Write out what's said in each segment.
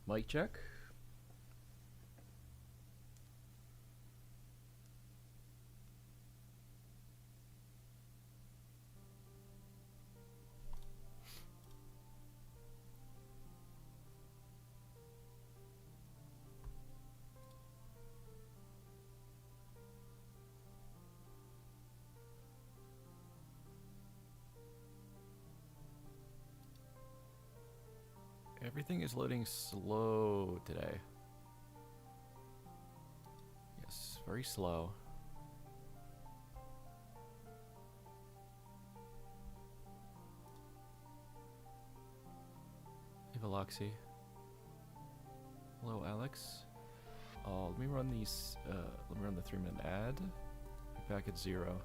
Mic check. Everything is loading slow today. Yes, very slow. Hey, Veloxy. Hello, Alex. Let me run these. Let me run the 3-minute ad. Be back at 0.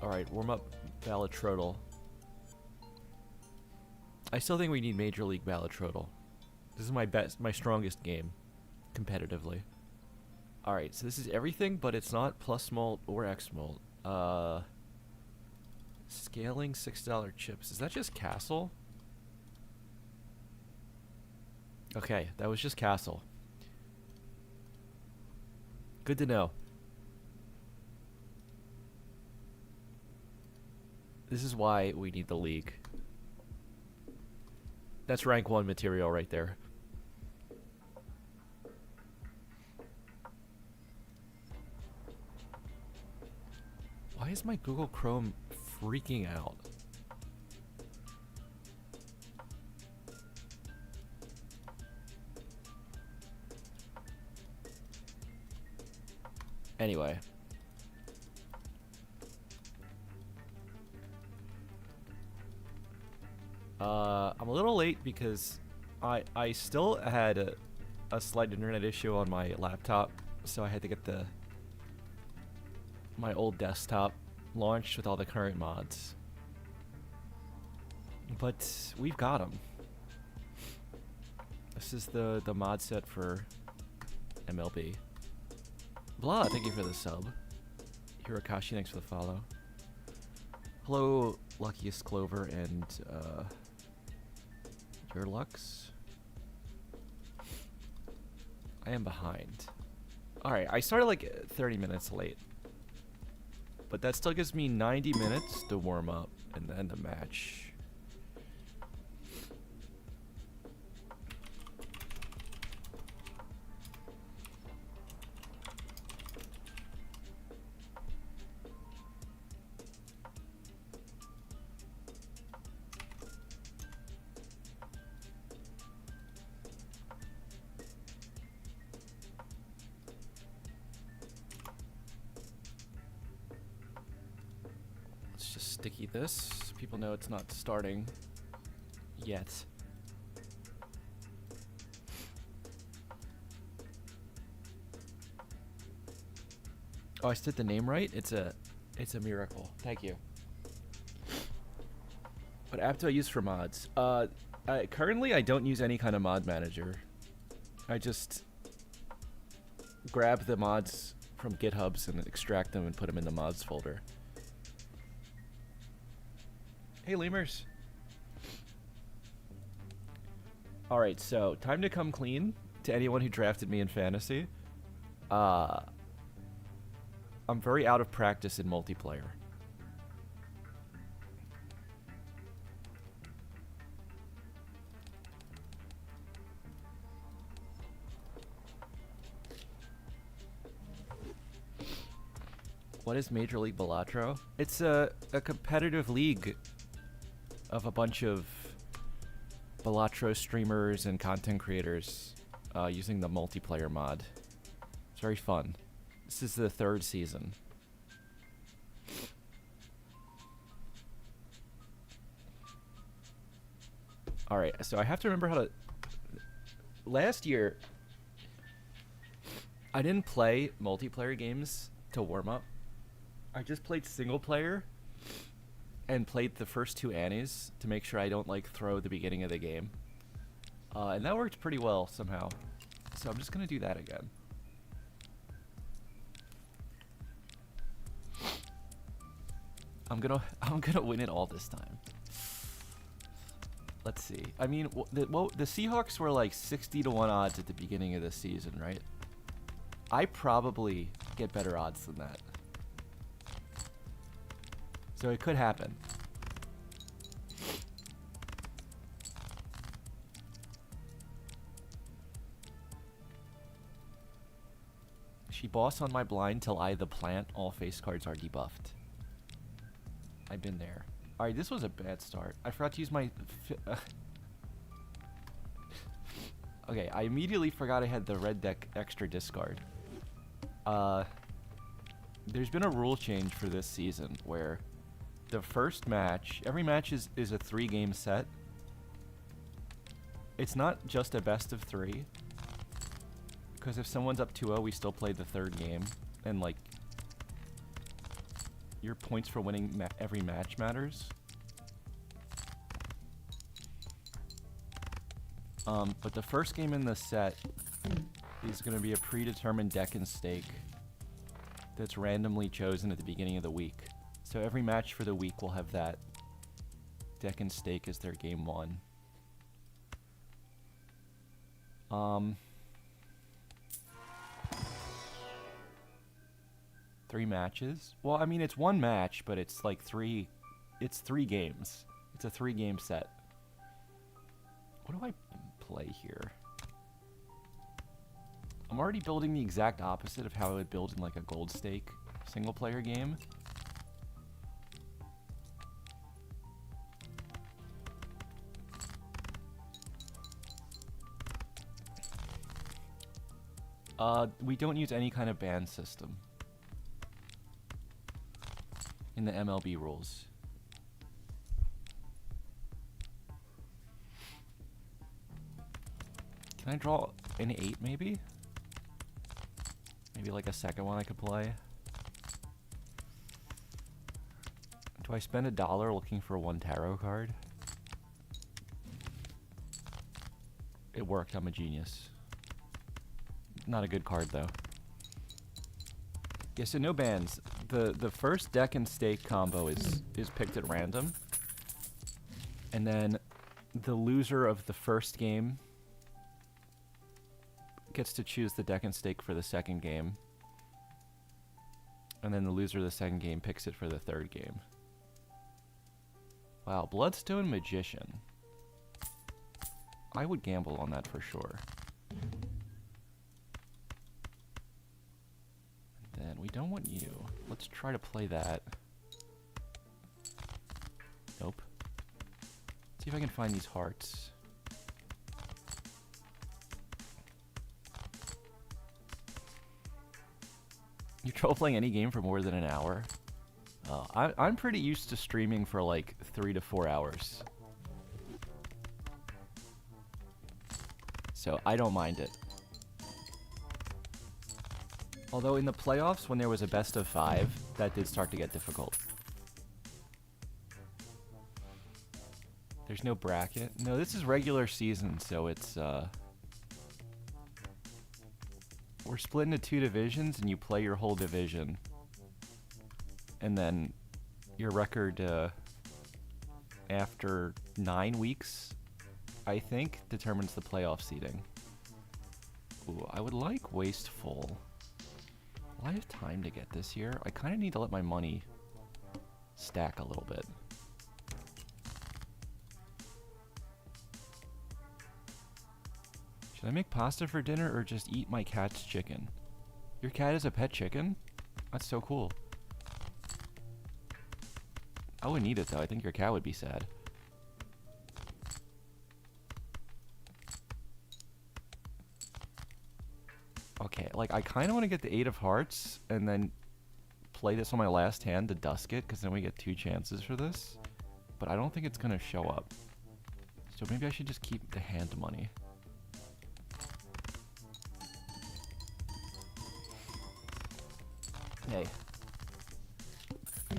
Alright, warm up Balatro. I still think we need Major League Balatro. This is my strongest game, competitively. Alright, so this is everything, but it's not plus malt or X malt. Scaling $6 chips. Is that just Castle? Okay, that was just Castle. Good to know. This is why we need the league. That's rank 1 material right there. is my Google Chrome freaking out? Anyway. I'm a little late because I still had a slight internet issue on my laptop, so I had to get my old desktop launched with all the current mods. But we've got them. This is the mod set for MLB. Blah, thank you for the sub. Hirokashi, thanks for the follow. Hello, Luckiest Clover and your Lux. I am behind. Alright, I started like 30 minutes late. But that still gives me 90 minutes to warm up and then the match. Sticky this. People know it's not starting yet. Oh, I said the name right? It's a miracle. Thank you. What app do I use for mods? Currently I don't use any kind of mod manager. I just grab the mods from GitHubs and extract them and put them in the mods folder. Hey, lemurs. Alright, so time to come clean to anyone who drafted me in fantasy. I'm very out of practice in multiplayer. What is Major League Balatro? It's a competitive league of a bunch of Balatro streamers and content creators using the multiplayer mod. It's very fun. This is the 3rd season. Alright, so I have to remember how to... Last year, I didn't play multiplayer games to warm up. I just played single player and played the first 2 Annies to make sure I don't like throw the beginning of the game. And that worked pretty well somehow. So I'm just gonna do that again. I'm gonna win it all this time. Let's see. I mean, the Seahawks were like 60-1 odds at the beginning of the season, right? I probably get better odds than that. So it could happen. She boss on my blind till I the plant. All face cards are debuffed. I've been there. Alright, this was a bad start. I forgot to use my... Okay, I immediately forgot I had the red deck extra discard. There's been a rule change for this season where the first match, every match is a 3-game set. It's not just a best of 3. Because if someone's up 2-0, we still play the 3rd game. And like, your points for winning every match matters. But the first game in the set is going to be a predetermined deck and stake that's randomly chosen at the beginning of the week. So every match for the week will have that deck and stake as their game 1. 3 matches. Well, I mean, it's 1 match, but it's like 3 games. It's a 3-game set. What do I play here? I'm already building the exact opposite of how I would build in like a gold stake single player game. We don't use any kind of ban system in the MLB rules. Can I draw an 8 maybe? Maybe like a second one I could play. Do I spend $1 looking for one tarot card? It worked, I'm a genius. Not a good card though. Yeah, so no bans. The first deck and stake combo is picked at random. And then the loser of the first game gets to choose the deck and stake for the second game. And then the loser of the second game picks it for the third game. Wow, Bloodstone Magician. I would gamble on that for sure. And then we don't want you. Let's try to play that. Nope. See if I can find these hearts. You trouble playing any game for more than an hour? I'm pretty used to streaming for like 3 to 4 hours. So I don't mind it. Although in the playoffs, when there was a best of 5, that did start to get difficult. There's no bracket. No, this is regular season, so it's we're split into 2 divisions, and you play your whole division. And then your record after 9 weeks, I think, determines the playoff seeding. Ooh, I would like Wasteful. Will I have time to get this here? I kind of need to let my money stack a little bit. Should I make pasta for dinner or just eat my cat's chicken? Your cat is a pet chicken? That's so cool. I wouldn't eat it though. I think your cat would be sad. Okay, like I kind of want to get the 8 of hearts and then play this on my last hand to dusk it, because then we get 2 chances for this. But I don't think it's going to show up. So maybe I should just keep the hand money. Hey. I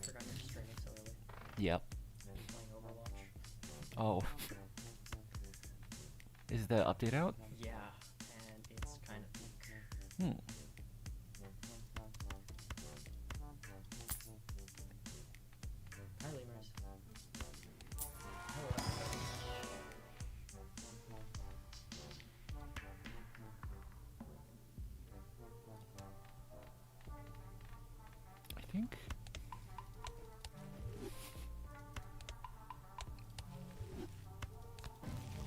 forgot you're streaming so early. Yep. I'm playing Overwatch. Oh. Is the update out? Yeah, and it's kind of weak. Hmm. Hi, lemurs. I think...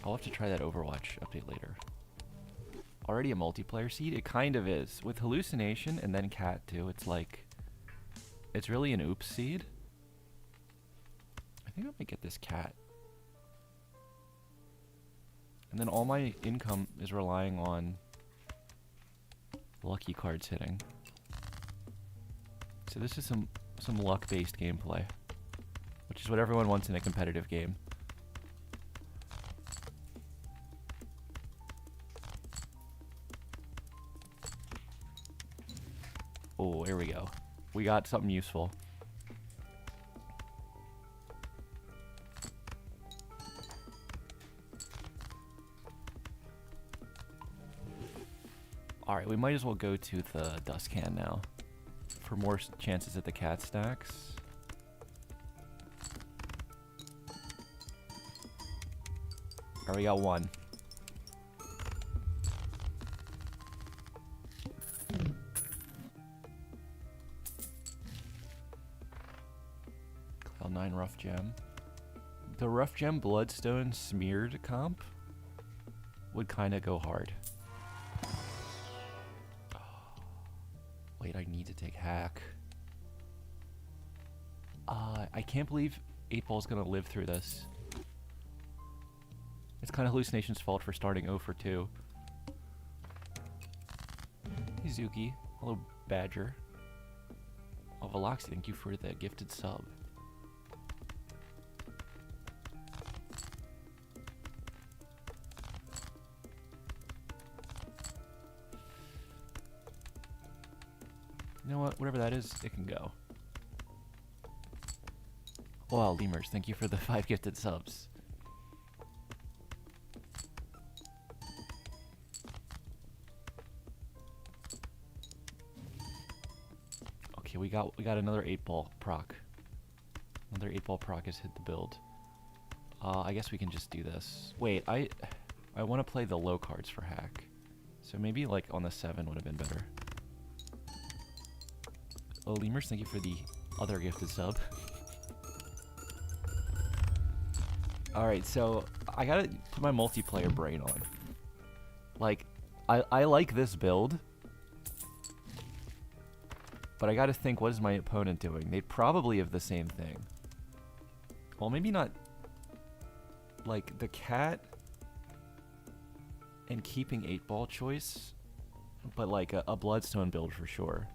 I'll have to try that Overwatch update later. Already a multiplayer seed? It kind of is. With Hallucination and then Cat too, it's like... It's really an oops seed. I think I might get this Cat. And then all my income is relying on lucky cards hitting. So this is some luck-based gameplay, which is what everyone wants in a competitive game. Oh, here we go. We got something useful. Alright, we might as well go to the dust can now for more chances at the cat stacks. Alright, we got 1. Cloud 9 rough gem. The rough gem bloodstone smeared comp would kind of go hard. Wait, I need to take hack. I can't believe 8-Ball's gonna live through this. It's kind of Hallucination's fault for starting 0 for 2. Suzuki. Hello, Badger. Oh, Veloxy, thank you for the gifted sub. You know what? Whatever that is, it can go. Wow, Lemurs, thank you for the 5 gifted subs. Okay, we got another 8-ball proc. Another 8-ball proc has hit the build. I guess we can just do this. Wait, I want to play the low cards for hack. So maybe like on the 7 would have been better. Oh, Lemurs, thank you for the other gifted sub. Alright, so I gotta put my multiplayer brain on. Like, I like this build, but I gotta think, what is my opponent doing? They probably have the same thing. Well, maybe not, like, the cat and keeping 8-ball choice, but like a Bloodstone build for sure.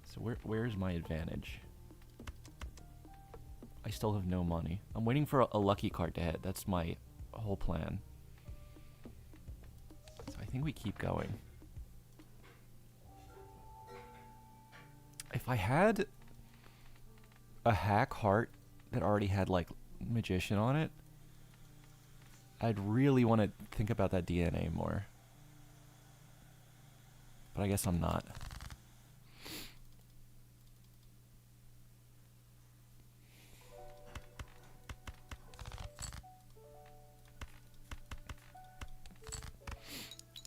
So where's my advantage? I still have no money. I'm waiting for a lucky card to hit. That's my whole plan. So I think we keep going. If I had a hack heart that already had like Magician on it, I'd really want to think about that DNA more. But I guess I'm not.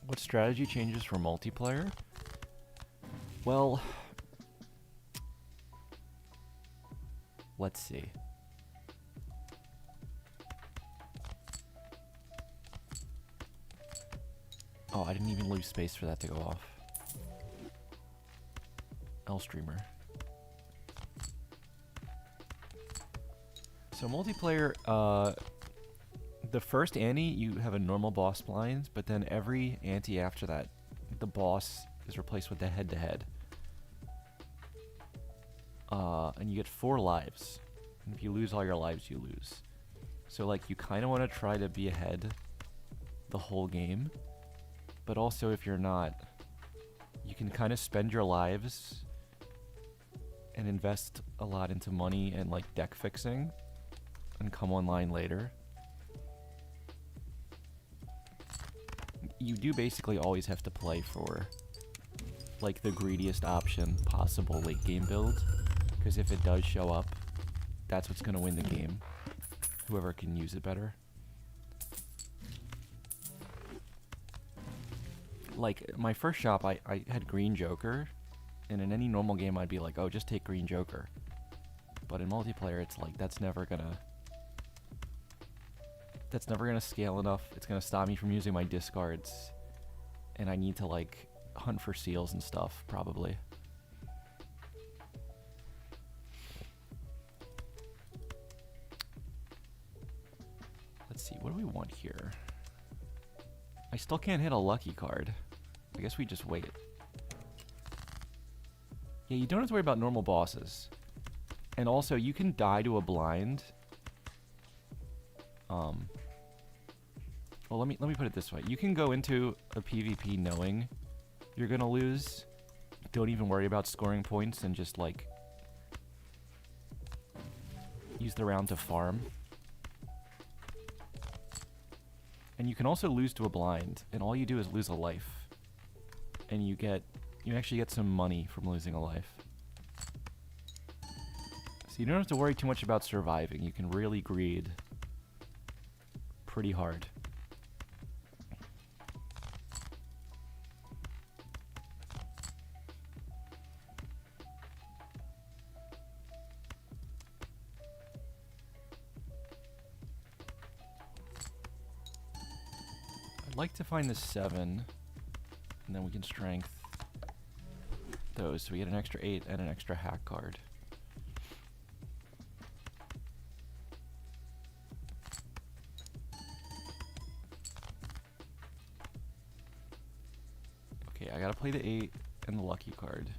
What strategy changes for multiplayer? Well, let's see. Oh, I didn't even leave space for that to go off. L-Streamer. So multiplayer, the first ante, you have a normal boss blind, but then every ante after that, the boss is replaced with the head-to-head. And you get 4 lives. And if you lose all your lives, you lose. So, like, you kind of want to try to be ahead the whole game. But also, if you're not, you can kind of spend your lives and invest a lot into money and, like, deck fixing and come online later. You do basically always have to play for, like, the greediest option possible late game build, because if it does show up, that's what's going to win the game. Whoever can use it better. Like, my first shop, I had Green Joker, and in any normal game I'd be like, oh, just take Green Joker. But in multiplayer, it's like, that's never gonna scale enough. It's gonna stop me from using my discards. And I need to, like, hunt for seals and stuff, probably. Let's see, what do we want here? I still can't hit a lucky card. I guess we just wait. Yeah, you don't have to worry about normal bosses. And also, you can die to a blind. Well, let me put it this way. You can go into a PvP knowing you're gonna lose. Don't even worry about scoring points and just, like, use the round to farm. And you can also lose to a blind, and all you do is lose a life. And you actually get some money from losing a life. So you don't have to worry too much about surviving. You can really greed pretty hard. I'd like to find the 7, and then we can strength those, so we get an extra 8 and an extra hack card. Okay, I gotta play the 8 and the lucky card.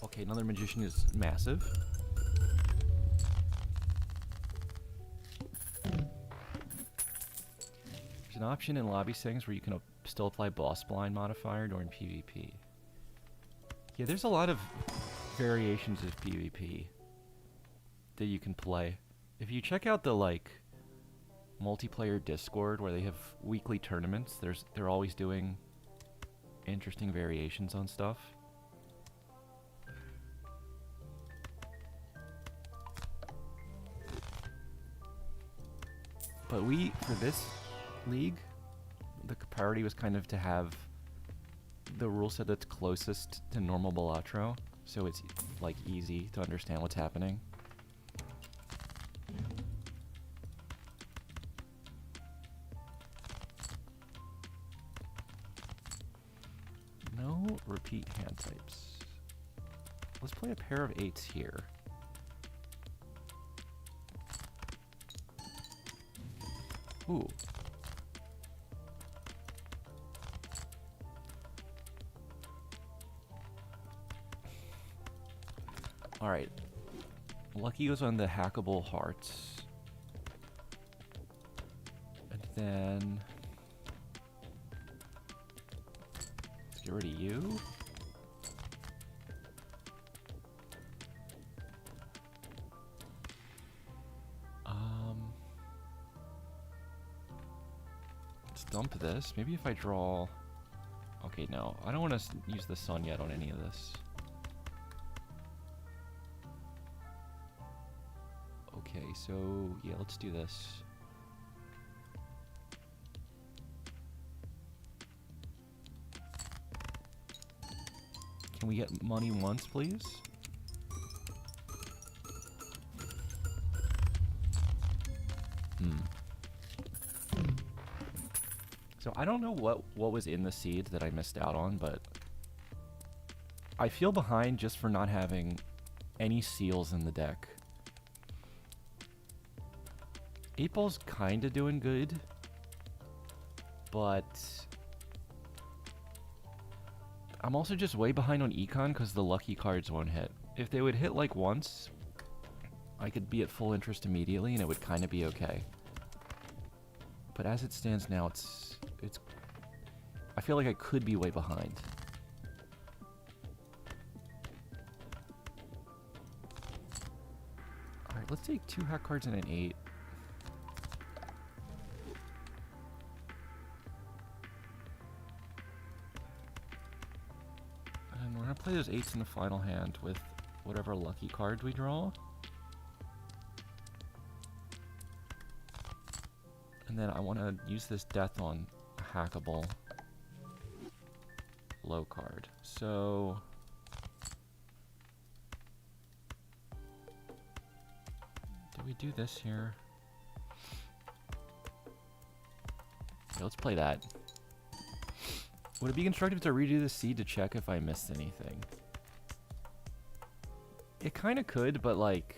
Okay, another magician is massive. There's an option in lobby settings where you can still apply boss blind modifier during PvP. Yeah, there's a lot of variations of PvP that you can play. If you check out the like multiplayer Discord where they have weekly tournaments, they're always doing interesting variations on stuff. But for this league, the priority was kind of to have the rule set that's closest to normal Balatro, so it's like easy to understand what's happening. No repeat hand types. Let's play a pair of 8s here. Ooh. Alright. Lucky goes on the hackable hearts. And then... let's get rid of you. Let's dump this. Maybe if I draw... okay, no. I don't want to use the sun yet on any of this. Okay, so yeah, let's do this. Can we get money once, please? So I don't know what was in the seed that I missed out on, but I feel behind just for not having any seals in the deck. 8-Ball's kinda doing good, but I'm also just way behind on Econ because the lucky cards won't hit. If they would hit like once, I could be at full interest immediately and it would kinda be okay. But as it stands now, it's I feel like I could be way behind. Alright, let's take 2 hack cards and an 8. And we're gonna play those 8s in the final hand with whatever lucky card we draw. And then I want to use this death on a hackable low card. So do we do this here? Yeah, let's play that. Would it be constructive to redo the seed to check if I missed anything? It kind of could, but like...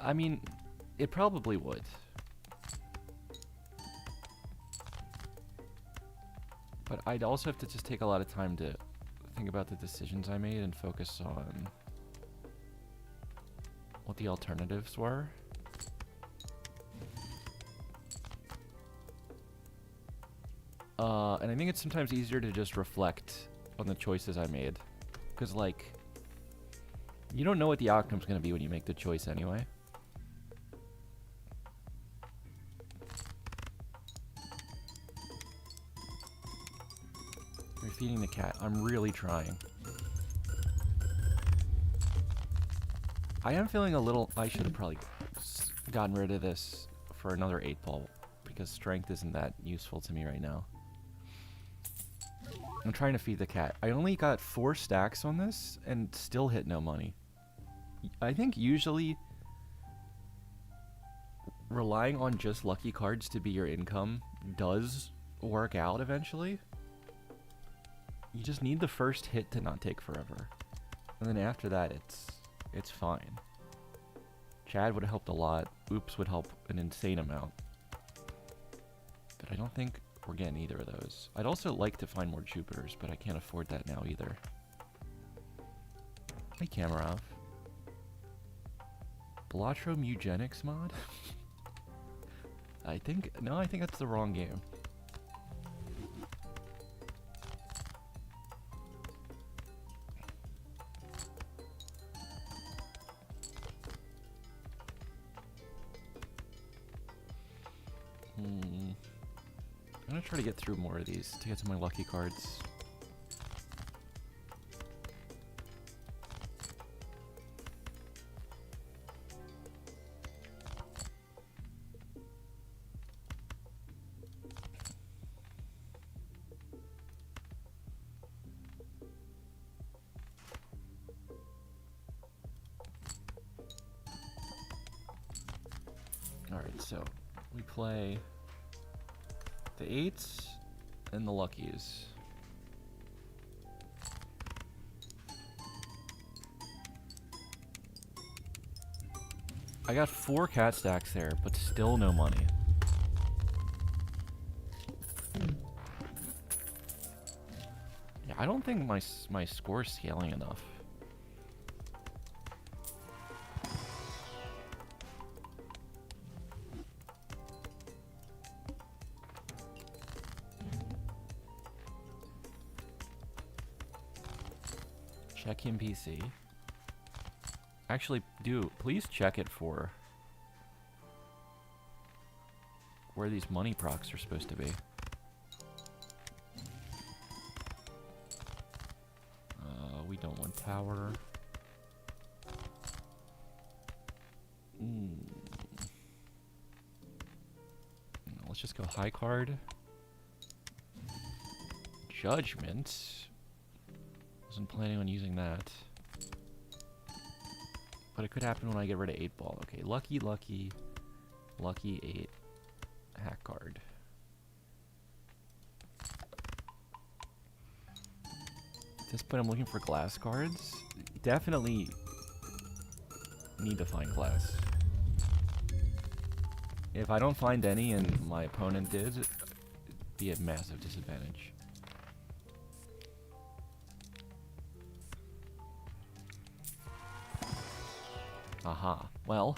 I mean, it probably would. But I'd also have to just take a lot of time to think about the decisions I made and focus on what the alternatives were. And I think it's sometimes easier to just reflect on the choices I made. Because, like, you don't know what the outcome's going to be when you make the choice anyway. You're feeding the cat. I'm really trying. I am feeling a little... I should have probably gotten rid of this for another 8-Ball, because strength isn't that useful to me right now. I'm trying to feed the cat. I only got 4 stacks on this and still hit no money. I think usually relying on just lucky cards to be your income does work out eventually. You just need the first hit to not take forever. And then after that, it's fine. Chad would have helped a lot. Oops would help an insane amount. But I don't think we're getting either of those. I'd also like to find more Jupiters, but I can't afford that now either. Hey, Kamarov. Balatro Eugenics mod? I think that's the wrong game. I'm gonna try to get through more of these to get to my lucky cards. Alright, so we play the 8s and the luckies. I got 4 cat stacks there, but still no money. Yeah, I don't think my score's scaling enough. Check in PC. Actually, please check it for where these money procs are supposed to be. We don't want tower. Let's just go high card. Judgment. Wasn't planning on using that. But it could happen when I get rid of 8 ball. Okay, lucky 8 hack card. At this point I'm looking for glass cards. Definitely need to find glass. If I don't find any and my opponent did, it'd be a massive disadvantage. Aha. Well,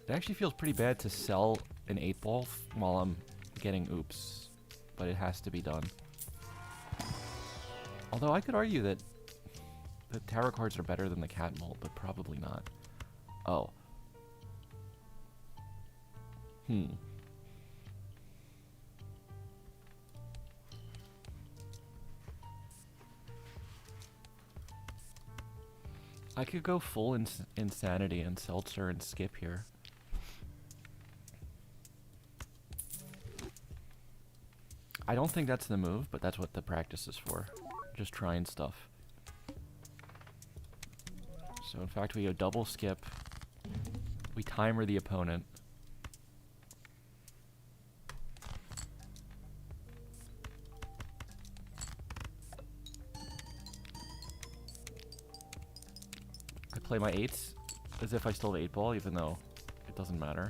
it actually feels pretty bad to sell an 8 ball while I'm getting oops, but it has to be done. Although I could argue that the tarot cards are better than the cat mold, but probably not. Oh. I could go full insanity and seltzer and skip here. I don't think that's the move, but that's what the practice is for. Just trying stuff. So in fact we go double skip. We timer the opponent. I play my 8s as if I still have 8 ball, even though it doesn't matter.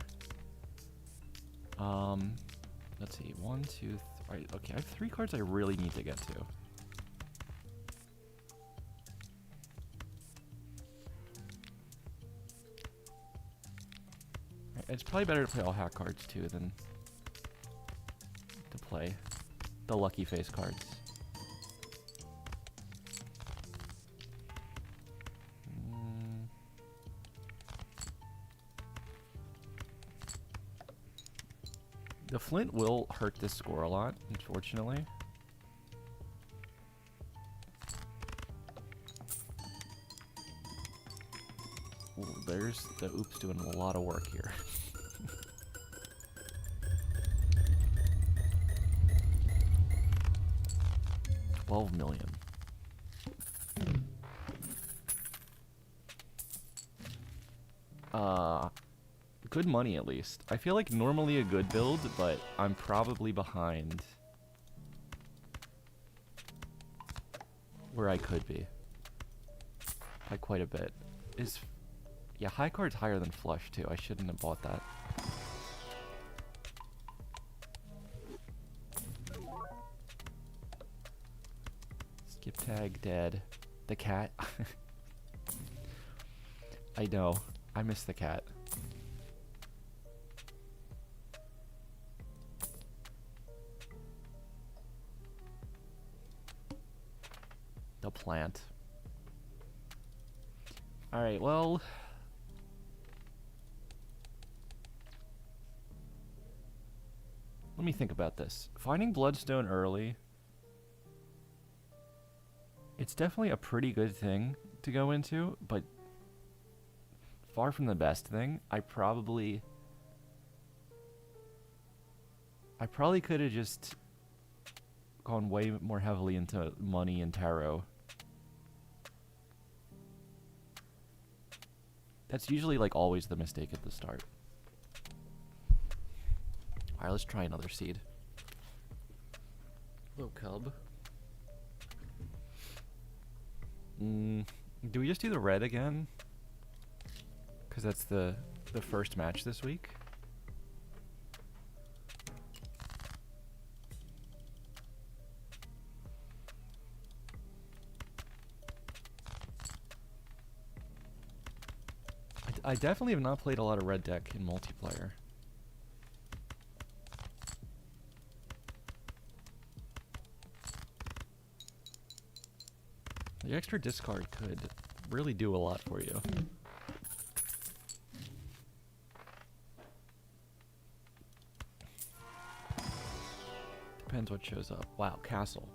Let's see, 1, 2, 3. Okay, I have 3 cards I really need to get to. It's probably better to play all hack cards too than to play the lucky face cards. The flint will hurt this score a lot, unfortunately. Ooh, there's the oops doing a lot of work here. $12 million. Good money at least. I feel like normally a good build, but I'm probably behind where I could be. By quite a bit. Yeah, high card's higher than flush too. I shouldn't have bought that. Skip tag dead. The cat. I know. I miss the cat. The plant. Alright, well... let me think about this. Finding Bloodstone early... it's definitely a pretty good thing to go into, but... far from the best thing. I probably could have just gone way more heavily into money and tarot. That's usually like always the mistake at the start. Alright, let's try another seed. Hello, cub. Do we just do the red again? Because that's the first match this week. I definitely have not played a lot of red deck in multiplayer. The extra discard could really do a lot for you. Depends what shows up. Wow, castle.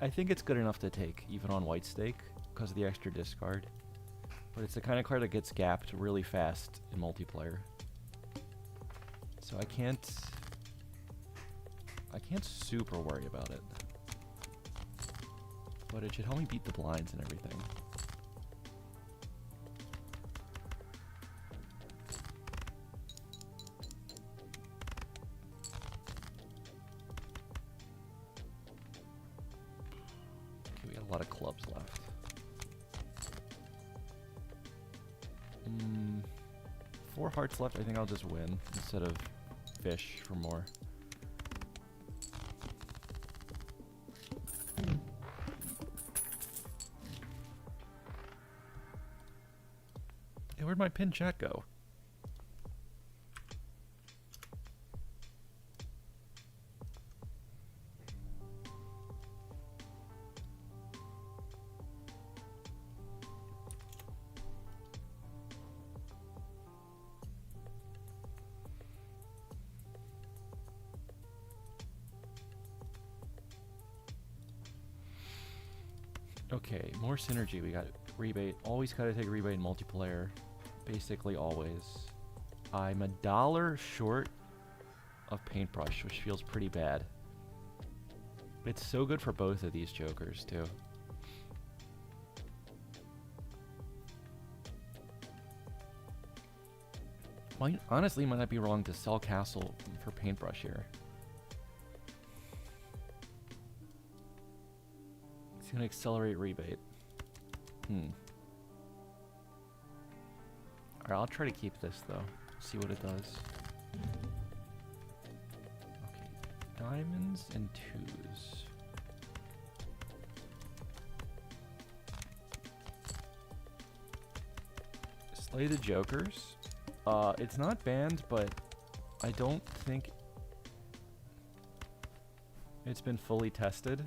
I think it's good enough to take, even on white stake, because of the extra discard. But it's the kind of card that gets gapped really fast in multiplayer. So I can't super worry about it. But it should help me beat the blinds and everything. Okay, we got a lot of clubs left. 4 hearts left. I think I'll just win instead of fish for more. Hey, where'd my pin chat go? Okay, more synergy. We got rebate. Always gotta take a rebate in multiplayer. Basically always. I'm $1 short of paintbrush, which feels pretty bad. It's so good for both of these jokers, too. Honestly, might not be wrong to sell castle for paintbrush here. It's gonna accelerate rebate. Alright, I'll try to keep this though. See what it does. Okay, diamonds and 2s. Slay the jokers. It's not banned, but I don't think it's been fully tested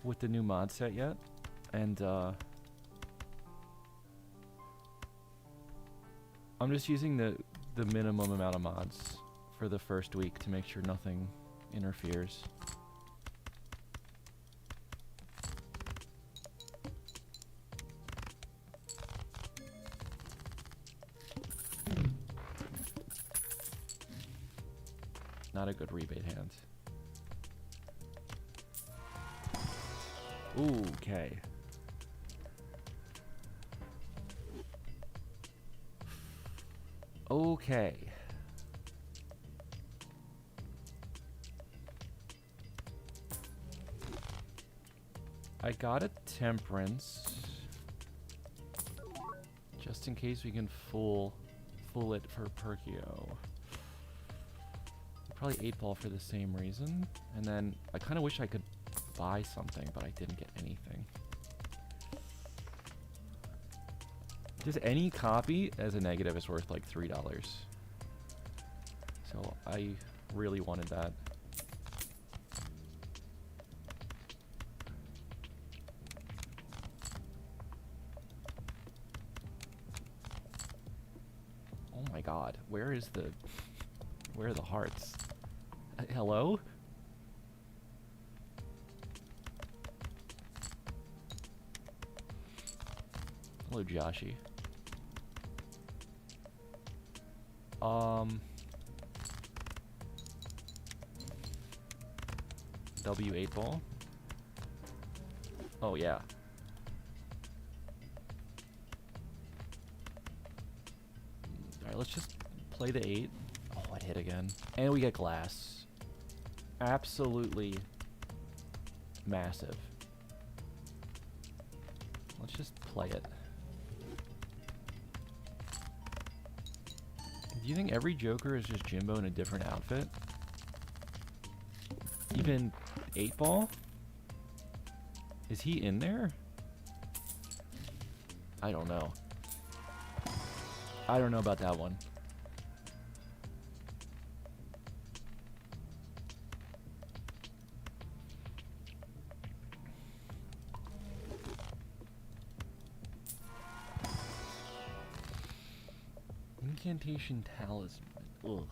with the new mod set yet, and I'm just using the minimum amount of mods for the first week to make sure nothing interferes. Not a good rebate hand. Ooh, okay. Okay. I got a temperance. Just in case we can fool it for Perkio. Probably 8-ball for the same reason. And then I kind of wish I could buy something, but I didn't get anything. Just any copy as a negative is worth like $3. So I really wanted that. Oh my god, where are the hearts? Hello? Hello, Joshi. W8 ball. Oh yeah. Alright, let's just play the 8. Oh, it hit again. And we get glass. Absolutely massive. Let's just play it. Do you think every Joker is just Jimbo in a different outfit? Even 8-ball? Is he in there? I don't know. I don't know about that one. Incantation Talisman. Ugh.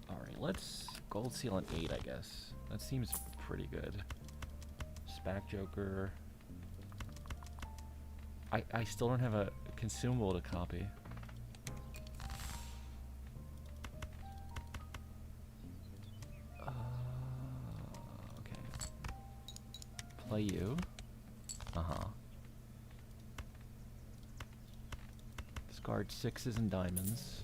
Alright, let's gold seal on 8, I guess. That seems pretty good. Spac Joker. I still don't have a consumable to copy. Okay. Play you. Uh-huh. Discard 6s and diamonds.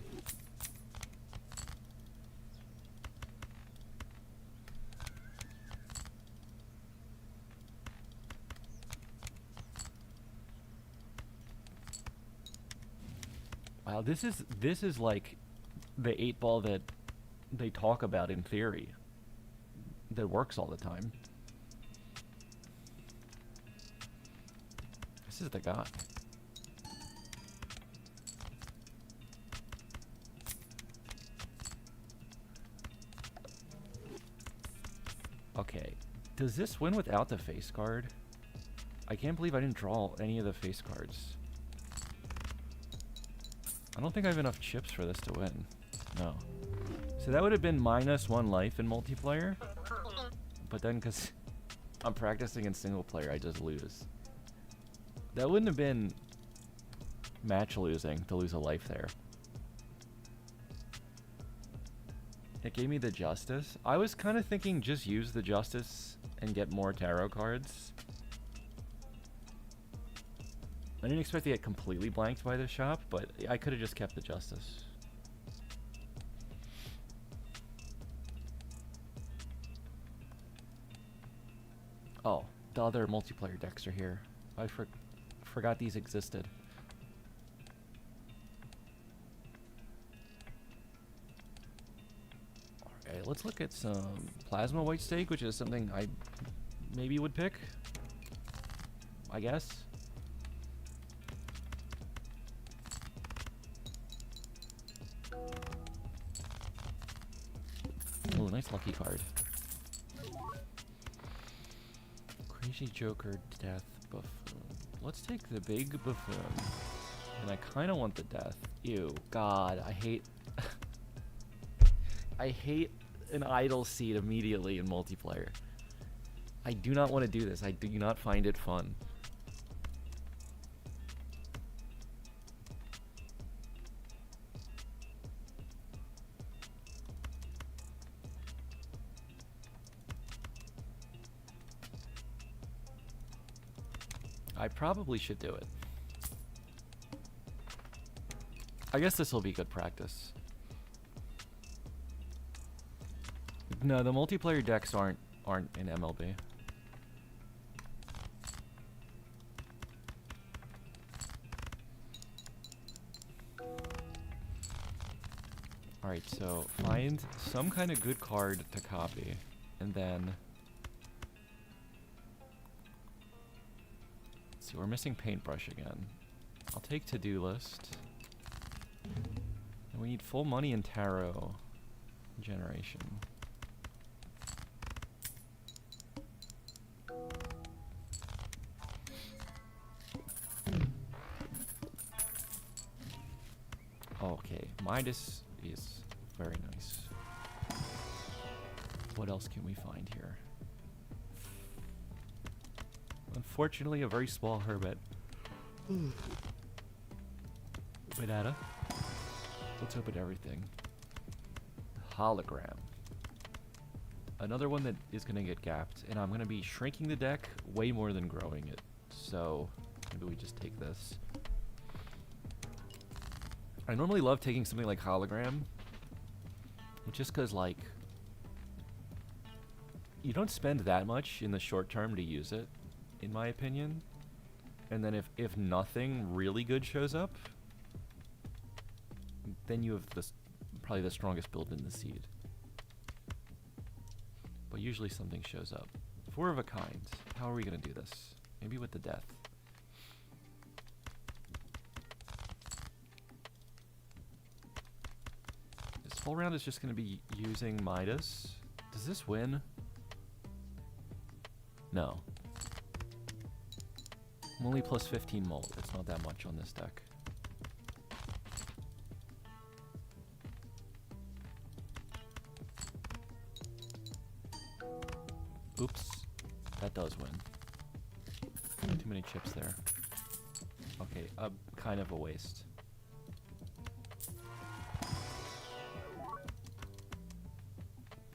Wow, this is like the 8-ball that they talk about in theory. That works all the time. This is the guy. Okay. Does this win without the face card? I can't believe I didn't draw any of the face cards. I don't think I have enough chips for this to win. No. So that would have been -1 life in multiplayer. But then because I'm practicing in single player, I just lose. That wouldn't have been match losing to lose a life there. It gave me the Justice. I was kind of thinking just use the Justice and get more tarot cards. I didn't expect to get completely blanked by the shop, but I could have just kept the Justice. Oh, the other multiplayer decks are here. I forgot these existed. Okay, let's look at some Plasma White Stake, which is something I maybe would pick. I guess. Oh, nice lucky card. Crazy Joker, Death, Buffoon. Let's take the big Buffoon. And I kind of want the Death. Ew, God, I hate... I hate an idle seat immediately in multiplayer. I do not want to do this. I do not find it fun. I probably should do it. I guess this will be good practice. No, the multiplayer decks aren't in MLB. Alright, so find some kind of good card to copy, and then... Let's see, we're missing Paintbrush again. I'll take To-Do List. And we need full money in Tarot generation. Okay, Midas is very nice. What else can we find here? Unfortunately, a very small hermit. Banana. Let's open everything. Hologram. Another one that is going to get gapped, and I'm going to be shrinking the deck way more than growing it. So, maybe we just take this. I normally love taking something like Hologram, just because, like, you don't spend that much in the short term to use it, in my opinion. And then if nothing really good shows up, then you have probably the strongest build in the seed. But usually something shows up. 4 of a kind. How are we going to do this? Maybe with the death. This whole round is just going to be using Midas. Does this win? No. I'm only plus 15 molt. It's not that much on this deck. Oops. That does win. Too many chips there. Okay, kind of a waste.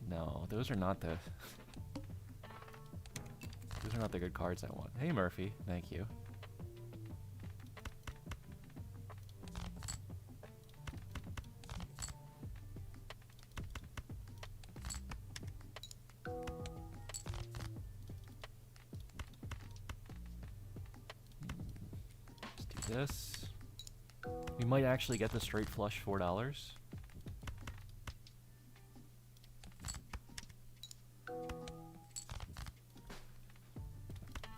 No, those are not the... Those are not the good cards I want. Hey, Murphy. Thank you. Let's do this. We might actually get the straight flush $4.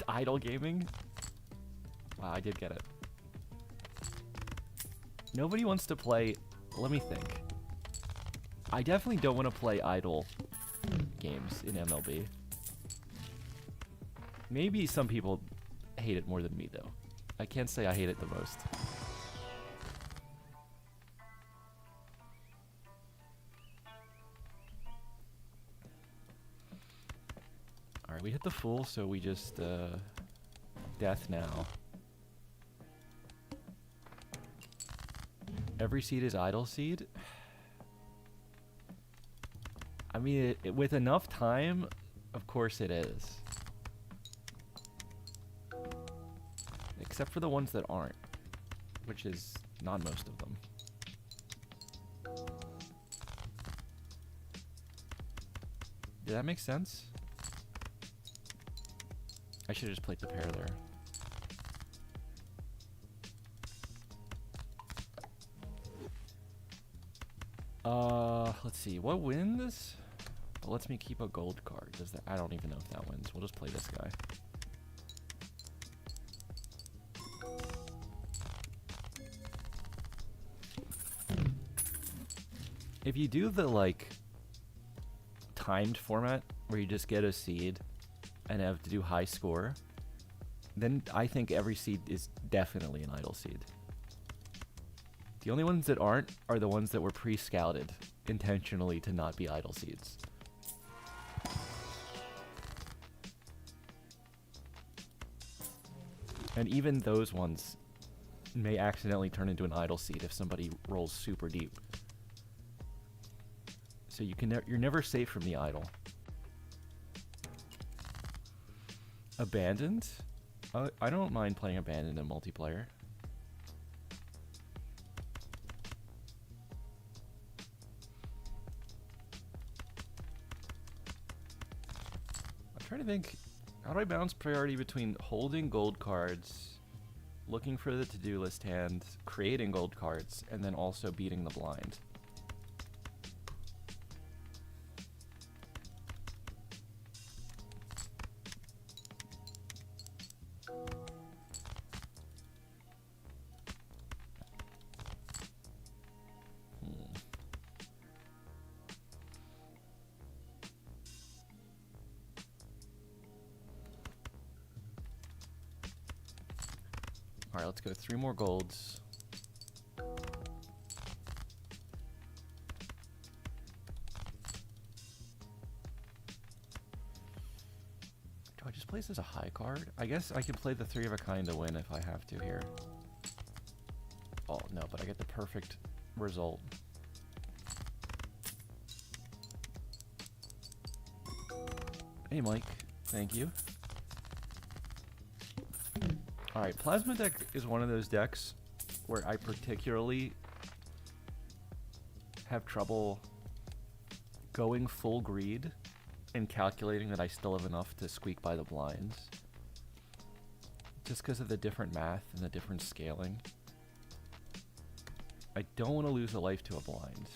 Idle gaming? Wow, I did get it. Nobody wants to play... Let me think. I definitely don't want to play idle games in MLB. Maybe some people hate it more than me, though. I can't say I hate it the most. Alright, we hit the full, so we just, death now. Every seed is idle seed? I mean, with enough time, of course it is. Except for the ones that aren't, which is not most of them. Did that make sense? I should have just played the pair there. Let's see. What wins? It lets me keep a gold card. Does that? I don't even know if that wins. We'll just play this guy. If you do the, like, timed format where you just get a seed and have to do high score, then I think every seed is definitely an idle seed. The only ones that aren't are the ones that were pre-scouted intentionally to not be idle seeds. And even those ones may accidentally turn into an idle seed if somebody rolls super deep. So you're never safe from the idle. Abandoned? I don't mind playing Abandoned in multiplayer. trying to think, how do I balance priority between holding gold cards, looking for the to-do list hand, creating gold cards, and then also beating the blind? Alright, let's go 3 more golds. Do I just place as a high card? I guess I can play the 3 of a kind to win if I have to here. Oh, no, but I get the perfect result. Hey, Mike. Thank you. Alright, Plasma deck is one of those decks where I particularly have trouble going full greed and calculating that I still have enough to squeak by the blinds. Just because of the different math and the different scaling. I don't want to lose a life to a blind.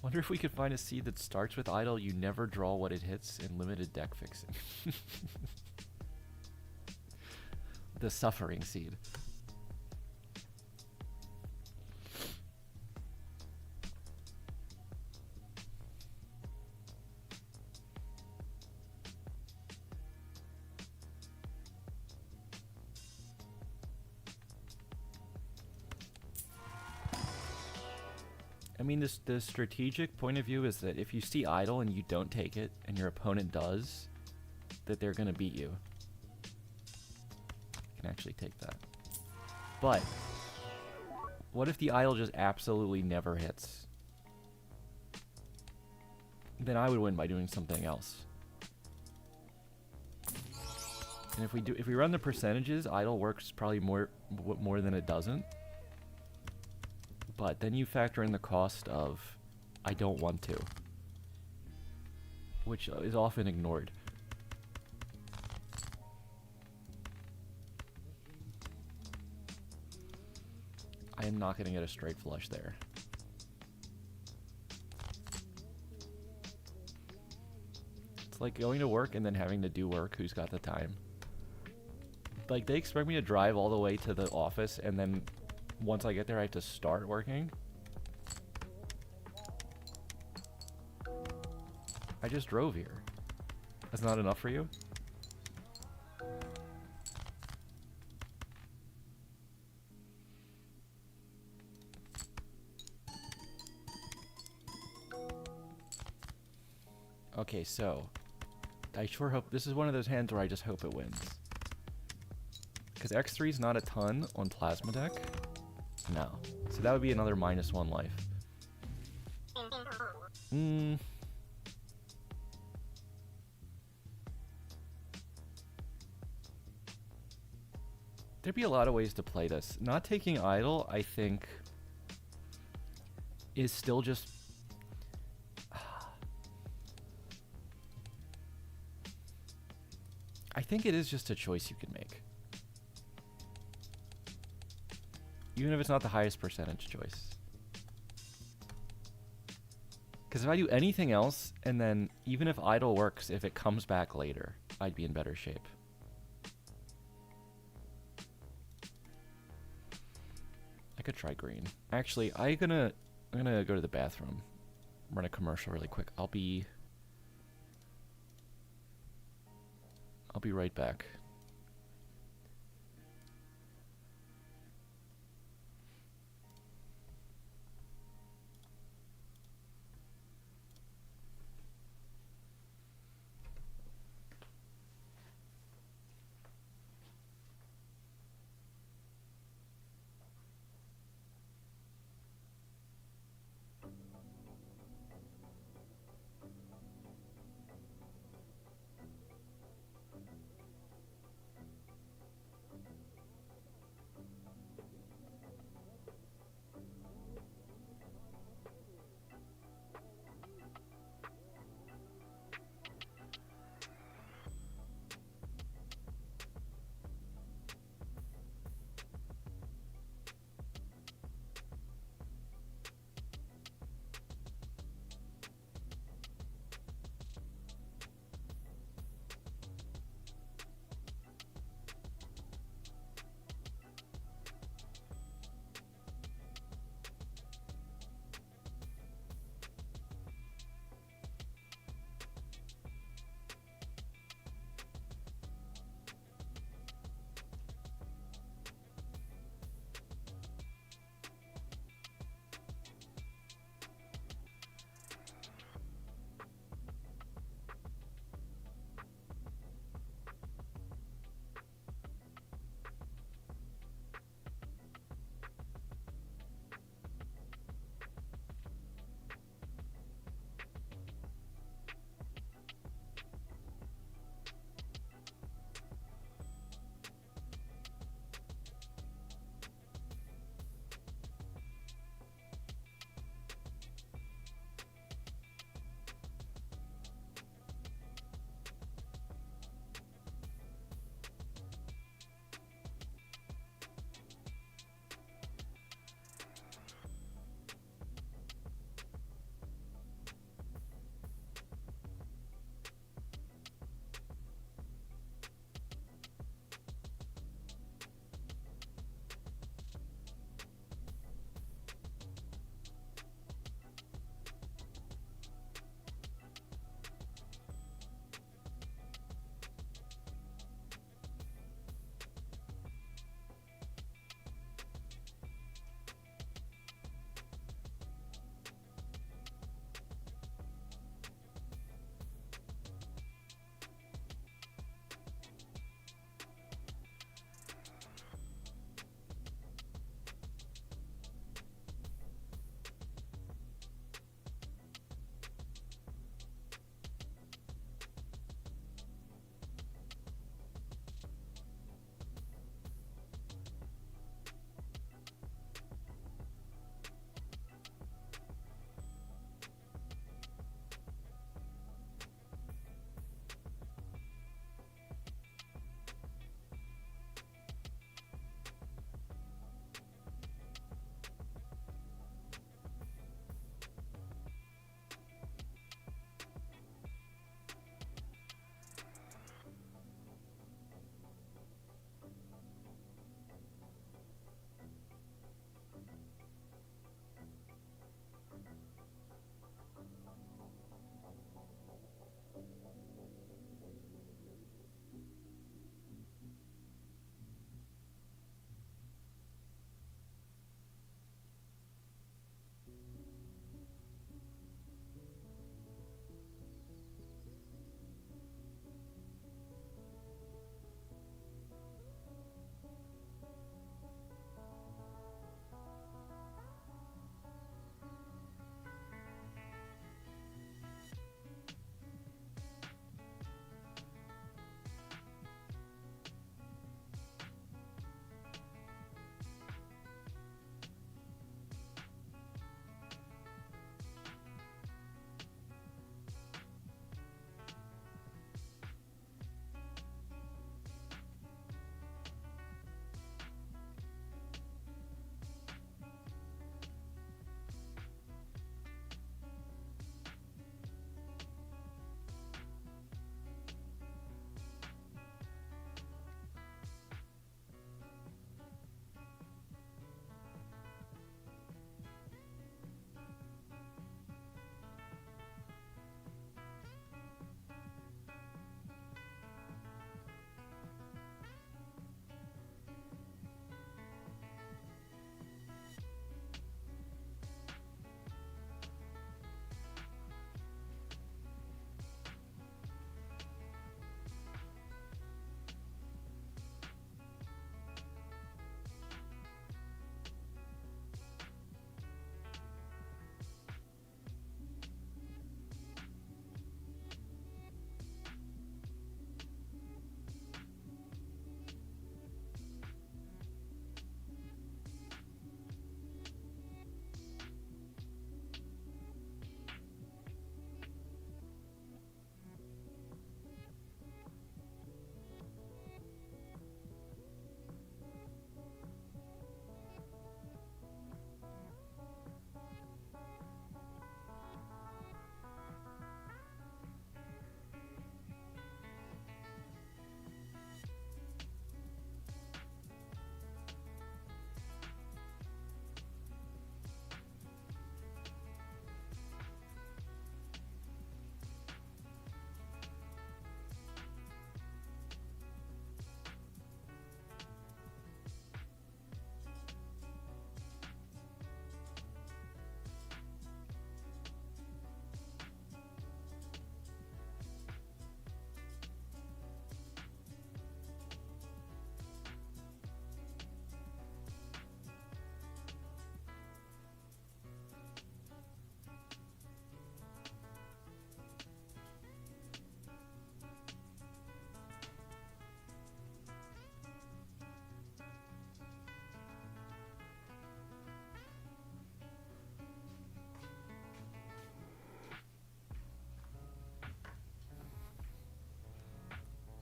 Wonder if we could find a seed that starts with idle, you never draw what it hits, and limited deck fixing. The suffering seed. I mean, the strategic point of view is that if you see idle and you don't take it, and your opponent does, that they're going to beat you. I can actually take that. But, what if the idle just absolutely never hits? Then I would win by doing something else. And if we run the percentages, idle works probably more than it doesn't. But then you factor in the cost of, I don't want to, which is often ignored. I am not going to get a straight flush there. It's like going to work and then having to do work. Who's got the time? Like, they expect me to drive all the way to the office and then once I get there, I have to start working. I just drove here. That's not enough for you? Okay, so I sure hope this is one of those hands where I just hope it wins. Because X3 is not a ton on Plasma deck. No. So that would be another -1 life. There'd be a lot of ways to play this. Not taking idle, I think, is still just... I think it is just a choice you can make. Even if it's not the highest percentage choice. Because if I do anything else, and then even if idle works, if it comes back later, I'd be in better shape. I could try green. Actually, I'm gonna go to the bathroom. Run a commercial really quick. I'll be right back.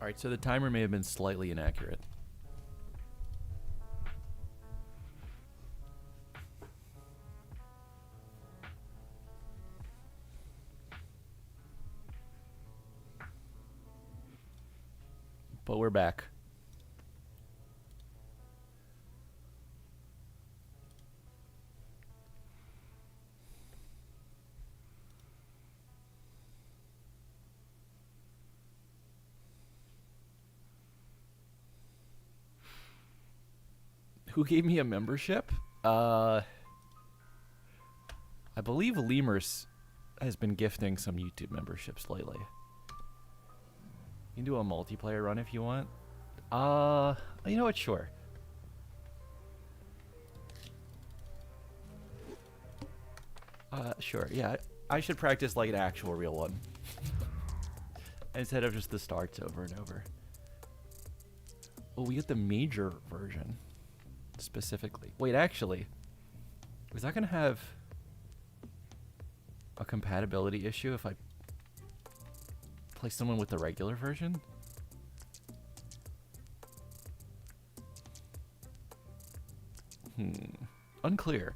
Alright, so the timer may have been slightly inaccurate. But we're back. Who gave me a membership? I believe Lemurs has been gifting some YouTube memberships lately. You can do a multiplayer run if you want. You know what? Sure. Sure. Yeah, I should practice like an actual real one. Instead of just the starts over and over. Oh, we get the major version. Specifically. Wait, actually. Is that gonna have a compatibility issue if I play someone with the regular version? Unclear.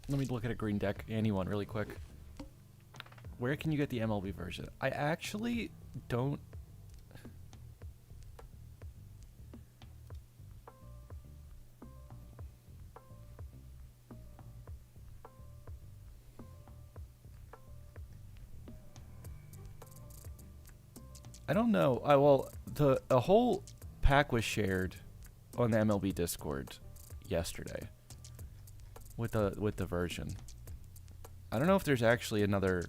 Let me look at a green deck, anyone, really quick. Where can you get the MLB version? I actually don't... I don't know. Well, a whole pack was shared on the MLB Discord yesterday. With the version. I don't know if there's actually another,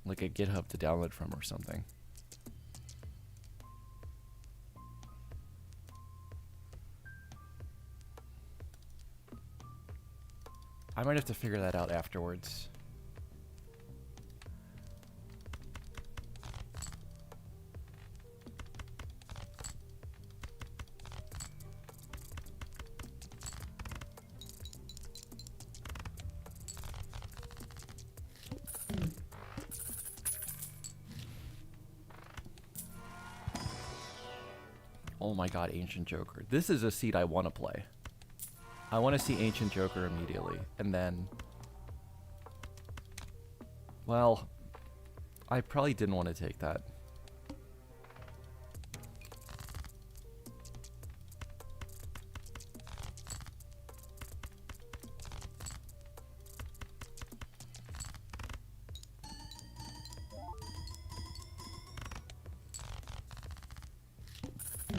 like a GitHub to download from or something. I might have to figure that out afterwards. Oh my god, Ancient Joker. This is a seed I want to play. I want to see Ancient Joker immediately. And then... Well, I probably didn't want to take that.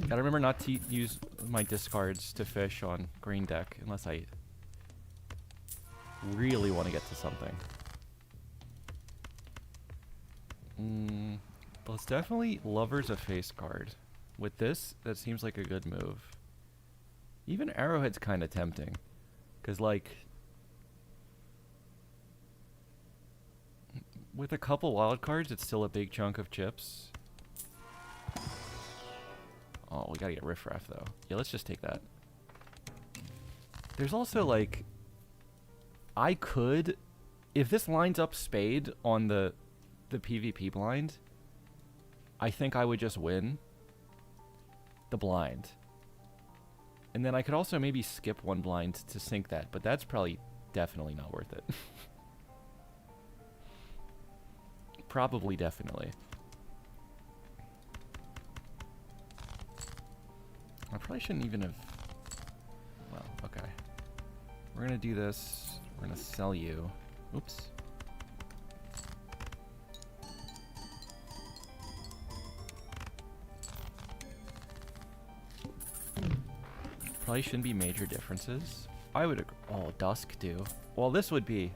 Gotta remember not to use my discards to fish on green deck unless I really want to get to something. But it's definitely Lover's a face card. With this, that seems like a good move. Even Arrowhead's kind of tempting. Because, like, with a couple wild cards, it's still a big chunk of chips. Oh, we gotta get Riffraff, though. Yeah, let's just take that. There's also, like... I could... If this lines up Spade on the PvP blind, I think I would just win the blind. And then I could also maybe skip one blind to sink that, but that's probably definitely not worth it. Probably, definitely. I probably shouldn't even have... Well, okay. We're gonna do this. We're gonna sell you. Oops. Probably shouldn't be major differences. I would agree. Oh, Dusk too. Well, this would be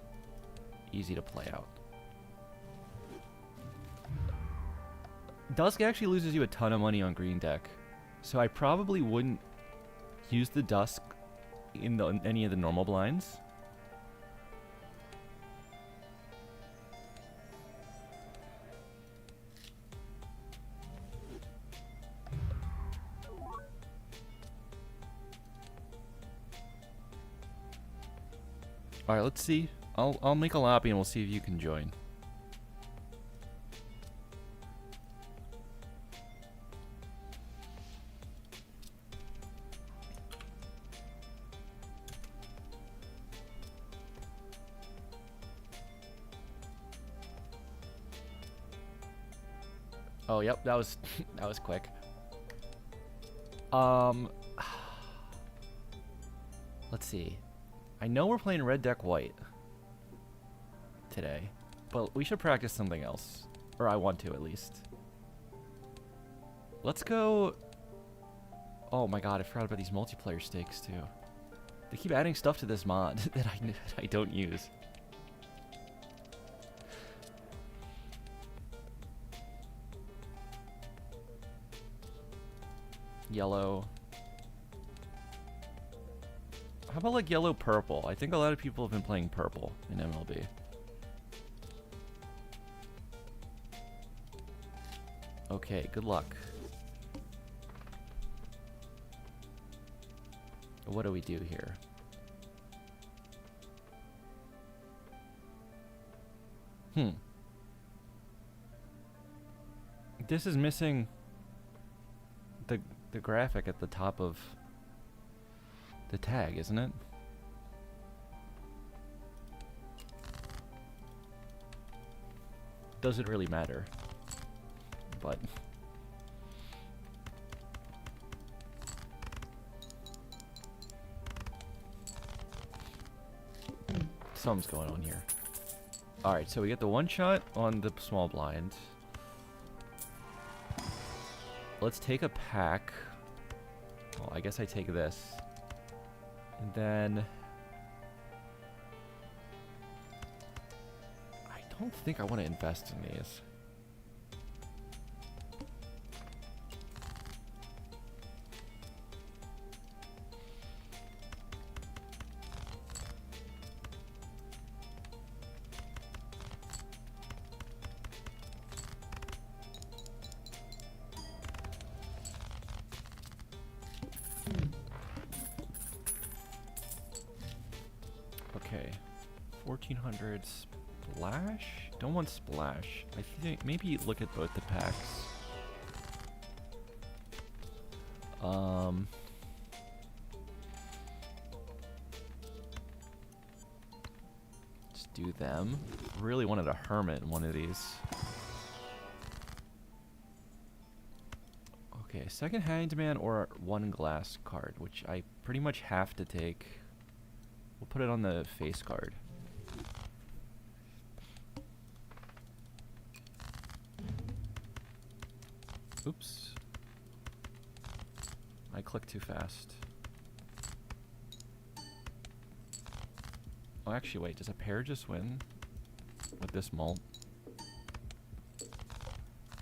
easy to play out. Dusk actually loses you a ton of money on green deck. So I probably wouldn't use the Dusk in any of the normal blinds. Alright, let's see. I'll make a lobby and we'll see if you can join. Oh, yep, that was that was quick. Let's see. I know we're playing red deck white today, but we should practice something else. Or I want to, at least. Let's go... Oh my god, I forgot about these multiplayer stakes, too. They keep adding stuff to this mod that I don't use. Yellow. How about like yellow purple? I think a lot of people have been playing purple in MLB. Okay, good luck. What do we do here? This is missing the graphic at the top of the tag, isn't it? Doesn't really matter, but something's going on here. Alright, so we get the one shot on the small blind. Let's take a pack. Well, I guess I take this. And then... I don't think I want to invest in these. Okay, 1400 splash? Don't want splash. I think maybe look at both the packs. Let's do them. Really wanted a hermit in one of these. Okay, second handyman or one glass card, which I pretty much have to take. We'll put it on the face card. Oops. I clicked too fast. Oh, actually, wait. Does a pair just win with this mult?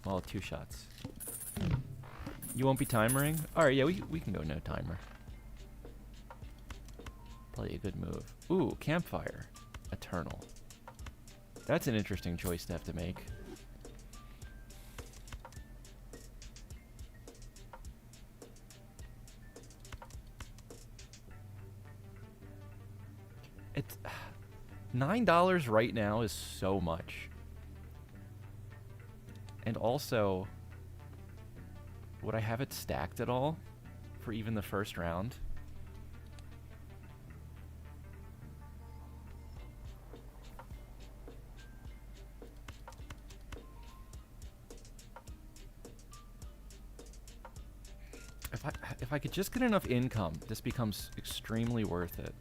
Well, 2 shots. You won't be timering? Alright, yeah, we can go no timer. Probably a good move. Ooh, campfire. Eternal. That's an interesting choice to have to make. It's $9 right now is so much. And also, would I have it stacked at all for even the first round? If I could just get enough income, this becomes extremely worth it.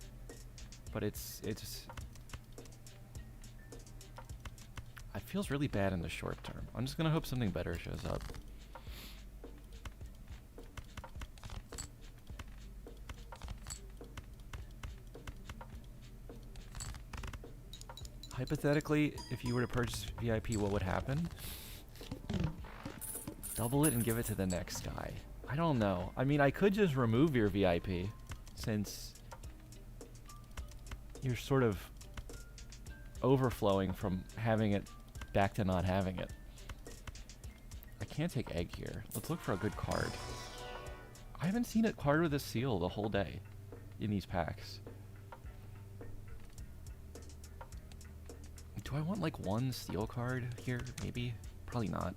But it feels really bad in the short term. I'm just gonna hope something better shows up. Hypothetically, if you were to purchase VIP, what would happen? Double it and give it to the next guy. I don't know. I mean, I could just remove your VIP, since you're sort of overflowing from having it back to not having it. I can't take egg here. Let's look for a good card. I haven't seen a card with a seal the whole day in these packs. Do I want like one steel card here? Maybe? Probably not.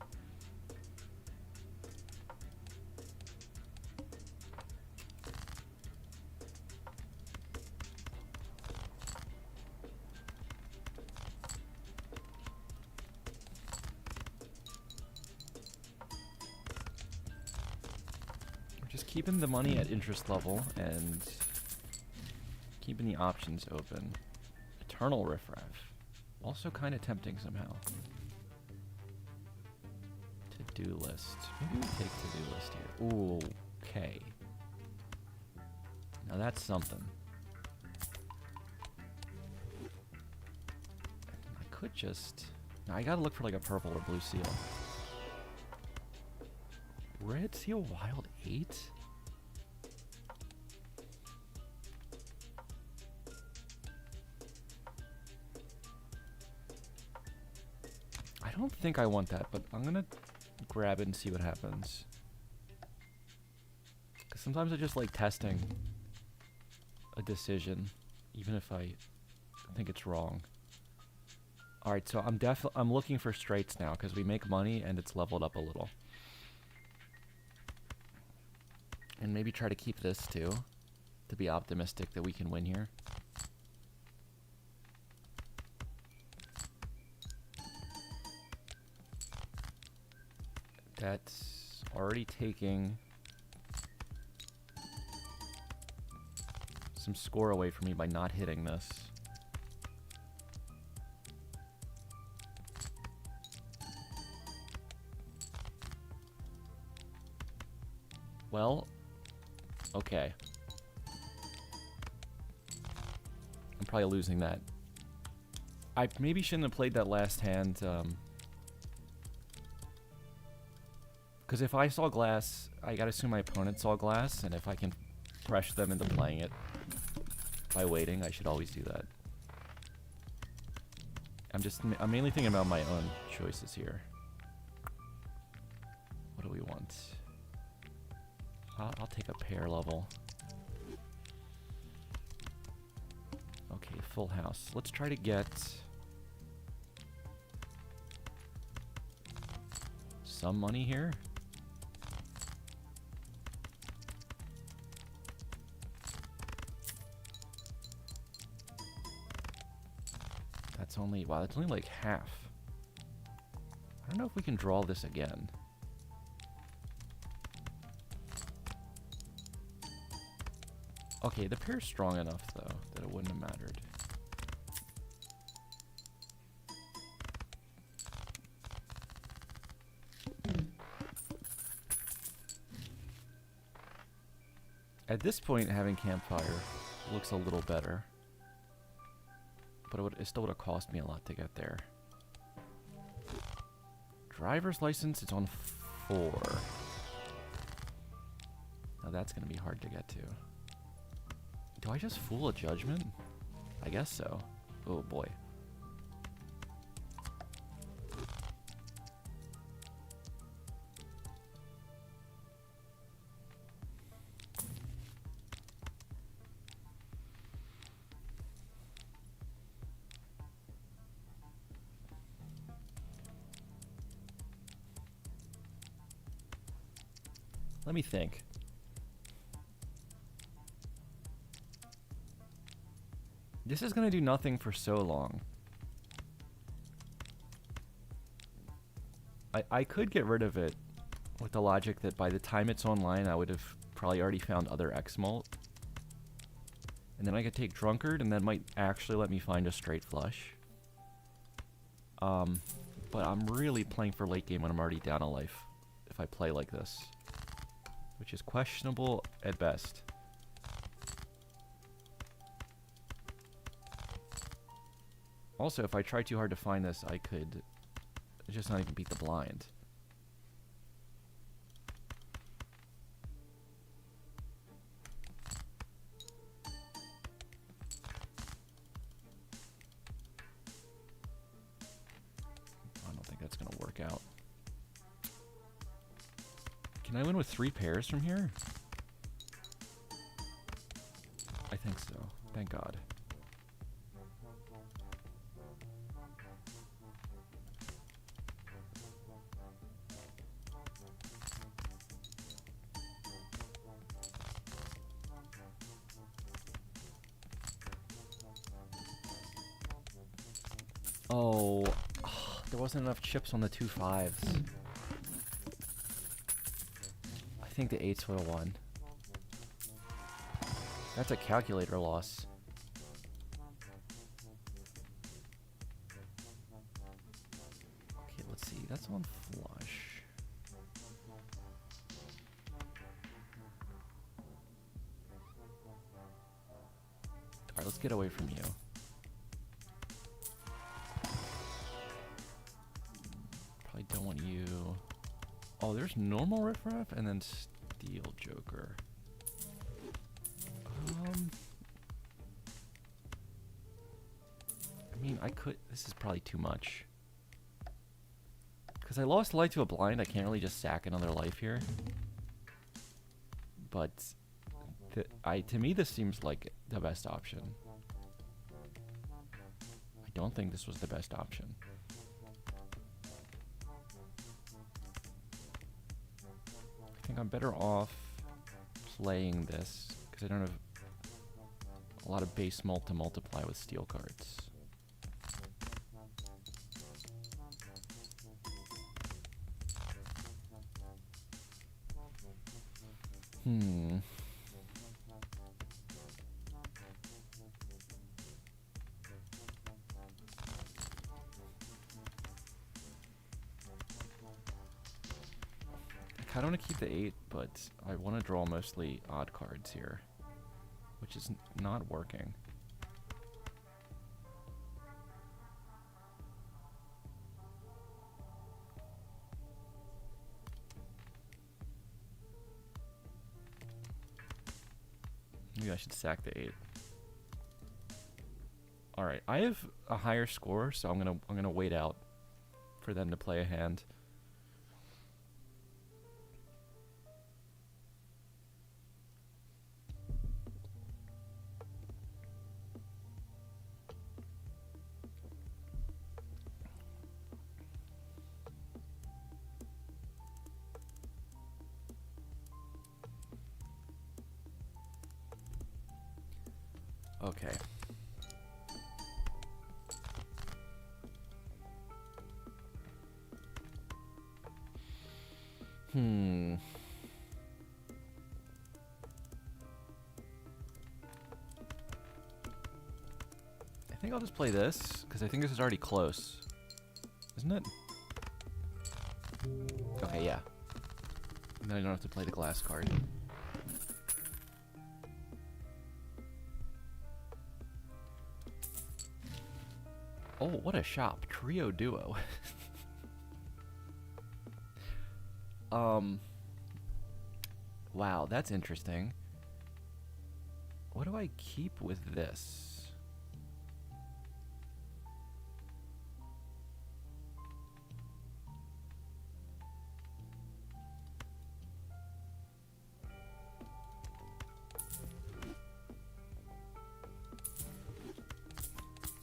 We're just keeping the money at interest level and keeping the options open. Eternal Riffraff. Also kind of tempting somehow. To-do list. Maybe we take to-do list here. Ooh, okay. Now that's something. I could just... Now I gotta look for like a purple or blue seal. Red seal wild 8? I don't think I want that, but I'm gonna grab it and see what happens. Because sometimes I just like testing a decision, even if I think it's wrong. Alright, so I'm looking for straights now, because we make money and it's leveled up a little. And maybe try to keep this too, to be optimistic that we can win here. That's already taking some score away from me by not hitting this. Well, okay. I'm probably losing that. I maybe shouldn't have played that last hand, because if I saw glass, I gotta assume my opponent saw glass, and if I can pressure them into playing it by waiting, I should always do that. I'm mainly thinking about my own choices here. What do we want? I'll take a pair level. Okay, full house. Let's try to get some money here. That's only, wow, that's only like half. I don't know if we can draw this again. Okay, the pair's strong enough, though, that it wouldn't have mattered. At this point, having Campfire looks a little better. But it still would have cost me a lot to get there. Driver's license is on 4. Now that's going to be hard to get to. Do I just fool a judgment? I guess so. Oh boy. Let me think. This is going to do nothing for so long. I could get rid of it with the logic that by the time it's online, I would have probably already found other X-Malt. And then I could take Drunkard, and that might actually let me find a straight flush. But I'm really playing for late game when I'm already down a life if I play like this, which is questionable at best. Also, if I try too hard to find this, I could just not even beat the blind. Can I win with 3 pairs from here? I think so. Thank God. Oh, there wasn't enough chips on the 2 5s. I think the 8s would have won. That's a calculator loss. Okay, let's see. That's on flush. Alright, let's get away from you. Probably don't want you. Oh, there's normal riffraff and then steel joker. I mean, I could. This is probably too much. Because I lost light to a blind, I can't really just sack another life here. But to me, this seems like the best option. I don't think this was the best option. I think I'm better off playing this because I don't have a lot of base mult to multiply with steel cards. I kind of want to keep the 8, but I want to draw mostly odd cards here, which is not working. Maybe I should sack the 8. All right, I have a higher score, so I'm gonna wait out for them to play a hand. Okay. I think I'll just play this, because I think this is already close. Isn't it? Okay, yeah. And then I don't have to play the glass card. Oh, what a shop. Trio duo. Wow, that's interesting. What do I keep with this?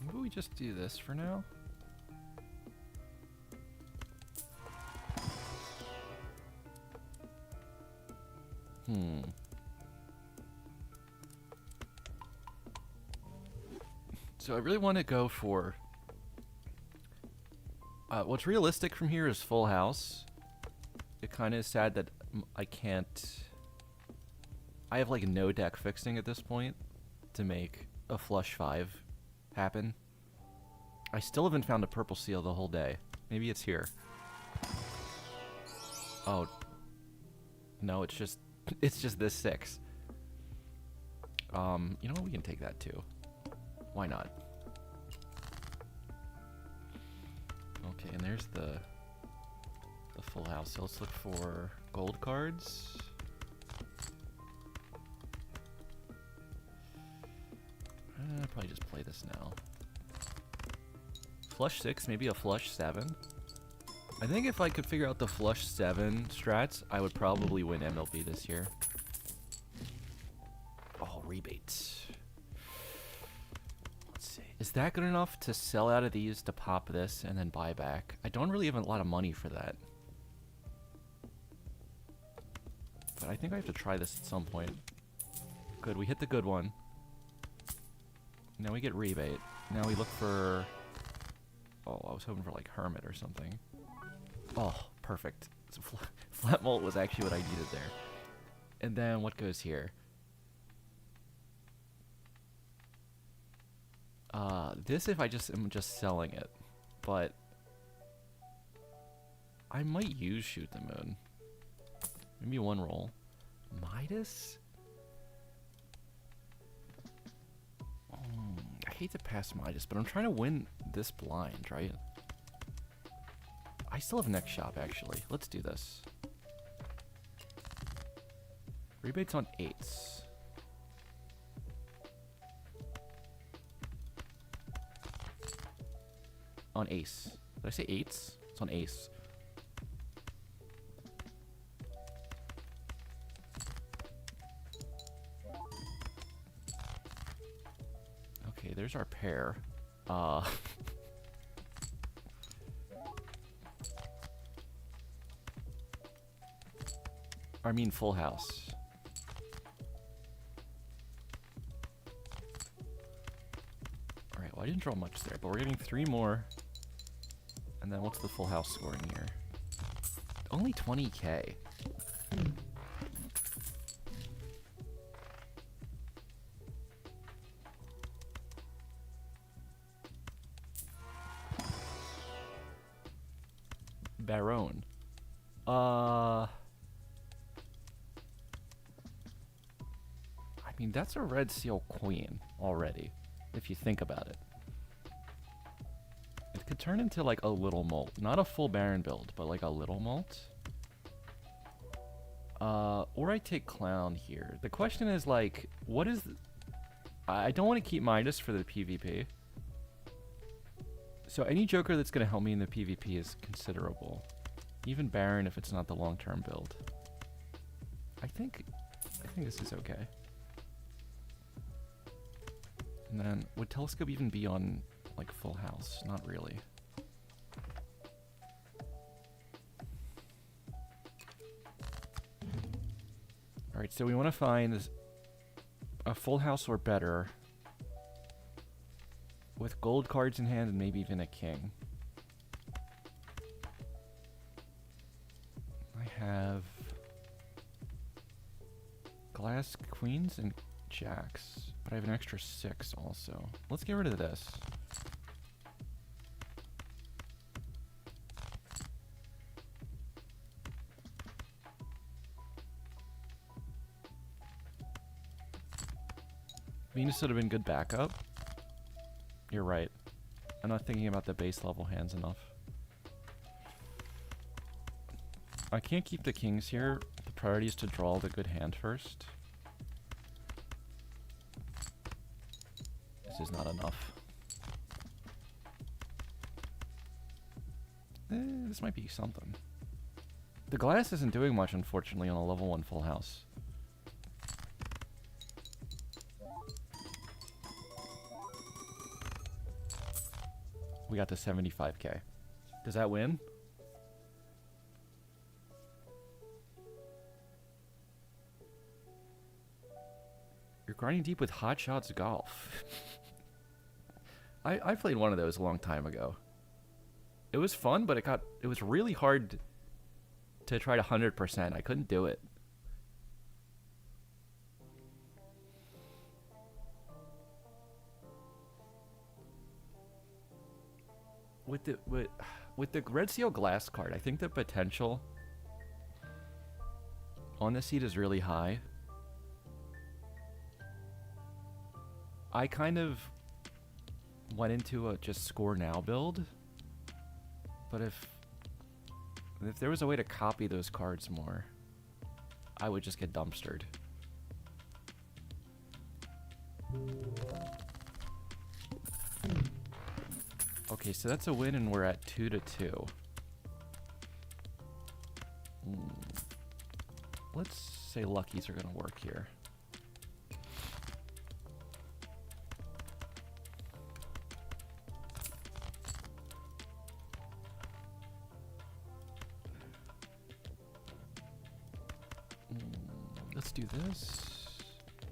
Maybe we just do this for now. So I really want to go for... what's realistic from here is full house. It kind of is sad that I can't... I have like no deck fixing at this point to make a flush 5 happen. I still haven't found a purple seal the whole day. Maybe it's here. Oh. No, it's just this 6. You know what? We can take that too. Why not? Okay, and there's the full house. So let's look for gold cards. I'll probably just play this now. Flush 6, maybe a flush 7. I think if I could figure out the flush 7 strats, I would probably win MLB this year. Oh, rebates. Let's see. Is that good enough to sell out of these to pop this and then buy back? I don't really have a lot of money for that. But I think I have to try this at some point. Good, we hit the good one. Now we get rebate. Now we look for... Oh, I was hoping for like Hermit or something. Oh, perfect. So flat molt was actually what I needed there. And then what goes here? This if I just am just selling it. But I might use Shoot the Moon. Maybe one roll. Midas? I hate to pass Midas, but I'm trying to win this blind, right? I still have next shop, actually. Let's do this. Rebates on 8s. On ace. Did I say 8s? It's on ace. Okay, there's our pair. I mean full house. Alright, well I didn't draw much there, but we're getting 3 more. And then what's the full house scoring here? Only 20k. Baron. I mean, that's a red seal queen already, if you think about it. It could turn into like a little molt. Not a full Baron build, but like a little molt. Or I take Clown here. The question is like, what is... I don't want to keep Midas for the PvP. So any Joker that's going to help me in the PvP is considerable. Even Baron if it's not the long-term build. I think this is okay. And then, would Telescope even be on, like, full house? Not really. Alright, so we want to find a full house or better with gold cards in hand and maybe even a king. I have glass queens and jacks, but I have an extra 6 also. Let's get rid of this. Venus would have been good backup. You're right. I'm not thinking about the base level hands enough. I can't keep the kings here. The priority is to draw the good hand first. This is not enough. This might be something. The glass isn't doing much, unfortunately, on a level 1 full house. We got to 75k. Does that win? You're grinding deep with Hot Shots Golf. I played one of those a long time ago. It was fun, but it was really hard to try to 100%. I couldn't do it. With the Red Seal Glass card, I think the potential on the seat is really high. I kind of went into a just score now build, but if there was a way to copy those cards more, I would just get dumpstered. Okay, so that's a win and we're at 2-2. Let's say luckies are gonna work here. Let's do this.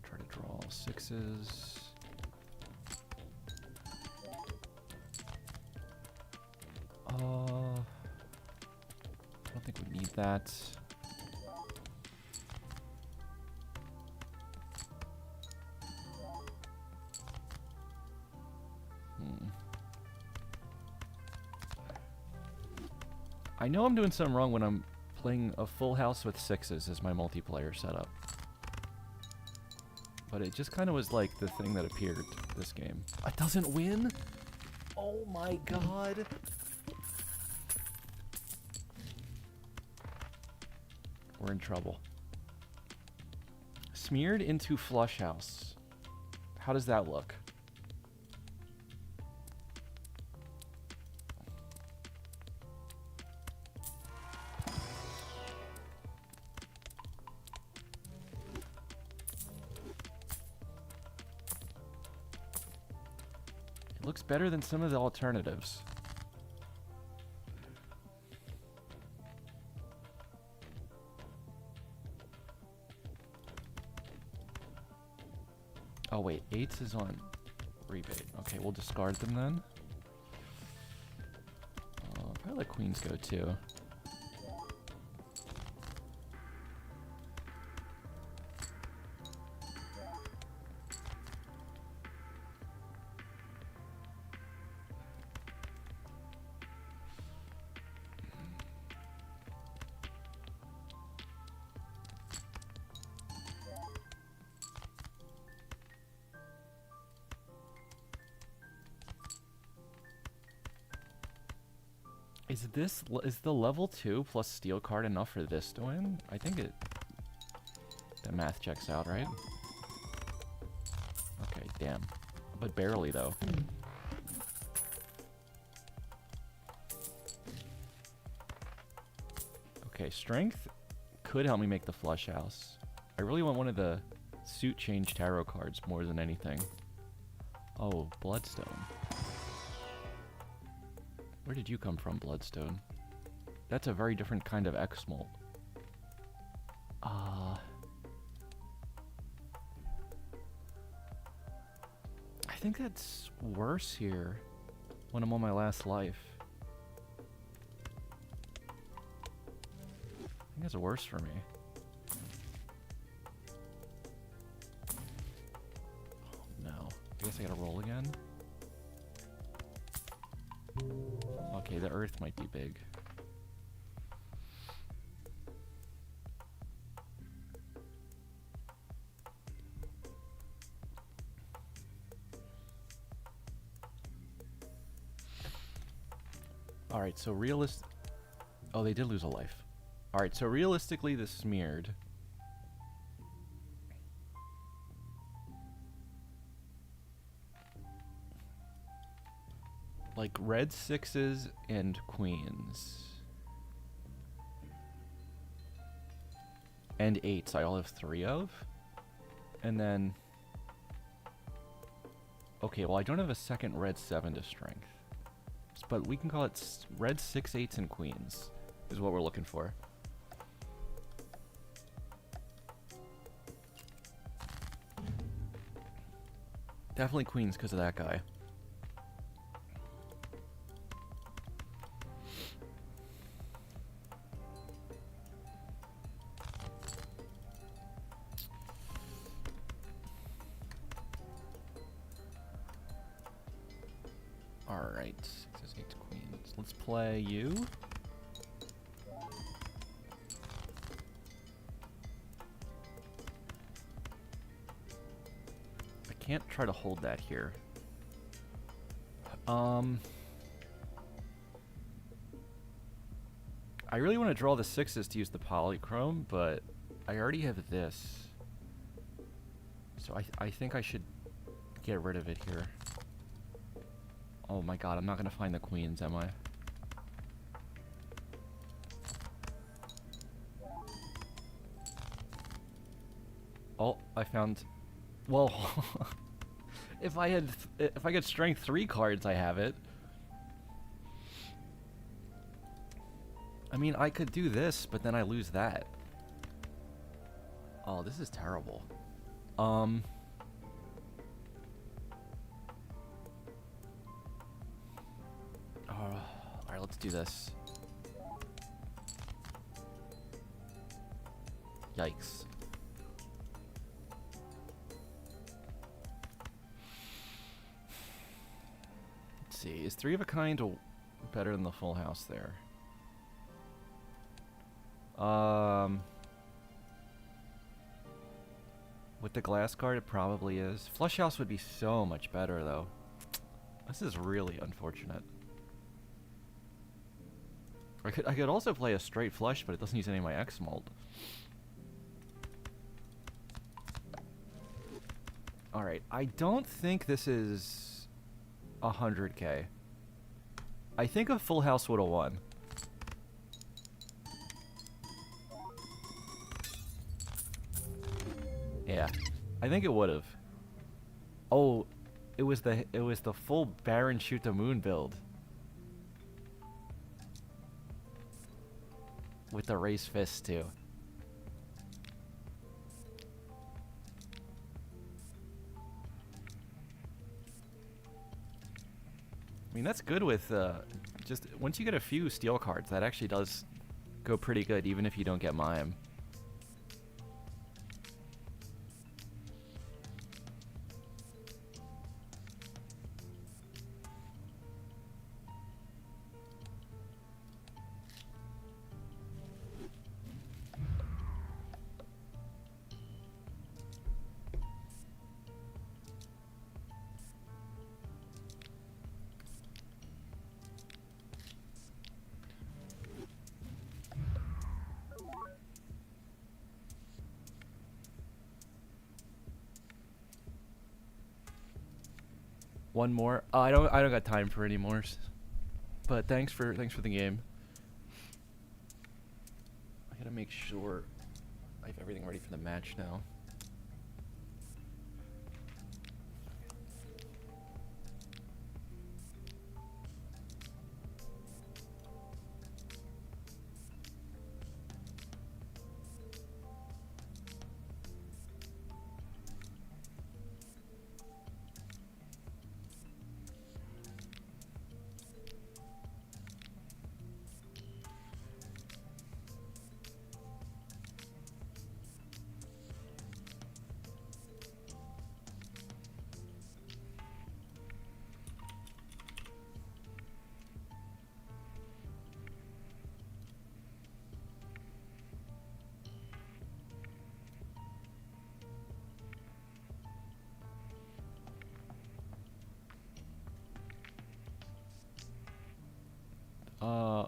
Try to draw all sixes. I don't think we need that. I know I'm doing something wrong when I'm playing a full house with sixes as my multiplayer setup. But it just kind of was like the thing that appeared this game. It doesn't win? Oh my god. We're in trouble. Smeared into flush house. How does that look? It looks better than some of the alternatives. Oh wait, eights is on rebate. Okay, we'll discard them then. Probably let queens go too. Is the level 2 plus steel card enough for this to win? I think the math checks out, right? Okay, damn. But barely though. Okay, strength could help me make the flush house. I really want one of the suit change tarot cards more than anything. Oh, bloodstone. Where did you come from, Bloodstone? That's a very different kind of X-Molt. I think that's worse here when I'm on my last life. I think that's worse for me. Oh no. I guess I gotta roll again. Okay, the earth might be big. Alright, so oh, they did lose a life. Alright, so realistically, this smeared. Like red sixes and queens. And eights, I all have 3 of. And then... Okay, well I don't have a second red 7 to strength. But we can call it red 6, 8s, and queens. Is what we're looking for. Definitely queens because of that guy. Alright, 6, 8 queens. Let's play you. I can't try to hold that here. I really want to draw the sixes to use the polychrome, but I already have this. So I think I should get rid of it here. Oh my god, I'm not gonna find the queens, am I? Oh, I found. Well, if I get strength 3 cards, I have it. I mean, I could do this, but then I lose that. Oh, this is terrible. Alright, let's do this. Yikes. Let's see, is 3 of a kind better than the full house there? With the glass card, it probably is. Flush house would be so much better, though. This is really unfortunate. I could also play a straight flush, but it doesn't use any of my X mold. Alright, I don't think this is 100k. I think a full house would have won. Yeah, I think it would have. Oh, it was the full Baron shoot the moon build with the raised fist too. I mean, that's good with just once you get a few steel cards, that actually does go pretty good, even if you don't get Mime. One more. I don't got time for any more. But thanks for the game. I gotta make sure I have everything ready for the match now.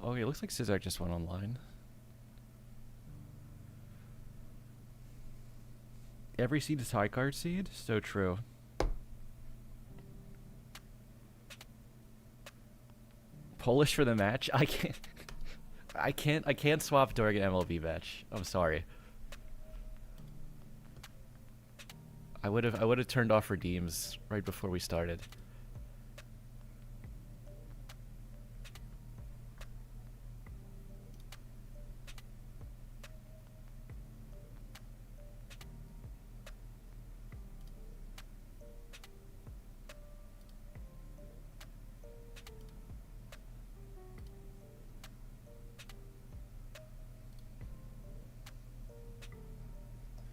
Okay, looks like Sizak just went online. Every seed is high card seed? So true. Polish for the match? I can't I can't swap Dorgan MLB match. I'm sorry. I would have turned off redeems right before we started.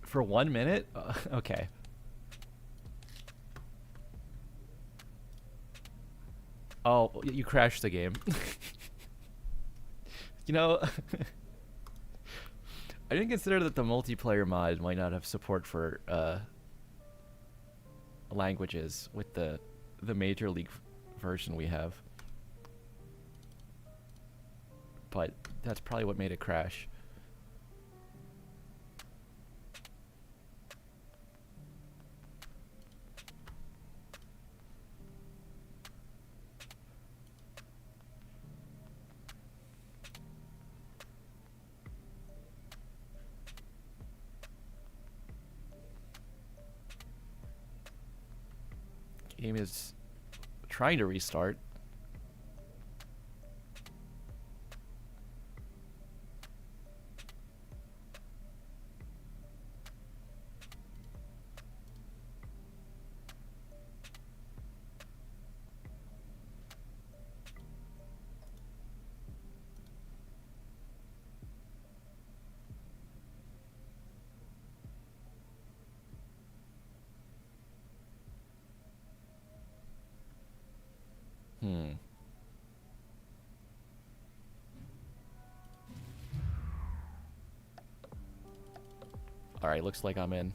For 1 minute? Okay. Oh, you crashed the game. You know, I didn't consider that the multiplayer mod might not have support for languages with the Major League version we have. But that's probably what made it crash. Game is trying to restart. Hmm. All right, looks like I'm in.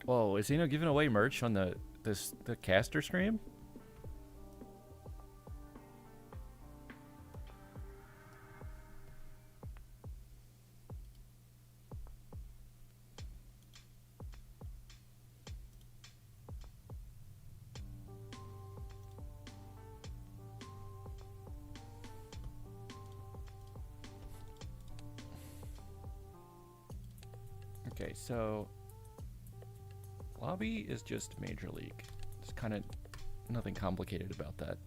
Whoa, is Zeno giving away merch on the caster stream? Okay, so lobby is just Major League. There's kind of nothing complicated about that.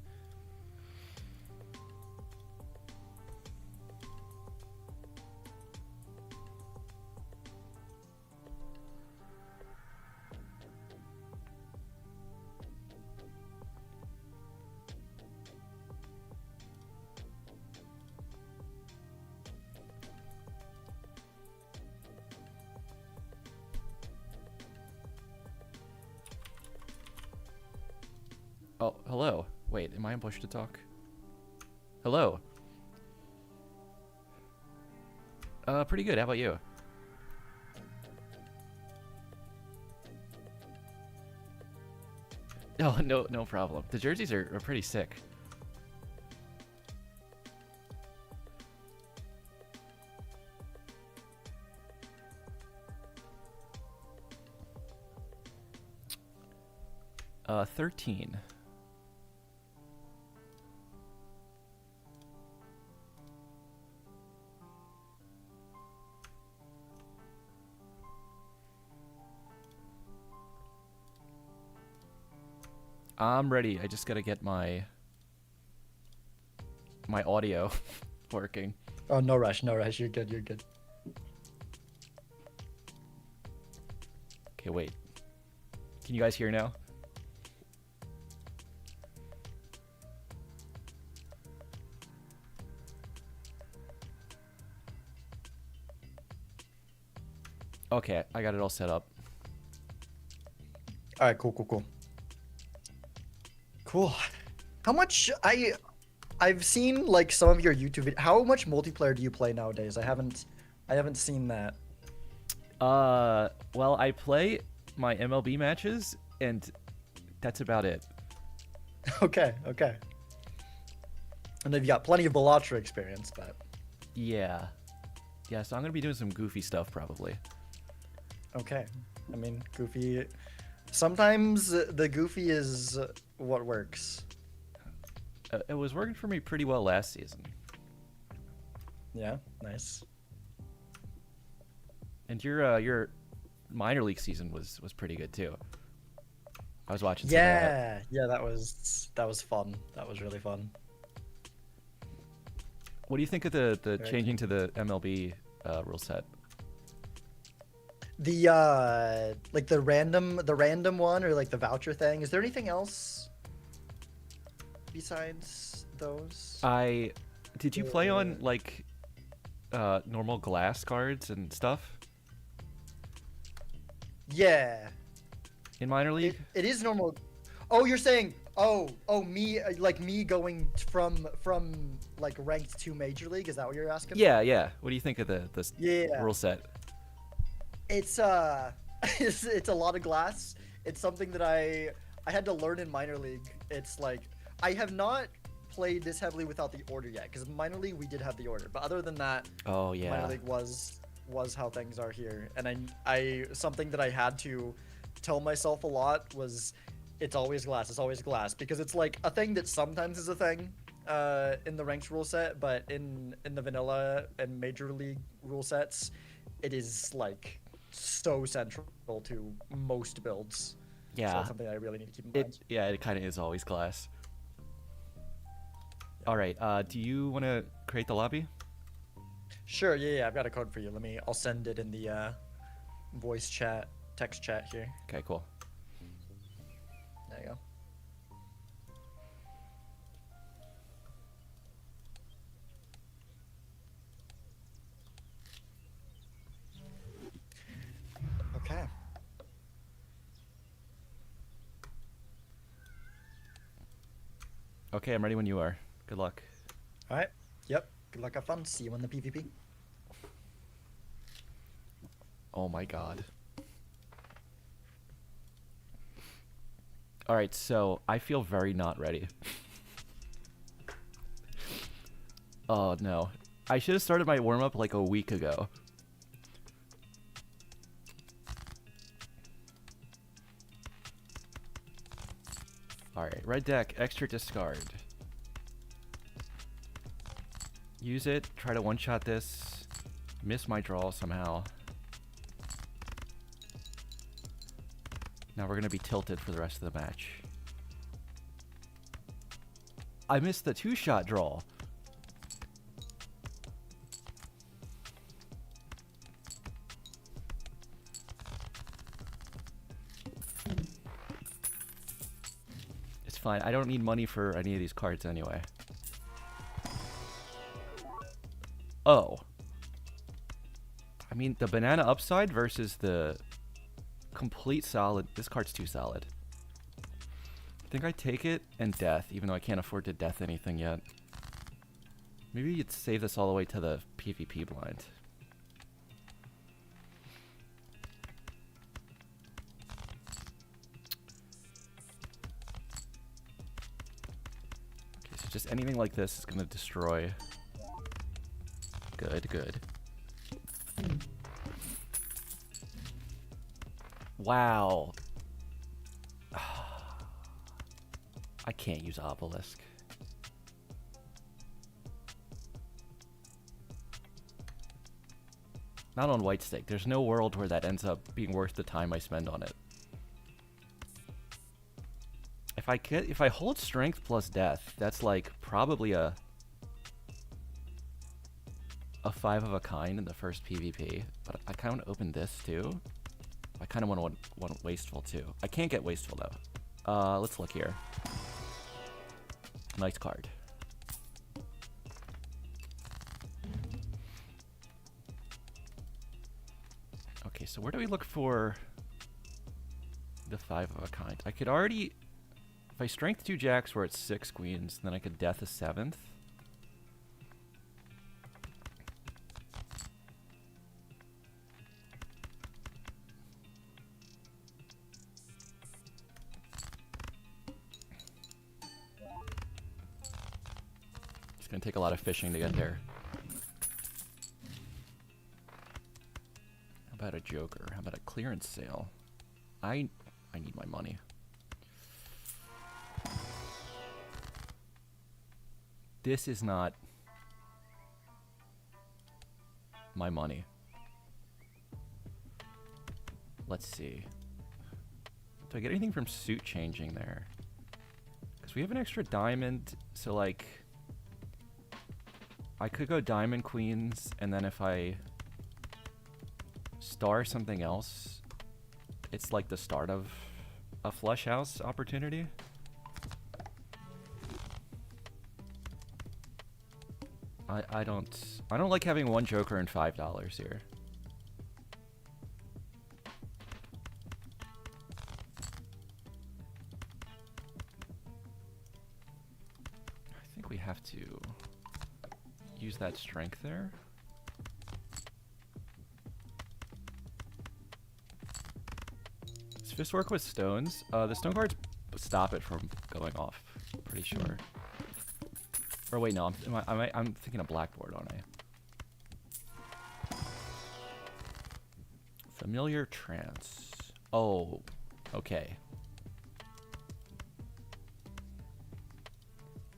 Oh, hello. Wait, am I ambushed to talk? Hello. Pretty good. How about you? Oh, no problem. The jerseys are pretty sick. Uh, 13. I'm ready. I just gotta get my audio working. Oh, no rush, no rush. You're good, you're good. Okay, wait. Can you guys hear now? Okay, I got it all set up. All right, cool. Cool. How much I've seen like some of your YouTube how much multiplayer do you play nowadays? I haven't seen that. Well, I play my MLB matches, and that's about it. Okay. And then you got plenty of Balatro experience, but Yeah. Yeah, so I'm gonna be doing some goofy stuff, probably. okay. I mean, goofy. Sometimes the goofy is what works. It was working for me pretty well last season. Yeah, nice. And your minor league season was pretty good, too. I was watching some of that. Yeah, that was fun. That was really fun. What do you think of the Very changing to the MLB rule set? The like the random one or like the voucher thing. Is there anything else besides those? Did you play on like normal glass cards and stuff Yeah. in minor league? It is normal. Oh, you're saying me like me going from like ranked to major league? Is that what you're asking? Yeah, yeah. What do you think of the Yeah. rule set? It's it's a lot of glass. It's something that I had to learn in minor league. It's like I have not played this heavily without the order yet, because minor league we did have the order, but other than that, Oh yeah. minor league was how things are here. And I something that I had to tell myself a lot was it's always glass, because it's like a thing that sometimes is a thing in the ranked rule set, but in the vanilla and major league rule sets, it is like so central to most builds. So Yeah. it's something I really need to keep in mind. It kind of is always glass. All right. Do you want to create the lobby? Sure, yeah, I've got a code for you. I'll send it in the voice chat, text chat here. Okay, cool. There you go. Okay. Okay, I'm ready when you are. Good luck. All right. Yep. Good luck, have fun. See you in the PvP. Oh my god. All right, so I feel very not ready. Oh no. I should have started my warm-up like a week ago. Alright, red deck, extra discard. Use it, try to one-shot this. Miss my draw somehow. Now we're gonna be tilted for the rest of the match. I missed the two-shot draw. It's fine. I don't need money for any of these cards anyway. Oh. I mean, the banana upside versus the complete solid. This card's too solid. I think I take it and death, even though I can't afford to death anything yet. Maybe you'd save this all the way to the PvP blind. Okay, so just anything like this is gonna destroy. Good, good. Wow. I can't use obelisk. Not on white stick. There's no world where that ends up being worth the time I spend on it. If I hold strength plus death, that's like probably a 5 of a kind in the first PvP. But I kind of want to open this too. I kind of want wasteful too. I can't get wasteful though. Let's look here. Nice card. Okay, so where do we look for the 5 of a kind? I could already, if I strength 2 jacks where it's 6 queens, then I could death a 7th. It's gonna take a lot of fishing to get there. How about a joker? How about a clearance sale? I need my money. This is not my money. Let's see. Do I get anything from suit changing there? Because we have an extra diamond, so like I could go diamond queens, and then if I star something else, it's like the start of a flush house opportunity. I don't like having one joker and $5 here. I think we have to use that strength there. Does fist work with stones? The stone guards stop it from going off. Pretty sure. Or wait, no, I'm thinking of blackboard, aren't I? Familiar trance. Oh, okay.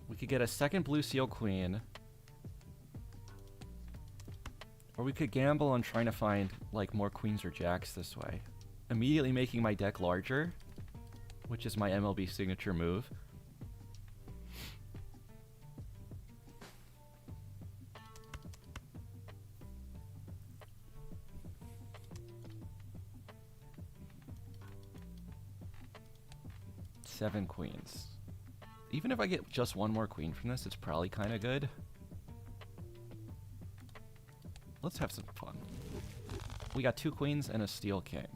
We could get a second blue seal queen. Or we could gamble on trying to find like more queens or jacks this way. Immediately making my deck larger, which is my MLB signature move. Seven queens. Even if I get just one more queen from this, it's probably kind of good. Let's have some fun. We got 2 queens and a steel king.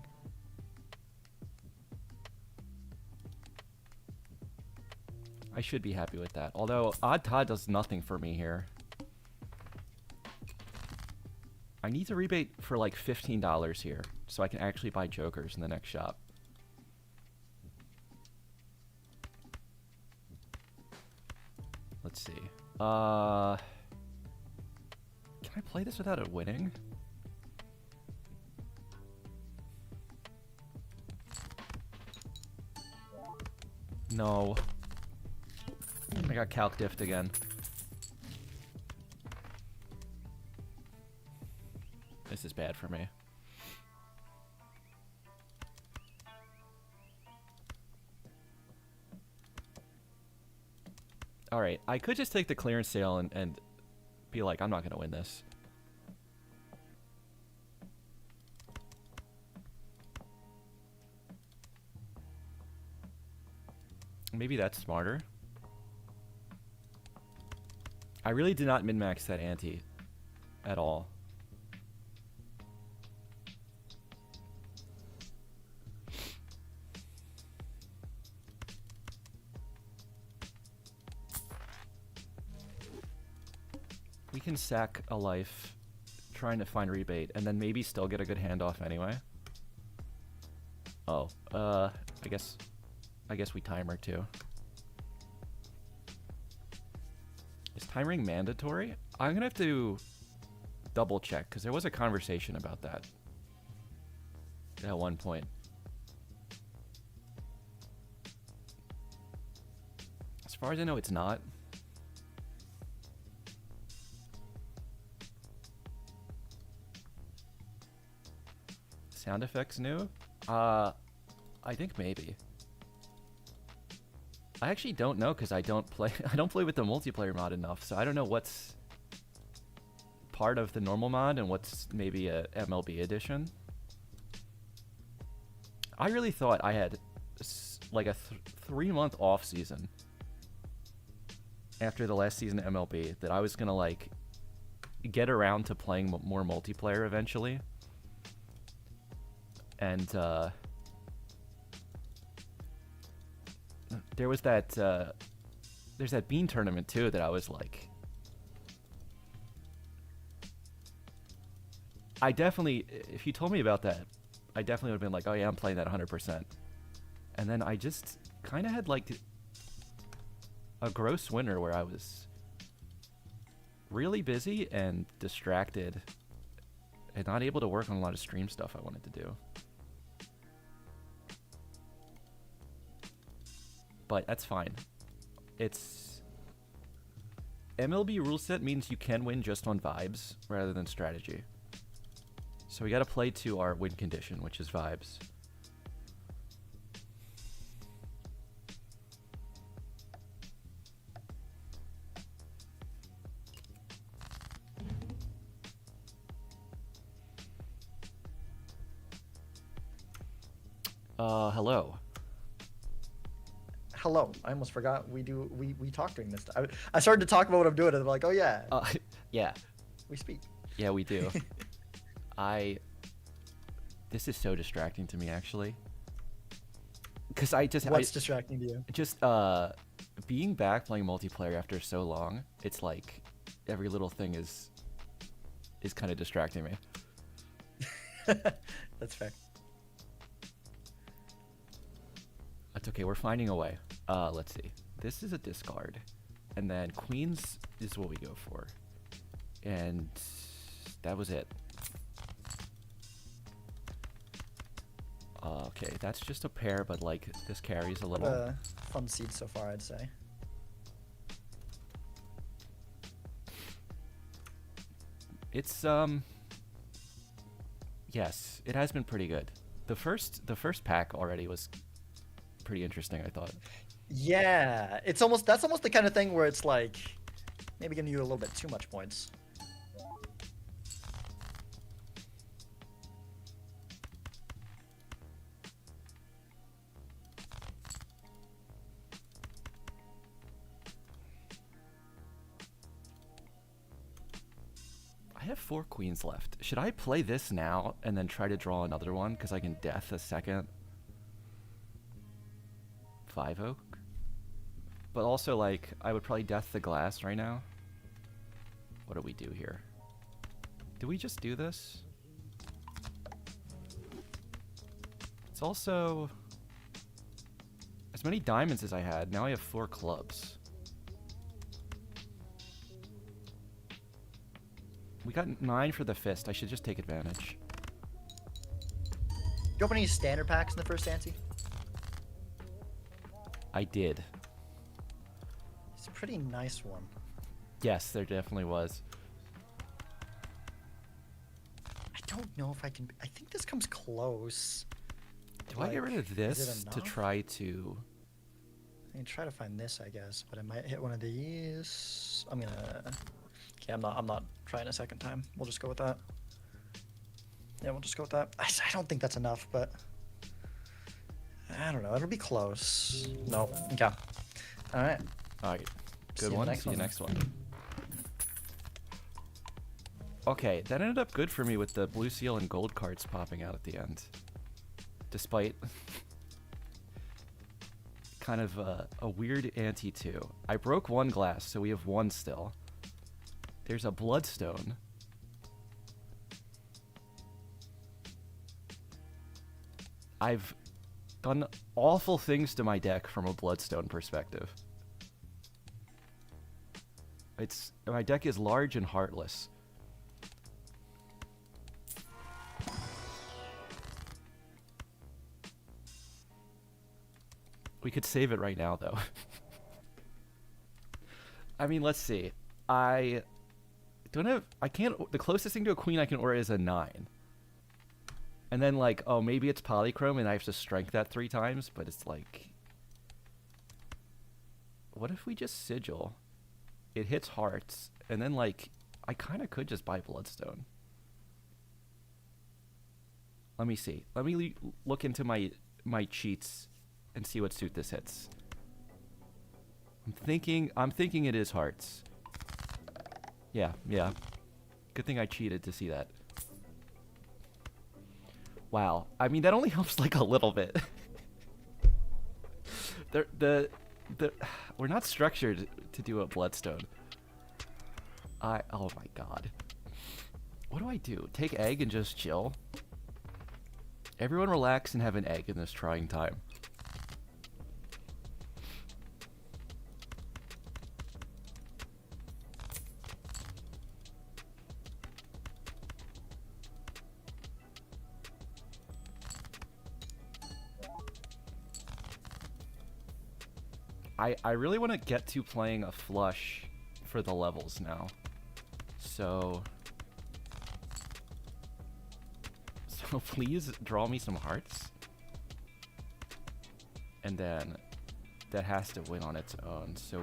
I should be happy with that. Although, Odd Todd does nothing for me here. I need to rebate for like $15 here, so I can actually buy jokers in the next shop. Let's see. Can I play this without it winning? No. I got calc diffed again. This is bad for me. Alright, I could just take the clearance sale and be like, I'm not going to win this. Maybe that's smarter. I really did not min-max that ante at all. We can sack a life trying to find rebate and then maybe still get a good handoff anyway. Oh, I guess we timer too. Is timering mandatory? I'm gonna have to double check because there was a conversation about that at one point. As far as I know, it's not. Sound effects new? I think maybe. I actually don't know because I don't play with the multiplayer mod enough, so I don't know what's part of the normal mod and what's maybe a MLB edition. I really thought I had like a 3-month off season after the last season of MLB that I was gonna like get around to playing more multiplayer eventually. And there was that there's that bean tournament too that I was like, I definitely, if you told me about that, I definitely would have been like, oh yeah, I'm playing that 100%. And then I just kind of had like a gross winter where I was really busy and distracted and not able to work on a lot of stream stuff I wanted to do. But that's fine. It's MLB rule set means you can win just on vibes rather than strategy. So we got to play to our win condition, which is vibes. Hello. hello. I almost forgot we talk during this. I started to talk about what I'm doing, and I'm like, oh yeah, Yeah. we speak. Yeah, we do. This is so distracting to me, actually. Because What's distracting to you? just being back playing multiplayer after so long, it's like every little thing is kind of distracting me. That's fair. That's okay. We're finding a way. Let's see. This is a discard, and then queens is what we go for, and that was it. Okay, that's just a pair, but like this carries a little. Fun seed so far, I'd say. It's yes, it has been pretty good. The first pack already was pretty interesting, I thought. Yeah, that's almost the kind of thing where it's like maybe giving you a little bit too much points. I have 4 queens left. Should I play this now and then try to draw another one because I can death a second 5 oak? But also, like, I would probably death the glass right now. What do we do here? Do we just do this? It's also as many diamonds as I had. Now I have 4 clubs. We got 9 for the fist. I should just take advantage. You open any standard packs in the first ante? I did. It's a pretty nice one. Yes, there definitely was. I don't know if I can. I think this comes close. Do I get rid of is it this to enough? try to... I can try to find this, I guess, but I might hit one of these. I'm gonna. Okay, I'm not trying a second time. We'll just go with that. Yeah, we'll just go with that. I don't think that's enough, but I don't know. It'll be close. No. Okay. All right. All right. See Good you one. next See you one. next one. Okay, that ended up good for me with the blue seal and gold cards popping out at the end. Despite kind of a weird ante too. I broke 1 glass, so we have 1 still. There's a bloodstone. I've done awful things to my deck from a bloodstone perspective. My deck is large and heartless. We could save it right now, though. I mean, let's see. I can't. The closest thing to a queen I can aura is a 9. And then, like, oh, maybe it's polychrome and I have to strike that 3 times, but it's like. What if we just sigil? It hits hearts, and then, like, I kind of could just buy bloodstone. Let me see. Let me look into my cheats and see what suit this hits. I'm thinking it is hearts. Yeah. Good thing I cheated to see that. Wow. I mean, that only helps like a little bit. We're not structured to do a bloodstone. Oh my god. What do I do? Take egg and just chill? Everyone relax and have an egg in this trying time. I really want to get to playing a flush for the levels now. So please draw me some hearts. And then that has to win on its own. So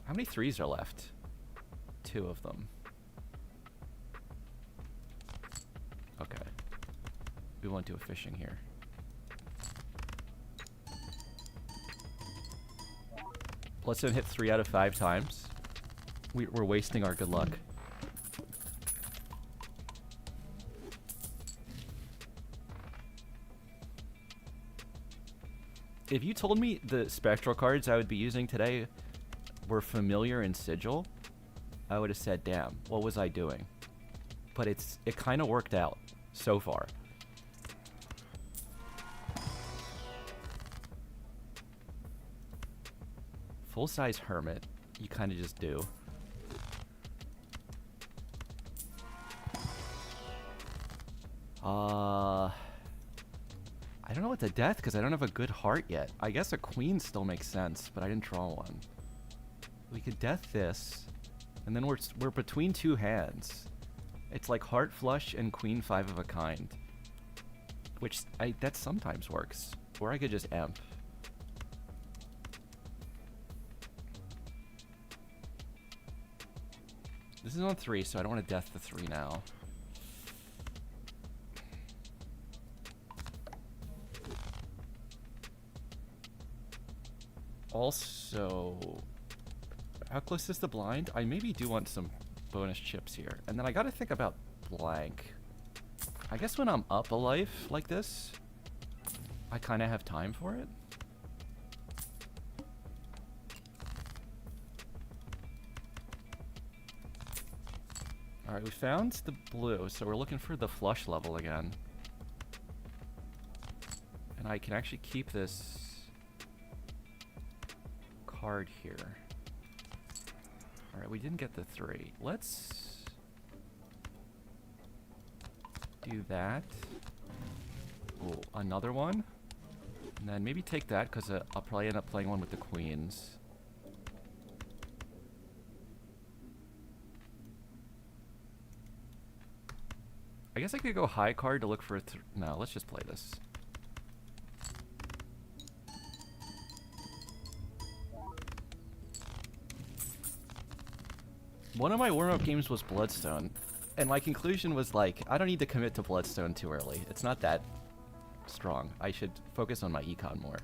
how many 3s are left? 2 of them. Okay. We won't do a fishing here. Bloodstone hit 3 out of 5 times. We're wasting our good luck. If you told me the spectral cards I would be using today were Familiar and Sigil, I would have said, damn, what was I doing? But it kind of worked out so far. Full-size Hermit, you kind of just do. I don't know what to death because I don't have a good heart yet. I guess a queen still makes sense, but I didn't draw one. We could death this, and then we're between 2 hands. It's like heart flush and queen 5 of a kind, which that sometimes works. Or I could just emp. This is on 3, so I don't want to death the 3 now. Also, how close is the blind? I maybe do want some bonus chips here. And then I gotta think about blank. I guess when I'm up a life like this, I kind of have time for it. Alright, we found the blue, so we're looking for the flush level again. And I can actually keep this card here. Alright, we didn't get the 3. Let's do that. Oh, another one. And then maybe take that, because I'll probably end up playing one with the queens. I guess I could go high card to look for a no, let's just play this. One of my warm-up games was Bloodstone, and my conclusion was like, I don't need to commit to Bloodstone too early. It's not that strong. I should focus on my econ more.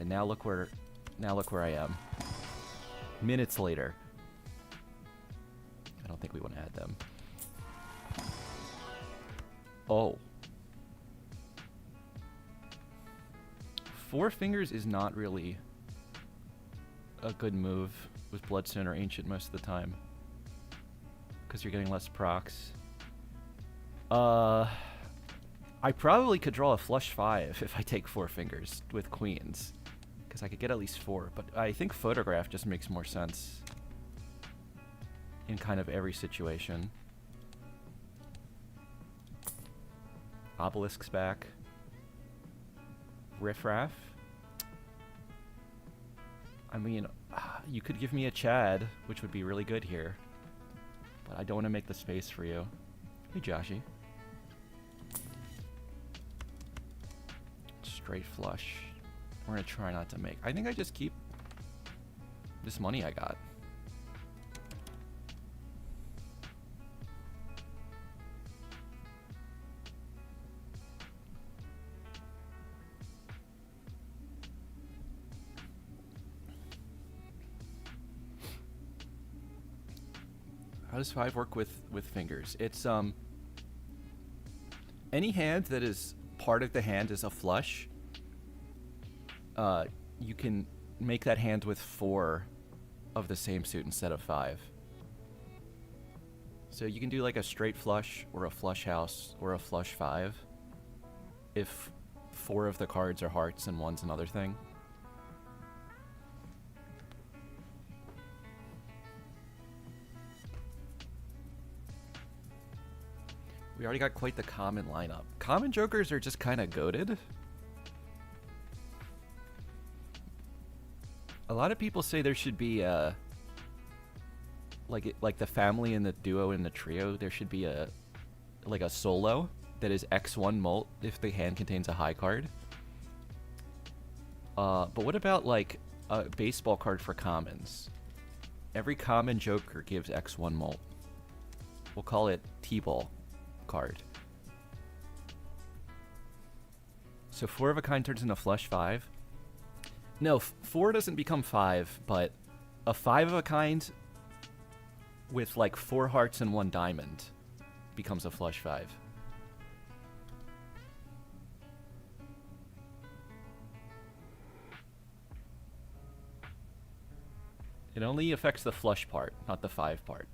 And now look where I am. Minutes later. I don't think we want to add them. Oh. 4 fingers is not really a good move with Bloodstone or Ancient most of the time, because you're getting less procs. I probably could draw a flush 5 if I take 4 fingers with queens, because I could get at least 4, but I think Photograph just makes more sense in kind of every situation. Obelisk's back. Riffraff. I mean, you could give me a Chad, which would be really good here. But I don't want to make the space for you. Hey, Joshy. Straight flush. We're going to try not to make. I think I just keep this money I got. How does 5 work with fingers? It's any hand that is part of the hand is a flush. You can make that hand with 4 of the same suit instead of 5. So you can do like a straight flush or a flush house or a flush 5 if 4 of the cards are hearts and 1's another thing. We already got quite the common lineup. Common jokers are just kind of goated. A lot of people say there should be like the family and the duo and the trio. There should be a solo that is X1 molt if the hand contains a high card. But what about like a baseball card for commons? Every common joker gives X1 molt. We'll call it T-ball card. So 4 of a kind turns into flush 5. No, 4 doesn't become 5, but a 5 of a kind with like 4 hearts and 1 diamond becomes a flush 5. It only affects the flush part, not the 5 part.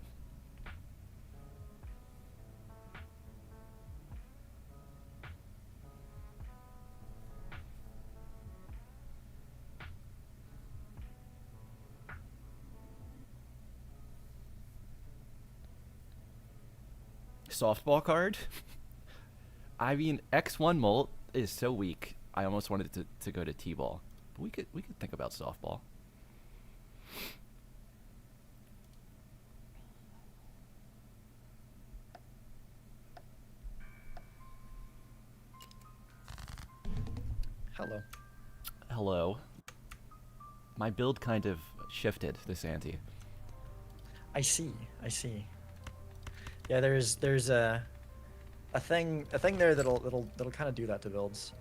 Softball card? I mean, X1 Molt is so weak. I almost wanted to go to T-ball. But we could think about softball. Hello. Hello. My build kind of shifted this ante. I see. I see. Yeah, there's a thing there that'll kind of do that to builds.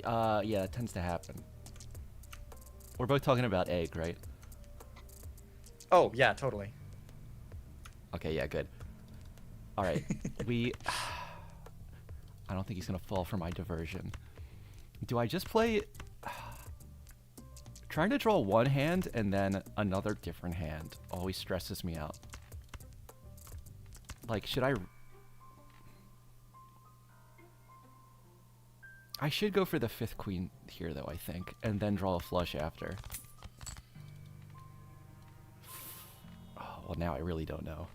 Yeah, it tends to happen. We're both talking about egg, right? Oh yeah, totally. Okay, yeah, good. All right, we. I don't think he's gonna fall for my diversion. Do I just play? Trying to draw one hand and then another different hand always stresses me out. Like, should I? I should go for the 5th queen here, though, I think, and then draw a flush after. Oh, well, now I really don't know.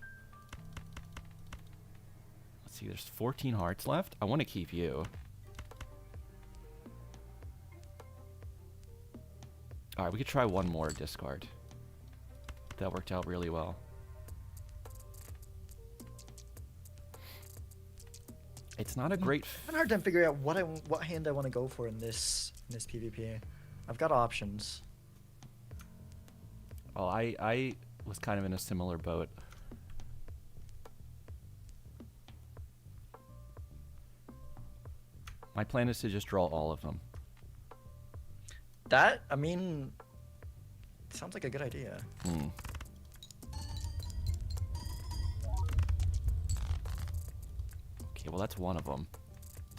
Let's see, there's 14 hearts left. I want to keep you. Alright, we could try one more discard. That worked out really well. It's not a great... I have a hard time figuring out what hand I want to go for in this PvP. I've got options. Oh, I was kind of in a similar boat. My plan is to just draw all of them. That, I mean, sounds like a good idea. Hmm. Okay, well that's one of them.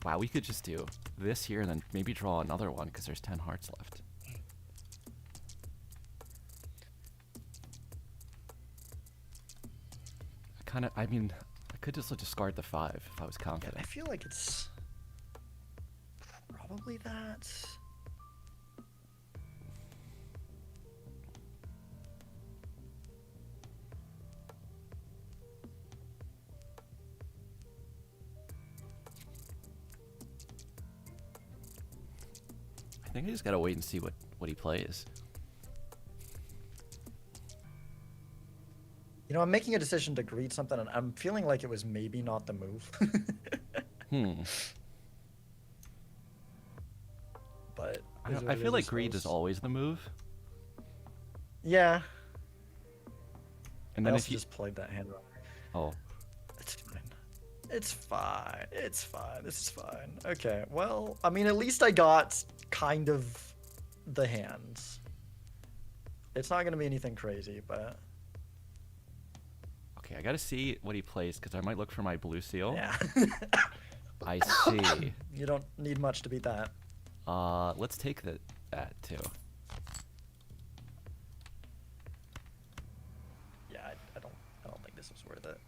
Wow, we could just do this here and then maybe draw another one because there's 10 hearts left. I mean, I could just discard the 5 if I was confident. I feel like it's probably that. I think I just gotta wait and see what he plays. You know, I'm making a decision to greet something, and I'm feeling like it was maybe not the move. But I feel like greed is always the move. Yeah. And I then also if you just played that hand wrong. oh, It's fine. It's fine. It's fine. This is fine. Okay. Well, I mean, at least I got kind of the hands. It's not gonna be anything crazy, but okay, I gotta see what he plays because I might look for my blue seal. yeah. I see. You don't need much to beat that. Let's take that too. Yeah, I don't think this was worth it.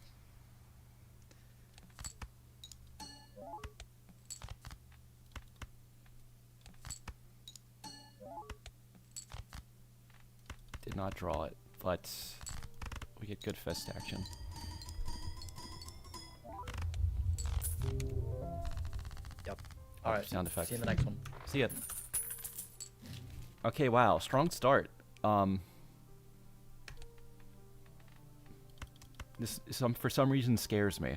Did not draw it, but we get good fist action. Yep. All right. Sound effect. See you in the next one. See ya. Okay, wow, strong start. This for some reason scares me.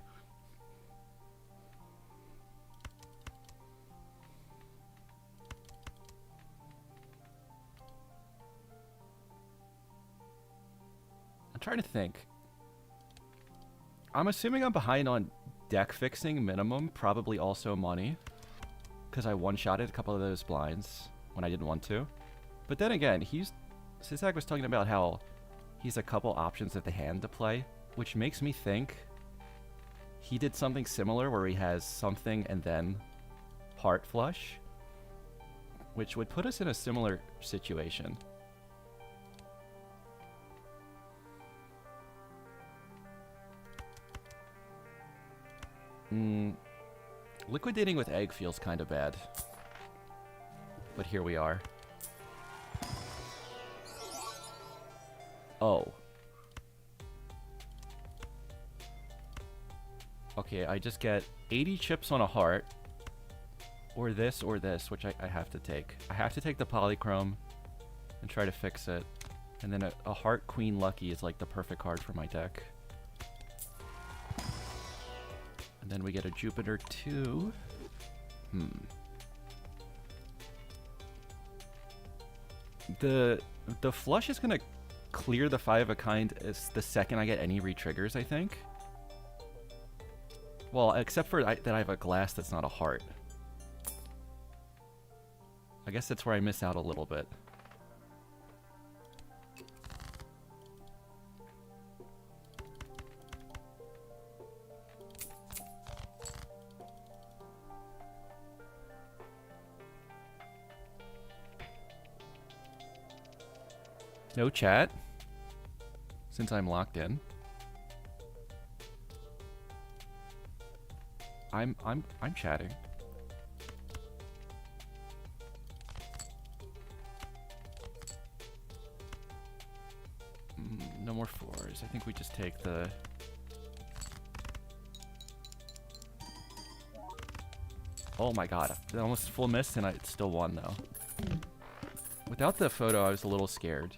I'm trying to think. I'm assuming I'm behind on deck fixing minimum, probably also money. because I one-shotted a couple of those blinds when I didn't want to. But then again, Sizak was talking about how he's a couple options at the hand to play, which makes me think he did something similar where he has something and then heart flush, which would put us in a similar situation. Liquidating with egg feels kind of bad. But here we are. Oh. Okay, I just get 80 chips on a heart. Or this, which I have to take. I have to take the polychrome and try to fix it. And then a heart queen lucky is like the perfect card for my deck. And then we get a Jupiter 2. The flush is gonna clear the 5 of a kind is the second I get any re-triggers, I think. Well, except for that I have a glass that's not a heart. I guess that's where I miss out a little bit. No chat, since I'm locked in. I'm chatting. No more 4s. I think we just take the... Oh my god. Almost full miss and I still won though. Without the photo, I was a little scared.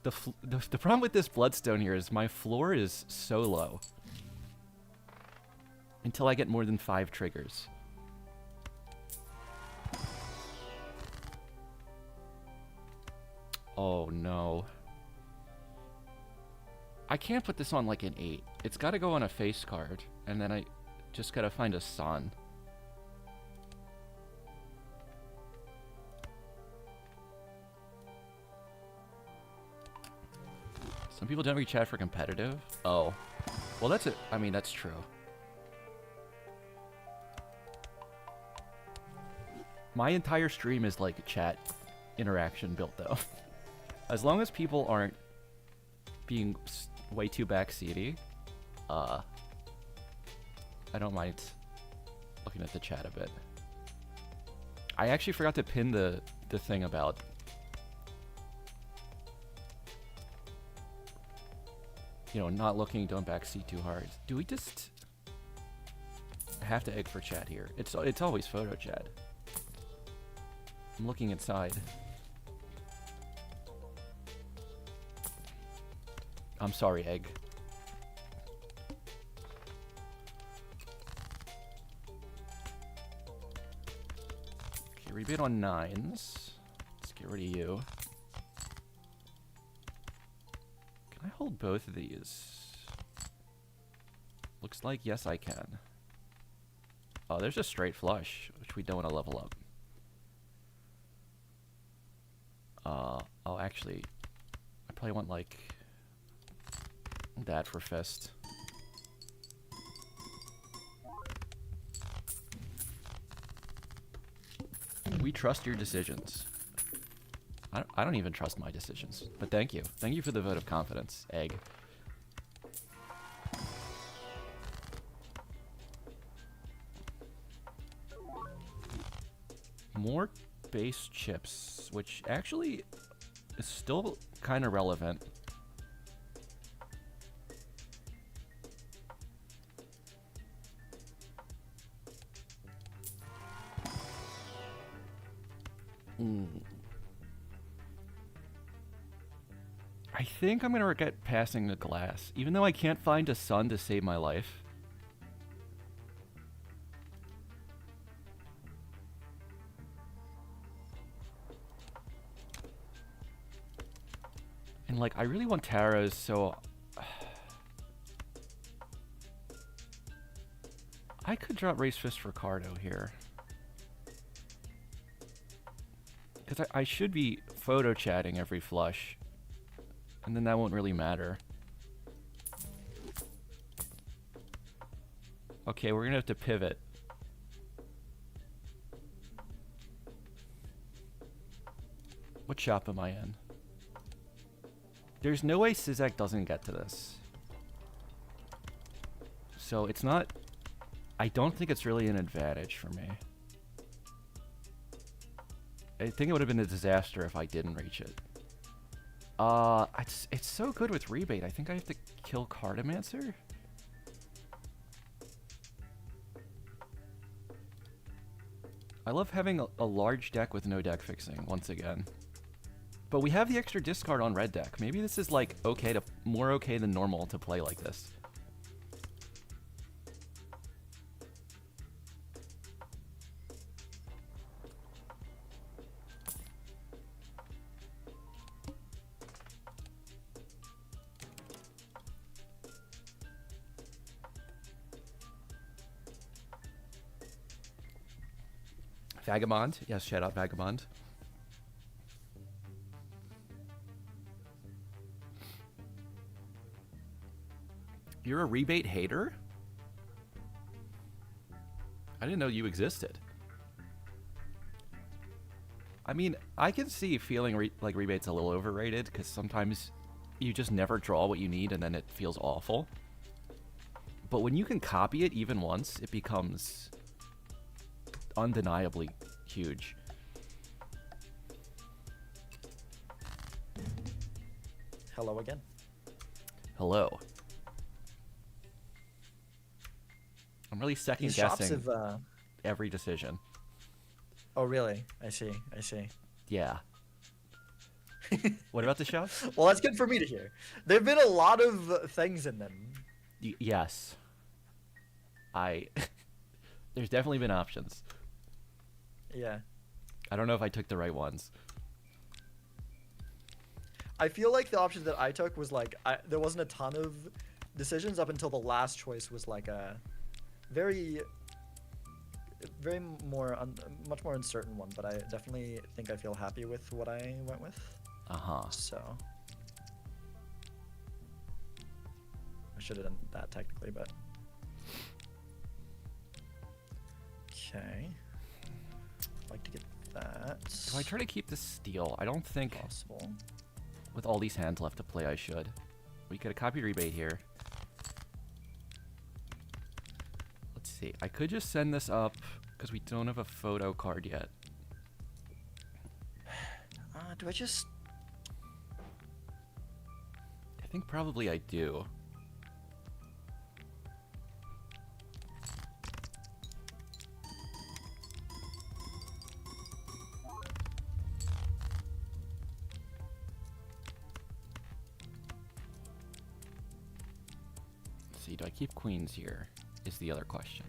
The problem with this bloodstone here is my floor is so low. Until I get more than 5 triggers. Oh no. I can't put this on like an 8. It's gotta go on a face card. And then I just gotta find a sun. Some people don't read chat for competitive. Oh. Well, that's it. I mean, that's true. My entire stream is like chat interaction built, though. As long as people aren't being way too backseaty, I don't mind looking at the chat a bit. I actually forgot to pin the thing about... You know, not looking, don't backseat too hard. Do we just... I have to egg for chat here. It's always photo chat. I'm looking inside. I'm sorry, egg. Okay, rebid on 9s. Let's get rid of you. Can I hold both of these? Looks like yes, I can. Oh, there's a straight flush, which we don't want to level up. Oh, actually, I probably want like that for fist. We trust your decisions. I don't even trust my decisions, but thank you. Thank you for the vote of confidence, egg. More base chips, which actually is still kind of relevant. I think I'm going to regret passing the glass, even though I can't find a sun to save my life. And like, I really want taros, so... I could drop Race Fist Ricardo here. Because I should be photo chatting every flush. And then that won't really matter. Okay, we're gonna have to pivot. What shop am I in? There's no way Sizak doesn't get to this. So it's not... I don't think it's really an advantage for me. I think it would have been a disaster if I didn't reach it. It's so good with rebate. I think I have to kill Cartomancer? I love having a large deck with no deck fixing, once again. But we have the extra discard on red deck. Maybe this is like more okay than normal to play like this. Vagabond? Yes, shout out Vagabond. You're a rebate hater? I didn't know you existed. I mean, I can see feeling like rebate's a little overrated, because sometimes you just never draw what you need and then it feels awful. But when you can copy it even once, it becomes undeniably huge. Hello again. Hello. I'm really second guessing every decision. Oh, really? I see. I see. Yeah. What about the shops? Well, that's good for me to hear. There've been a lot of things in them. Yes. There's definitely been options. Yeah. I don't know if I took the right ones. I feel like the option that I took was like there wasn't a ton of decisions up until the last choice was like a very much more uncertain one, but I definitely think I feel happy with what I went with. So I should have done that technically, but okay. I'd like to get that. Do I try to keep this steal? I don't think Possible. with all these hands left to play I should. We could have copy rebate here. Let's see. I could just send this up because we don't have a photo card yet. Do I just... I think probably I do. Let's see, do I keep queens here? Is the other question.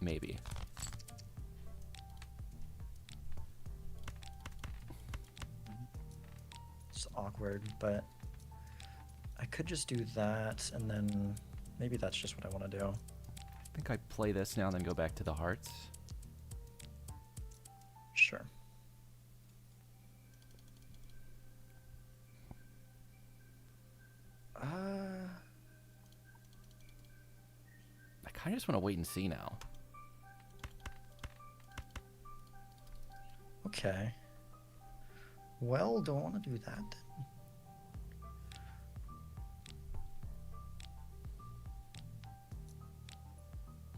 Maybe. It's awkward, but I could just do that, and then maybe that's just what I want to do. I think I play this now and then go back to the hearts. Sure. I kind of just want to wait and see now. Okay. Well, do I want to do that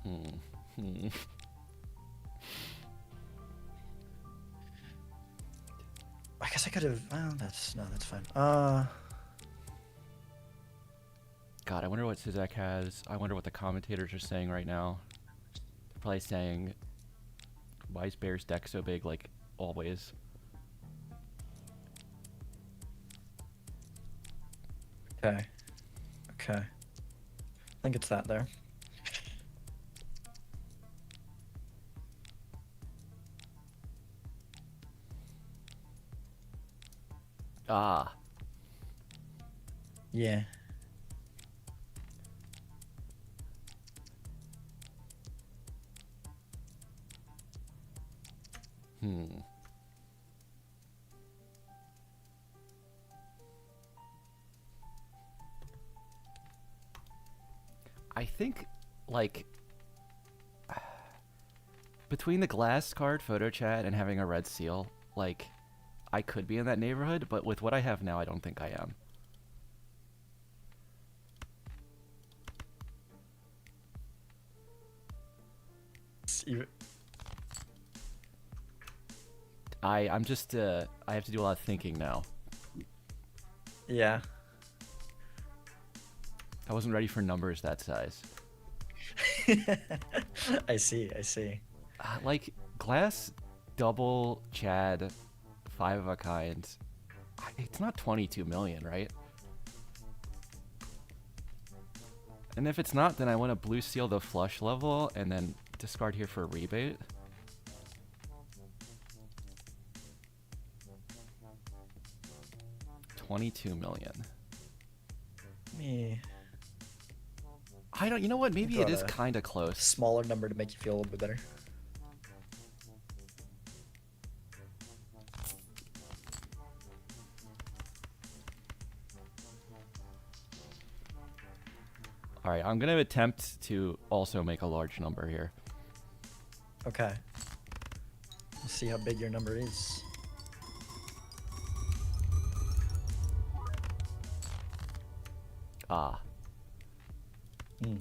then? I guess I could have. Well, that's fine. God, I wonder what Sizak has. I wonder what the commentators are saying right now. They're probably saying, why is Bear's deck so big, like always? Okay. Okay. I think it's that there. Ah. Yeah. Hmm. I think, like, between the glass card, photo chat, and having a red seal, like, I could be in that neighborhood, but with what I have now, I don't think I am. I'm just, I have to do a lot of thinking now. Yeah. I wasn't ready for numbers that size. I see. I see. Like, glass, double, Chad, 5 of a kind. It's not 22 million, right? And if it's not, then I want to blue seal the flush level and then discard here for a rebate. $22 million. Me. I don't. You know what? Maybe it Got is a kind of close. Smaller number to make you feel a little bit better. All right, I'm gonna attempt to also make a large number here. Okay. Let's see how big your number is. Ah. Hmm.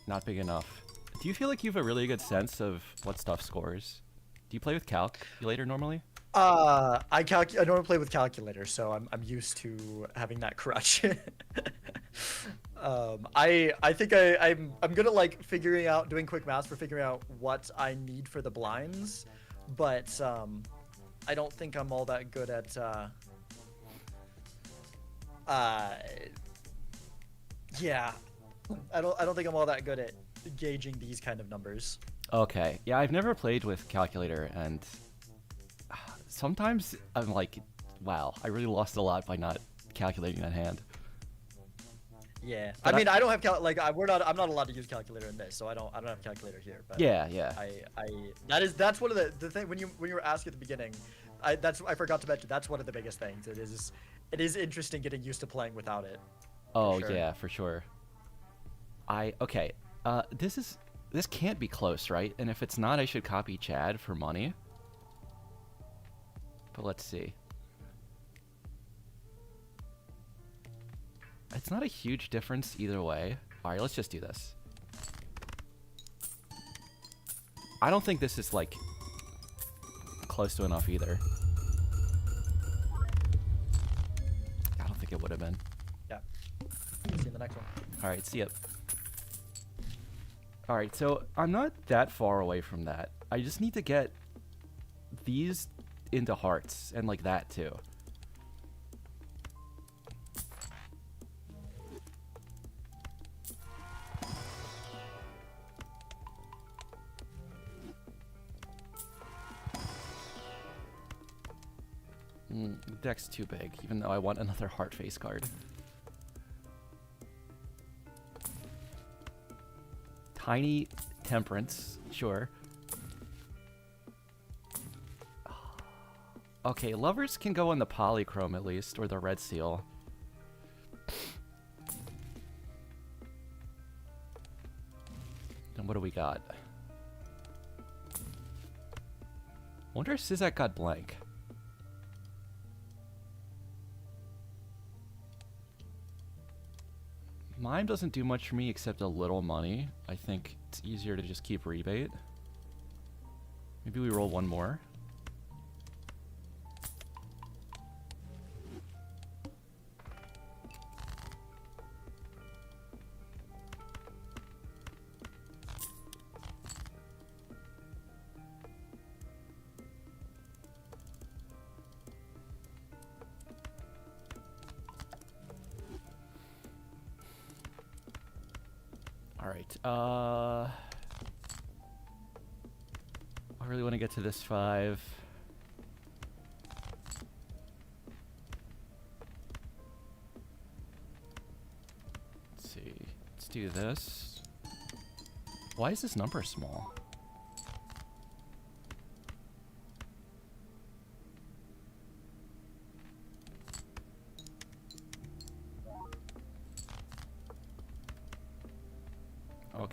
Not big enough. Do you feel like you have a really good sense of what stuff scores? Do you play with calculator normally? I don't play with calculator, so I'm used to having that crutch. I think I'm good at like figuring out, doing quick math for figuring out what I need for the blinds, but I don't think I'm all that good at yeah, I don't think I'm all that good at gauging these kind of numbers. Okay. Yeah, I've never played with calculator, and sometimes I'm like, wow, I really lost a lot by not calculating that hand. Yeah, But I mean, I don't have I'm not allowed to use calculator in this, so I don't have calculator here. But Yeah, yeah. that's one of the thing when you were asking at the beginning, I forgot to mention that's one of the biggest things. It is interesting getting used to playing without it. Oh sure. yeah, for sure. Okay. This can't be close, right? And if it's not, I should copy Chad for money. But let's see. It's not a huge difference either way. All right, let's just do this. I don't think this is like close to enough either. I don't think it would have been. Yeah. See you in the next one. All right, see ya. All right, so I'm not that far away from that. I just need to get these into hearts and like that too. The deck's too big, even though I want another heart face card. Tiny Temperance, sure. Okay, lovers can go on the polychrome at least, or the red seal. Then what do we got? Wonder if Sizak got blank. Mime doesn't do much for me except a little money. I think it's easier to just keep rebate. Maybe we roll one more. Alright, I really want to get to this 5. Let's see. Let's do this. Why is this number small?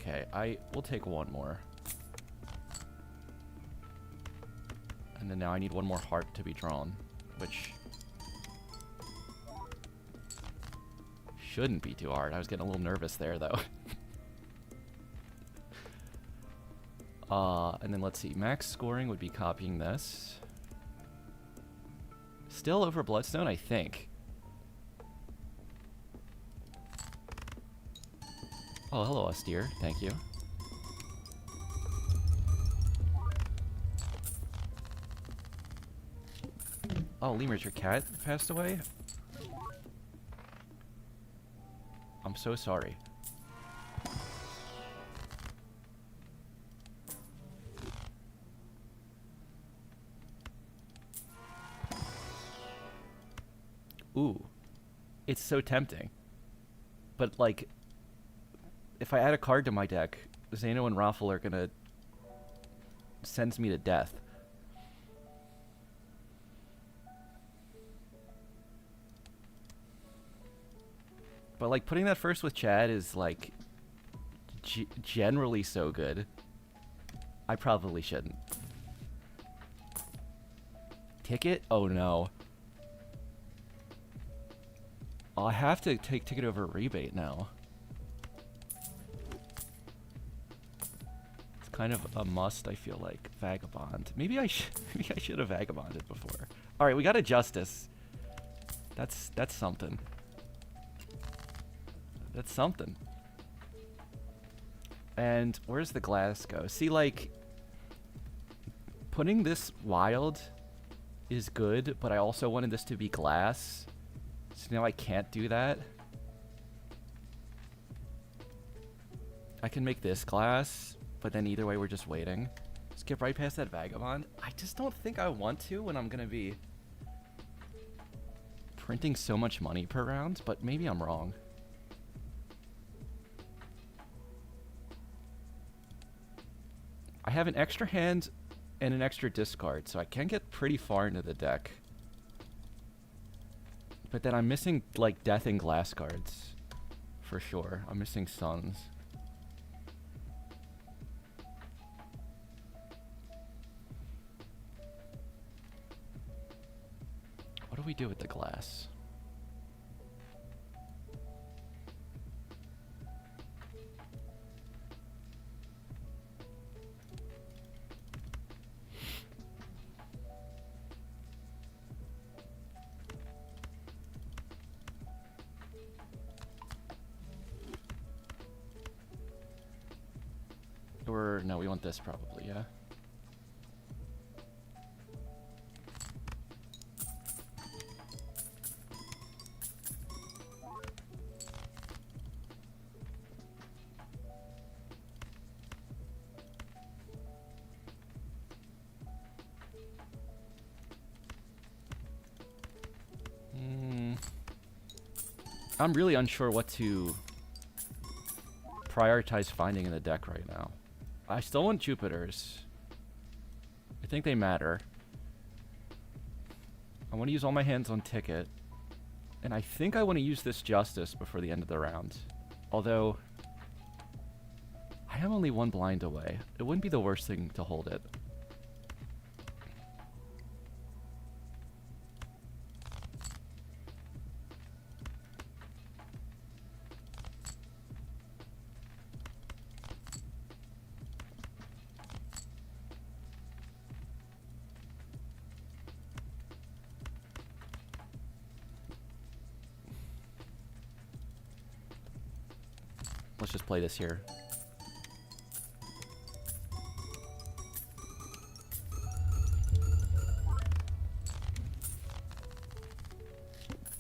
Okay, I will take one more. And then now I need one more heart to be drawn, which shouldn't be too hard. I was getting a little nervous there, though. And then let's see. Max scoring would be copying this. Still over Bloodstone, I think. Oh, hello, Austere. Thank you. Oh, Lemurs, your cat passed away? I'm so sorry. Ooh. It's so tempting. But, like, if I add a card to my deck, Zeno and Raffle are gonna send me to death. But, like, putting that first with Chad is, like, generally so good. I probably shouldn't. Ticket? Oh, no. I have to take Ticket over Rebate now. It's kind of a must, I feel like. Vagabond. Maybe I should have Vagabonded before. Alright, we got a Justice. That's something. That's something. And where's the glass go? See, like, putting this wild is good, but I also wanted this to be glass. So now I can't do that. I can make this glass, but then either way we're just waiting. Skip right past that Vagabond. I just don't think I want to when I'm gonna be printing so much money per round, but maybe I'm wrong. I have an extra hand and an extra discard, so I can get pretty far into the deck. But then I'm missing, like, Death and Glass cards. For sure. I'm missing Suns. What do we do with the glass? Or, no, we want this probably, yeah? I'm really unsure what to prioritize finding in the deck right now. I still want Jupiters. I think they matter. I want to use all my hands on Ticket. And I think I want to use this Justice before the end of the round. Although, I am only one blind away. It wouldn't be the worst thing to hold it. Let's just play this here.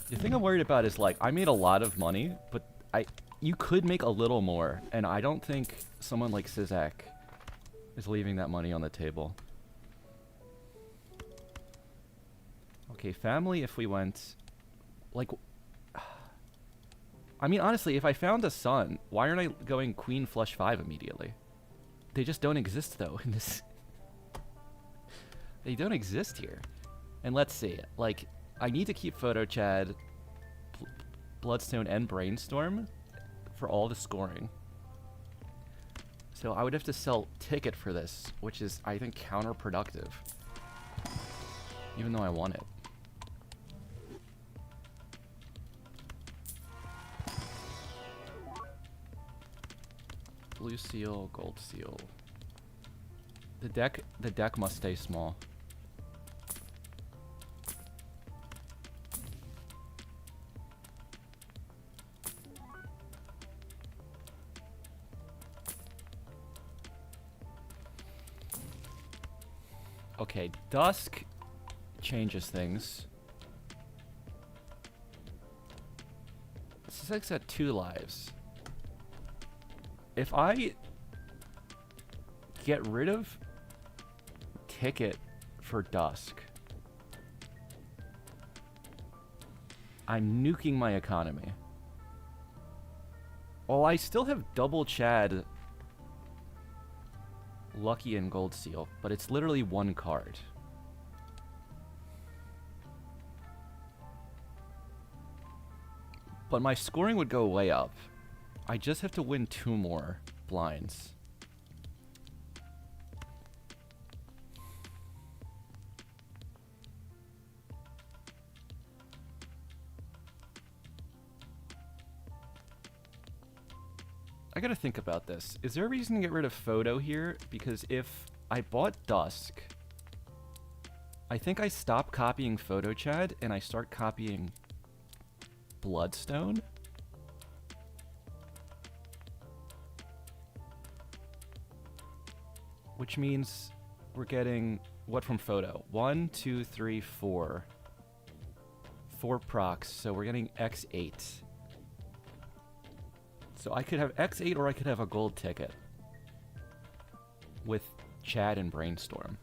The thing I'm worried about is, like, I made a lot of money, but you could make a little more, and I don't think someone like Sizak is leaving that money on the table. Okay, family, if we went, like, I mean, honestly, if I found a son, why aren't I going Queen Flush 5 immediately? They just don't exist, though, in this. They don't exist here. And let's see, like, I need to keep Photo Chad, Bloodstone, and Brainstorm for all the scoring. So I would have to sell ticket for this, which is, I think, counterproductive. Even though I want it. Blue seal, gold seal. The deck must stay small. Okay, dusk changes things. Six at 2 lives. If I get rid of ticket for dusk, I'm nuking my economy. Well, I still have double Chad, Lucky, and Gold Seal, but it's literally one card. But my scoring would go way up. I just have to win 2 more blinds. I gotta think about this. Is there a reason to get rid of photo here? Because if I bought Dusk, I think I stop copying photo Chad and I start copying Bloodstone. Which means we're getting what from photo? 1, 2, 3, 4. 4 procs, so we're getting X8. So I could have X8 or I could have a gold ticket with Chad and Brainstorm.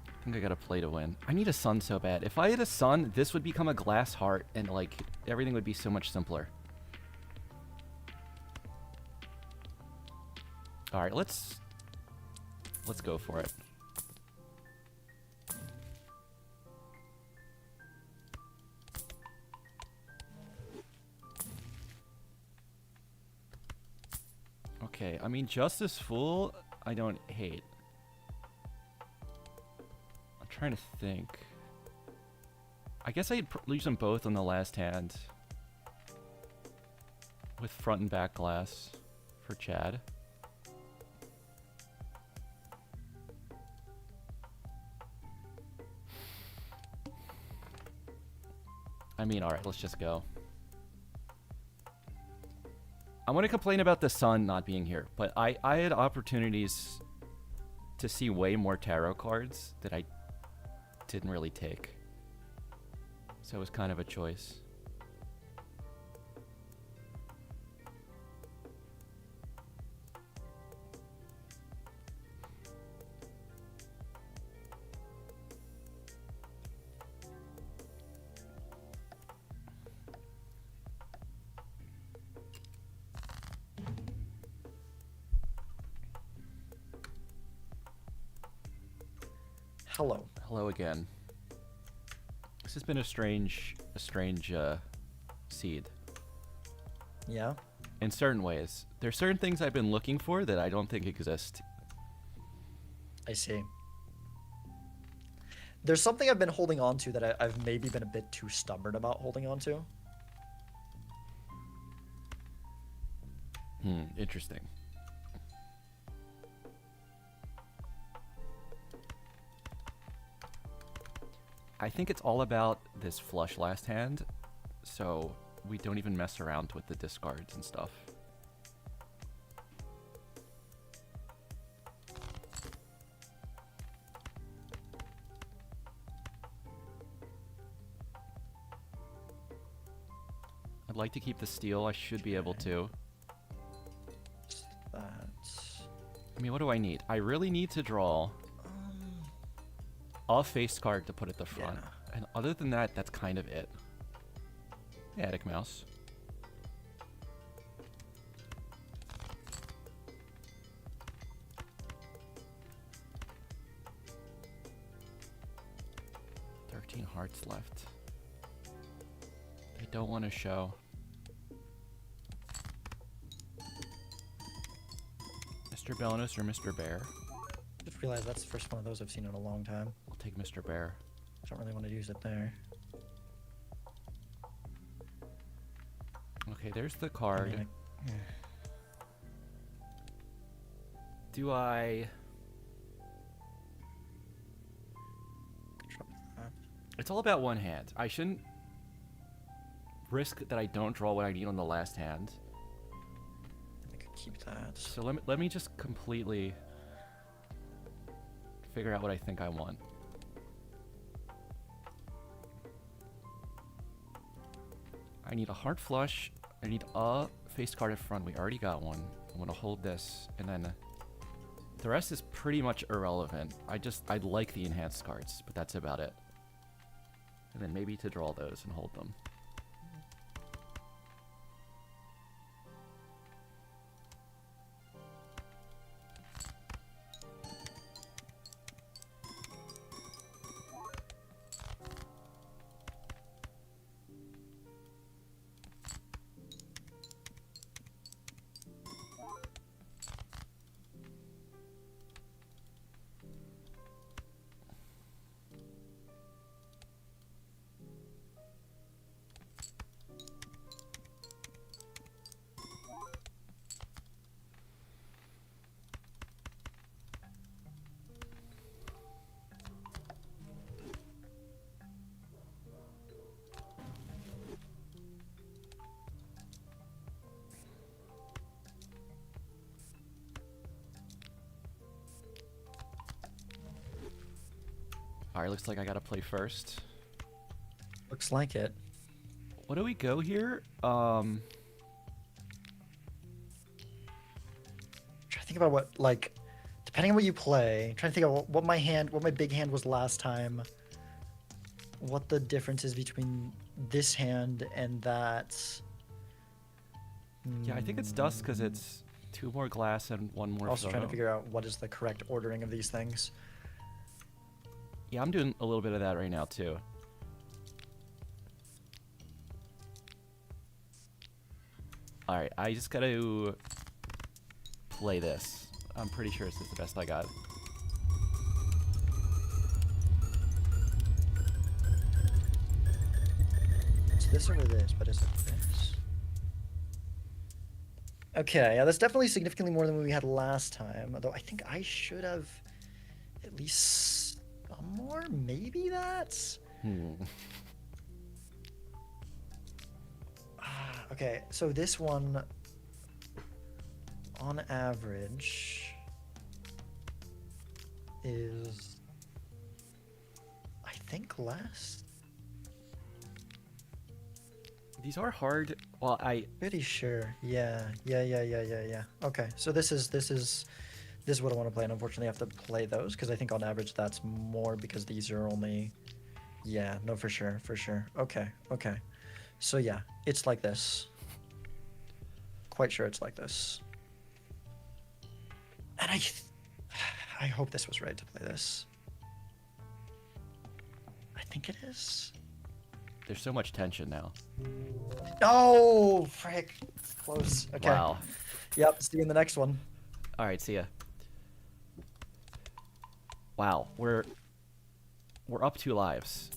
I think I gotta play to win. I need a sun so bad. If I had a sun, this would become a glass heart and like everything would be so much simpler. Alright, let's go for it. Okay, I mean, Justice Fool, I don't hate. I'm trying to think. I guess I'd use them both on the last hand. With front and back glass for Chad. I mean, alright, let's just go. I want to complain about the sun not being here, but I had opportunities to see way more tarot cards that I didn't really take. So it was kind of a choice. Hello. Hello again. This has been a strange seed. Yeah? In certain ways. There's certain things I've been looking for that I don't think exist. I see. There's something I've been holding on to that I've maybe been a bit too stubborn about holding on to. Interesting. I think it's all about this flush last hand, so we don't even mess around with the discards and stuff. I'd like to keep the steal. I should be able to. I mean, what do I need? I really need to draw a face card to put at the front. Yeah. And other than that, that's kind of it. Attic Mouse. 14 hearts left. They don't want to show. Mr. Bellinus or Mr. Bear? Just realized that's the first one of those I've seen in a long time. I'll take Mr. Bear. I don't really want to use it there. Okay, there's the card. I mean, Do I... It's all about one hand. I shouldn't risk that I don't draw what I need on the last hand. I could keep that. So let me just completely figure out what I think I want. I need a heart flush. I need a face card at front. We already got one. I'm gonna hold this, and then the rest is pretty much irrelevant. I like the enhanced cards, but that's about it. And then maybe to draw those and hold them. Alright, looks like I gotta play first. Looks like it. What do we go here? Try to think about what, like, depending on what you play. Trying to think of what my big hand was last time. What the difference is between this hand and that. Yeah, I think it's dust because it's 2 more glass and 1 more Also trying to photo. figure out what is the correct ordering of these things. Yeah, I'm doing a little bit of that right now too. Alright, I just gotta play this. I'm pretty sure this is the best I got. It's this over this, but is it this? Okay, yeah, that's definitely significantly more than we had last time. Although I think I should have at least some more, maybe that? Okay, so this one, on average, is, I think, less. These are hard. Well, Pretty sure. Yeah. Okay, so this is what I want to play, and unfortunately I have to play those because I think on average that's more because these are only. Yeah. No, for sure. Okay. So yeah, it's like this. Quite sure it's like this. And I hope this was right to play this. I think it is. there's so much tension now. Oh, frick. Close. Okay. Wow. Yep, see you in the next one. Alright, see ya. Wow, we're up 2 lives.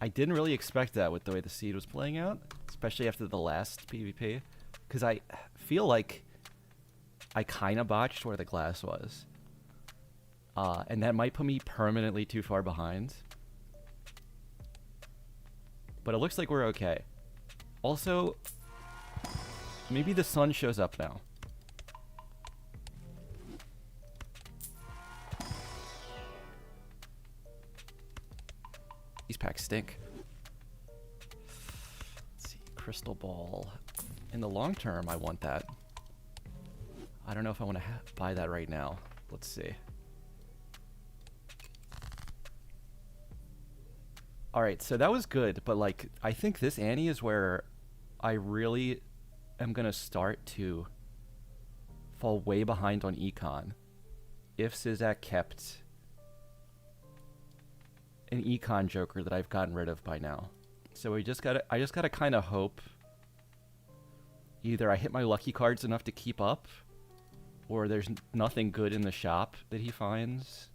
I didn't really expect that with the way the seed was playing out, especially after the last PvP, because I feel like I kind of botched where the glass was. And that might put me permanently too far behind. But it looks like we're okay. Also, maybe the sun shows up now. These packs stink. Let's see, crystal ball. In the long term, I want that. I don't know if I want to buy that right now. Let's see. Alright, so that was good, but like, I think this Annie is where I really am going to start to fall way behind on econ. If Sizak kept an econ joker that I've gotten rid of by now. So I just gotta kind of hope either I hit my lucky cards enough to keep up, or there's nothing good in the shop that he finds.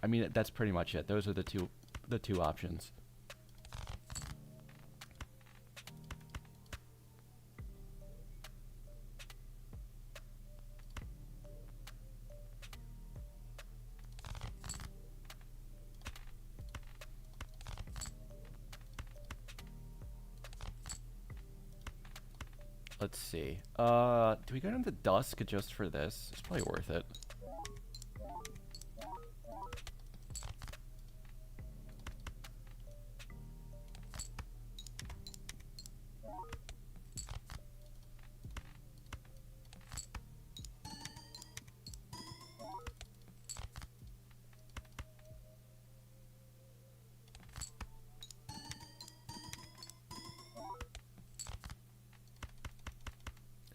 I mean, that's pretty much it. Those are the two options. Let's see. Do we go down to Dusk just for this? It's probably worth it.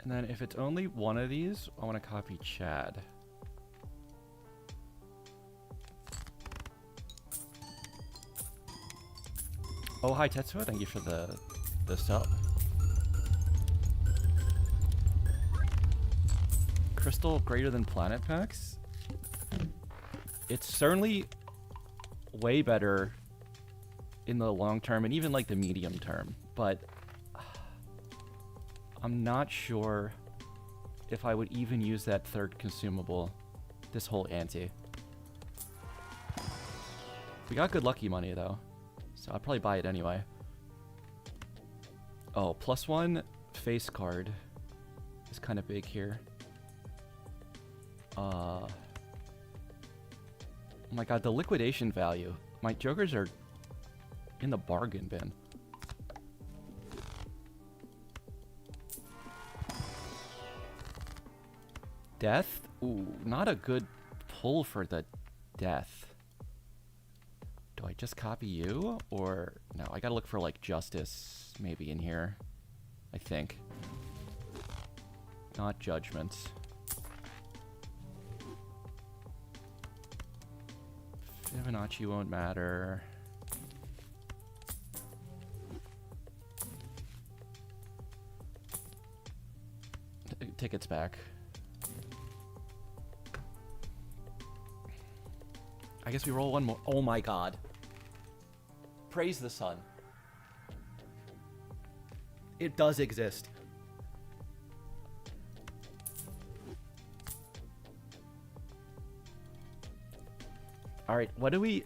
And then if it's only one of these, I want to copy Chad. Oh, hi Tetsuo, thank you for the sub. Crystal greater than planet packs? It's certainly way better in the long term and even like the medium term, but I'm not sure if I would even use that third consumable this whole ante. We got good lucky money though, so I'll probably buy it anyway. Oh, +1 face card is kind of big here. Oh my god, the liquidation value. My jokers are in the bargain bin. Death? Ooh, not a good pull for the death. Do I just copy you? Or no, I gotta look for like justice maybe in here. I think. Not judgment. Fibonacci won't matter. Tickets back. I guess we roll one more. Oh my god. Praise the sun. It does exist. Alright, what do we...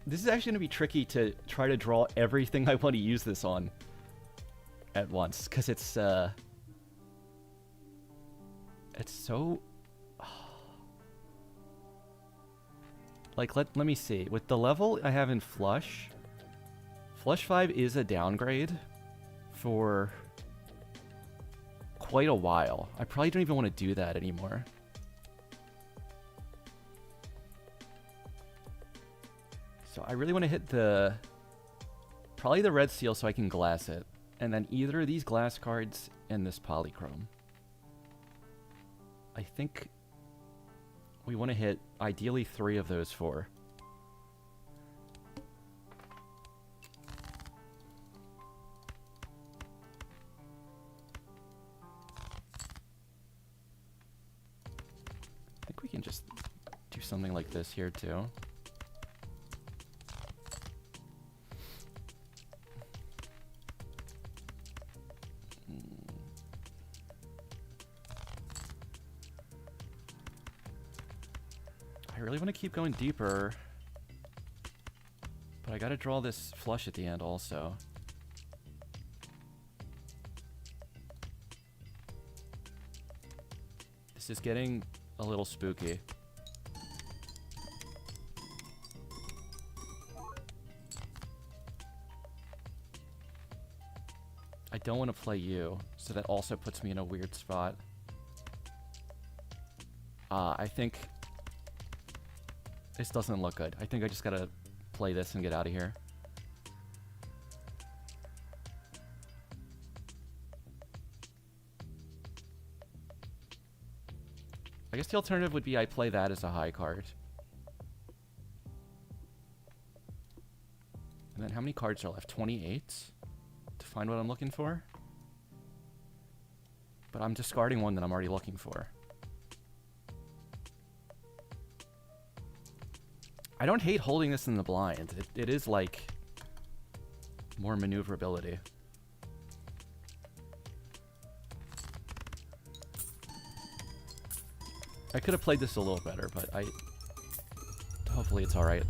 This is actually going to be tricky to try to draw everything I want to use this on at once, because it's so... Like, let me see. With the level I have in Flush, Flush 5 is a downgrade for quite a while. I probably don't even want to do that anymore. So I really want to hit probably the red seal so I can glass it. And then either of these glass cards and this polychrome. I think we want to hit ideally 3 of those 4. I think we can just do something like this here too. I really want to keep going deeper, but I gotta draw this flush at the end also. This is getting a little spooky. I don't want to play you, so that also puts me in a weird spot. I think this doesn't look good. I think I just gotta play this and get out of here. I guess the alternative would be I play that as a high card. many cards are left? 28 to find what I'm looking for? But I'm discarding one that I'm already looking for. I don't hate holding this in the blind. It is like more maneuverability. I could have played this a little better, but hopefully it's alright.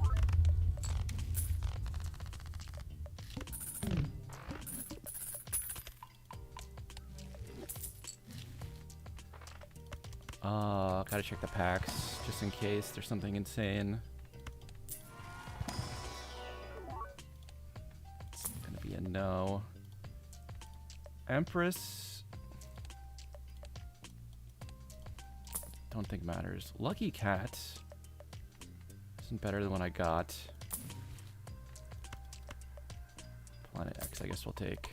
Gotta check the packs, just in case there's something insane. It's gonna be a no. Empress... don't think matters. Lucky Cat isn't better than what I got. Planet X, I guess we'll take.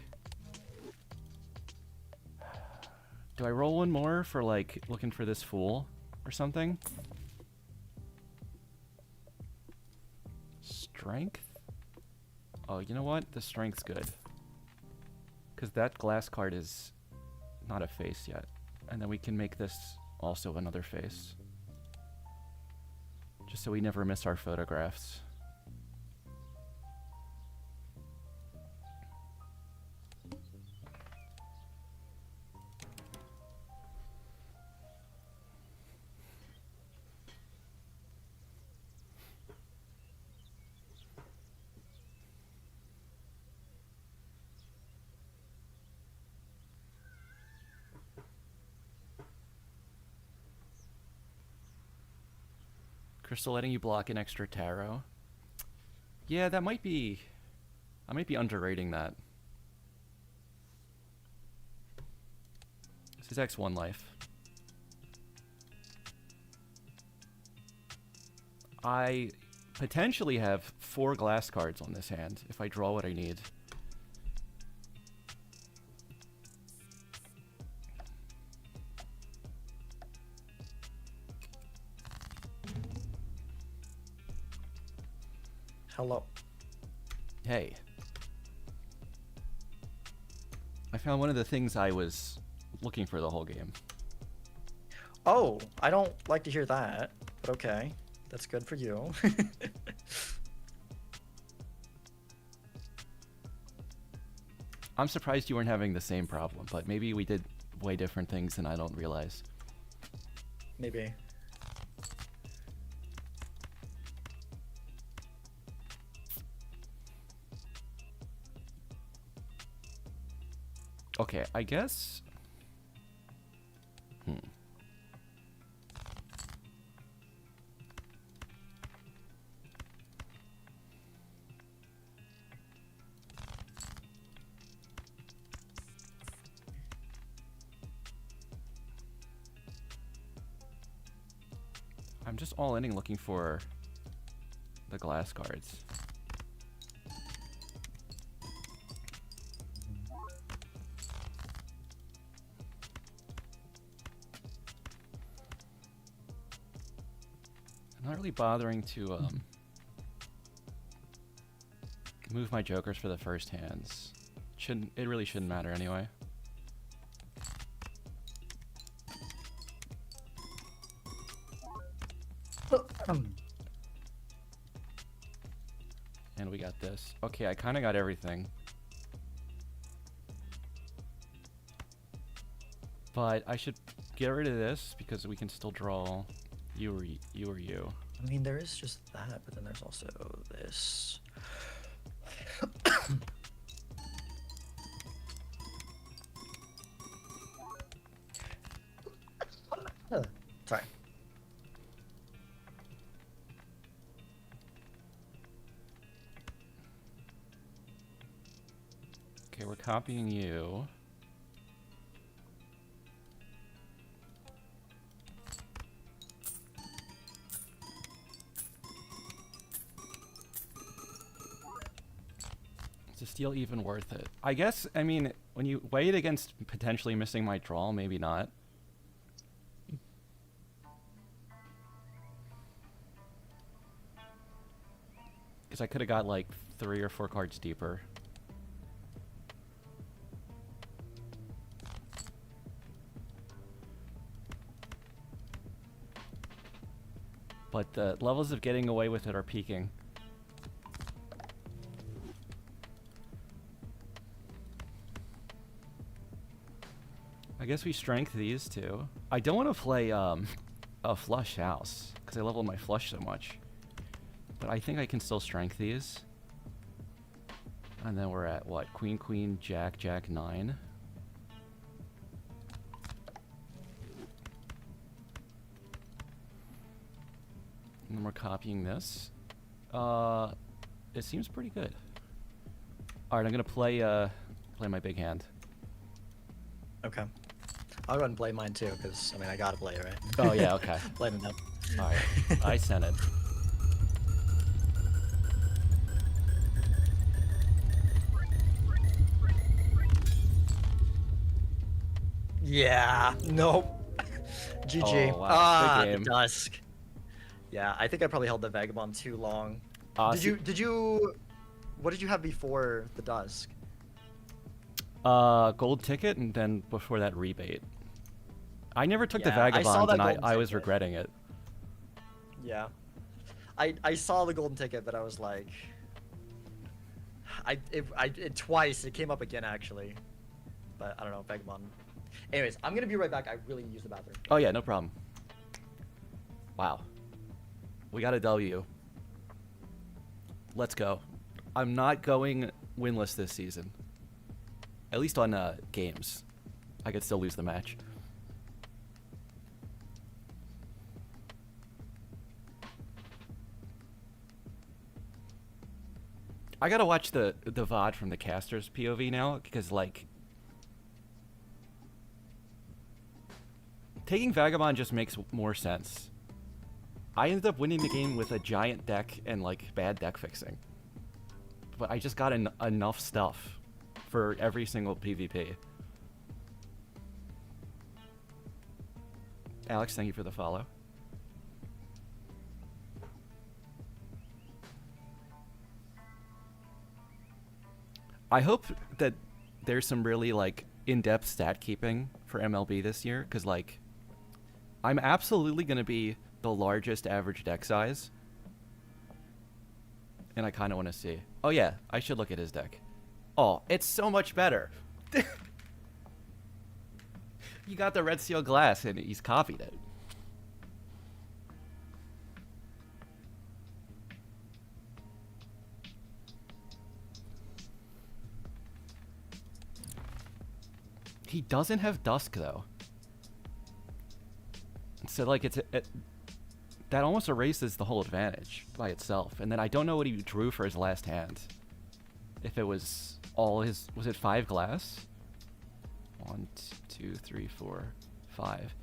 Do I roll one more for, like, looking for this fool or something? Strength? Oh, you know what? The strength's good. Because that glass card is not a face yet. And then we can make this also another face. Just so we never miss our photographs. Crystal letting you block an extra tarot. Yeah, that might be... I might be underrating that. This is X1 life. I potentially have 4 glass cards on this hand if I draw what I need. Hello. Hey. I found one of the things I was looking for the whole game. Oh, I don't like to hear that, but okay. That's good for you. I'm surprised you weren't having the same problem, but maybe we did way different things and I don't realize. Maybe. Okay, I guess... I'm just all-inning looking for the glass cards. I'm not really bothering to move my jokers for the first hands. It really shouldn't matter anyway. And we got this. Okay, I kind of got everything. But I should get rid of this because we can still draw you or you. I mean, there is just that, but then there's also this. Sorry. Okay, we're copying you. Is the steal even worth it? I guess, I mean, when you weigh it against potentially missing my draw, maybe not. Because I could have got like 3 or 4 cards deeper. But the levels of getting away with it are peaking. I guess we strength these two. I don't want to play a flush house because I level my flush so much. But I think I can still strength these. And then we're at what? Queen, queen, jack, jack, 9. And then we're copying this. It seems pretty good. All right, I'm gonna play my big hand. Okay. I'll go ahead and play mine too, because I mean I gotta play it, right? Oh yeah, okay. Play it enough. All right, I sent it. Yeah. Nope. GG. Oh, wow. Ah, Good the game. Dusk. Yeah, I think I probably held the Vagabond too long. See- Did you? What did you have before the Dusk? Gold ticket, and then before that rebate. I never took the Yeah, I saw vagabond, that and golden I was ticket. regretting it. Yeah. I saw the golden ticket, but I was like, it twice. It came up again actually, but I don't know, Vagabond. Anyways, I'm gonna be right back. I really need to use the bathroom. Oh yeah, no problem. Wow. We got a W. Let's go. I'm not going winless this season. At least on games. I could still lose the match. I gotta watch the VOD from the caster's POV now, because like taking Vagabond just makes more sense. I ended up winning the game with a giant deck and like bad deck fixing. But I just got enough stuff for every single PvP. Alex, thank you for the follow. I hope that there's some really like in-depth stat keeping for MLB this year, because like I'm absolutely going to be the largest average deck size, and I kind of want to see. Oh yeah, I should look at his deck. Oh, it's so much better. You got the red seal glass and he's copied it. He doesn't have Dusk though. So like that almost erases the whole advantage by itself. And then I don't know what he drew for his last hand. If it was all his, was it 5 glass? 1, 2, 3, 4, 5.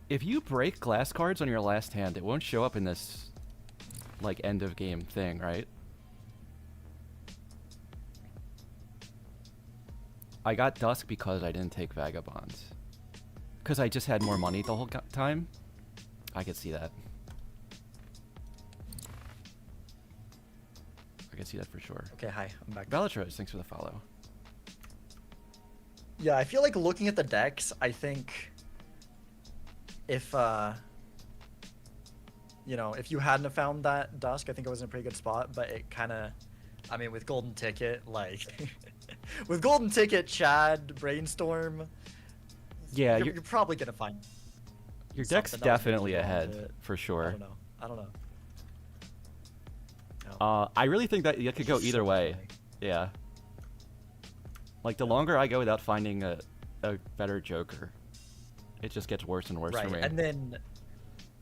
If you break glass cards on your last hand, it won't show up in this like end of game thing, right? I got Dusk because I didn't take Vagabonds. Because I just had more money the whole time. I could see that. I can see that for sure. Okay, hi, I'm back. Balatro, thanks for the follow. Yeah, I feel like looking at the decks, I think if you know, if you hadn't have found that Dusk, I think it was in a pretty good spot, but it kind of, I mean, with Golden Ticket, like, with Golden Ticket, Chad, Brainstorm, Yeah, you're probably going to find your deck's something else definitely maybe wrong ahead, with it. for I sure. don't know. No. I really think that it could go either So way. funny. Yeah. Like, the longer I go without finding a better Joker, it just gets worse and worse Right, for me.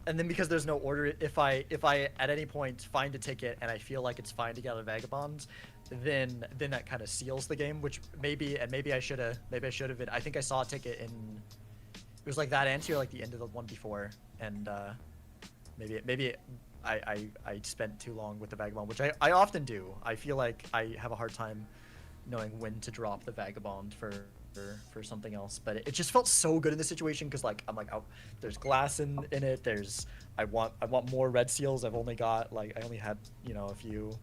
and then because there's no order, if I at any point find a ticket and I feel like it's fine to gather Vagabonds, then that kind of seals the game, which maybe I should have I think I saw a ticket in, it was like that answer, like the end of the one before, and maybe I spent too long with the Vagabond, which I often do. I feel like I have a hard time knowing when to drop the Vagabond for something else, but it just felt so good in this situation, because like I'm like, oh, there's glass in it, there's I want more red seals. I've only got like, I only had, you know, a few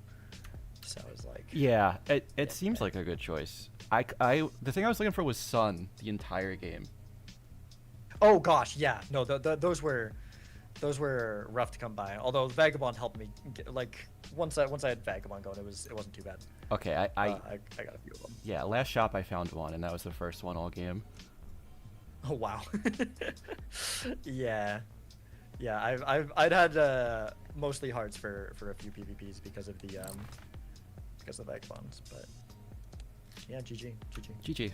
So I was like, Yeah, it Yeah. seems like a good choice. The thing I was looking for was Sun the entire game. oh gosh, yeah, no, those were rough to come by. Although Vagabond helped me get, like once I had Vagabond going, it wasn't too bad. Okay, I got a few of them. yeah, last shop I found one, and that was the first one all game. Oh wow. Yeah, yeah. I'd had mostly hearts for a few PvPs because of the Vagabonds, but yeah, GG. GG.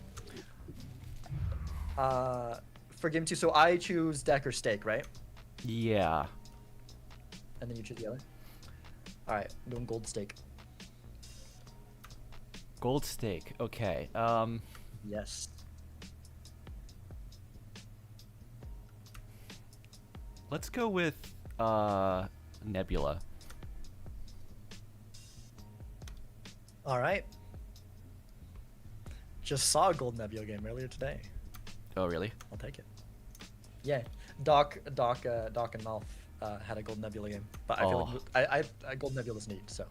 For game 2, so I choose deck or stake, right? Yeah. And then you choose the other. All right, I'm doing gold stake. Gold stake. Okay. Yes. Let's go with Nebula. All right. Just saw a gold Nebula game earlier today. Oh, really? I'll take it. Yeah, Doc, and Malf had a gold Nebula game, but I feel like I gold Nebula's neat, so.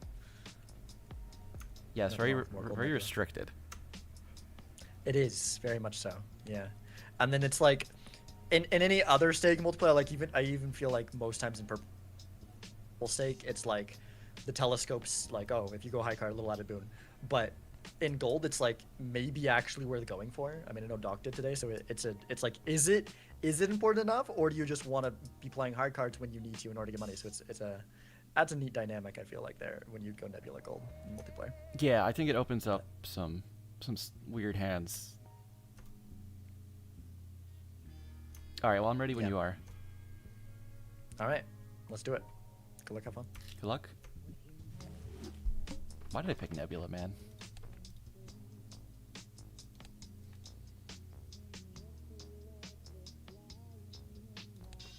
Yeah, it's There's very more gold very Nebula. restricted. It is very much so. Yeah, and then it's like, in any other stake multiplayer, like I even feel like most times in purple stake, it's like, the telescope's like, oh, if you go high card, a little added boon, but in gold, it's like maybe actually worth going for. I mean, I know Doc did today, so it's like, is it important enough, or do you just want to be playing hard cards when you need to in order to get money? So that's a neat dynamic, I feel like, there when you go Nebula gold in multiplayer. Yeah, I think it opens up some weird hands. All right, well, I'm ready when Yeah. you are. All right, let's do it. Good luck, have fun. Good luck. Why did I pick Nebula, man?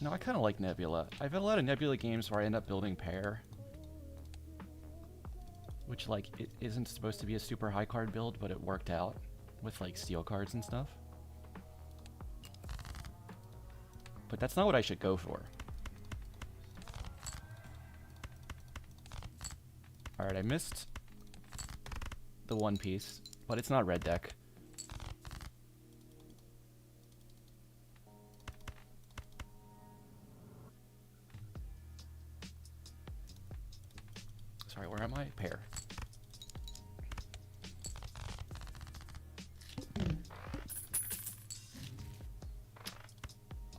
No, I kind of like Nebula. I've had a lot of Nebula games where I end up building pair. Which, like, it isn't supposed to be a super high card build, but it worked out with, like, steel cards and stuff. But that's not what I should go for. Alright, I missed the one piece, but it's not red deck. Sorry, where am I? Pair.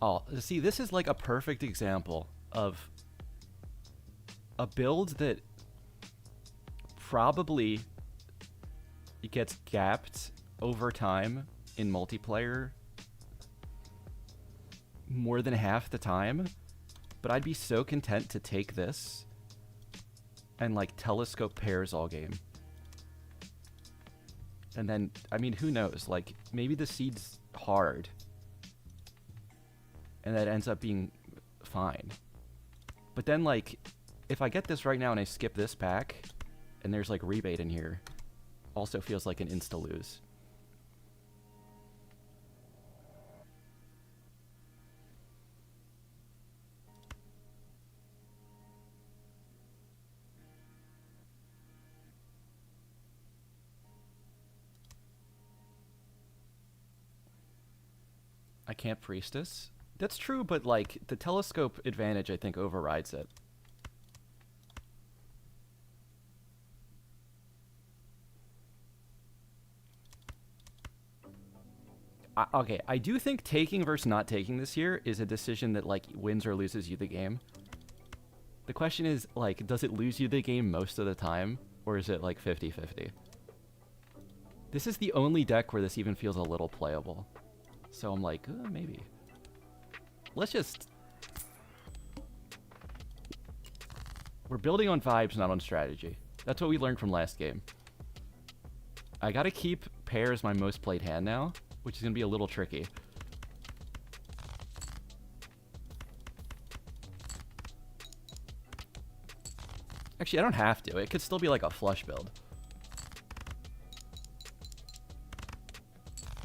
Oh, see, this is like a perfect example of a build that probably gets gapped over time in multiplayer more than half the time, but I'd be so content to take this and like telescope pairs all game. And then, I mean, who knows, like maybe the seed's hard and that ends up being fine. But then, like, if I get this right now and I skip this pack, and there's, like, rebate in here, also feels like an insta-lose. I can't Priestess. That's true, but like the telescope advantage I think overrides it. Okay, I do think taking versus not taking this here is a decision that like wins or loses you the game. The question is like, does it lose you the game most of the time, or is it like 50-50? This is the only deck where this even feels a little playable. So I'm like, maybe. Let's just... We're building on vibes, not on strategy. That's what we learned from last game. I gotta keep pair as my most played hand now, which is gonna be a little tricky. Actually, I don't have to. It could still be like a flush build.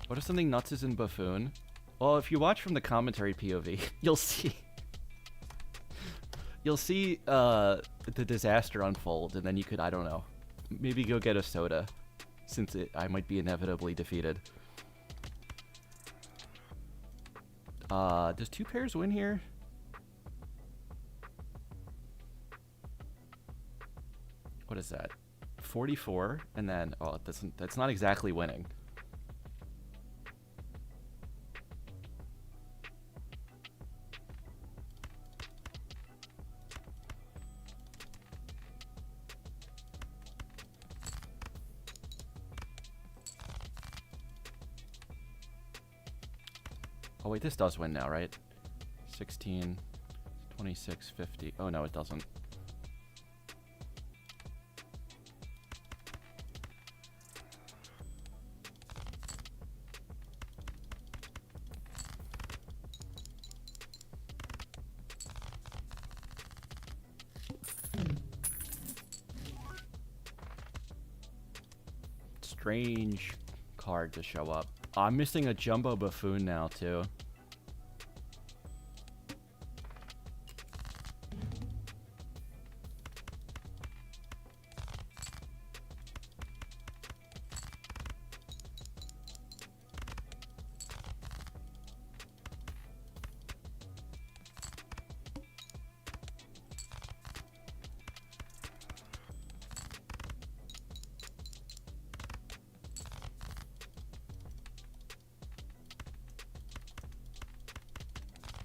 What if something nuts is in Buffoon? Well, if you watch from the commentary POV, you'll see... You'll see the disaster unfold, and then you could, I don't know, maybe go get a soda, since I might be inevitably defeated. Does 2 pairs win here? What is that? 44, and then, oh, that's not exactly winning. Oh wait, this does win now, right? 16, 26, 50. Oh no, it doesn't. Strange card to show up. I'm missing a Jumbo Buffoon now, too.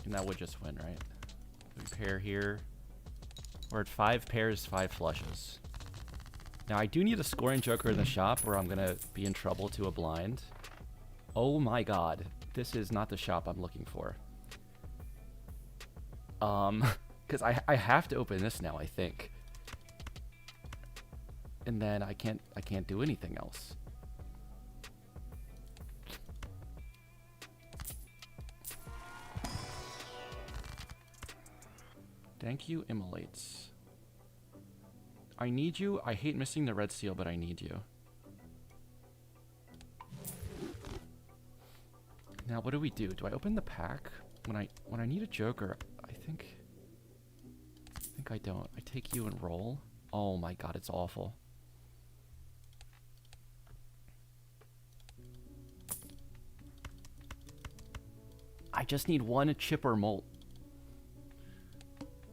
And that would just win, right? We pair here. We're at 5 pairs, 5 flushes. Now I do need a scoring joker in the shop or I'm gonna be in trouble to a blind. Oh my god. This is not the shop I'm looking for. Because I have to open this now, I think. And then I can't do anything else. Thank you, Immolates. I need you. I hate missing the red seal, but I need you. Now, what do we do? Do I open the pack when I need a joker? I think I don't. I take you and roll. Oh my god, it's awful. I just need one chipper molt.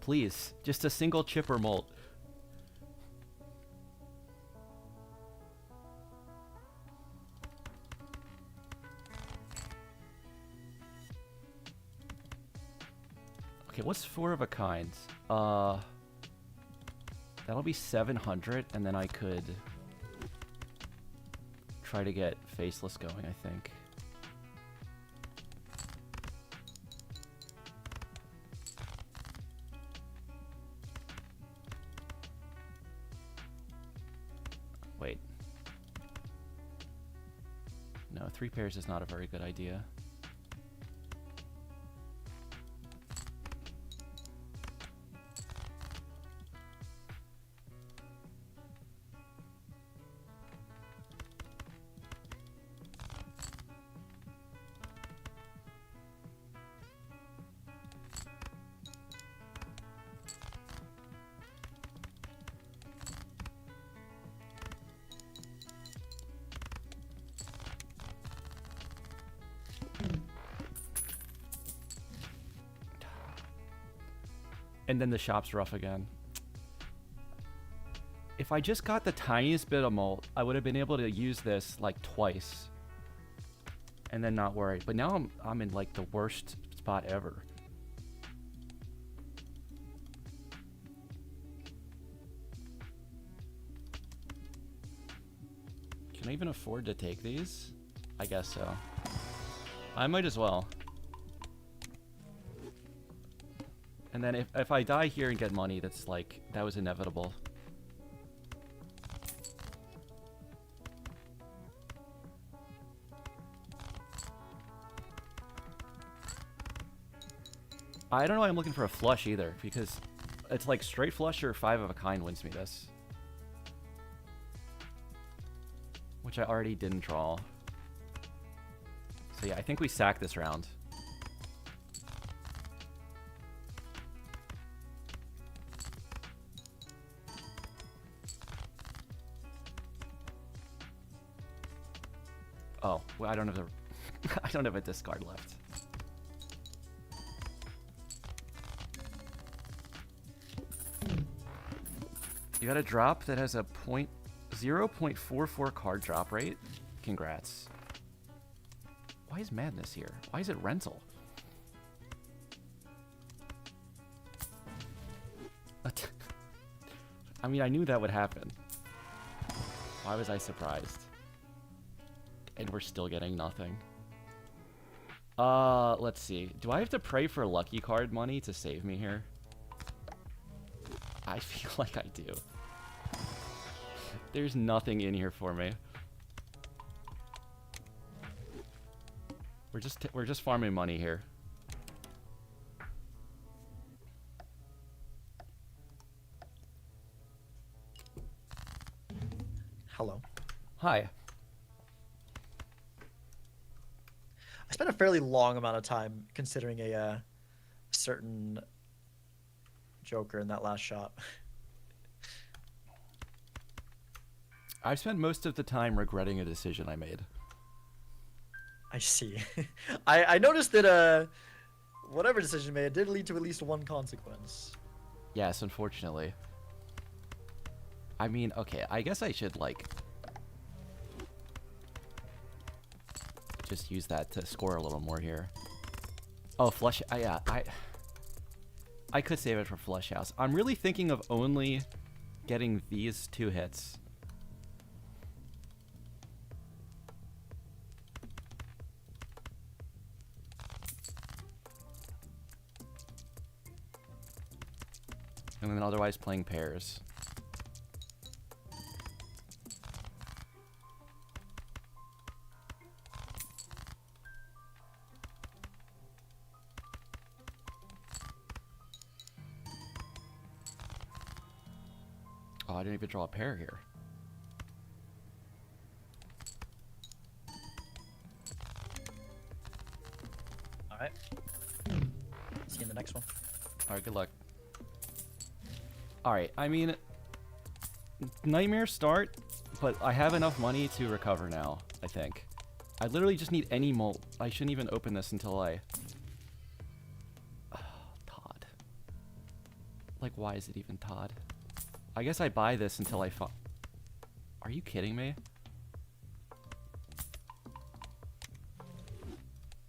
Please, just a single chipper molt. Okay, what's 4 of a kind? That'll be 700, and then I could try to get Faceless going, I think. Wait. No, 3 pairs is not a very good idea. And then the shop's rough again. If I just got the tiniest bit of malt, I would have been able to use this like twice. And then not worry. But now I'm in like the worst spot ever. Can I even afford to take these? I guess so. I might as well. And then if I die here and get money, that's like, that was inevitable. I don't know why I'm looking for a flush either, because it's like straight flush or 5 of a kind wins me this. Which I already didn't draw. So yeah, I think we sack this round. Oh, well, I don't have the. I don't have a discard left. You got a drop that has a 0.44 card drop rate? Congrats. Why is Madness here? Why is it rental? I mean, I knew that would happen. Why was I surprised? And we're still getting nothing. Let's see. Do I have to pray for lucky card money to save me here? I feel like I do. There's nothing in here for me. We're just farming money here. Hello. Hi. I spent a fairly long amount of time considering a certain Joker in that last shot. I've spent most of the time regretting a decision I made. I see. I noticed that whatever decision you made did lead to at least one consequence. Yes, unfortunately. I mean, okay, I guess I should, like, just use that to score a little more here. Oh, flush. Yeah, I could save it for Flush House. I'm really thinking of only getting these 2 hits. And then otherwise playing pairs. Oh, I didn't even draw a pair here. Alright. See you in the next one. Alright, good luck. Alright, I mean, nightmare start, but I have enough money to recover now, I think. I literally just need any I shouldn't even open this until I... Todd. Like, why is it even Todd? I guess I buy this until I Are you kidding me?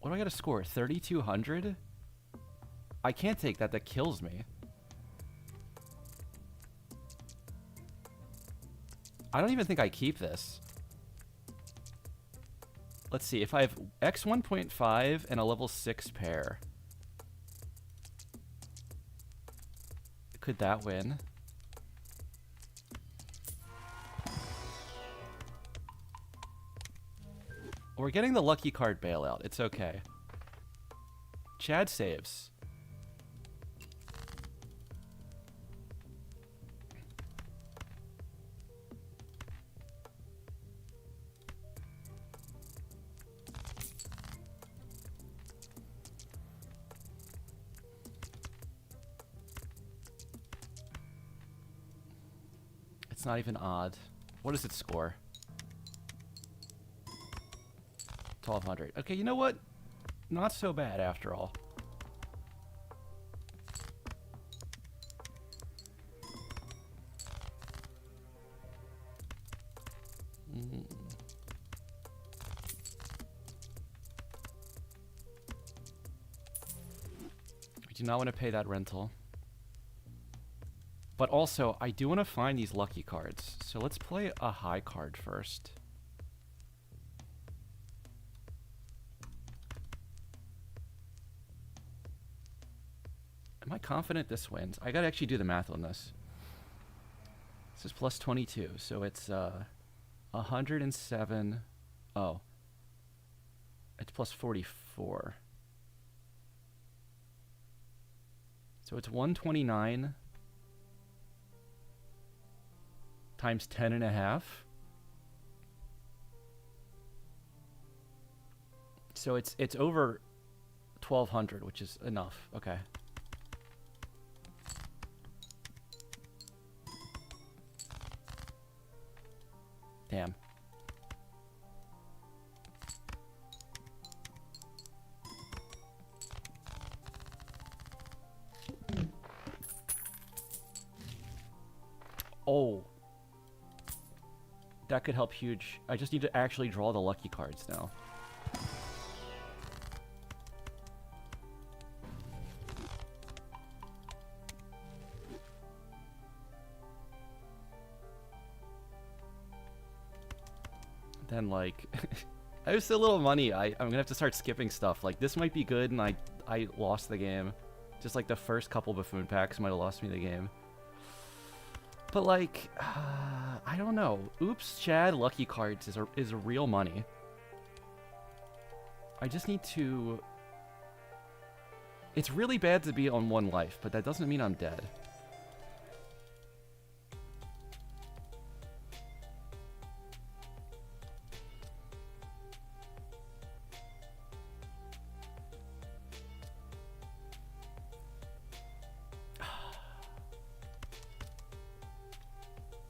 What do I gotta score? 3,200? I can't take that. That kills me. I don't even think I keep this. Let's see. If I have X 1.5 and a level 6 pair. Could that win? We're getting the lucky card bailout. It's okay. Chad saves. It's not even odd. What does it score? 1,200. Okay, you know what? Not so bad after all. We do not want to pay that rental. But also, I do want to find these lucky cards. So let's play a high card first. Am I confident this wins? I gotta actually do the math on this. This is plus 22, so it's 107. Oh. It's plus 44. So it's 129 times 10.5. So it's over 1,200, which is enough. Okay. Damn. Oh. That could help huge. I just need to actually draw the lucky cards now. Then, like, I have so little money. I'm gonna have to start skipping stuff. Like, this might be good, and I lost the game. Just like the first couple buffoon packs might have lost me the game. But like, I don't know. Oops, Chad, lucky cards is real money. I just need to. It's really bad to be on 1 life, but that doesn't mean I'm dead.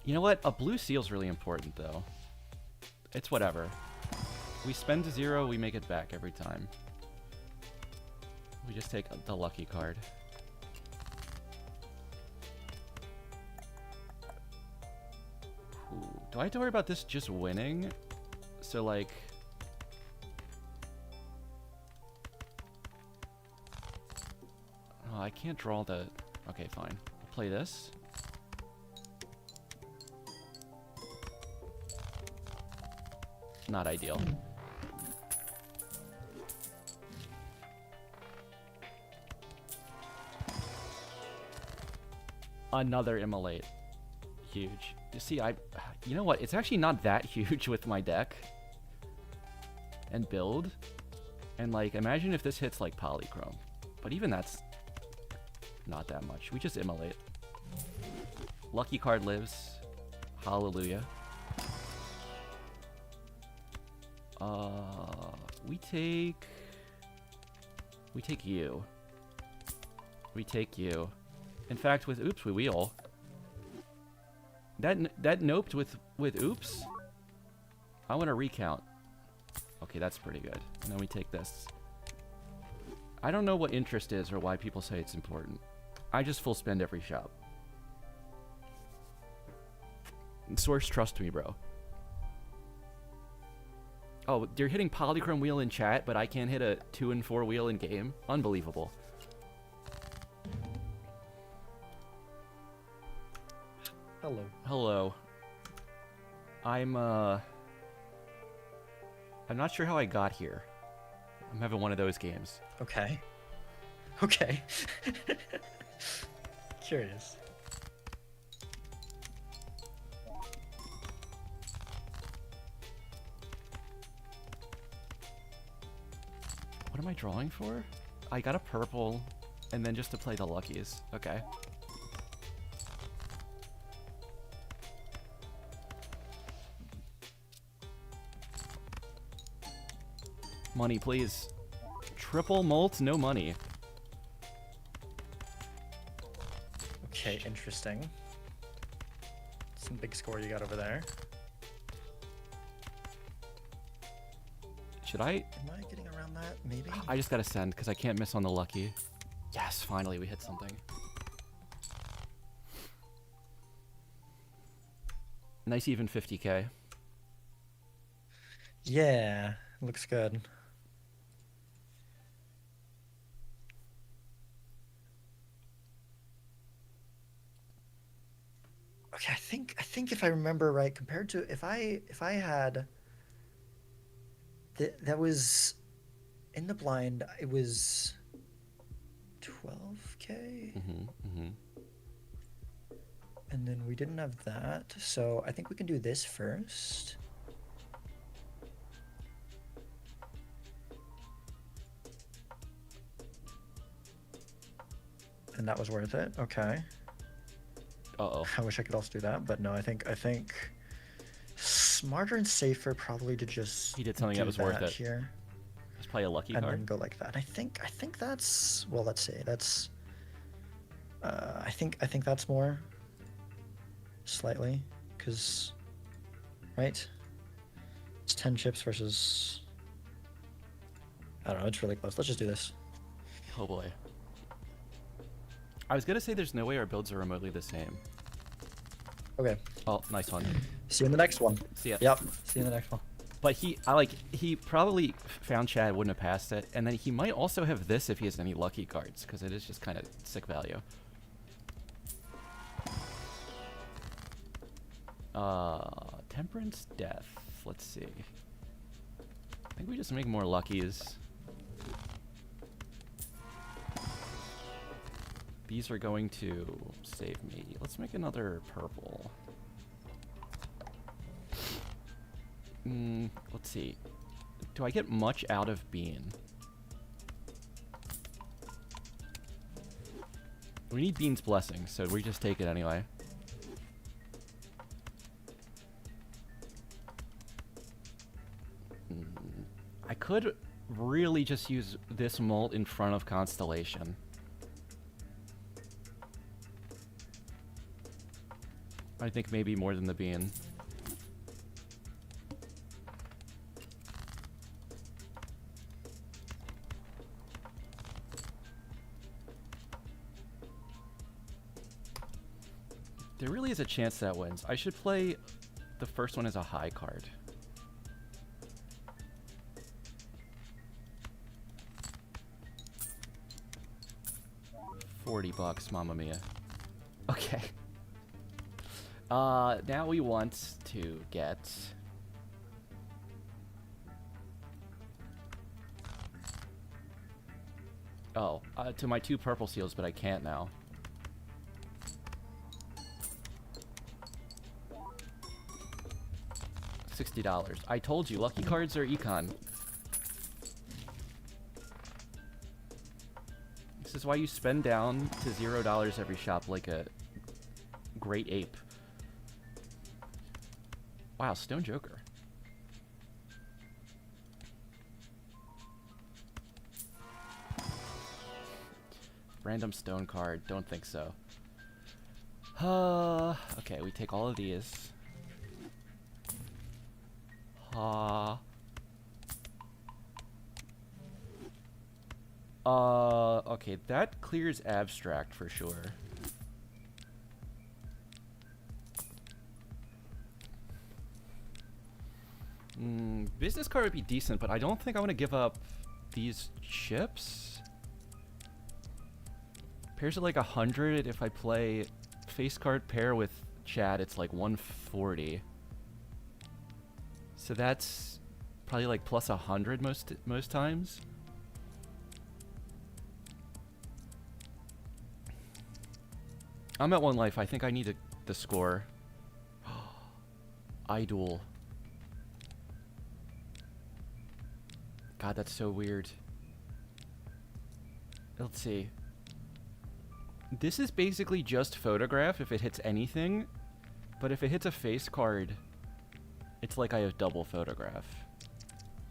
You know what? A blue seal's really important, though. It's whatever. We spend 0, we make it back every time. We just take the lucky card. Ooh, do I have to worry about this just winning? So, like... Oh, I can't draw the... Okay, fine. I'll play this. Not ideal. Another immolate. Huge. You see, you know what? It's actually not that huge with my deck. And build. And, like, imagine if this hits, like, polychrome. But even that's not that much. We just immolate. Lucky card lives. Hallelujah. We take you. We take you. In fact, with oops, we wheel. That noped with oops. I want to recount. Okay, that's pretty good. And then we take this. I don't know what interest is or why people say it's important. I just full spend every shop. Source, trust me, bro. Oh, you're hitting polychrome wheel in chat, but I can't hit a 2 and 4 wheel in game? Unbelievable. Hello. Hello. I'm not sure how I got here. I'm having one of those games. Okay. Okay. Curious. What am I drawing for? I got a purple, and then just to play the luckies. Okay. Money, please. Triple mult, no money. Okay, interesting. Some big score you got over there. Should I? Am I getting around that? Maybe? I just gotta send, because I can't miss on the lucky. Yes, finally we hit something. Nice even 50k. Yeah, looks good. Okay, I think if I remember right, compared to if I had that was in the blind, it was 12k. And then we didn't have that, so I think we can do this first. And that was worth it. Okay. Uh-oh. I wish I could also do that, but no, I think smarter and safer probably to just He did something that was worth it. Here. Let's play a lucky And card. then go like that. I think that's, well, let's see. That's I think that's more slightly, cuz right? It's 10 chips versus, I don't know, it's really close. Let's just do this. Oh boy. I was gonna say there's no way our builds are remotely the same. Okay. Oh, nice one. See you in the next one. See ya. Yep. See you in the next one. But he probably found Chad, wouldn't have passed it, and then he might also have this if he has any lucky cards, because it is just kind of sick value. Temperance, Death. Let's see. I think we just make more luckies. These are going to save me. Let's make another purple. Let's see. Do I get much out of Bean? We need Bean's blessing, so we just take it anyway. I could really just use this molt in front of Constellation. I think maybe more than the Bean. There really is a chance that wins. I should play the first one as a high card. $40, mamma mia. Okay. Now we want to get... Oh, to my 2 purple seals, but I can't now. $60. I told you, lucky cards are econ. This is why you spend down to $0 every shop like a great ape. Wow, Stone Joker. Random stone card, don't think so. Okay, we take all of these. Okay, that clears abstract for sure. Business card would be decent, but I don't think I want to give up these chips. Pairs at like 100. If I play face card pair with Chad, it's like 140. So that's probably like plus 100 most times. I'm at 1 life. I think I need the score. Idol. God, that's so weird. Let's see. This is basically just photograph if it hits anything, but if it hits a face card, it's like I have double photograph.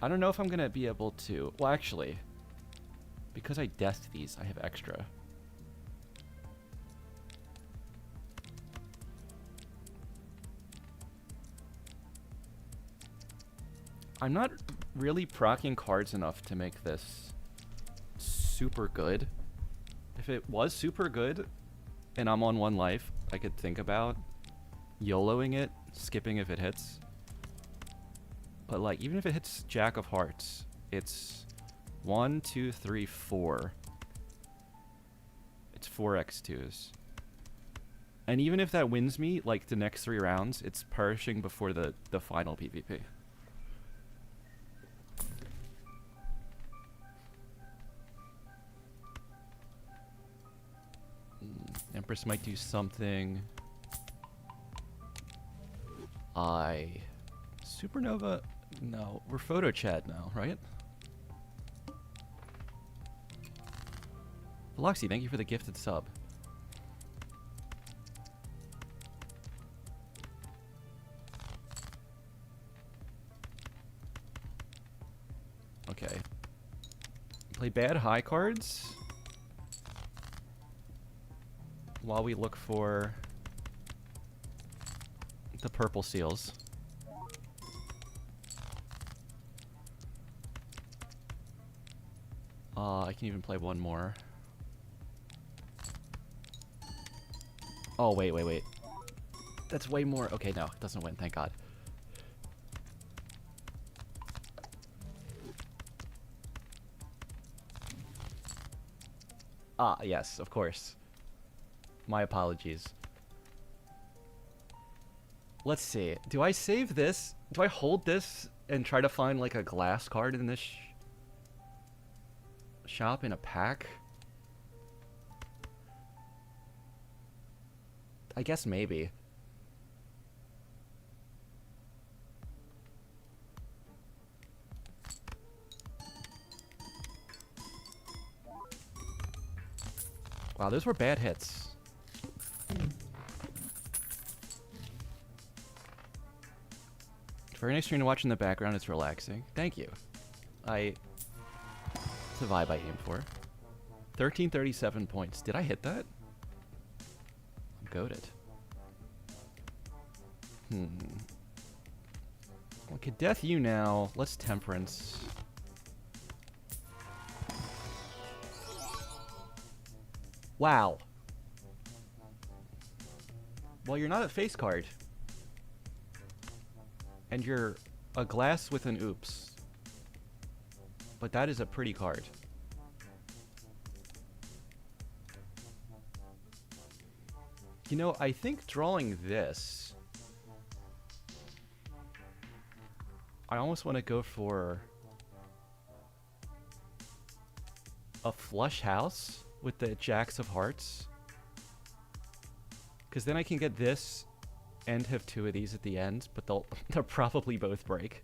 I don't know if I'm gonna be able to. Well, actually, because I death these, I have extra. I'm not really proccing cards enough to make this super good. If it was super good and I'm on 1 life, I could think about YOLOing it, skipping if it hits. But like, even if it hits Jack of Hearts, it's 1, 2, 3, 4. It's 4 X2s. And even if that wins me, like the next 3 rounds, it's perishing before the final PvP. Empress might do something. Supernova? No, we're photo chat now, right? Veloxy, thank you for the gifted sub. Okay. Play bad high cards while we look for the purple seals. I can even play 1 more. Oh, wait. That's way more. Okay, no, it doesn't win. Thank God. Ah, yes, of course. My apologies. Let's see. Do I save this? Do I hold this and try to find like a glass card in this shop in a pack? I guess maybe. Wow, those were bad hits. Very nice stream to watch in the background. It's relaxing. Thank you. It's the vibe I aim for. 1337 points. Did I hit that? I'm goated. Well, could death you now. Let's temperance. Wow. Well, you're not a face card. And you're a glass with an oops. But that is a pretty card. You know, I think drawing this... I almost want to go for... a flush house with the jacks of hearts. Because then I can get this and have two of these at the end, but they'll probably both break.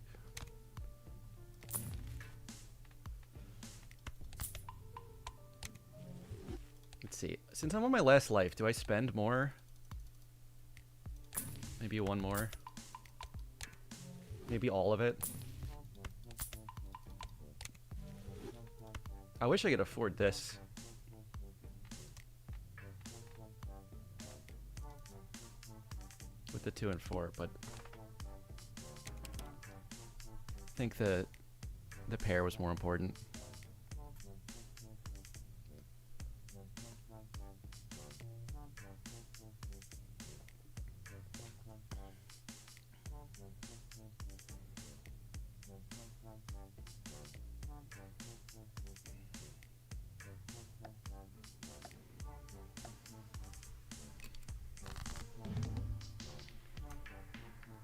Let's see. Since I'm on my last life, do I spend more? Maybe one more. Maybe all of it. I wish I could afford this. With the 2 and 4, but I think the pair was more important.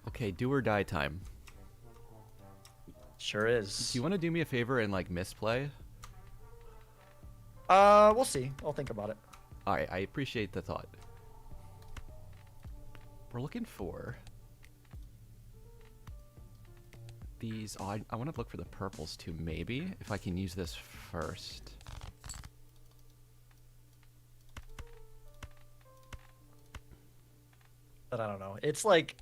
Okay, do or die time. Sure is. Do you want to do me a favor and like misplay? We'll see. I'll think about it. Alright, I appreciate the thought. We're looking for these. Oh, I want to look for the purples too, maybe, if I can use this first. But I don't know. It's like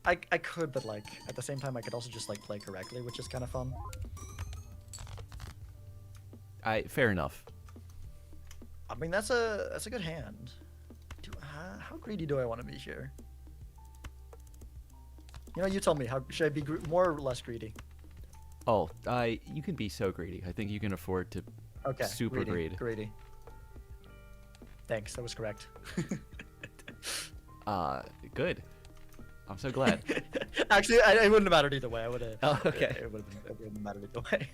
I could, but like at the same time I could also just like play correctly, which is kind of fun. Fair enough. I mean that's a good hand. How greedy do I want to be here? You know, you tell me. How should I be more or less greedy? Oh, you can be so greedy. I think you can afford to Okay. super greed. Greedy. Thanks. That was correct. Good. I'm so glad. Actually, it wouldn't have mattered either way. I would have. Oh, okay. It wouldn't have mattered either way.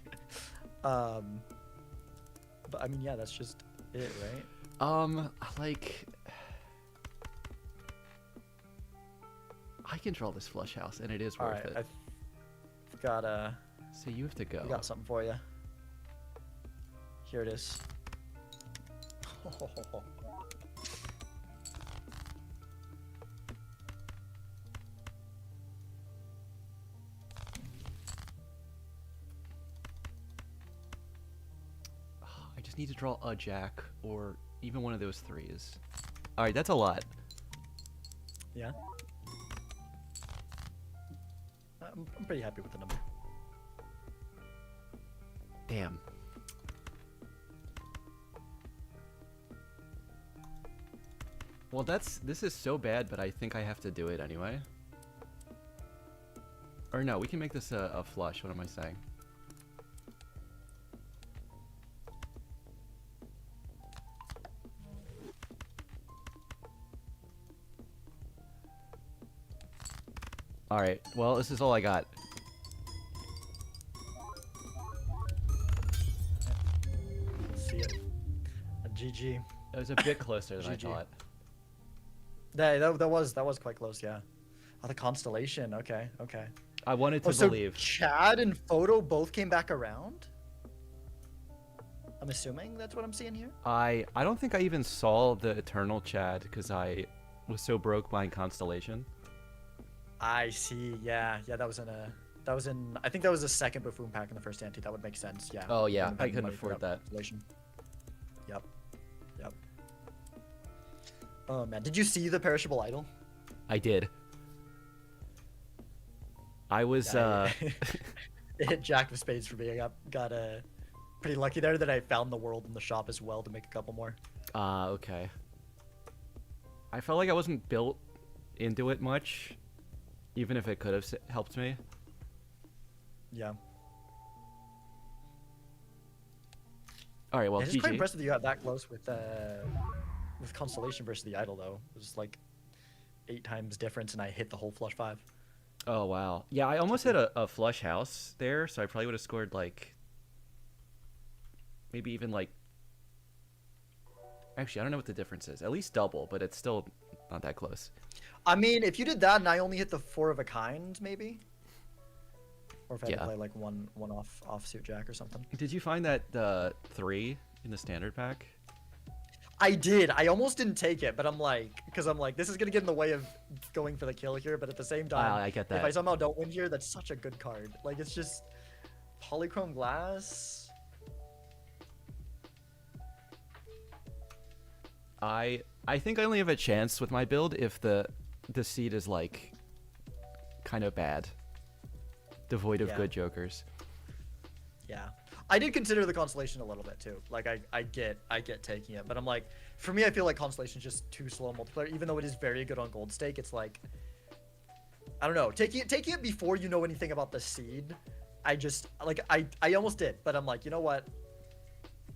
But I mean, yeah, that's just it, right? Like, I control this flush house, and it is worth it. I've got So you have to go. I got something for you. Here it is. I just need to draw a jack or even one of those threes. All right, that's a lot. Yeah. I'm pretty happy with the number. Damn. Well, this is so bad, but I think I have to do it anyway. Or no, we can make this a flush. What am I saying? All right. Well, this is all I got. See it. A GG. It was a bit closer than I GG. thought. That was quite close. Yeah. Oh, the constellation. Okay. Okay. I wanted to Oh, so believe. Chad and Photo both came back around? I'm assuming that's what I'm seeing here. I don't think I even saw the Eternal Chad because I was so broke buying Constellation. I see. Yeah. Yeah. That was in. I think that was the second buffoon pack in the first ante. That would make sense. Yeah. Oh yeah, Wouldn't I have couldn't money for afford that. Constellation. Yep. Yep. Oh man, did you see the perishable idol? I did. I was I hit Jack of Spades for being up. Got pretty lucky there that I found the world in the shop as well to make a couple more. okay. I felt like I wasn't built into it much, even if it could have helped me. Yeah. All right, well, It's quite GG. impressive that you got that close with Constellation versus the idol though. It was like 8 times difference, and I hit the whole flush 5. Oh wow. Yeah, I almost hit a flush house there, so I probably would have scored like maybe even like. Actually, I don't know what the difference is. At least double, but it's still not that close. I mean, if you did that and I only hit the 4 of a kind, maybe. Or if I had to Yeah. play like one offsuit Jack or something. Did you find that 3 in the standard pack? I did. I almost didn't take it, but I'm like, because I'm like, this is gonna get in the way of going for the kill here. But at the same time, I get that. if I somehow don't win here, that's such a good card. Like, it's just polychrome glass. I think I only have a chance with my build if the seed is like kind of bad, devoid of Yeah. good jokers. Yeah, I did consider the constellation a little bit too. Like, I get taking it, but I'm like, for me, I feel like constellation is just too slow multiplayer. Even though it is very good on gold stake, it's like, I don't know, taking it before you know anything about the seed. I just like I almost did, but I'm like, you know what?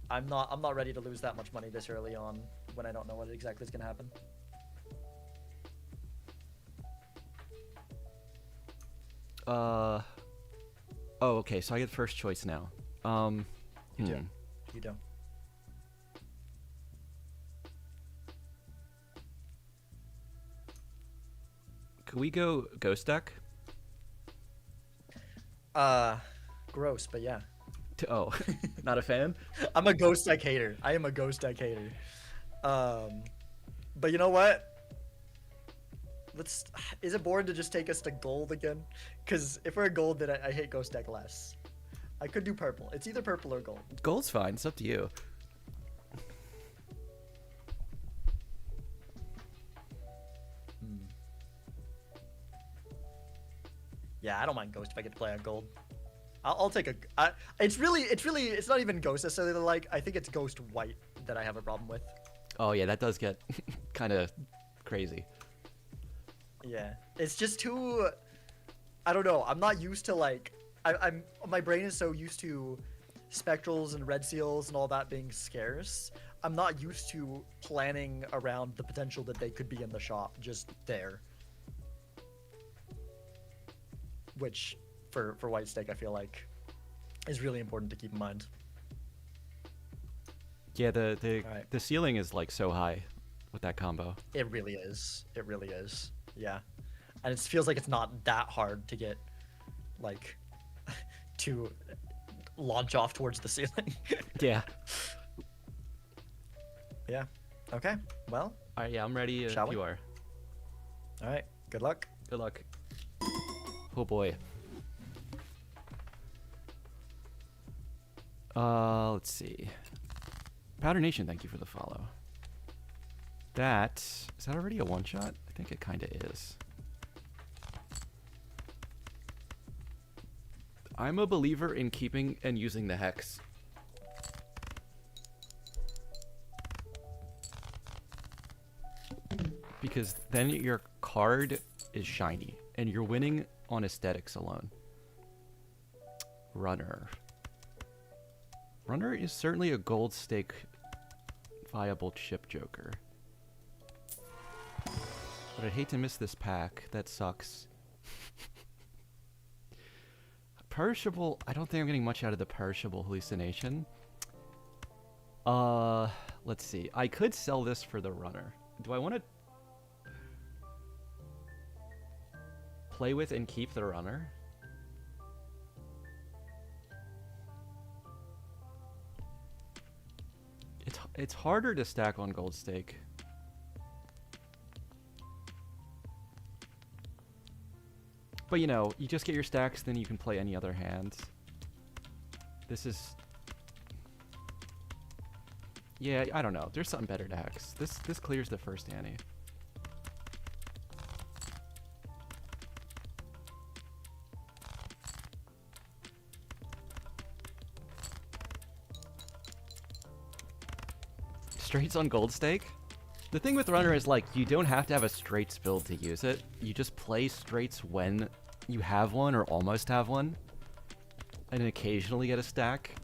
I'm not ready to lose that much money this early on when I don't know what exactly is gonna happen. Oh, okay. So I get first choice now. You do. You do. Could we go ghost deck? Gross, but yeah. Oh, not a fan. I'm a ghost deck hater. I am a ghost deck hater. But you know what? Is it boring to just take us to gold again? Because if we're gold, then I hate ghost deck less. I could do purple. It's either purple or gold. Gold's fine. It's up to you. Yeah, I don't mind ghost if I get to play on gold. I'll take a. It's not even ghost necessarily. Like, I think it's ghost white that I have a problem with. Oh yeah, that does get kind of crazy. Yeah, it's just too. I don't know. I'm not used to like. My brain is so used to spectrals and red seals and all that being scarce. I'm not used to planning around the potential that they could be in the shop just there. Which, for white stake, I feel like is really important to keep in mind. Yeah, the Alright. the ceiling is like so high with that combo. It really is. It really is. Yeah, and it feels like it's not that hard to get, like, to launch off towards the ceiling. Yeah. Yeah. Okay. Well. All right. Yeah, I'm ready. Shall If we? you are. All right. Good luck. Good luck. Oh boy. Let's see. Powder Nation, thank you for the follow. Is that already a one shot? I think it kind of is. I'm a believer in keeping and using the hex. Because then your card is shiny, and you're winning on aesthetics alone. Runner. Runner is certainly a gold stake viable chip joker. But I'd hate to miss this pack. That sucks. perishable, I don't think I'm getting much out of the perishable hallucination. Let's see. I could sell this for the runner. Do I want to play with and keep the runner? It's harder to stack on gold stake. But you know, you just get your stacks, then you can play any other hand. This is... Yeah, I don't know. There's something better to hex. This clears the first ante. Straights on gold stake? The thing with runner is, like, you don't have to have a straights build to use it. You just play straights when you have one or almost have one, and occasionally get a stack.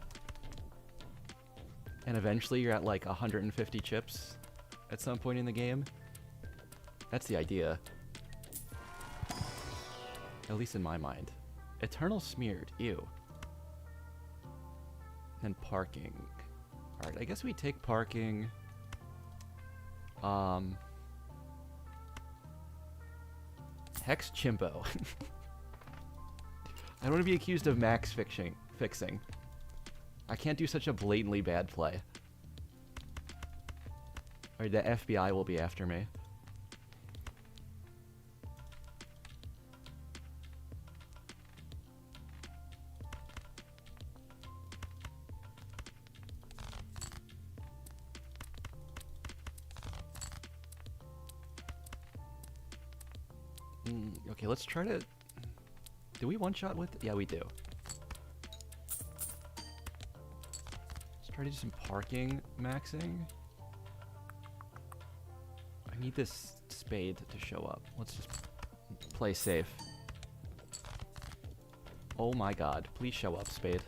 And eventually you're at like 150 chips at some point in the game. That's the idea. At least in my mind. Eternal Smeared. Ew. And parking. Alright, I guess we take parking. Hex Chimpo. I don't want to be accused of max fixing. I can't do such a blatantly bad play. Or the FBI will be after me. Okay, let's try to... Do we one-shot with... Yeah, we do. Let's try to do some parking maxing. I need this spade to show up. Let's just play safe. Oh my god. Please show up, spade.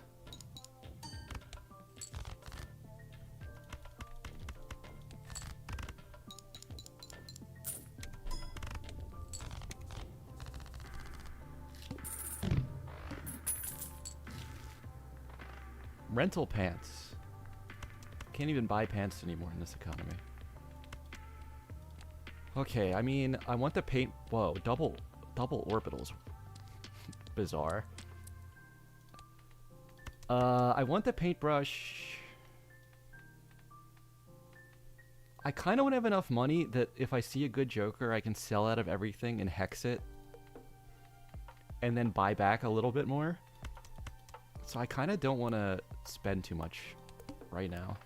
Rental pants. Can't even buy pants anymore in this economy. Okay, I mean, I want the paint... Whoa, double orbitals. Bizarre. I want the paintbrush. I kind of want to have enough money that if I see a good Joker, I can sell out of everything and hex it. And then buy back a little bit more. So I kind of don't want to spend too much right now.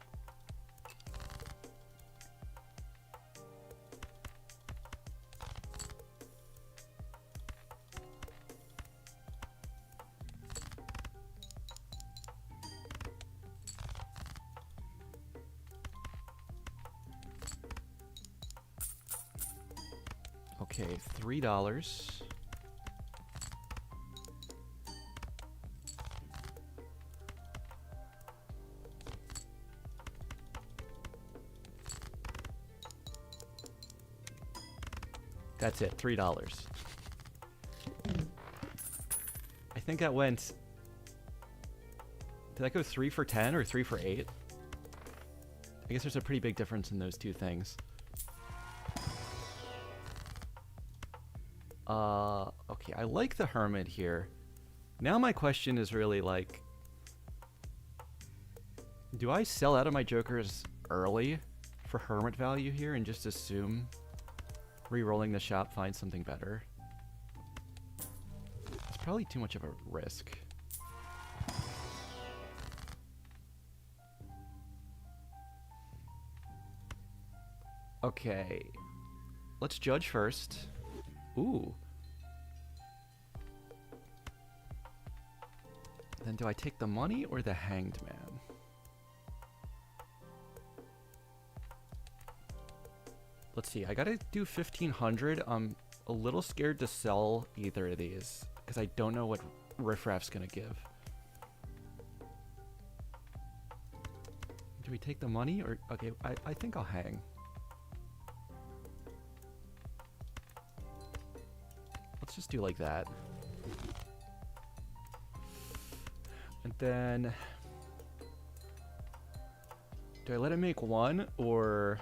Okay, $3. That's it, $3. I think that went... Did that go 3 for 10 or 3 for 8? I guess there's a pretty big difference in those two things. Okay, I like the Hermit here. Now my question is really like... Do I sell out of my Jokers early for Hermit value here and just assume re-rolling the shop finds something better? It's probably too much of a risk. Okay. Let's judge first. Ooh. Then do I take the money or the Hanged Man? Let's see, I gotta do 1,500. I'm a little scared to sell either of these because I don't know what Riffraff's gonna give. Do we take the money or... Okay, I think I'll hang. Let's just do like that. And then... do I let him make one, or...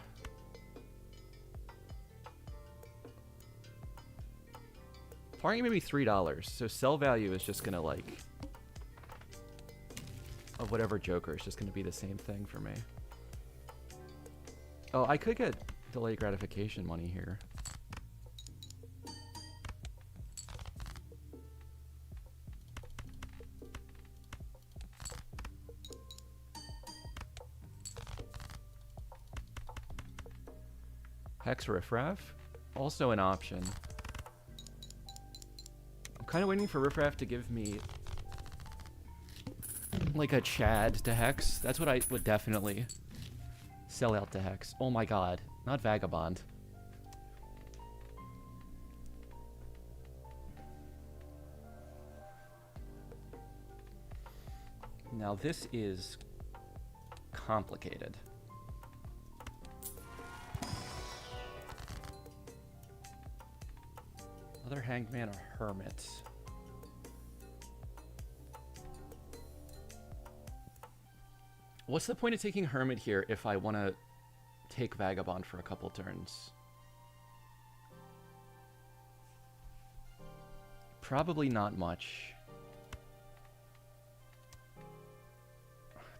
Probably maybe $3, so sell value is just gonna, like... of whatever Joker is just gonna be the same thing for me. Oh, I could get delayed gratification money here. Hex Riffraff, also an option. I'm kind of waiting for Riffraff to give me like a Chad to Hex. That's what I would definitely sell out to Hex. Oh my god, not Vagabond. Now this is complicated. Other Hangman or Hermit? What's the point of taking Hermit here if I want to take Vagabond for a couple turns? Probably not much.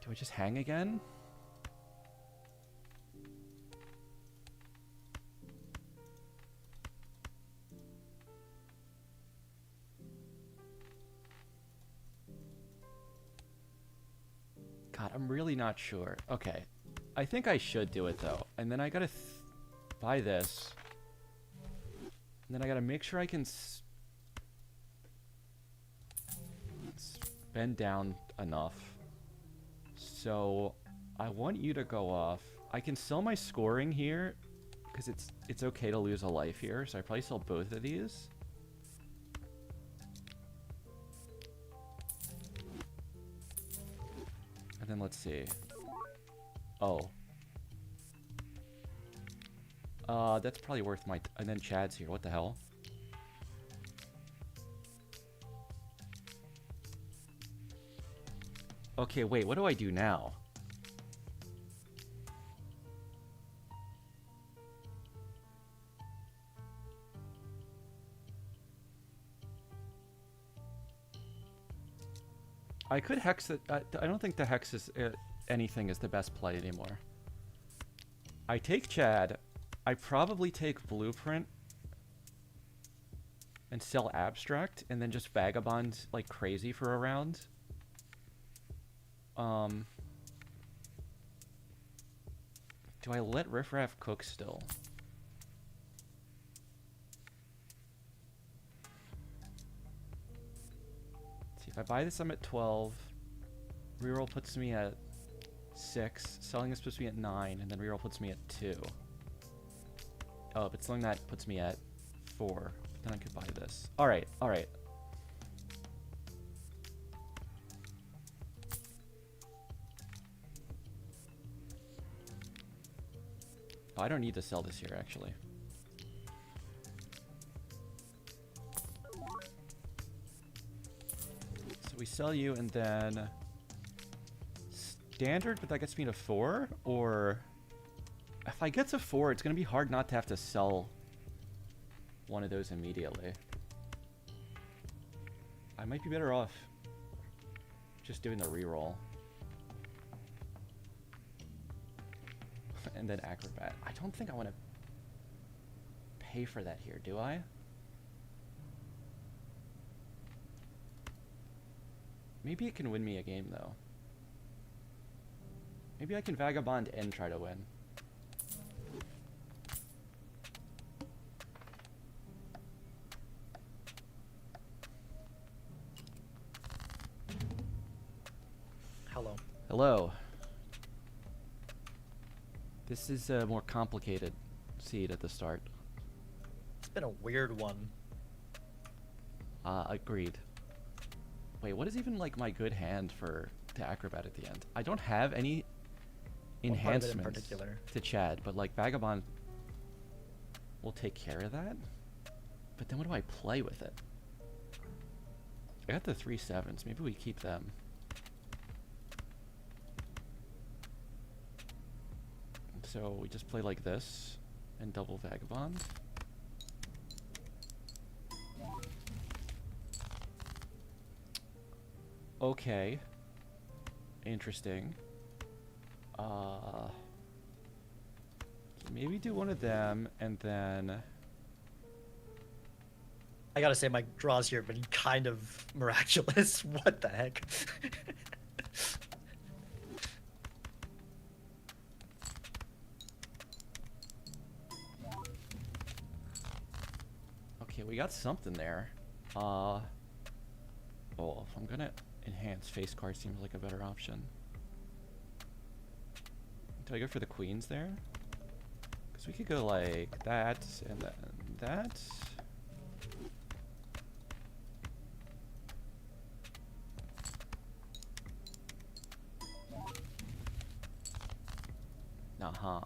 Do I just hang again? God, I'm really not sure. Okay. I think I should do it, though. And then I gotta buy this. And then I gotta make sure I can spend down enough. So, I want you to go off. I can sell my scoring here, because it's okay to lose a life here. So I probably sell both of these. And then let's see. Oh. That's probably worth my... and then Chad's here. What the hell? Okay, wait. What do I do now? I could Hex it. I don't think the Hex is... anything is the best play anymore. I take Chad. I probably take Blueprint and sell Abstract, and then just Vagabond like crazy for a round. Do I let Riffraff cook still? Let's see, if I buy this, I'm at 12. Reroll puts me at 6. Selling this puts me at 9, and then reroll puts me at 2. Oh, but selling that puts me at 4. But then I could buy this. Alright, alright. Oh, I don't need to sell this here, actually. So we sell you, and then... standard, but that gets me to 4? Or... if I get to 4, it's going to be hard not to have to sell one of those immediately. I might be better off just doing the reroll. And then Acrobat. I don't think I want to pay for that here, do I? Maybe it can win me a game, though. Maybe I can Vagabond and try to win. Hello. Hello. This is a more complicated seed at the start. It's been a weird one. Agreed. Wait, what is even like my good hand for to Acrobat at the end? I don't have any What part of it in enhancements particular? to Chad, but like Vagabond will take care of that. But then what do I play with it? I got the 3 7s. Maybe we keep them. So we just play like this and double Vagabond. Okay. Interesting. Maybe do one of them and then... I gotta say, my draws here have been kind of miraculous. What the heck? Okay, we got something there. Oh, if I'm gonna enhance face card seems like a better option. Do I go for the queens there? Because we could go like that and then that. Uh-huh.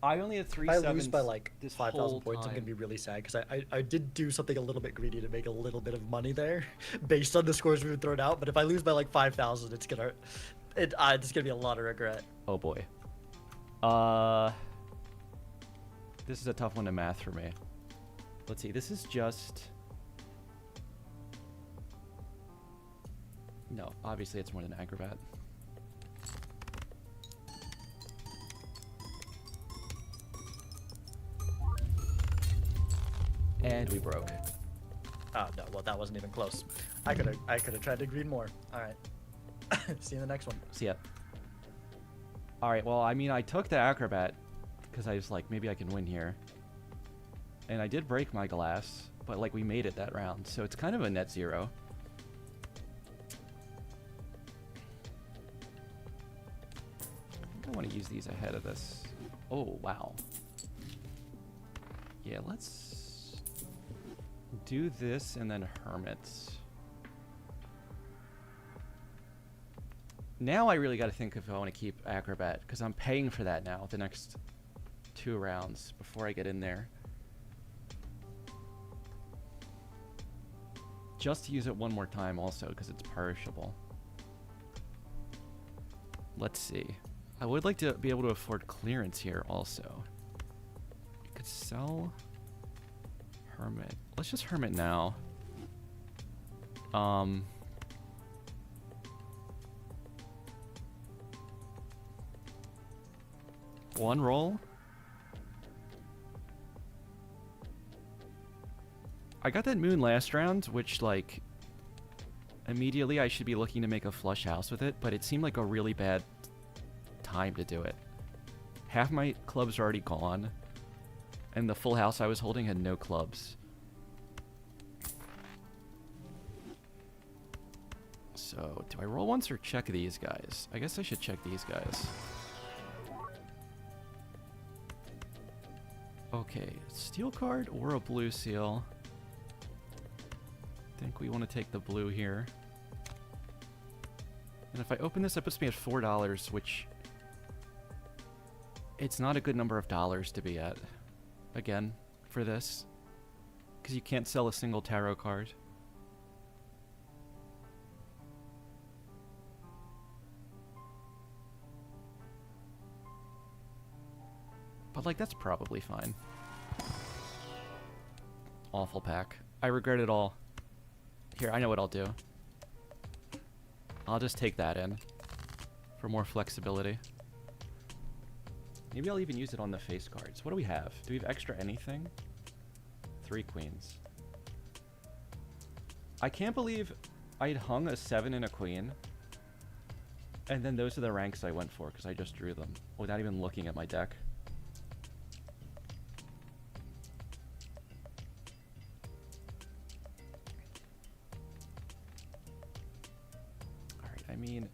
I only had three If I sevens lose by like this 5,000 whole points, I'm gonna time. be really sad because I did do something a little bit greedy to make a little bit of money there, based on the scores we've thrown out. But if I lose by like 5,000, it's gonna be a lot of regret. Oh boy. This is a tough one to math for me. Let's see. This is just... No, obviously it's more than acrobat. And we broke. Oh no, well that wasn't even close. I could have tried to green more. All right. See you in the next one. See ya. Alright, well, I mean, I took the acrobat because I was like, maybe I can win here. And I did break my glass, but like we made it that round, so it's kind of a net zero. I think I want to use these ahead of this. Oh, wow. Yeah, let's do this and then hermits. Now I really got to think if I want to keep acrobat, because I'm paying for that now the next 2 rounds before I get in there. Just to use it one more time also, because it's perishable. Let's see. I would like to be able to afford clearance here also. We could sell hermit. Let's just hermit now. One roll. I got that moon last round, which, like, immediately I should be looking to make a flush house with it, but it seemed like a really bad time to do it. Half my clubs are already gone, and the full house I was holding had no clubs. So, do I roll once or check these guys? I guess I should check these guys. Okay, steel card or a blue seal? I think we want to take the blue here. And if I open this, that puts me at $4, which... It's not a good number of dollars to be at, again, for this. Because you can't sell a single tarot card. But, like, that's probably fine. Awful pack. I regret it all. Here, I know what I'll do. I'll just take that in for more flexibility. Maybe I'll even use it on the face cards. What do we have? Do we have extra anything? 3 queens. I can't believe I'd hung a 7 and a queen. And then those are the ranks I went for because I just drew them without even looking at my deck. I mean,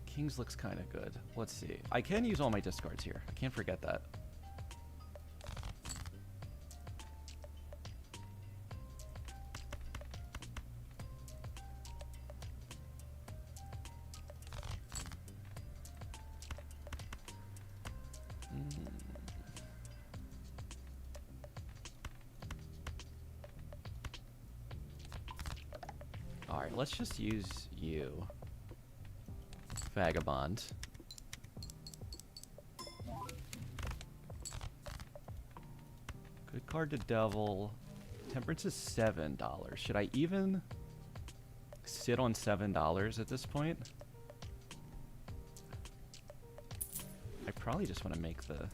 Kings looks kind of good. Let's see. I can use all my discards here. I can't forget that. Alright, let's just use you. Vagabond. Good card to Devil. Temperance is $7. Should I even sit on $7 at this point? I probably just want to make the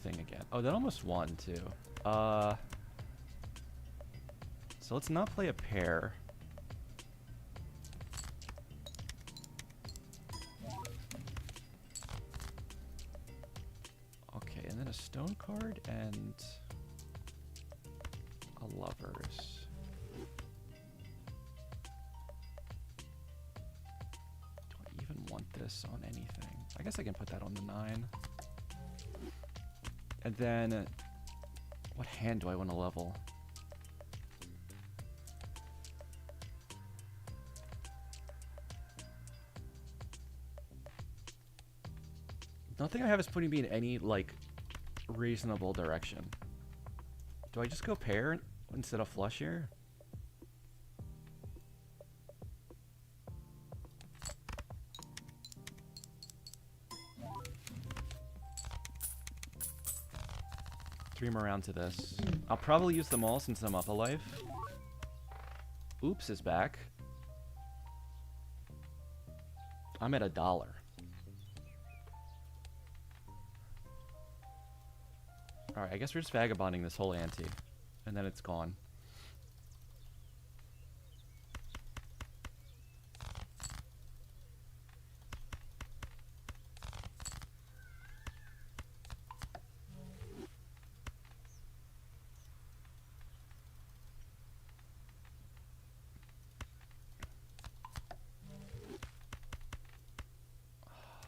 thing again. Oh, that almost won too. So let's not play a pair. Okay, and then a stone card and a lovers. Do I even want this on anything? I guess I can put that on the 9. And then, what hand do I want to level? Nothing I have is putting me in any, like, reasonable direction. Do I just go pair instead of flush here? Three more rounds to this. I'll probably use them all since I'm up a life. Oops is back. I'm at $1. Alright, I guess we're just vagabonding this whole ante. And then it's gone.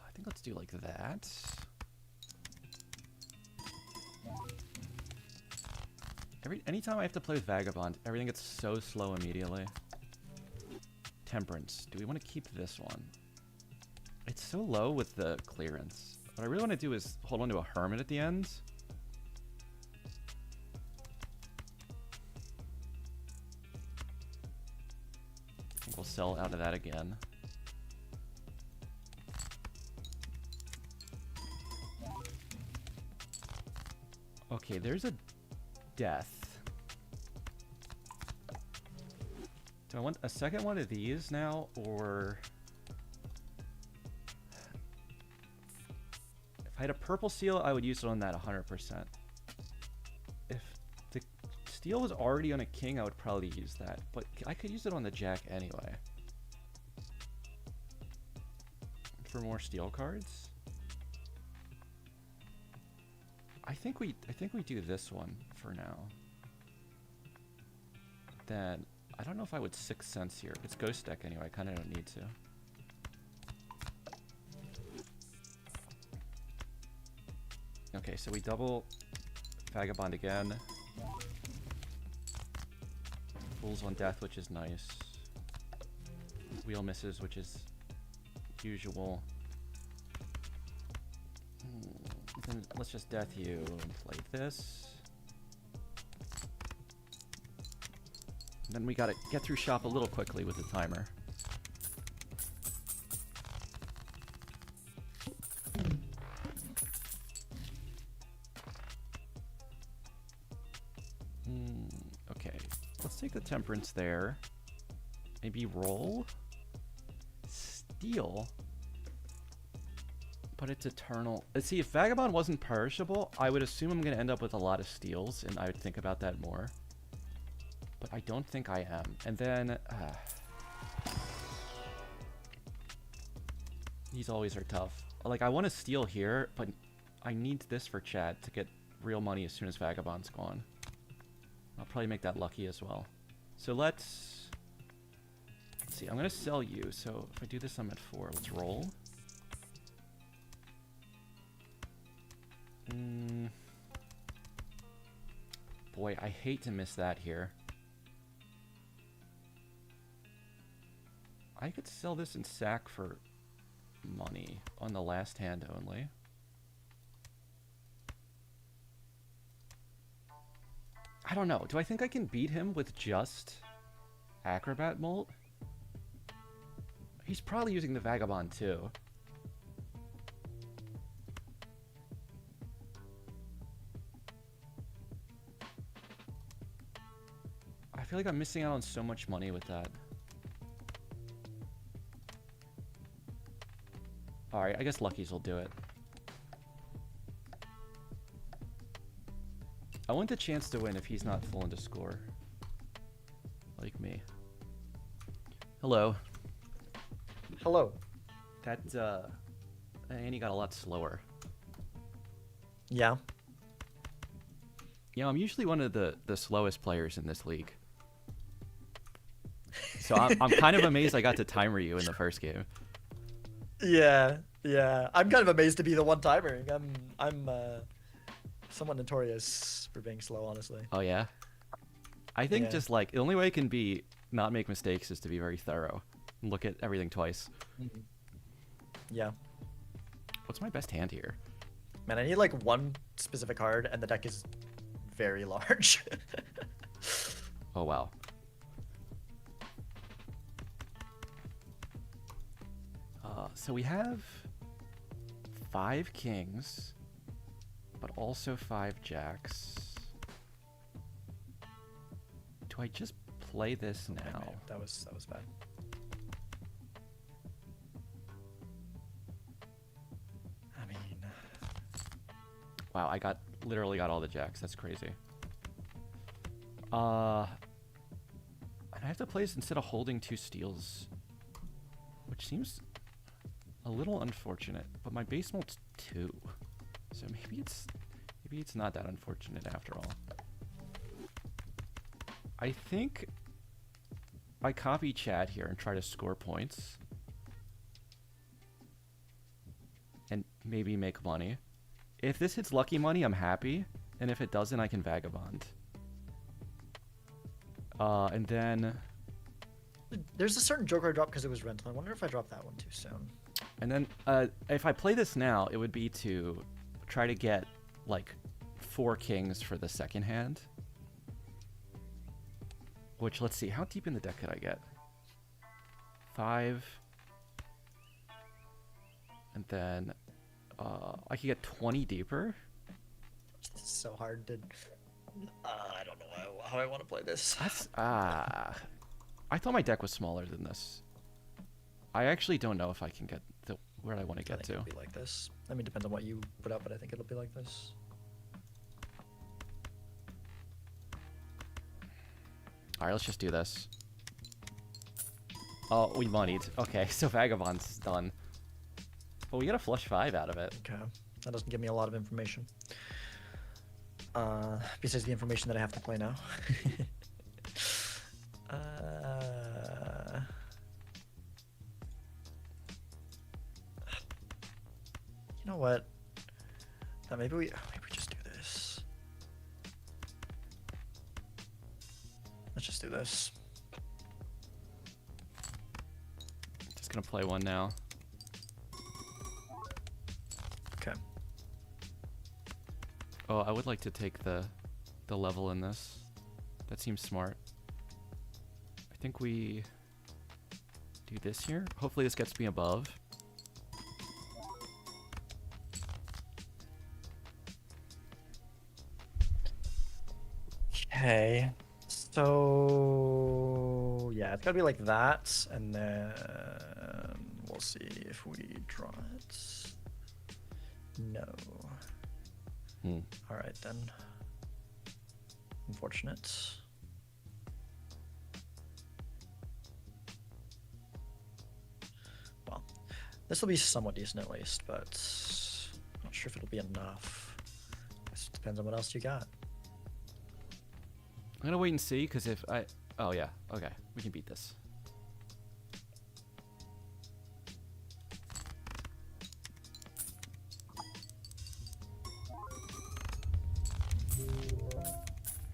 I think let's do like that. Anytime I have to play with Vagabond, everything gets so slow immediately. Temperance. Do we want to keep this one? It's so low with the clearance. What I really want to do is hold on to a Hermit at the end. I think we'll sell out of that again. Okay, there's a death. Do I want a second one of these now, or... If I had a purple seal, I would use it on that 100%. If the steel was already on a king, I would probably use that. But I could use it on the jack anyway. For more steel cards? I think we do this one for now. Then I don't know if I would 6 cents here. It's ghost deck anyway. I kind of don't need to. Okay, so we double Vagabond again. Fools on death, which is nice. Wheel misses, which is usual. Then let's just death you and play this. And then we gotta get through shop a little quickly with the timer. Okay, let's take the temperance there. Maybe roll. Steal. But it's eternal. Let's see, if Vagabond wasn't perishable, I would assume I'm going to end up with a lot of steals, and I would think about that more. But I don't think I am. And then... these always are tough. Like, I want to steal here, but I need this for Chad to get real money as soon as Vagabond's gone. I'll probably make that lucky as well. So let's see, I'm going to sell you. So if I do this, I'm at 4. Let's roll. Boy, I hate to miss that here. I could sell this in sack for money on the last hand only. I don't know. Do I think I can beat him with just Acrobat Molt? He's probably using the Vagabond too. I feel like I'm missing out on so much money with that. Alright, I guess Lucky's will do it. I want the chance to win if he's not full into score. Like me. Hello. Hello. That, Annie got a lot slower. Yeah. You know, I'm usually one of the slowest players in this league. So I'm kind of amazed I got to timer you in the first game. Yeah. I'm kind of amazed to be the one timering. I'm somewhat notorious for being slow, honestly. Oh, yeah? I think Yeah. just, like, the only way I can be not make mistakes is to be very thorough. And look at everything twice. Yeah. What's my best hand here? Man, I need like one specific card, and the deck is very large. Oh, wow. So we have 5 kings, but also 5 jacks. Do I just play this now? Man, that was bad. I mean, Wow, I literally got all the jacks. That's crazy. And I have to play this instead of holding 2 steals, which seems a little unfortunate. But my base mold's 2, so maybe it's not that unfortunate after all. I think I copy Chad here and try to score points, and maybe make money. If this hits lucky money, I'm happy, and if it doesn't, I can vagabond. And then there's a certain joker I dropped because it was rental. I wonder if I dropped that one too soon. And then if I play this now, it would be to try to get like 4 kings for the second hand. Which, let's see, how deep in the deck could I get? 5. And then I could get 20 deeper. It's so hard to... I don't know how I want to play this. That's I thought my deck was smaller than this. I actually don't know if I can get where I want to I get think to. it'll be like this. I mean, depends on what you put out, but I think it'll be like this. Alright, let's just do this. Oh, we moneyed. Okay, so Vagabond's done. But we got a flush 5 out of it. Okay. That doesn't give me a lot of information. Besides the information that I have to play now. You know what? Maybe we just do this. Let's just do this. Just gonna play one now. Okay. Oh, I would like to take the level in this. That seems smart. I think we do this here. Hopefully this gets me above. Okay. So yeah, it's gotta be like that, and then we'll see if we draw it. No. All right then. Unfortunate. Well, this will be somewhat decent at least, but not sure if it'll be enough. Guess it depends on what else you got. I'm gonna wait and see, because if I... Oh, yeah. Okay. We can beat this.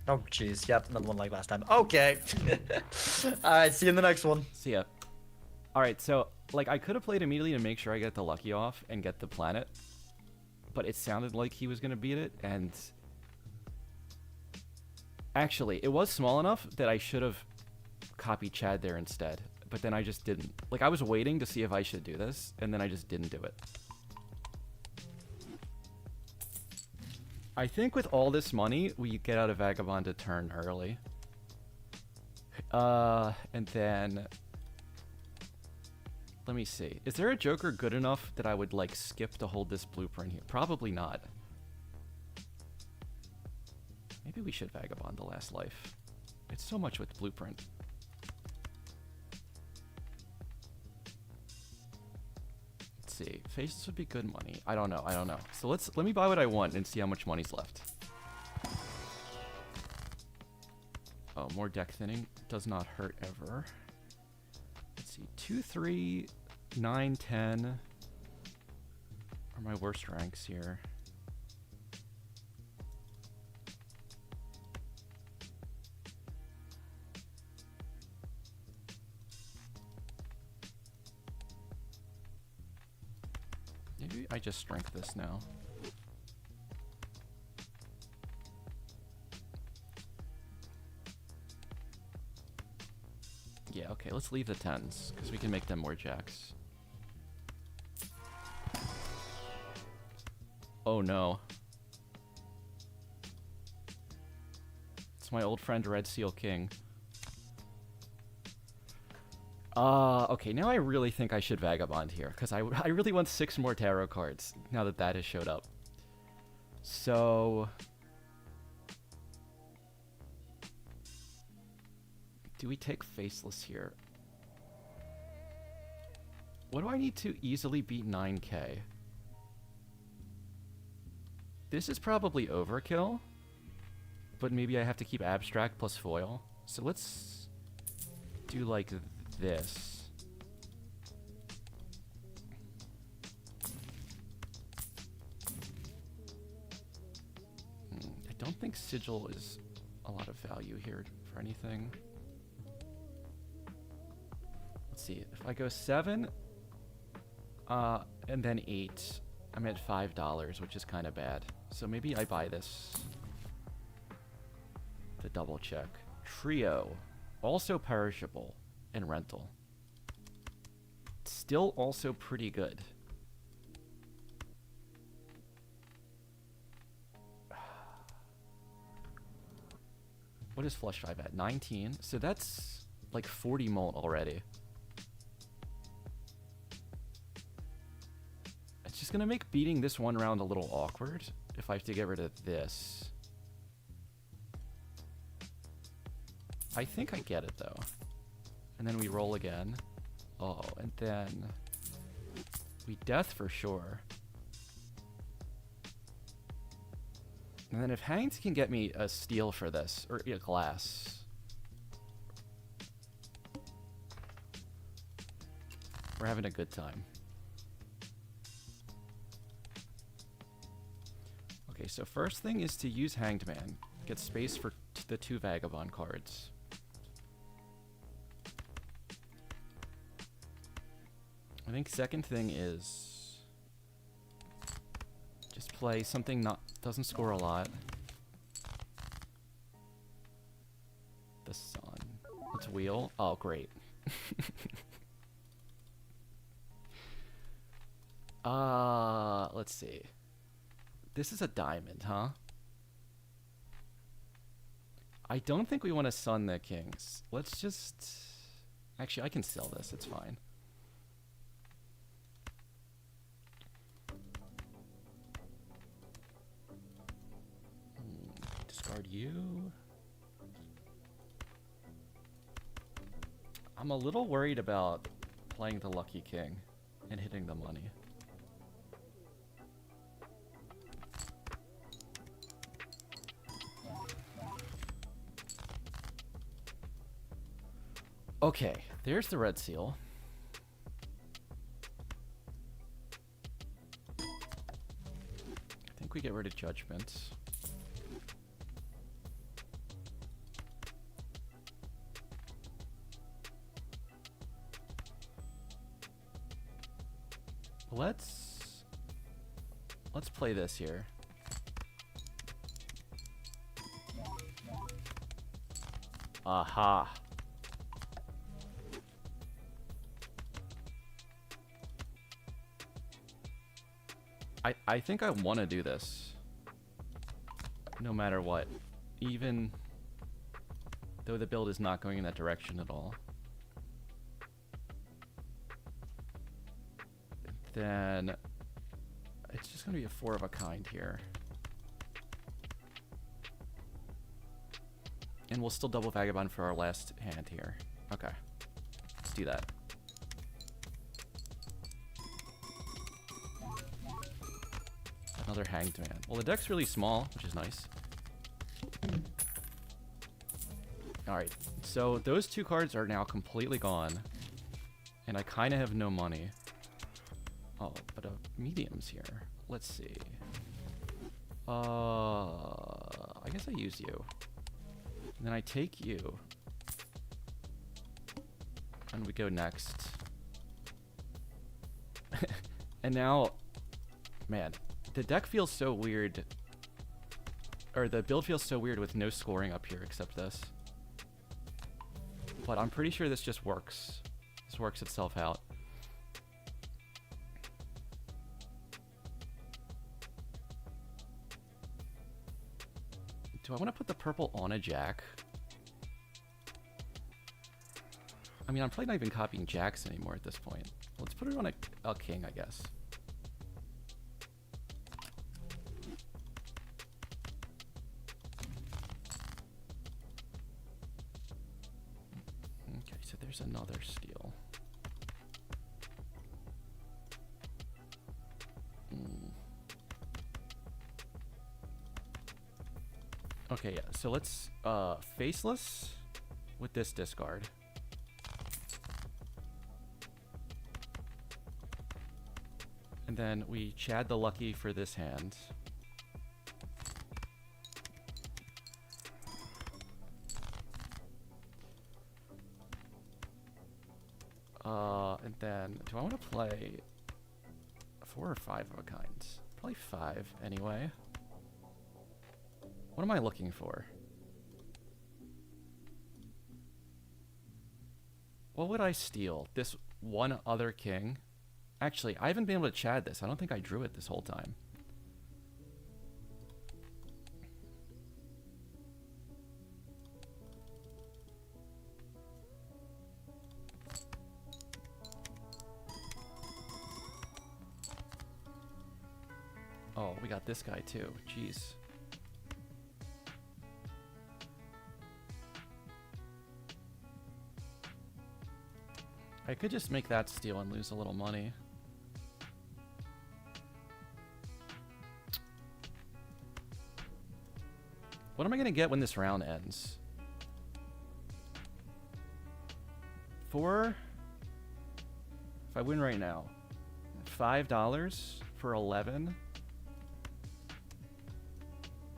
Oh, jeez. Yep, another one like last time. Okay. Alright, see you in the next one. See ya. Alright, so, like, I could have played immediately to make sure I get the lucky off and get the planet. But it sounded like he was gonna beat it, and... Actually, it was small enough that I should have copied Chad there instead. But then I just didn't. Like, I was waiting to see if I should do this, and then I just didn't do it. I think with all this money, we get out a Vagabond a turn early. And then... Let me see. Is there a Joker good enough that I would, like, skip to hold this blueprint here? Probably not. Maybe we should Vagabond the last life. It's so much with blueprint. Let's see. Faces would be good money. I don't know. I don't know. So let me buy what I want and see how much money's left. Oh, more deck thinning does not hurt ever. Let's see. 2, 3, 9, 10 are my worst ranks here. Maybe I just strength this now. Yeah, okay, let's leave the 10s, because we can make them more jacks. Oh no. It's my old friend Red Seal King. Okay, now I really think I should Vagabond here, because I really want 6 more tarot cards, now that that has showed up. So... do we take Faceless here? What do I need to easily beat 9k? This is probably overkill, but maybe I have to keep Abstract plus Foil. So let's do like this. I don't think Sigil is a lot of value here for anything. Let's see, if I go 7, and then 8, I'm at $5, which is kind of bad. So maybe I buy this to double check. Trio, also perishable, and rental. Still also pretty good. What is Flush 5 at? 19, so that's like 40 molt already. It's just gonna make beating this one round a little awkward if I have to get rid of this. I think I get it though. And then we roll again. Oh, and then we death for sure. And then if Hanged can get me a steal for this, or a glass. We're having a good time. Okay, so first thing is to use Hanged Man. Get space for the 2 Vagabond cards. I think second thing is just play something doesn't score a lot. The Sun. Let's wheel. Oh, great. Let's see. This is a diamond, huh? I don't think we want to Sun the Kings. Let's just... actually, I can sell this. It's fine. Discard you. I'm a little worried about playing the Lucky King and hitting the money. Okay, there's the red seal. I think we get rid of Judgment. Let's play this here. Aha. I think I want to do this. No matter what. Even though the build is not going in that direction at all. Then it's just going to be a 4 of a kind here. And we'll still double Vagabond for our last hand here. Okay. Let's do that. Another Hanged Man. Well, the deck's really small, which is nice. Alright, so those 2 cards are now completely gone. And I kind of have no money. Oh, but medium's here. Let's see. I guess I use you. And then I take you. And we go next. And now, man, the deck feels so weird. Or the build feels so weird with no scoring up here except this. But I'm pretty sure this just works. This works itself out. Do I want to put the purple on a jack? I mean, I'm probably not even copying jacks anymore at this point. Let's put it on a king, I guess. Okay, so there's another steal. Okay, yeah, so let's Faceless with this discard. And then we Chad the Lucky for this hand. And then, do I want to play 4 or 5 of a kind? Probably 5 anyway. What am I looking for? What would I steal? This one other king? Actually, I haven't been able to Chad this. I don't think I drew it this whole time. Oh, we got this guy too. Jeez. I could just make that steal and lose a little money. What am I going to get when this round ends? 4? If I win right now. $5 for 11?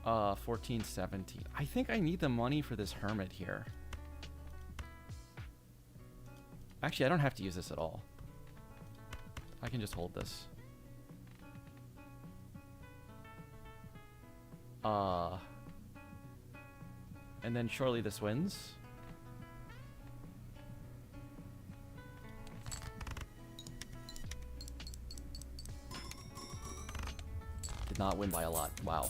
14, 17. I think I need the money for this Hermit here. Actually, I don't have to use this at all. I can just hold this. And then surely this wins. Did not win by a lot. Wow.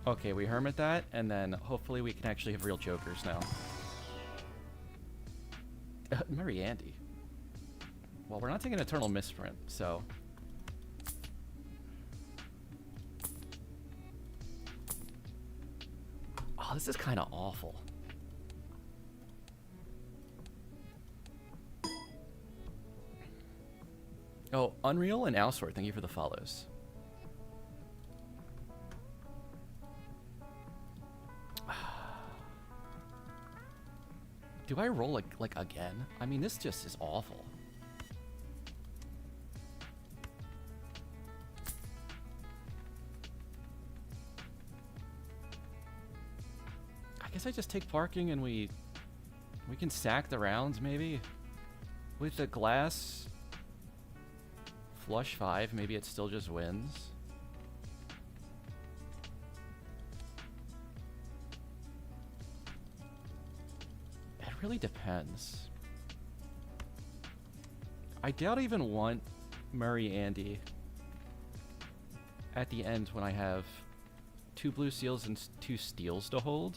Okay, we Hermit that, and then hopefully we can actually have real jokers now. Murray Andy. Well, we're not taking Eternal Misprint, so... Oh, this is kind of awful. Oh, Unreal and Alsor, thank you for the follows. Do I roll like again? I mean, this just is awful. I guess I just take parking and we can sack the rounds maybe. With the glass flush 5, maybe it still just wins. It really depends. I doubt I even want Murray Andy at the end when I have 2 blue seals and 2 steals to hold.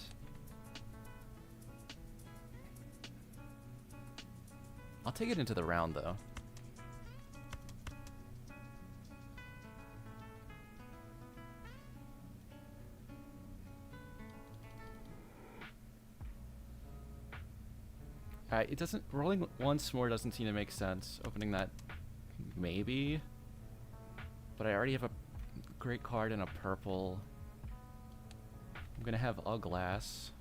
I'll take it into the round, though. It doesn't... Rolling once more doesn't seem to make sense. Opening that... maybe? But I already have a great card and a purple. I'm gonna have a glass.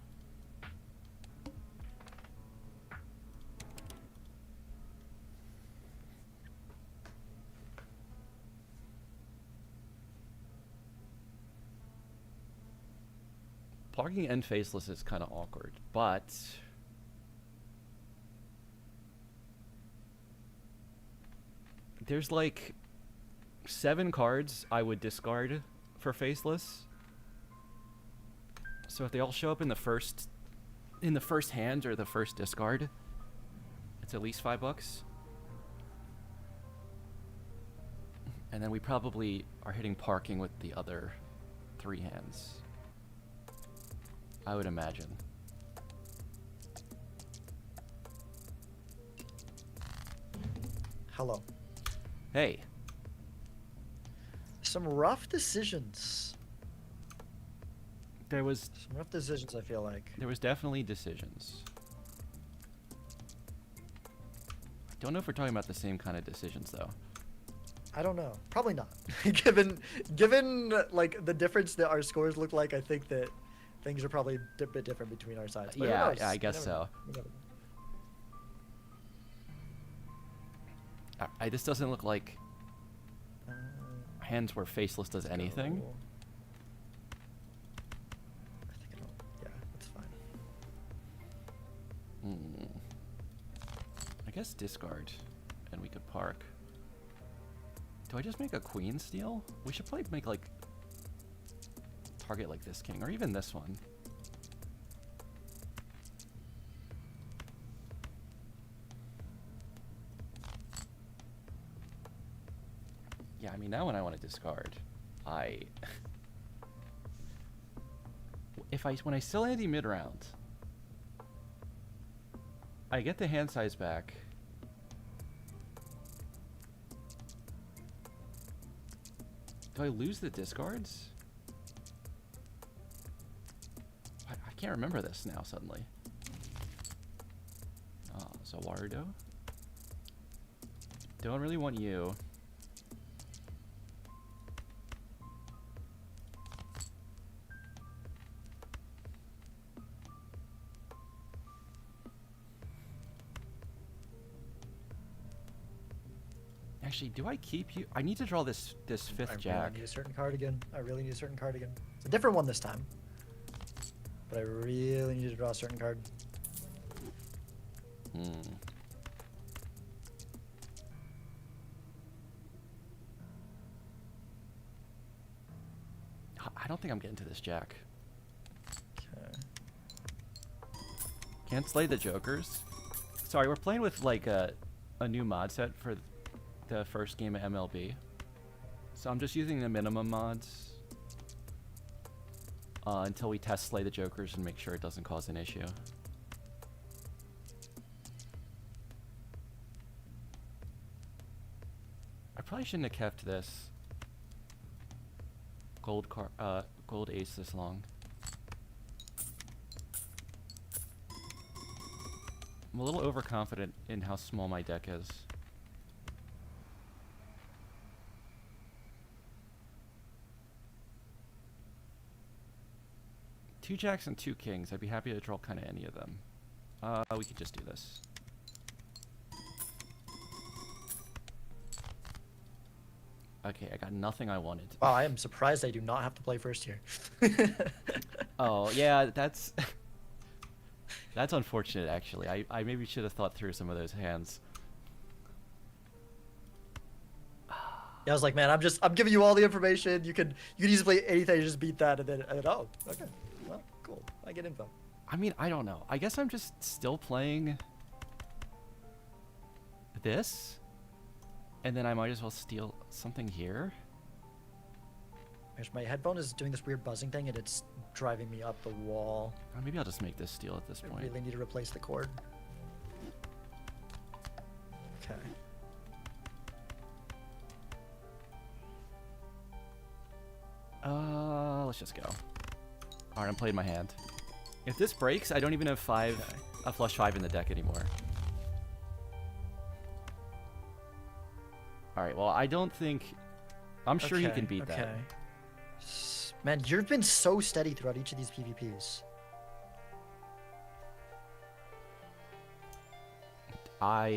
Parking and faceless is kind of awkward, but there's like 7 cards I would discard for faceless. So if they all show up in the first hand or the first discard, it's at least $5. And then we probably are hitting parking with the other 3 hands, I would imagine. Hello. Hey. Some rough decisions. There was Some rough decisions, I feel like. definitely decisions. Don't know if we're talking about the same kind of decisions though. I don't know. Probably not. given like the difference that our scores look like, I think that things are probably a bit different between our sides. But who Yeah, knows? I You guess never so. know. You never know. This doesn't look like hands where faceless does anything. Go. I think it'll. Yeah, that's fine. I guess discard, and we could park. Do I just make a queen steal? We should probably make like target like this king, or even this one. Yeah, I mean, now when I want to discard, when I still ante mid-round, I get the hand size back. Do I lose the discards? I can't remember this now suddenly. Zawardo. Don't really want you. Actually, do I keep you? I need to draw this fifth jack. I really need a certain card again. I really need a certain card again. It's a different one this time. But I really need to draw a certain card. I don't think I'm getting to this jack. Okay. Can't slay the jokers. Sorry, we're playing with like a new mod set for the first game of MLB. So I'm just using the minimum mods until we test slay the jokers and make sure it doesn't cause an issue. I probably shouldn't have kept this gold ace this long. I'm a little overconfident in how small my deck is. Two jacks and 2 kings. I'd be happy to draw kind of any of them. We could just do this. Okay, I got nothing I wanted. Wow, I am surprised I do not have to play first here. Oh, yeah, that's... that's unfortunate, actually. I maybe should have thought through some of those hands. Yeah, I was like, man, I'm giving you all the information. You can easily play anything, just beat that, and then oh, okay, well, cool. I get info. I mean, I don't know. I guess I'm just still playing this, and then I might as well steal something here. Gosh, my headphone is doing this weird buzzing thing, and it's driving me up the wall. Or maybe I'll just make this steal at this I point. really need to replace the cord. Okay. Let's just go. Alright, I'm playing my hand. If this breaks, I don't even have a flush 5 in the deck anymore. Alright, well, I don't think... I'm sure he can beat that. Man, you've been so steady throughout each of these PvPs. Let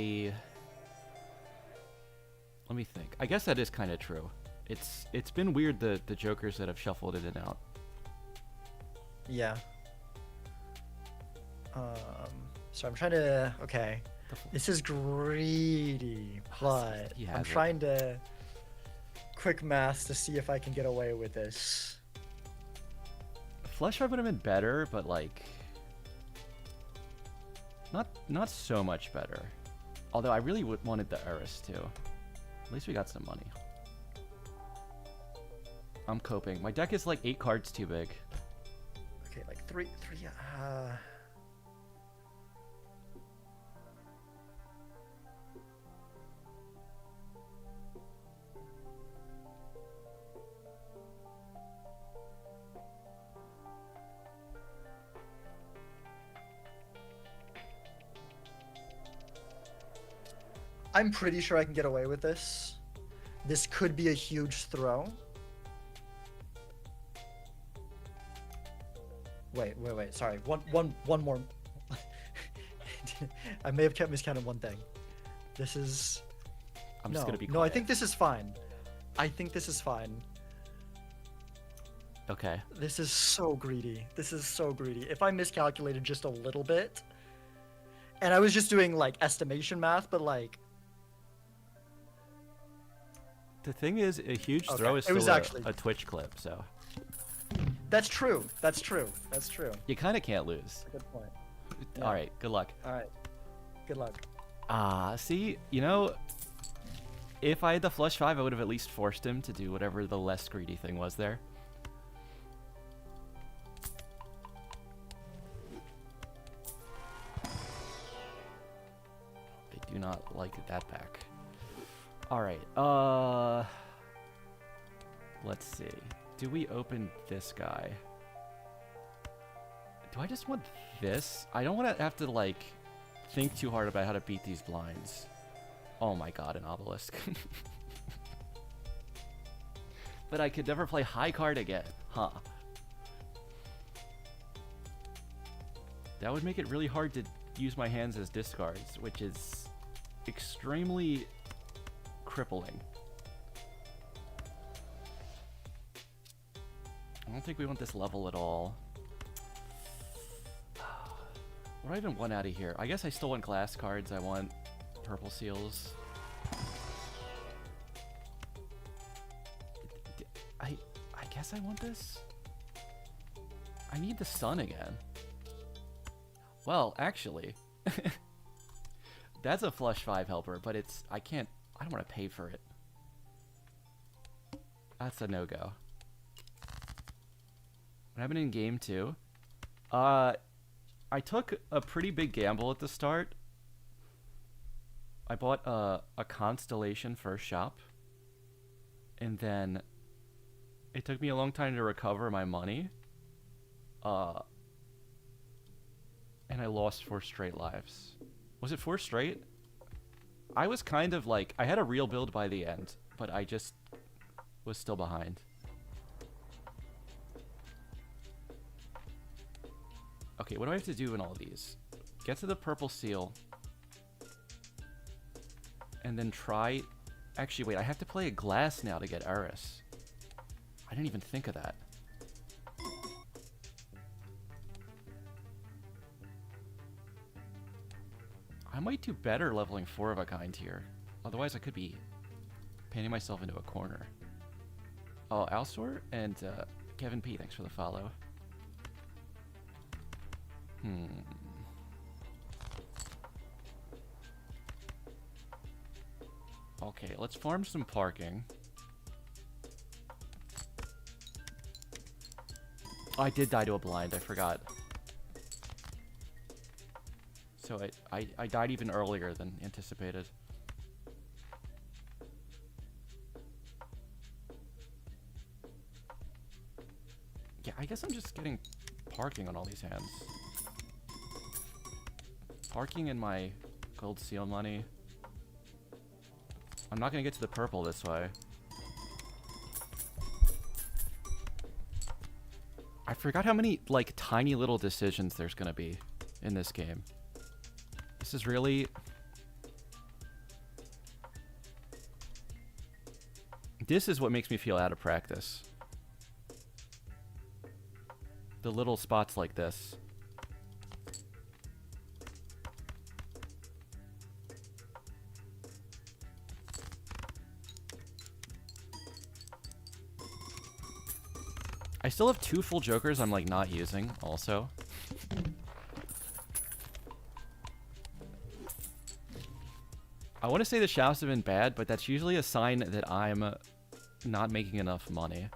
me think. I guess that is kind of true. It's been weird, the jokers that have shuffled in and out. Yeah. So I'm trying to... Okay. This is greedy, but He I'm has it. trying to... Quick math to see if I can get away with this. Flush 5 would have been better, but like... Not so much better. Although I really wanted the Eris too. At least we got some money. I'm coping. My deck is like 8 cards too big. Okay, like three. I'm pretty sure I can get away with this. This could be a huge throw. Wait. Sorry. One more. I may have kept miscounted one thing. This is... I'm just gonna be quiet. No, I think this is fine. I think this is fine. Okay. This is so greedy. This is so greedy. If I miscalculated just a little bit, and I was just doing like estimation math, but like... The thing is, a huge Okay, throw is it was still actually- a Twitch clip, so... That's true. That's true. That's true. You kind of can't lose. Good point. Yeah. Alright, good luck. All right. Good luck. See, you know, if I had the flush 5, I would have at least forced him to do whatever the less greedy thing was there. I do not like that back. Alright, let's see. Do we open this guy? Do I just want this? I don't want to have to, like, think too hard about how to beat these blinds. Oh my god, an obelisk. But I could never play high card again, huh? That would make it really hard to use my hands as discards, which is extremely crippling. I don't think we want this level at all. What do I even want out of here? I guess I still want glass cards. I want purple seals. I guess I want this? I need the sun again. Well, actually, that's a flush 5 helper, but it's... I don't want to pay for it. That's a no-go. What happened in game 2? I took a pretty big gamble at the start. I bought a Constellation first shop. And then it took me a long time to recover my money. And I lost 4 straight lives. Was it 4 straight? I was kind of like... I had a real build by the end, but I just was still behind. Okay, what do I have to do in all these? Get to the purple seal. And then try... Actually, wait, I have to play a glass now to get Eris. I didn't even think of that. I might do better leveling 4 of a kind here. Otherwise, I could be painting myself into a corner. Oh, Alsor and Kevin P, thanks for the follow. Okay, let's farm some parking. Oh, I did die to a blind, I forgot. So I died even earlier than anticipated. Yeah, I guess I'm just getting parking on all these hands. Parking in my gold seal money. I'm not gonna get to the purple this way. I forgot how many, like, tiny little decisions there's gonna be in this game. This is really... This is what makes me feel out of practice. The little spots like this. I still have 2 full jokers I'm like not using also. I want to say the shouts have been bad, but that's usually a sign that I'm not making enough money.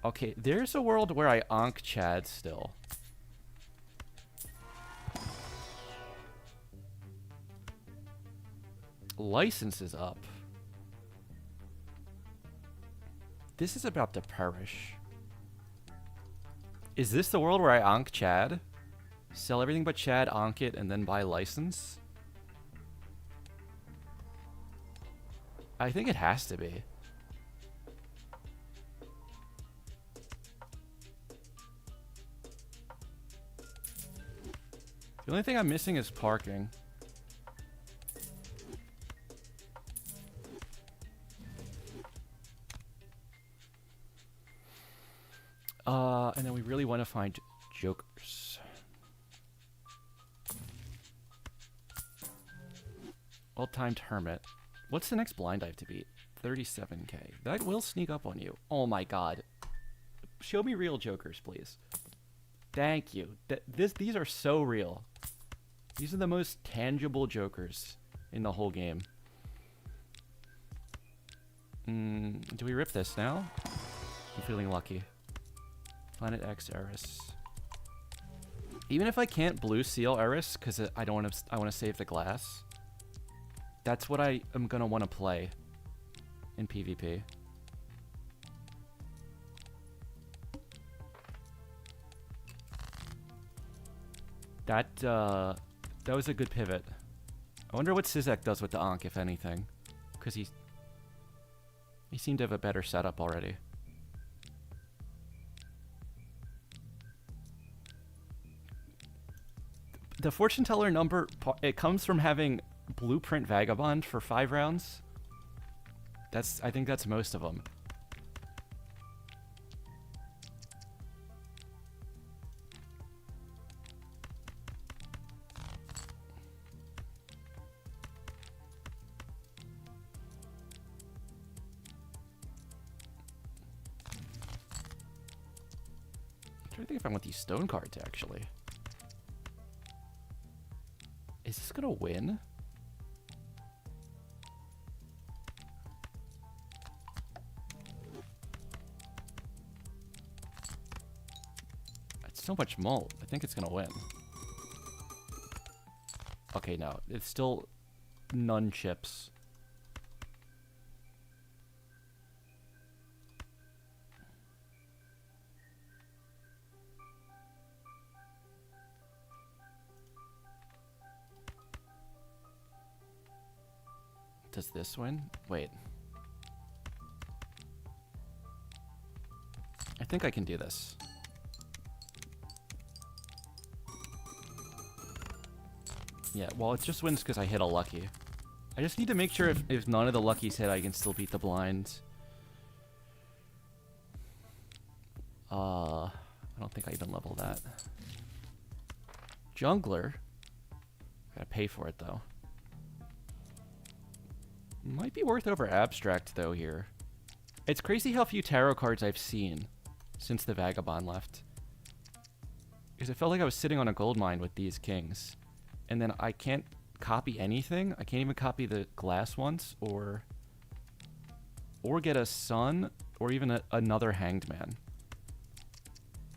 Okay, there's a world where I onk Chad still. License is up. This is about to perish. Is this the world where I onk Chad? Sell everything but Chad, onk it, and then buy license? I think it has to be. The only thing I'm missing is parking. And then we really want to find jokers. Well-timed hermit. What's the next blind I have to beat? 37k. That will sneak up on you. Oh my god. Show me real jokers, please. Thank you. These are so real. These are the most tangible jokers in the whole game. Do we rip this now? I'm feeling lucky. Planet X Eris. Even if I can't blue seal Eris, because I don't want to. I want to save the glass. That's what I am gonna want to play in PvP. That was a good pivot. I wonder what Sizek does with the Ankh, if anything, because he seemed to have a better setup already. The fortune teller number, it comes from having Blueprint Vagabond for 5 rounds. I think that's most of them. I'm trying to think if I want these stone cards, actually. Is this gonna win? It's so much malt. I think it's gonna win. Okay, no. It's still none chips. Does this win? Wait. I think I can do this. Yeah, well, it just wins because I hit a lucky. I just need to make sure if none of the luckies hit, I can still beat the blinds. I don't think I even level that. Jungler. Gotta pay for it, though. Might be worth over abstract though here. It's crazy how few tarot cards I've seen since the Vagabond left. Because it felt like I was sitting on a gold mine with these kings. And then I can't copy anything. I can't even copy the glass ones or get a sun or even another hanged man.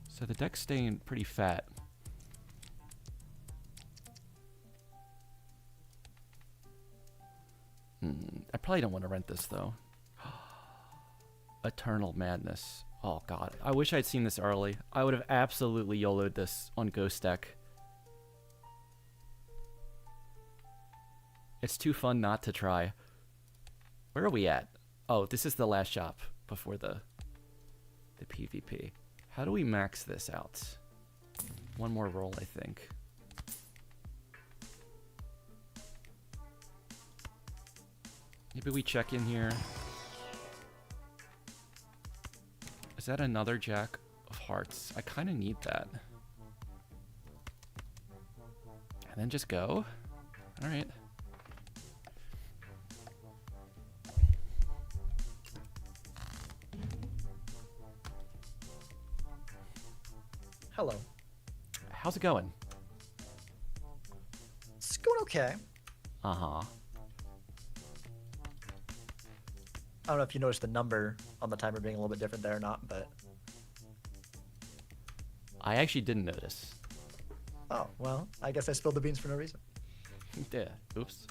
So the deck's staying pretty fat. I probably don't want to rent this though. Eternal Madness. Oh god, I wish I'd seen this early. I would have absolutely YOLO'd this on Ghost deck. It's too fun not to try. Where are we at? Oh, this is the last shop before the PvP. How do we max this out? One more roll, I think. Maybe we check in here. Is that another Jack of Hearts? I kind of need that. And then just go? Alright. Hello. How's it going? It's going okay. Uh-huh. I don't know if you noticed the number on the timer being a little bit different there or not, but... I actually didn't notice. Oh, well, I guess I spilled the beans for no reason. Yeah, oops.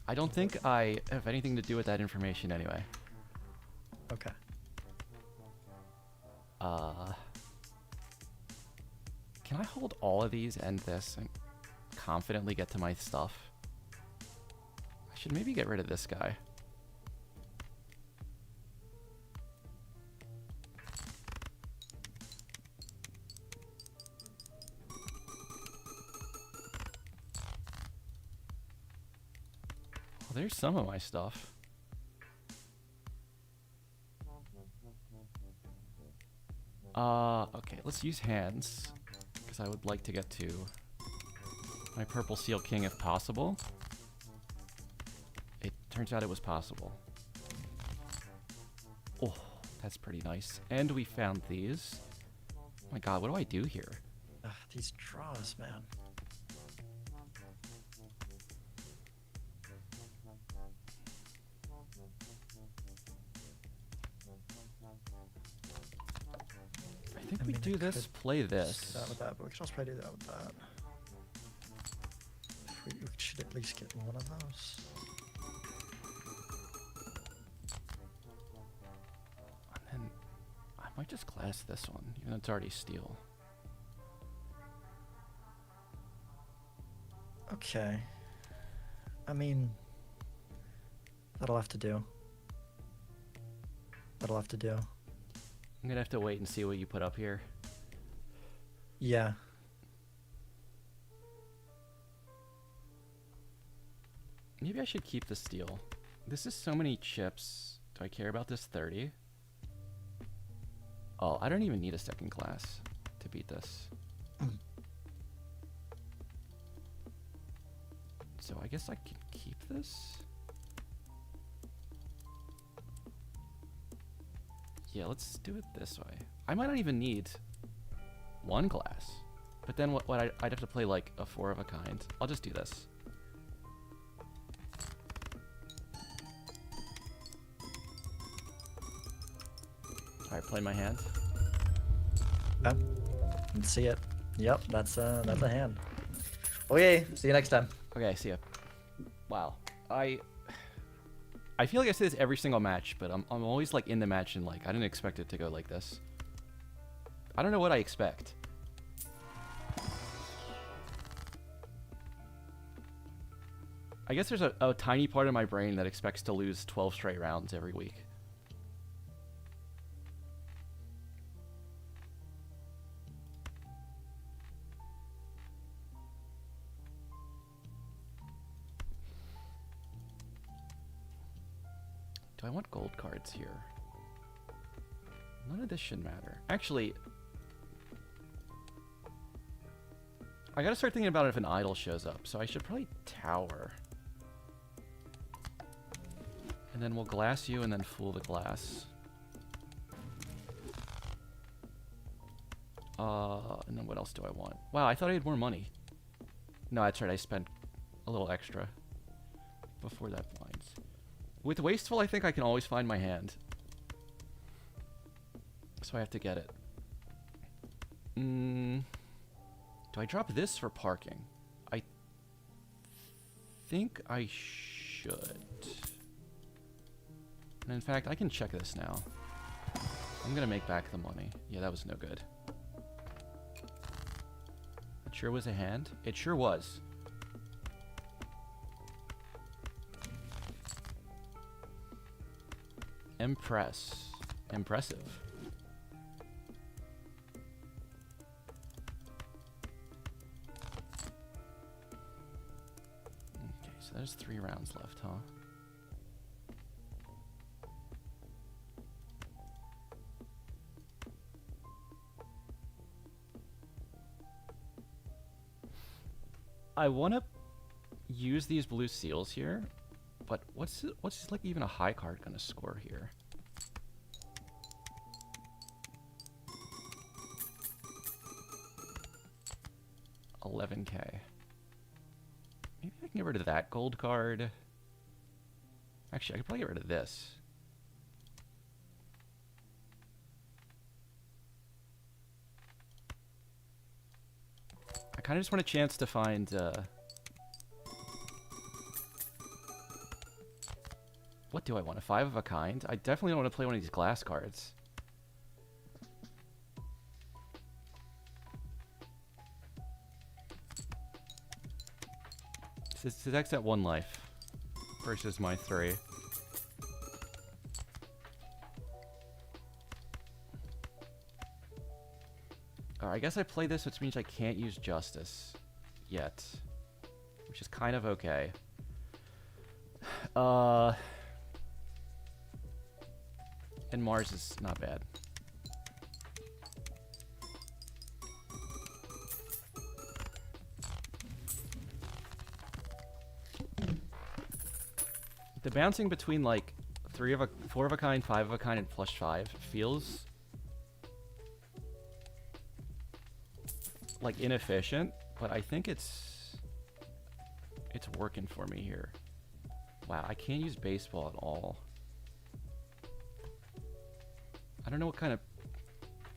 I don't think I have anything to do with that information anyway. Okay. Can I hold all of these and this and confidently get to my stuff? I should maybe get rid of this guy. Well, there's some of my stuff. Okay, let's use hands, because I would like to get to my purple seal king if possible. It turns out it was possible. Oh, that's pretty nice. And we found these. Oh my god, what do I do here? Ugh, these draws, man. I think we do this, play this. That with that, but we can also probably do that with that. We should at least get one of those. And then I might just glass this one, even though it's already steel. Okay. I mean, that'll have to do. That'll have to do. I'm gonna have to wait and see what you put up here. Yeah. Maybe I should keep the steel. This is so many chips. Do I care about this 30? Oh, I don't even need a second glass to beat this. So I guess I can keep this? Yeah, let's do it this way. I might not even need one glass. But then I'd have to play like a 4 of a kind. I'll just do this. Alright, play my hand. Yeah. Let's see it. Yep, that's a hand. Okay, see you next time. Okay, see ya. Wow. I feel like I say this every single match, but I'm always like in the match and like I didn't expect it to go like this. I don't know what I expect. I guess there's a tiny part of my brain that expects to lose 12 straight rounds every week. Do I want gold cards here? None of this should matter. Actually, I gotta start thinking about it if an idol shows up, so I should probably tower. And then we'll glass you and then fool the glass. And then what else do I want? Wow, I thought I had more money. No, that's right, I spent a little extra before that blinds. With Wasteful, I think I can always find my hand. So I have to get it. Do I drop this for parking? I think I should. And in fact, I can check this now. I'm gonna make back the money. Yeah, that was no good. It sure was a hand. It sure was. Impressive. Okay, so there's 3 rounds left, huh? I want to use these blue seals here, but what's like even a high card gonna score here? $11K. Maybe I can get rid of that gold card. Actually, I could probably get rid of this. I kind of just want a chance to find what do I want? A 5 of a kind? I definitely don't want to play one of these glass cards. This is X at 1 life versus my 3. Alright, I guess I play this, which means I can't use Justice yet, which is kind of okay. And Mars is not bad. The bouncing between like 4 of a kind, 5 of a kind, and flush 5 feels like inefficient, but I think it's working for me here. Wow, I can't use baseball at all. I don't know what kind of...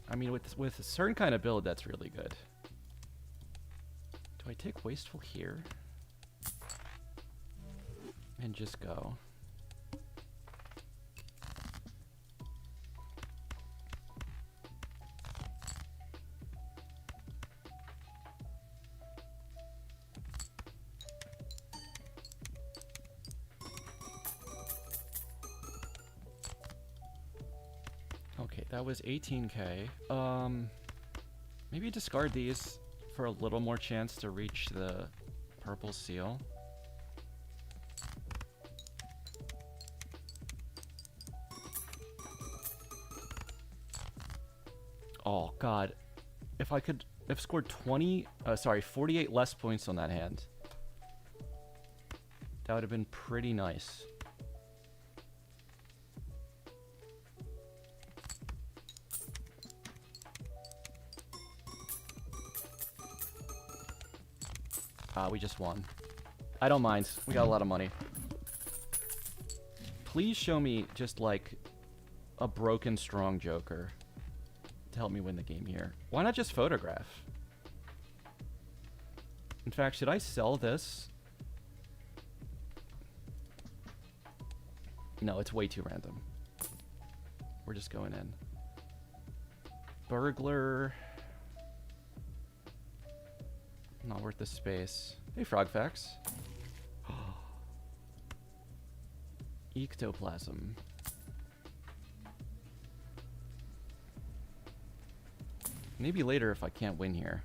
I mean, with a certain kind of build, that's really good. Do I take Wasteful here? And just go. Okay, that was 18K. Maybe discard these for a little more chance to reach the purple seal. Oh god, if I could have scored 48 less points on that hand, that would have been pretty nice. We just won. I don't mind. We got a lot of money. Please show me just like a broken strong joker to help me win the game here. Why not just photograph? In fact, should I sell this? No, it's way too random. We're just going in. Burglar. Not worth the space. Hey, Frogfax. Ectoplasm. Maybe later if I can't win here.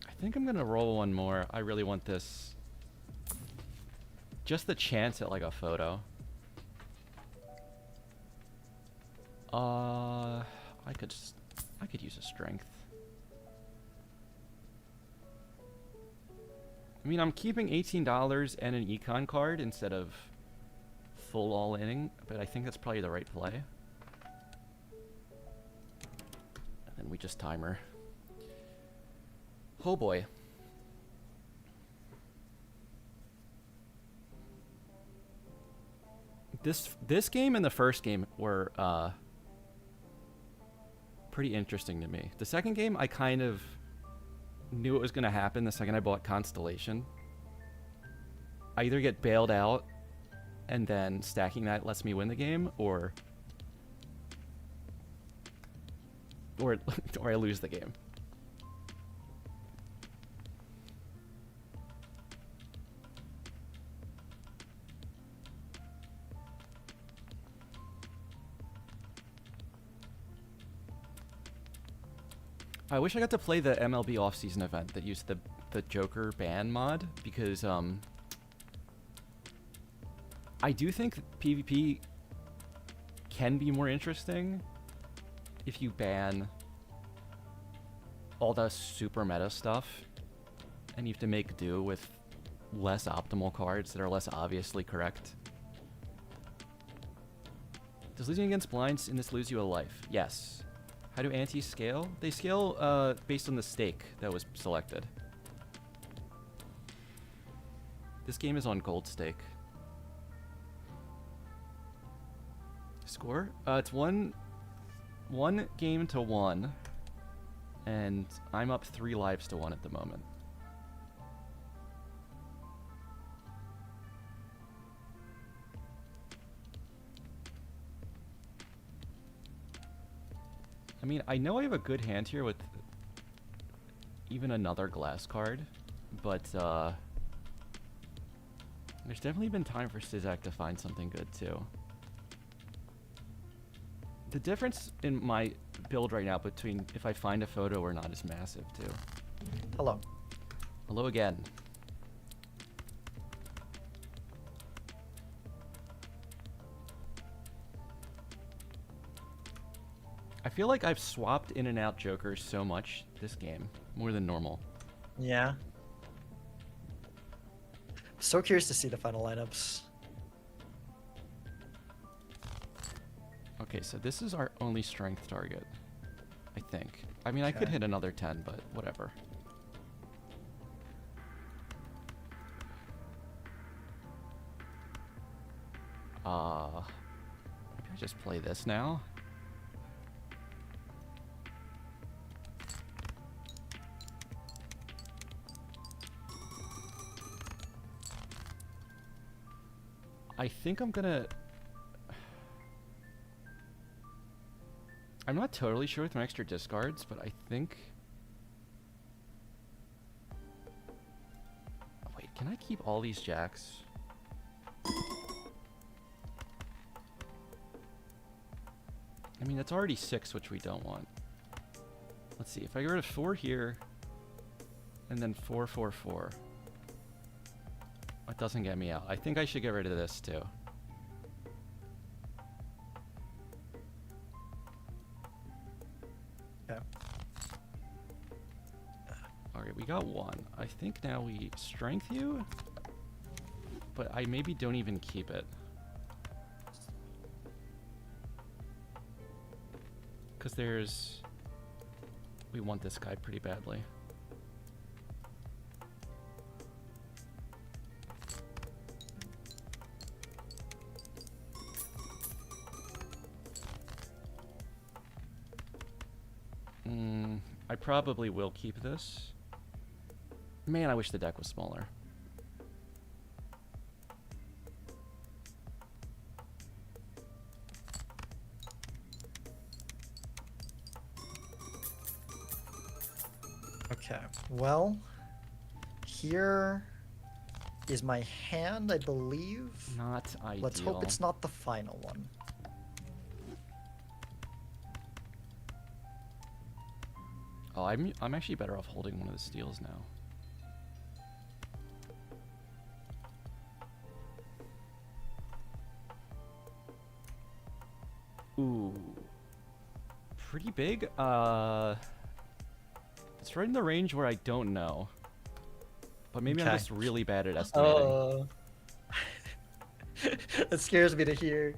I think I'm gonna roll one more. I really want this. Just the chance at like a photo. I could use a strength. I mean, I'm keeping $18 and an econ card instead of full all-inning, but I think that's probably the right play. And then we just timer. Oh boy. This game and the first game were pretty interesting to me. The second game, I kind of knew it was going to happen the second I bought Constellation. I either get bailed out and then stacking that lets me win the game, or I lose the game. I wish I got to play the MLB offseason event that used the Joker ban mod, because I do think PvP can be more interesting if you ban all the super meta stuff and you have to make do with less optimal cards that are less obviously correct. Does losing against blinds in this lose you a life? Yes. How do antis scale? They scale based on the stake that was selected. This game is on gold stake. Score? It's one game to 1, and I'm up 3 lives to 1 at the moment. I mean, I know I have a good hand here with even another glass card, but there's definitely been time for Sizak to find something good too. The difference in my build right now between if I find a photo or not is massive too. Hello. Hello again. I feel like I've swapped in and out Jokers so much this game, more than normal. Yeah. So curious to see the final lineups. Okay, so this is our only strength target, I think. I mean, I could Okay. hit another 10, but whatever. Maybe I just play this now. I think I'm gonna... I'm not totally sure with my extra discards, but I think... Wait, can I keep all these jacks? I mean, that's already 6, which we don't want. Let's see, if I get rid of 4 here, and then 4, 4, 4. It doesn't get me out. I think I should get rid of this too. Okay. Alright, we got 1. I think now we strength you, but I maybe don't even keep it. Because there's... We want this guy pretty badly. I probably will keep this. Man, I wish the deck was smaller. Okay. Well, here is my hand, I believe. Not ideal. Let's hope it's not the final one. Oh, I'm actually better off holding one of the steals now. Ooh. Pretty big. It's right in the range where I don't know. But but maybe I'm Okay. just really bad at estimating. Oh. It scares me to hear.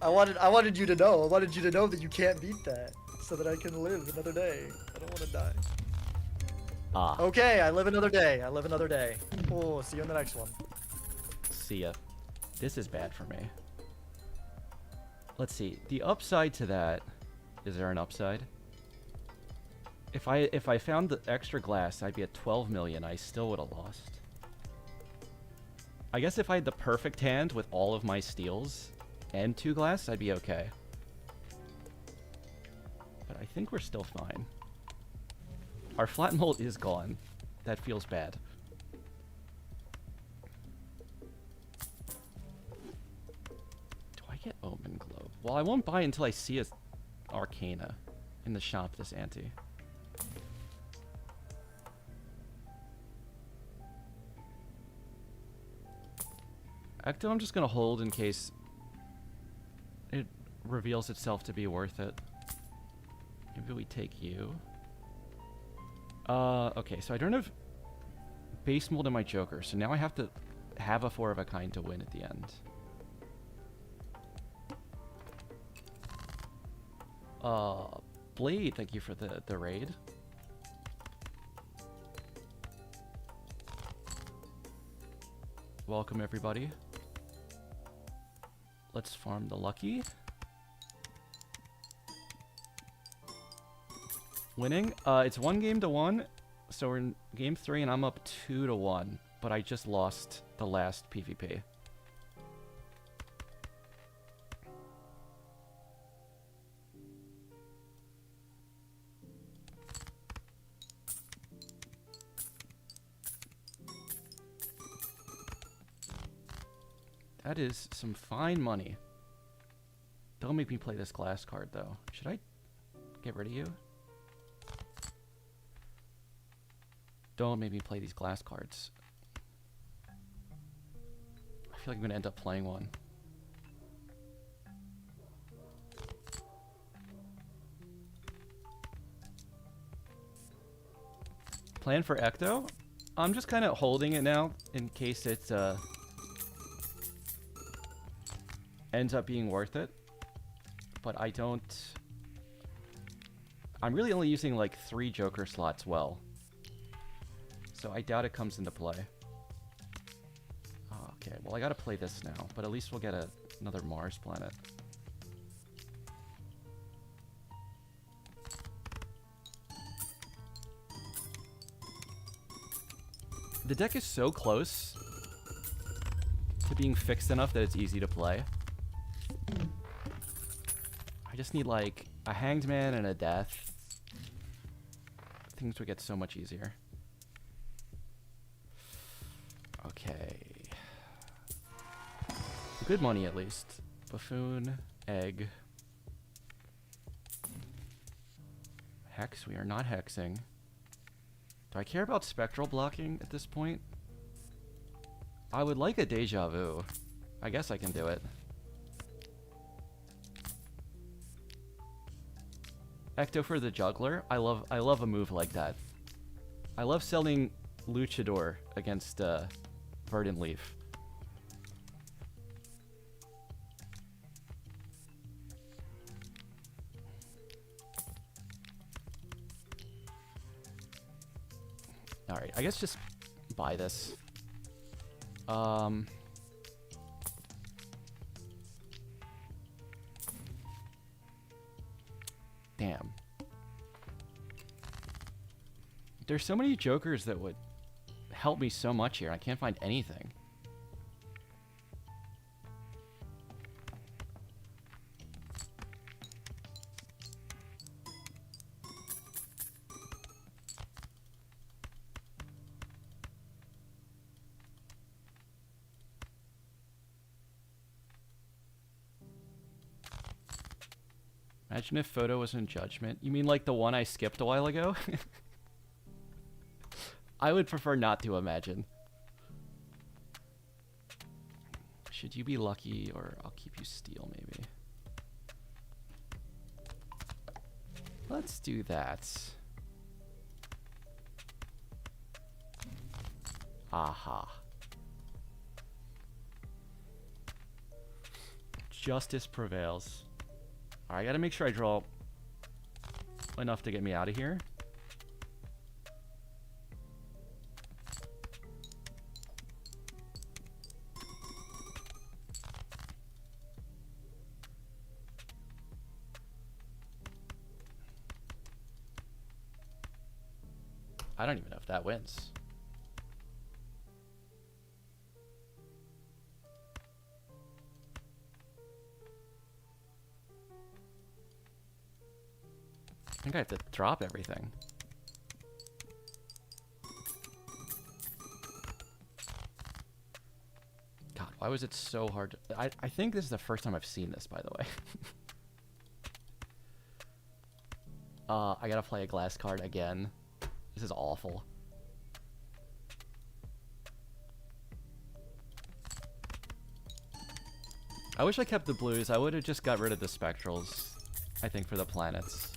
I wanted you to know. I wanted you to know that you can't beat that, so that I can live another day. I don't want to die. Ah, Okay, I live another day. I live another day. Oh, see you in the next one. see ya. This is bad for me. Let's see. The upside to that, is there an upside? If I found the extra glass, I'd be at 12 million. I still would have lost. I guess if I had the perfect hand with all of my steals and 2 glass, I'd be okay. But I think we're still fine. Our flat mold is gone. That feels bad. Do I get Omen Globe? Well, I won't buy until I see a Arcana in the shop this ante. Ecto, I'm just gonna hold in case it reveals itself to be worth it. Maybe we take you. Okay, so I don't have base mold in my Joker, so now I have to have a 4 of a kind to win at the end. Blade, thank you for the raid. Welcome, everybody. Let's farm the lucky. Winning? It's 1 game to 1, so we're in game 3 and I'm up 2 to 1, but I just lost the last PvP. That is some fine money. Don't make me play this glass card, though. Should I get rid of you? Don't make me play these glass cards. I feel like I'm going to end up playing one. Plan for Ecto? I'm just kind of holding it now in case it ends up being worth it. But I don't... I'm really only using like 3 Joker slots well. So I doubt it comes into play. Okay, well I gotta play this now, but at least we'll get another Mars planet. The deck is so close to being fixed enough that it's easy to play. I just need like a Hanged Man and a Death. Things would get so much easier. Okay. Good money at least. Buffoon, Egg. Hex, we are not hexing. Do I care about spectral blocking at this point? I would like a Deja Vu. I guess I can do it. Ecto for the Juggler. I love a move like that. I love selling Luchador against Verdant Leaf. Alright, I guess just buy this. Damn. There's so many Jokers that would help me so much here. I can't find anything. Imagine if Photo was in Judgment. You mean like the one I skipped a while ago? I would prefer not to imagine. Should you be lucky, or I'll keep you steel, maybe? Let's do that. Aha. Justice prevails. Alright, I gotta make sure I draw enough to get me out of here. I don't even know if that wins. I think I have to drop everything. God, why was it so hard to... I think this is the first time I've seen this, by the way. I gotta play a glass card again. This is awful. I wish I kept the blues. I would have just got rid of the spectrals, I think, for the planets.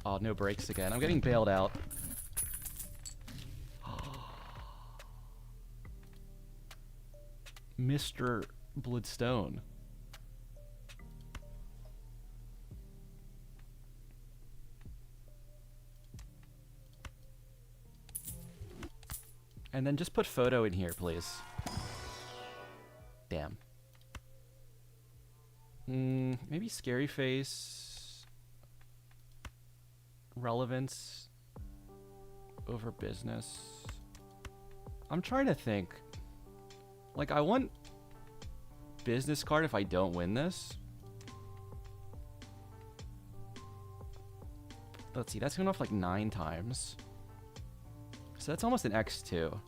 Oh, no breaks again. I'm getting bailed out. Mr. Bloodstone. And then just put photo in here, please. Damn. Maybe scary face. Relevance over business. I'm trying to think. Like, I want business card if I don't win this. Let's see, that's going off like 9 times. So that's almost an X2.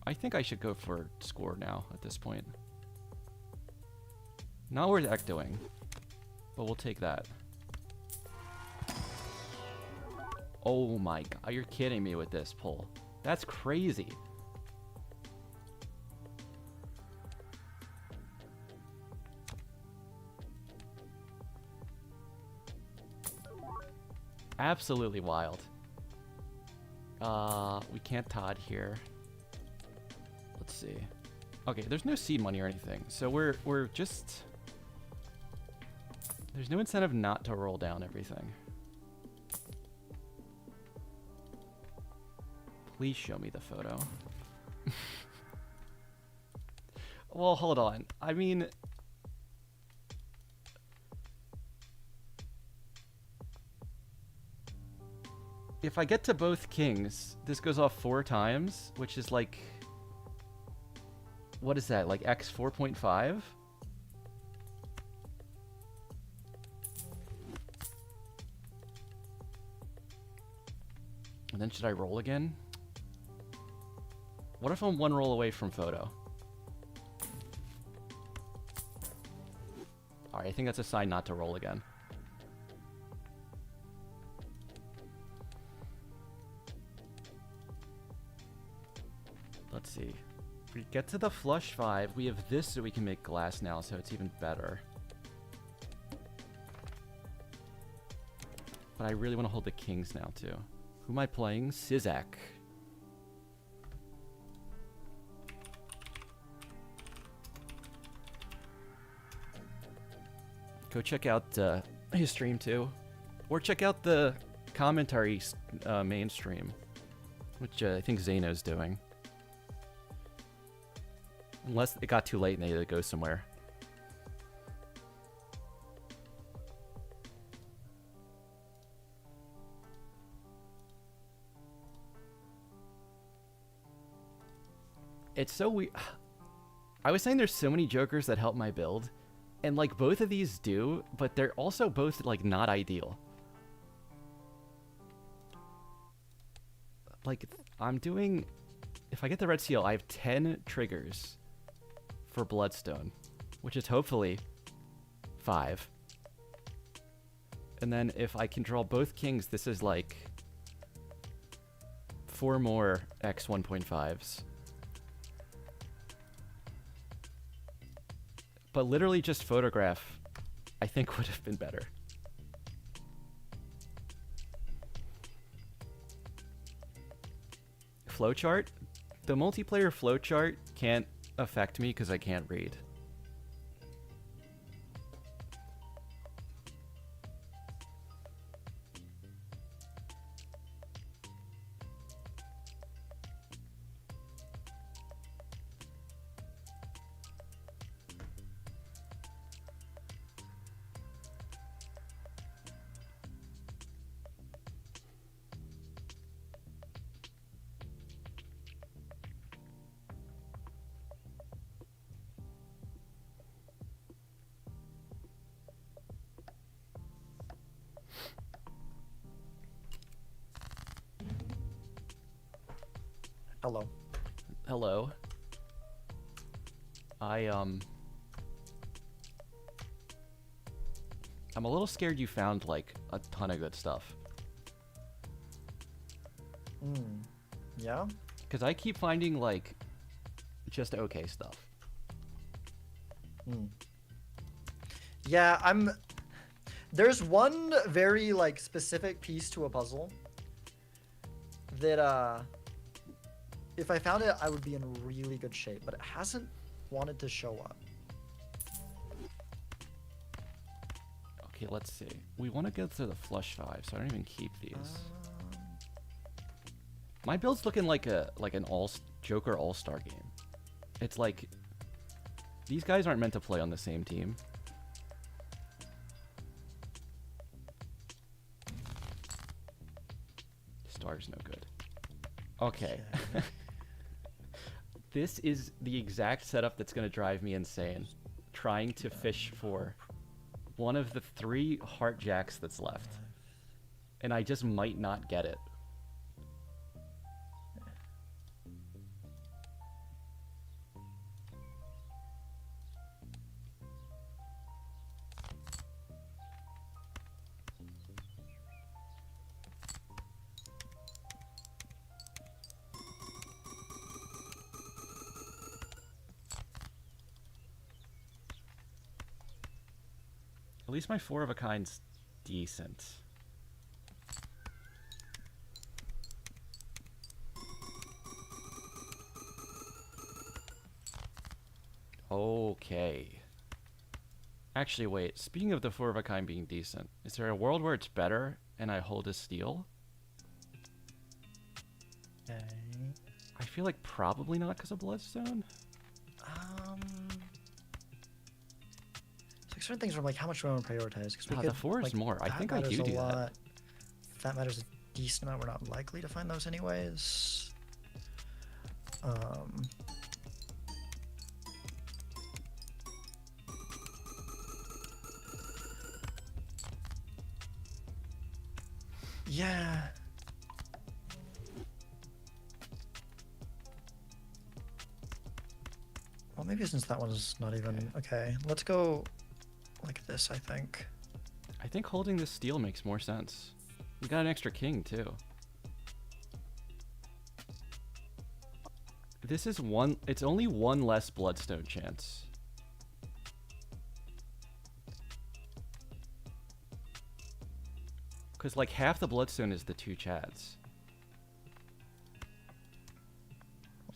I think I should go for score now at this point. Not worth ectoing, but we'll take that. Oh my god, you're kidding me with this pull. That's crazy. Absolutely wild. We can't Todd here. Let's see. Okay, there's no seed money or anything, so we're just... There's no incentive not to roll down everything. Please show me the photo. Well, hold on. I mean... If I get to both kings, this goes off 4 times, which is like... What is that, like X 4.5? And then should I roll again? What if I'm 1 roll away from photo? Alright, I think that's a sign not to roll again. Let's see. If we get to the flush 5, we have this so we can make glass now, so it's even better. But I really want to hold the kings now, too. Who am I playing? Sizak. Go check out his stream, too. Or check out the commentary main stream, which I think Zano's doing. Unless it got too late and they had to go somewhere. It's so weird. I was saying there's so many jokers that help my build. And like both of these do, but they're also both like not ideal. Like I'm doing... If I get the red seal, I have 10 triggers for Bloodstone, which is hopefully 5. And then if I can draw both kings, this is like 4 more X 1.5s. But literally just photograph, I think would have been better. flowchart. The multiplayer flowchart can't affect me because I can't read. Hello. Hello. I'm a little scared you found like a ton of good stuff. Yeah? Because I keep finding like just okay stuff. Yeah, there's one very like specific piece to a puzzle that if I found it I would be in really good shape, but it hasn't wanted to show up. Okay, let's see. We want to go to the flush 5, so I don't even keep these. My build's looking like an Joker All-Star game. It's like these guys aren't meant to play on the same team. Star's no good. Okay. This is the exact setup that's going to drive me insane. Trying to fish for one of the 3 heart jacks that's left. And I just might not get it. At least my 4 of a kind's decent. Okay. Actually, wait. Speaking of the 4 of a kind being decent, is there a world where it's better and I hold a steal? Okay. I feel like probably not because of Bloodstone. Like certain things are like, how much do I want to prioritize? Because The 4 is more. I think I do that. If that matters a decent amount, we're not likely to find those anyways. Yeah. Well, maybe since that one's not even... Okay, let's go like this, I think. I think holding this steal makes more sense. We got an extra king, too. This is one... It's only 1 less Bloodstone chance. Because, like, half the Bloodstone is the 2 Chads.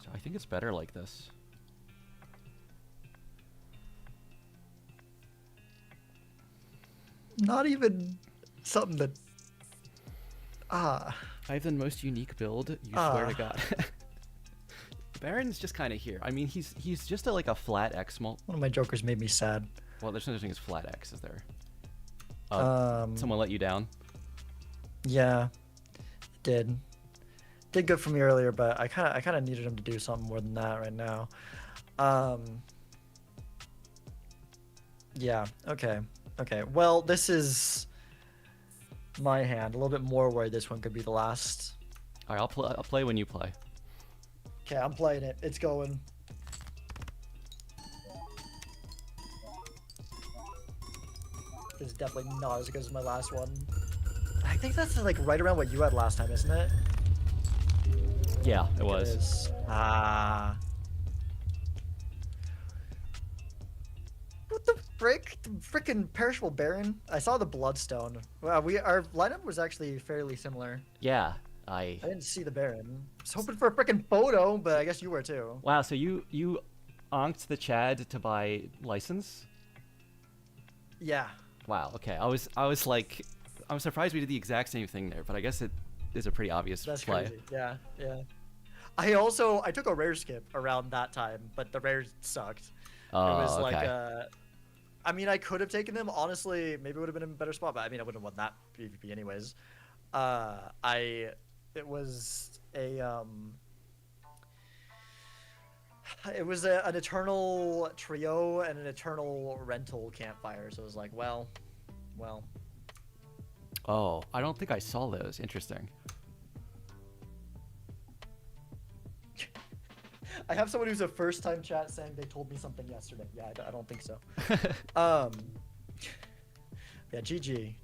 So I think it's better like this. Not even something that... I have the most unique build, you swear to God. Baron's just kind of here. I mean, he's just like a flat X mult. One of my jokers made me sad. Well, there's no such thing as flat X, is there? Someone let you down? Yeah, did good for me earlier, but I kind of needed him to do something more than that right now. Yeah. Okay. Well, this is my hand. A little bit more worried this one could be the last. All right, I'll play when you play. Okay, I'm playing it. It's going. This is definitely not as good as my last one. I think that's like right around what you had last time, isn't it? Yeah, it was. It is. What the frick? The frickin' Perishable Baron? I saw the Bloodstone. Wow, our lineup was actually fairly similar. Yeah. I I didn't see the Baron. I was hoping for a freaking photo, but I guess you were too. wow. So you onked the Chad to buy license? Yeah. Wow. Okay. I was like, I'm surprised we did the exact same thing there, but I guess it is a pretty obvious That's play. crazy. Yeah, yeah. I took a rare skip around that time, but the rares sucked. Oh, It was like okay. I mean, I could have taken him. Honestly, maybe it would have been in a better spot, but I mean, I wouldn't have won that PvP anyways. I it was a it was an eternal trio and an eternal rental campfire. So it was like, well. Oh, I don't think I saw those. Interesting. I have someone who's a first time chat saying they told me something yesterday. Yeah, I don't think so. Um, yeah, GG.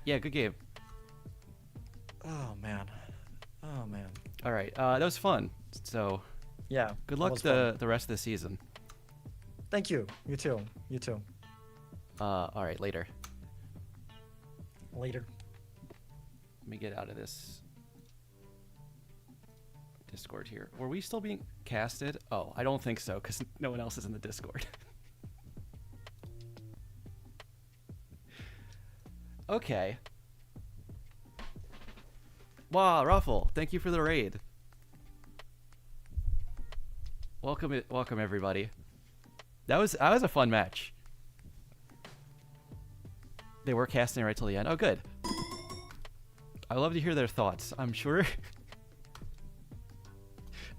Yeah, good game. Oh man. All right, that was fun. So Yeah. good that luck was fun. the rest of the season. Thank you. You too. All right, later. Later. Let me get out of this Discord here. Were we still being casted? Oh, I don't think so, because no one else is in the Discord. Okay. Wow, Ruffle, thank you for the raid. Welcome everybody. That was a fun match. They were casting right till the end. Oh, good. I love to hear their thoughts. I'm sure.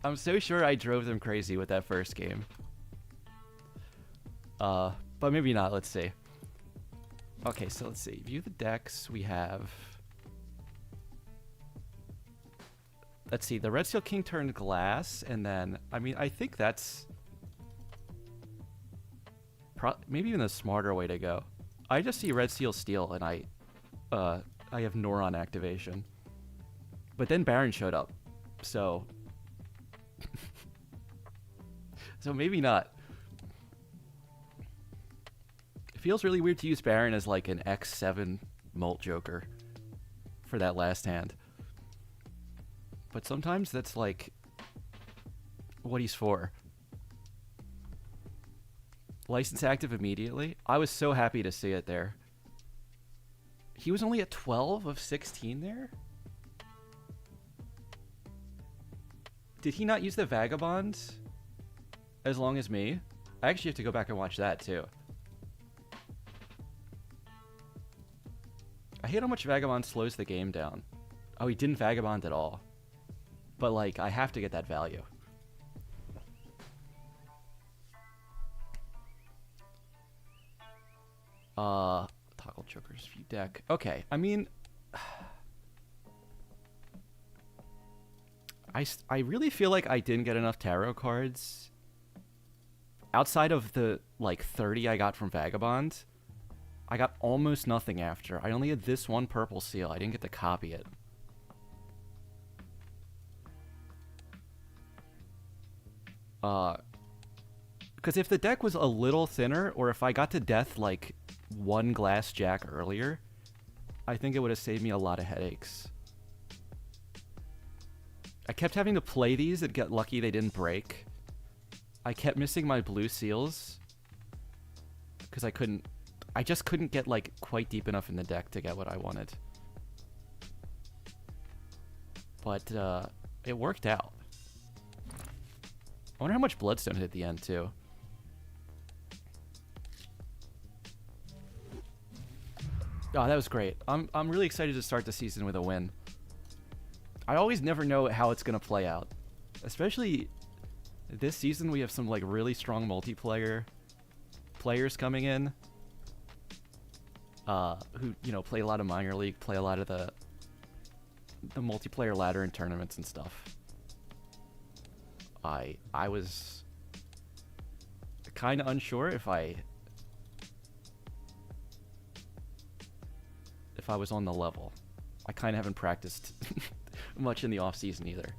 I'm so sure I drove them crazy with that first game. But maybe not. Let's see. Okay, so let's see. View the decks. We have. Let's see. The Red Steel King turned glass, and then I mean I think that's maybe even a smarter way to go. I just see Red Steel Steel, and I have Neuron activation. But then Baron showed up, so so maybe not. It feels really weird to use Baron as like an X7 Molt Joker for that last hand. But sometimes that's like what he's for. License active immediately. I was so happy to see it there. He was only at 12 of 16 there? Did he not use the Vagabond as long as me? I actually have to go back and watch that too. I hate how much Vagabond slows the game down. Oh, he didn't Vagabond at all. But like, I have to get that value. Toggle Joker's view deck. Okay, I mean, I really feel like I didn't get enough tarot cards. Outside of the, like, 30 I got from Vagabond, I got almost nothing after. I only had this one purple seal. I didn't get to copy it. Because if the deck was a little thinner, or if I got to death, like, one glass jack earlier, I think it would have saved me a lot of headaches. I kept having to play these and get lucky they didn't break. I kept missing my blue seals because I just couldn't get like quite deep enough in the deck to get what I wanted. But it worked out. I wonder how much Bloodstone hit at the end too. Oh, that was great. I'm really excited to start the season with a win. I always never know how it's gonna play out. Especially this season, we have some like really strong multiplayer players coming in. Who, you know, play a lot of minor league, play a lot of the multiplayer ladder and tournaments and stuff. I was kind of unsure if I was on the level. I kind of haven't practiced much in the off season either.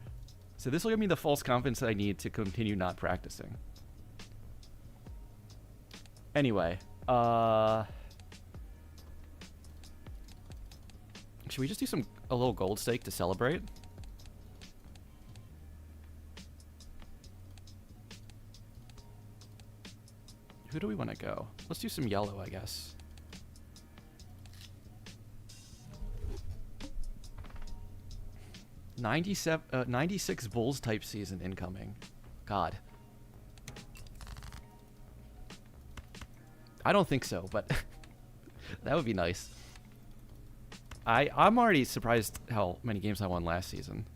So this will give me the false confidence that I need to continue not practicing. Anyway, Should we just do a little gold stake to celebrate? Who do we want to go? Let's do some yellow, I guess. '97, 96 Bulls type season incoming. God. I don't think so, but that would be nice. I'm already surprised how many games I won last season.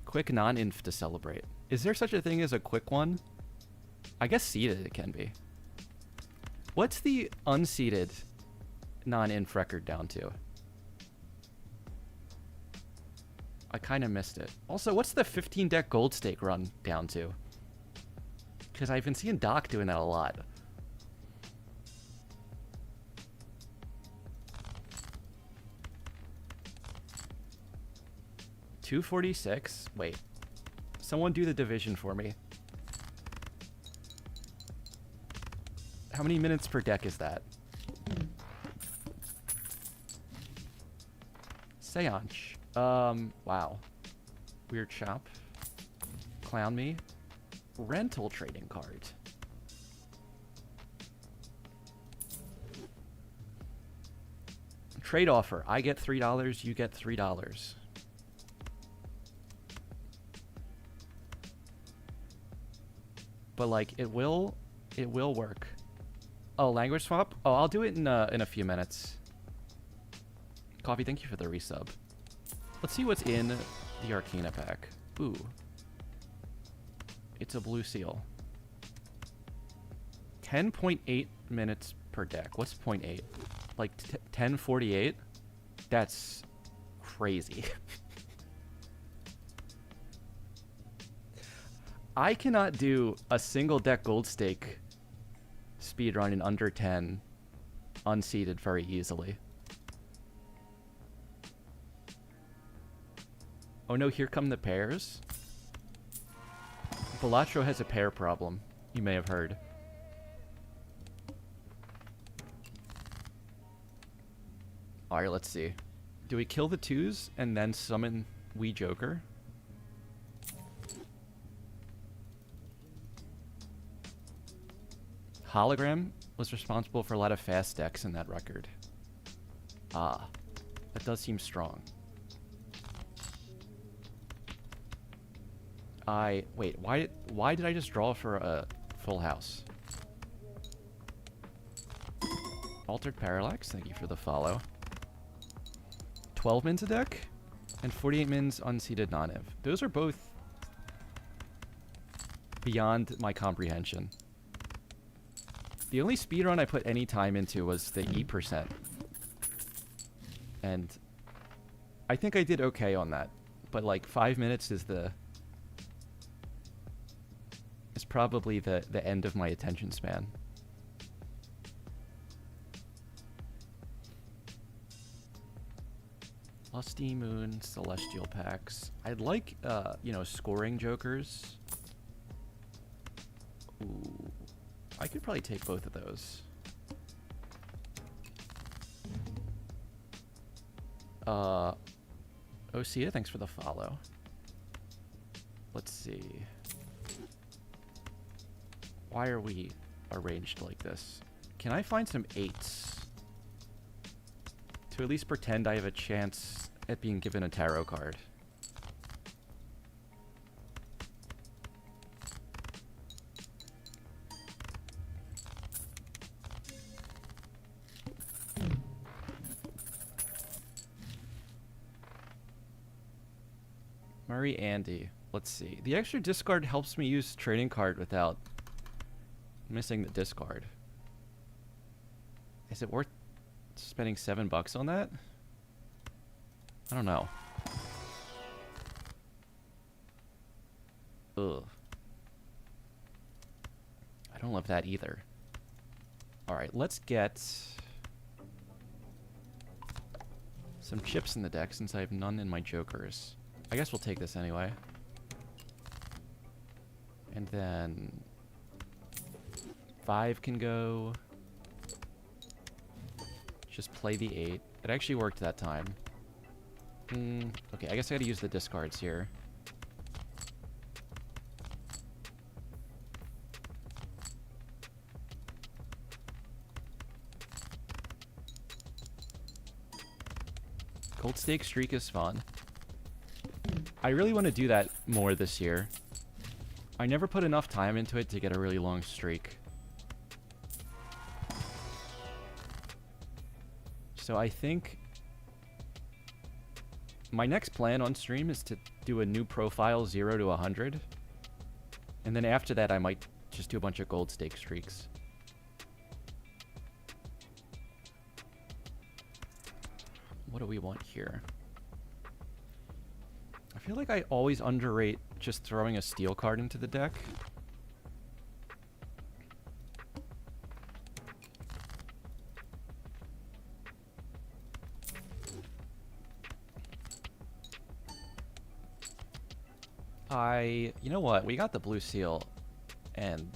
Quick non-inf to celebrate. Is there such a thing as a quick one? I guess seeded it can be. What's the unseeded non-inf record down to? I kind of missed it. Also, what's the 15 deck gold stake run down to? Because I've been seeing Doc doing that a lot. $246. Wait. Someone do the division for me. How many minutes per deck is that? Seanch. Wow. Weird shop. Clown me. Rental trading card. Trade offer. I get $3, you get $3. But like it will work. Oh, language swap? Oh, I'll do it in a few minutes. Coffee, thank you for the resub. Let's see what's in the Arcana pack. Ooh. It's a blue seal. 10.8 minutes per deck. What's 0.8? Like 1048? That's crazy. I cannot do a single deck gold stake speedrun in under 10 unseeded very easily. Oh no, here come the pairs. Balatro has a pair problem, you may have heard. Alright, let's see. Do we kill the 2s and then summon Wee Joker? Hologram was responsible for a lot of fast decks in that record. Ah, that does seem strong. Wait, why did I just draw for a full house? Altered Parallax, thank you for the follow. 12 mins a deck, and 48 mins unseeded non-inf. Those are both beyond my comprehension. The only speedrun I put any time into was the E%. And I think I did okay on that. But like 5 minutes is probably the end of my attention span. Lusty Moon, Celestial packs. I'd like, scoring jokers. Ooh. I could probably take both of those. Osea, thanks for the follow. Let's see. Why are we arranged like this? Can I find some 8s? To at least pretend I have a chance at being given a tarot card. Murray Andy. Let's see. The extra discard helps me use trading card without missing the discard. Is it worth spending $7 on that? I don't know. Ugh. I don't love that either. Alright, let's get some chips in the deck since I have none in my jokers. I guess we'll take this anyway. And then 5 can go. Just play the 8. It actually worked that time. Okay, I guess I gotta use the discards here. Gold stake streak is fun. I really want to do that more this year. I never put enough time into it to get a really long streak. So I think my next plan on stream is to do a new profile 0 to 100. And then after that I might just do a bunch of gold stake streaks. What do we want here? I feel like I always underrate just throwing a steel card into the deck. You know what? We got the blue seal, and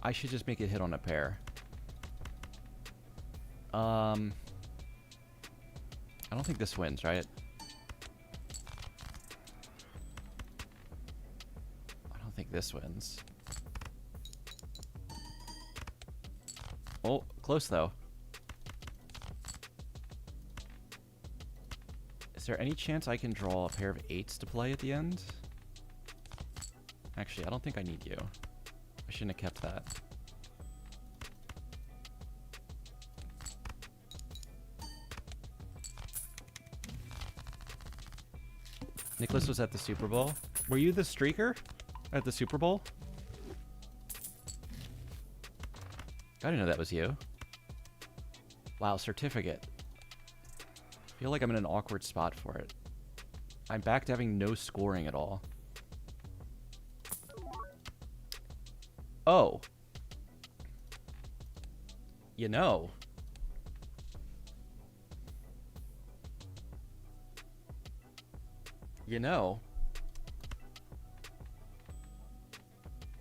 I should just make it hit on a pair. I don't think this wins, right? I don't think this wins. Oh, close though. Is there any chance I can draw a pair of 8s to play at the end? Actually, I don't think I need you. I shouldn't have kept that. Nicholas was at the Super Bowl. Were you the streaker at the Super Bowl? I didn't know that was you. Wow, certificate. I feel like I'm in an awkward spot for it. I'm back to having no scoring at all. Oh. You know. You know.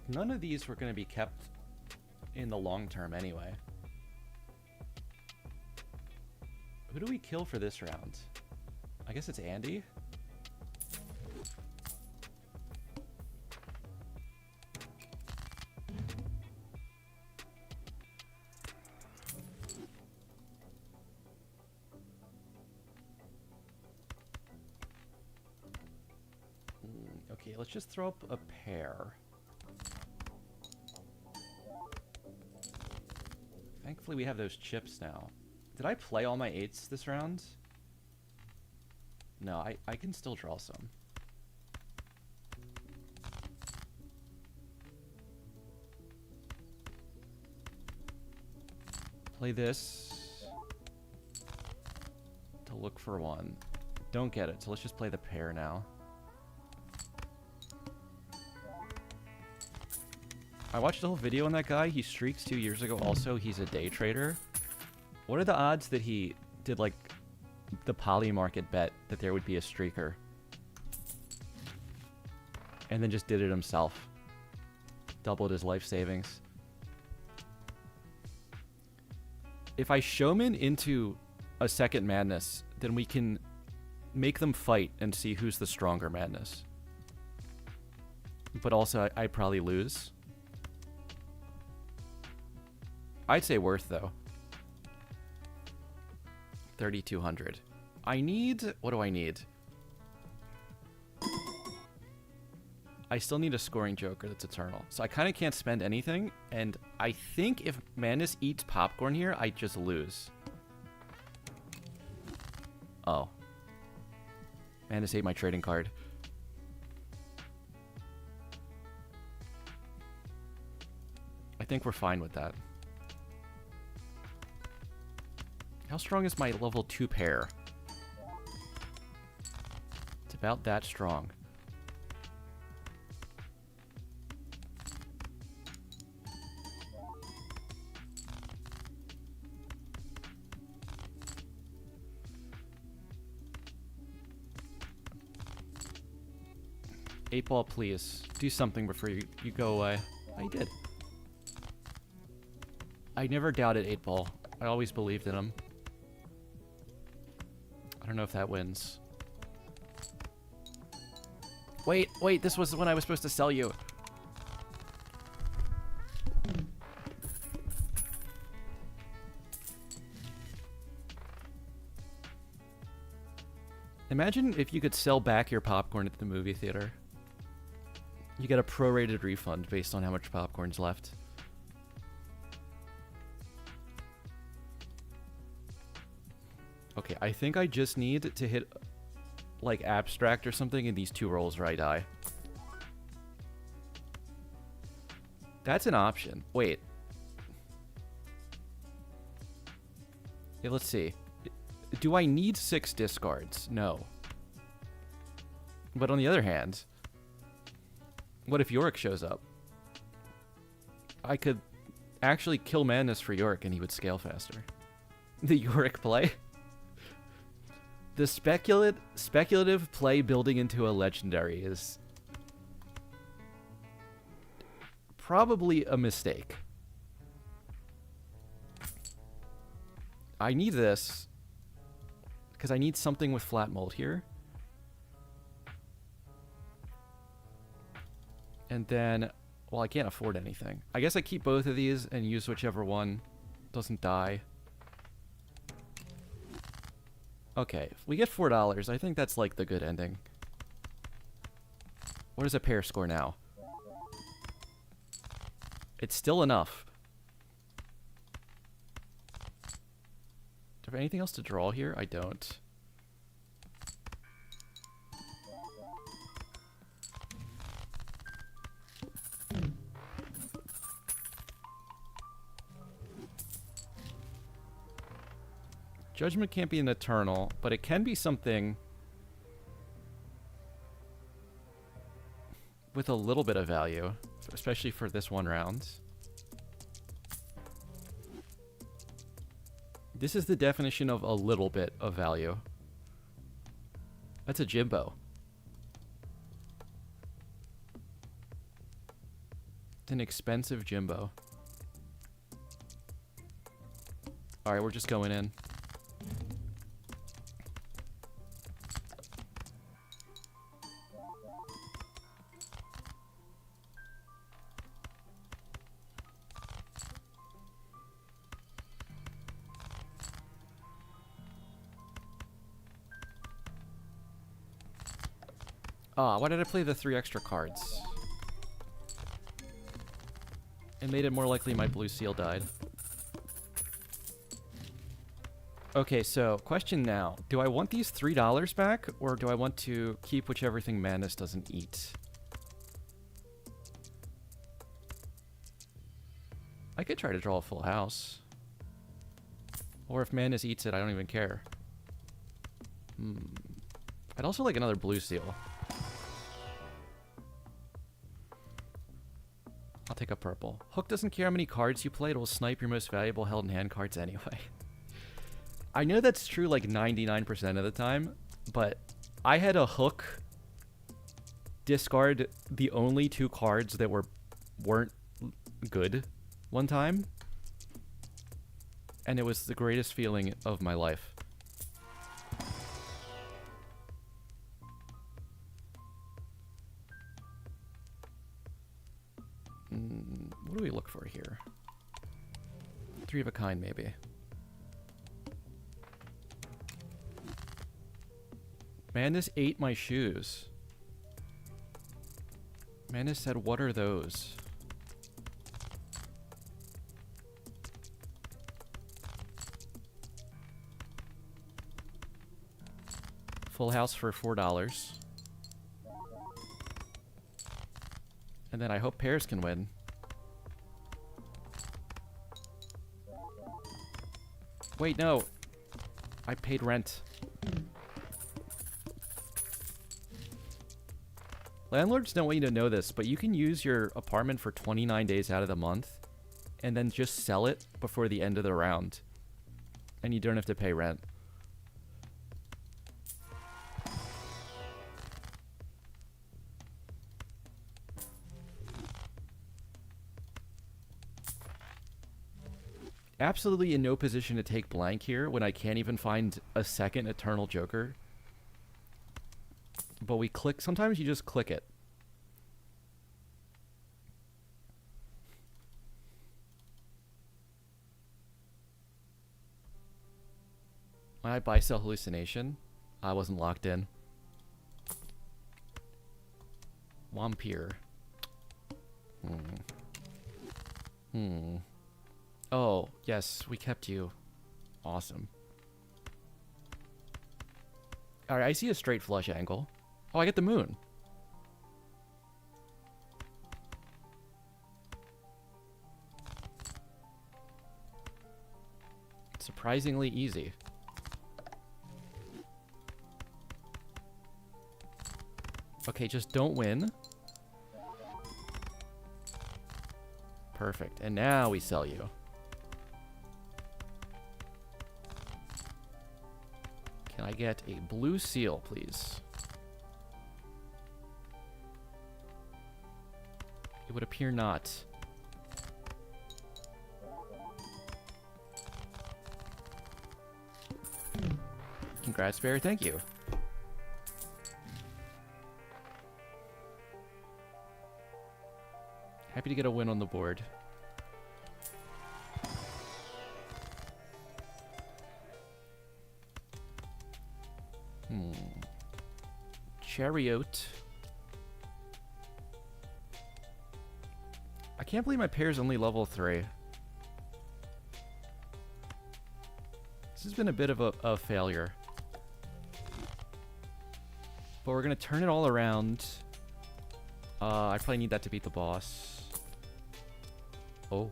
None of these were going to be kept in the long term anyway. Who do we kill for this round? I guess it's Andy. Okay, let's just throw up a pair. Thankfully we have those chips now. Did I play all my 8s this round? No, I can still draw some. Play this to look for one. Don't get it, so let's just play the pair now. I watched a whole video on that guy. He streaks 2 years ago. Also, he's a day trader. What are the odds that he did, like, the poly market bet that there would be a streaker? And then just did it himself. Doubled his life savings. If I showman into a second madness, then we can make them fight and see who's the stronger madness. But also, I'd probably lose. I'd say worth, though. 3,200. I need... What do I need? I still need a scoring joker that's eternal. So I kind of can't spend anything. And I think if Madness eats popcorn here, I just lose. Oh. Madness ate my trading card. I think we're fine with that. How strong is my level 2 pair? It's about that strong. Eight ball, please. Do something before you go away. Oh, you did. I never doubted 8 Ball. I always believed in him. I don't know if that wins. Wait, this was when I was supposed to sell you. Imagine if you could sell back your popcorn at the movie theater. You get a prorated refund based on how much popcorn's left. Okay, I think I just need to hit, like, abstract or something in these 2 rolls where I die. That's an option. Wait. Yeah, let's see. Do I need 6 discards? No. But on the other hand, what if Yorick shows up? I could actually kill Madness for Yorick and he would scale faster. The Yorick play? The speculative play building into a legendary is probably a mistake. I need this because I need something with flat mold here. And then, well, I can't afford anything. I guess I keep both of these and use whichever one doesn't die. Okay, if we get $4, I think that's like the good ending. What is a pair score now? It's still enough. Do I have anything else to draw here? I don't. Judgment can't be an eternal, but it can be something with a little bit of value, especially for this one round. This is the definition of a little bit of value. That's a Jimbo. It's an expensive Jimbo. Alright, we're just going in. Ah, why did I play the 3 extra cards? It made it more likely my blue seal died. Okay, so question now. Do I want these $3 back, or do I want to keep whichever thing Madness doesn't eat? I could try to draw a full house. Or if Madness eats it, I don't even care. I'd also like another blue seal. I'll take a purple. Hook doesn't care how many cards you play, it will snipe your most valuable held in hand cards anyway. I know that's true like 99% of the time, but I had a Hook discard the only 2 cards that weren't good one time, and it was the greatest feeling of my life. What do we look for here? 3 of a kind, maybe. Madness ate my shoes. Madness said, what are those? Full house for $4. And then I hope pairs can win. Wait, no. I paid rent. Landlords don't want you to know this, but you can use your apartment for 29 days out of the month and then just sell it before the end of the round. And you don't have to pay rent. absolutely in no position to take blank here when I can't even find a second Eternal Joker. But we click. Sometimes you just click it. My buy-sell hallucination. I wasn't locked in. Wampir. Oh, yes, we kept you. Awesome. Alright, I see a straight flush angle. Oh, I get the moon. Surprisingly easy. Okay, just don't win. Perfect. And now we sell you. Can I get a blue seal, please? It would appear not. Congrats, Bear. Thank you. Happy to get a win on the board. Chariot. I can't believe my pair's only level 3. This has been a bit of a failure. But we're going to turn it all around. I probably need that to beat the boss. Oh.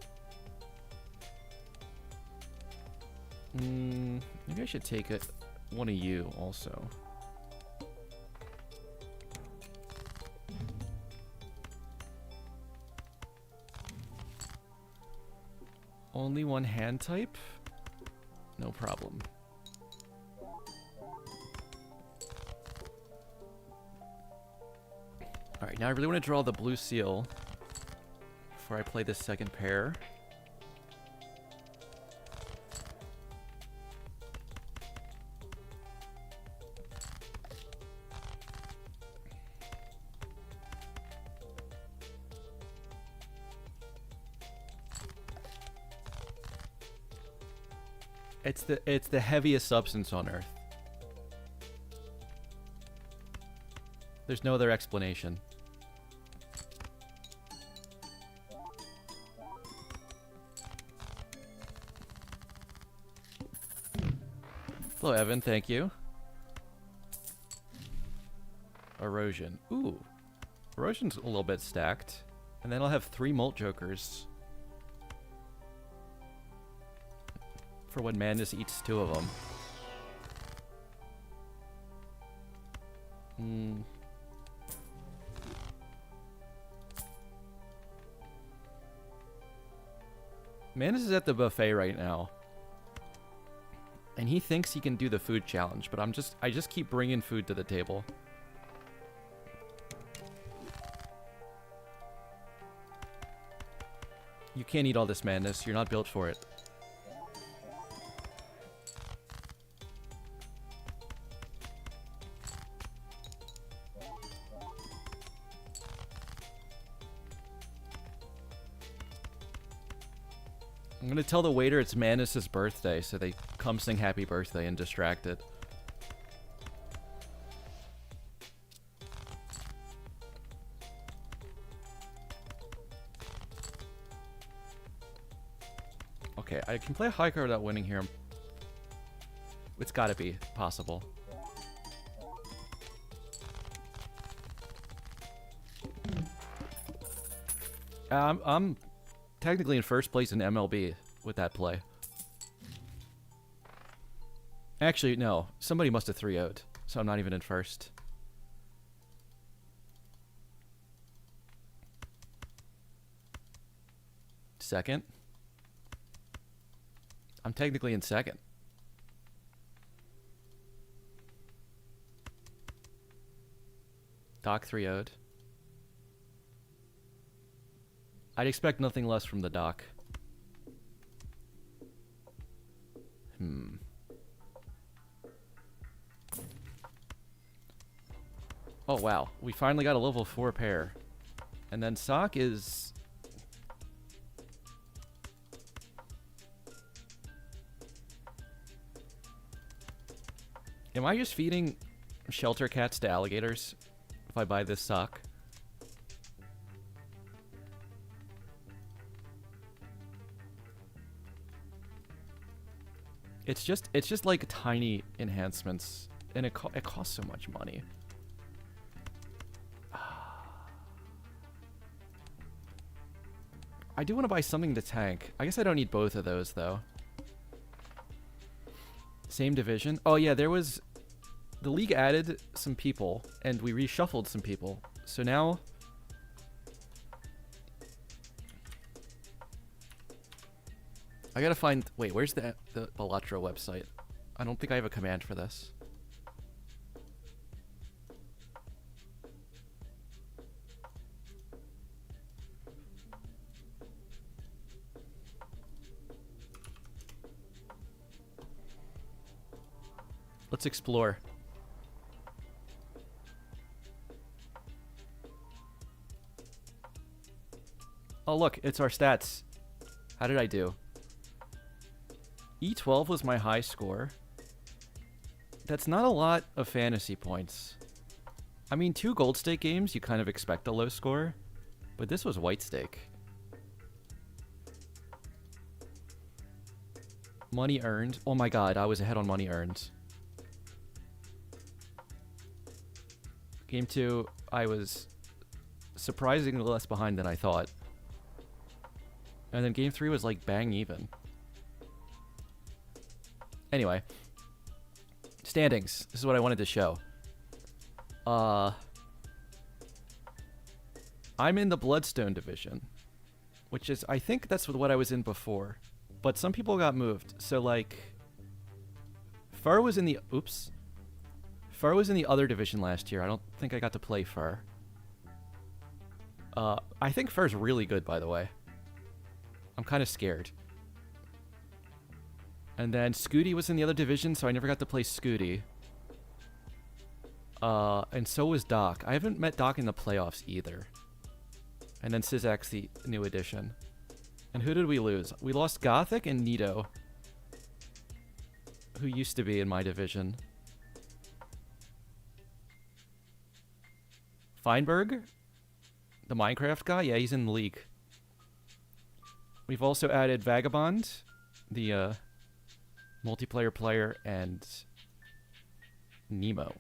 Maybe I should take one of you also. Only one hand type? No problem. Alright, now I really want to draw the blue seal before I play this second pair. It's the heaviest substance on Earth. There's no other explanation. Hello, Evan. Thank you. Erosion. Ooh. Erosion's a little bit stacked. And then I'll have 3 Molt Jokers. For when Madness eats 2 of them. Madness is at the buffet right now. And he thinks he can do the food challenge, but I just keep bringing food to the table. You can't eat all this madness. You're not built for it. I'm gonna tell the waiter it's Manus' birthday, so they come sing happy birthday and distract it. Okay, I can play a high card without winning here. It's gotta be possible. I'm technically in first place in MLB with that play. Actually, no. Somebody must have 3-0'd, so I'm not even in first. Second. I'm technically in second. Doc 3-0'd. I'd expect nothing less from the doc. Oh, wow. We finally got a level 4 pair. And then Sock is... Am I just feeding shelter cats to alligators if I buy this Sock? It's just like tiny enhancements, and it costs so much money. I do want to buy something to tank. I guess I don't need both of those though. Same division. Oh yeah, there was the league added some people, and we reshuffled some people. So now I gotta find... Wait, where's the Balatro website? I don't think I have a command for this. Let's explore. Oh look, it's our stats. How did I do? E12 was my high score. That's not a lot of fantasy points. I mean, 2 gold stake games, you kind of expect a low score. But this was white stake. Money earned. Oh my god, I was ahead on money earned. Game 2, I was surprisingly less behind than I thought. And then game 3 was like bang even. Anyway, standings. This is what I wanted to show. I'm in the Bloodstone division, which is, I think that's what I was in before. But some people got moved. So like, Fur was in the, oops. Fur was in the other division last year. I don't think I got to play Fur. I think Fur's really good, by the way. I'm kind of scared. And then Scooty was in the other division, so I never got to play Scooty. And so was Doc. I haven't met Doc in the playoffs either. And then Sizak's the new addition. And who did we lose? We lost Gothic and Nito, who used to be in my division. Feinberg? The Minecraft guy? Yeah, he's in the league. We've also added Vagabond, the multiplayer player, and Nemo.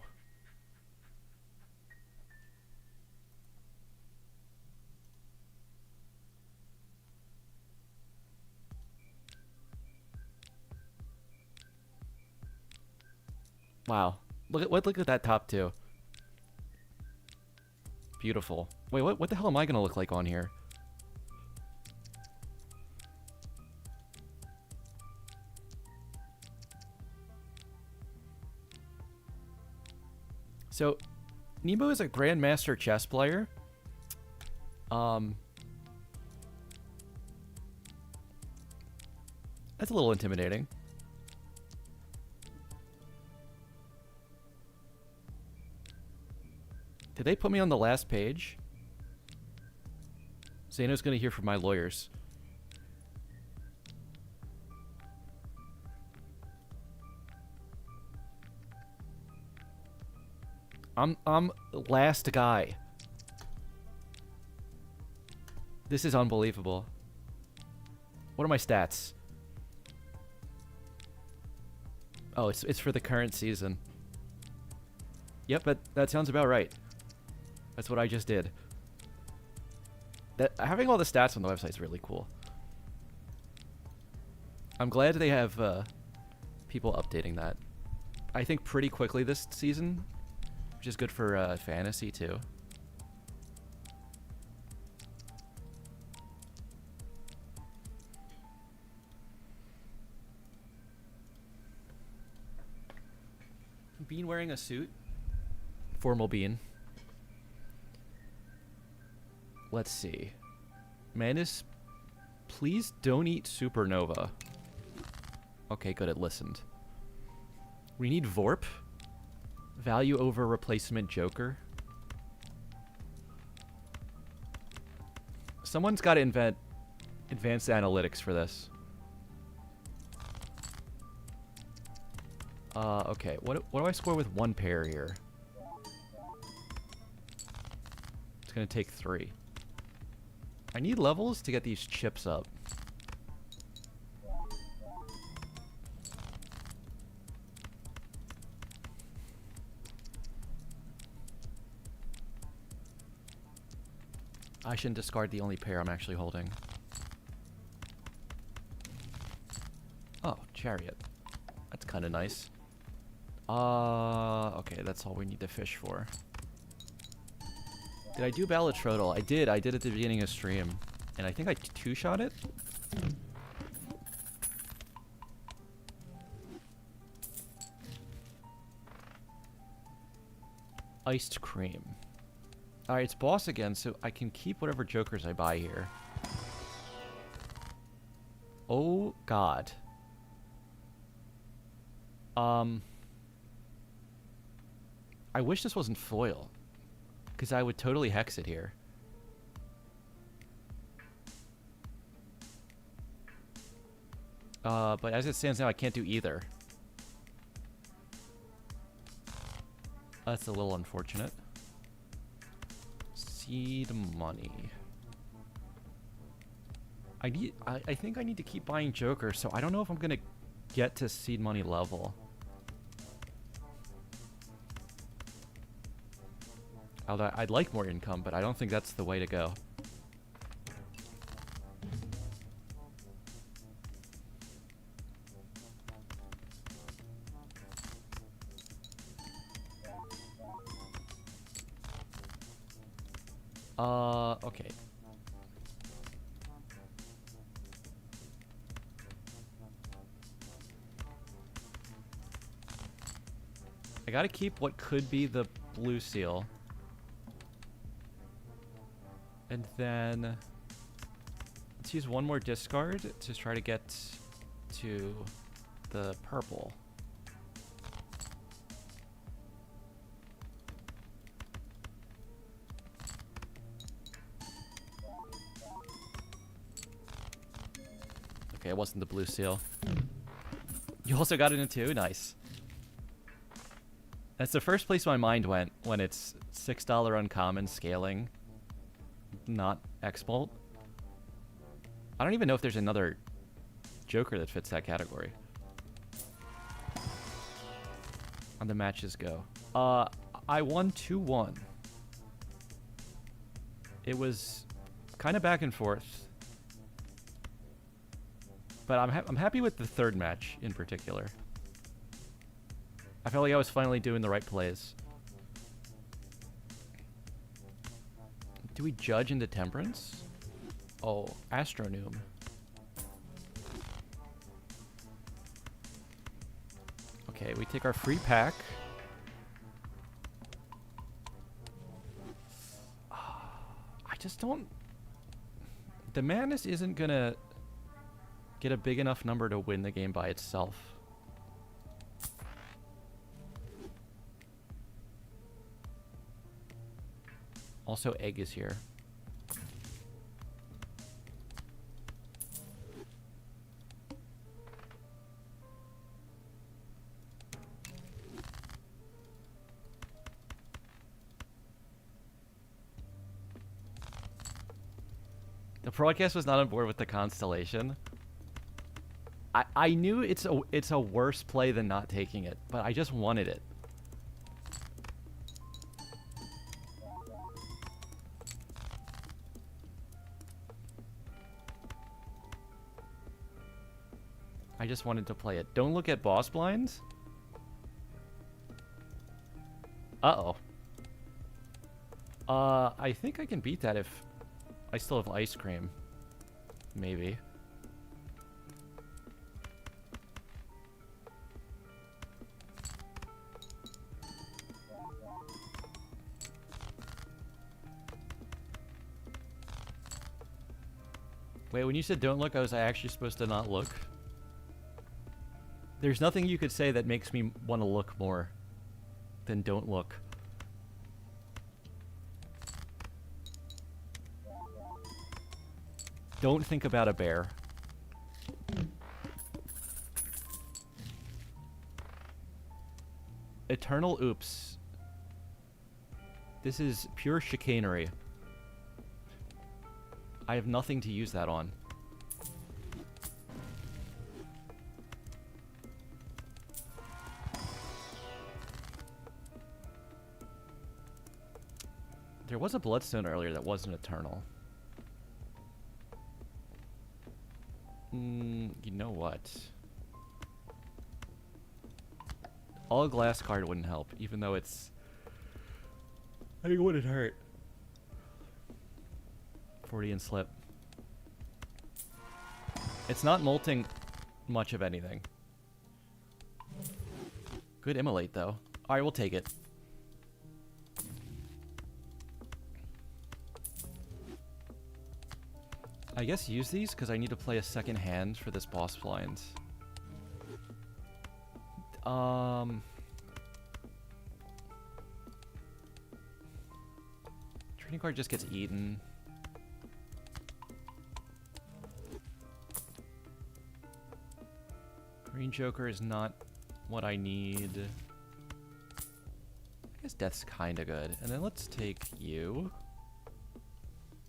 Wow. Look at that top 2. Beautiful. Wait, what the hell am I gonna look like on here? So, Nemo is a Grandmaster chess player. That's a little intimidating. Did they put me on the last page? Zano's gonna hear from my lawyers. I'm last guy. This is unbelievable. What are my stats? Oh, it's for the current season. Yep, that sounds about right. That's what I just did. Having all the stats on the website is really cool. I'm glad they have people updating that. I think pretty quickly this season, which is good for fantasy too. Bean wearing a suit? Formal Bean. Let's see. Manus, please don't eat Supernova. Okay, good, it listened. We need Vorp. Value over replacement Joker. Someone's got to invent advanced analytics for this. Okay. What do I score with one pair here? It's gonna take 3. I need levels to get these chips up. I shouldn't discard the only pair I'm actually holding. Oh, Chariot. That's kind of nice. Okay, that's all we need to fish for. Did I do Balatro? I did at the beginning of stream. And I think I two-shot it? Iced cream. Alright, it's boss again, so I can keep whatever jokers I buy here. Oh, God. I wish this wasn't foil, because I would totally hex it here. But as it stands now, I can't do either. That's a little unfortunate. Seed money. I think I need to keep buying Joker, so I don't know if I'm gonna get to seed money level. Although I'd like more income, but I don't think that's the way to go. Okay. I gotta keep what could be the blue seal. And then let's use one more discard to try to get to the purple. Okay, it wasn't the blue seal. You also got it in 2? Nice. That's the first place my mind went when it's $6 uncommon scaling, not X-Bolt. I don't even know if there's another Joker that fits that category. On the matches go. I won 2-1. It was kind of back and forth. But I'm happy with the third match in particular. I felt like I was finally doing the right plays. Do we judge into Temperance? Oh, Astronoom. Okay, we take our free pack. I just don't... The Madness isn't gonna get a big enough number to win the game by itself. Also, Egg is here. The broadcast was not on board with the Constellation. I knew it's a worse play than not taking it, but I just wanted it. I just wanted to play it. Don't look at boss blinds. Uh-oh. I think I can beat that if I still have ice cream. Maybe. Wait, when you said don't look, was I actually supposed to not look? There's nothing you could say that makes me want to look more than don't look. Don't think about a bear. Eternal oops. This is pure chicanery. I have nothing to use that on. There was a bloodstone earlier that wasn't eternal. You know what? All glass card wouldn't help, even though it's... I think it wouldn't hurt. 40 and slip. It's not molting much of anything. Good immolate, though. Alright, we'll take it. I guess use these because I need to play a second hand for this boss blind. Trading card just gets eaten. Green Joker is not what I need. I guess Death's kind of good. And then let's take you.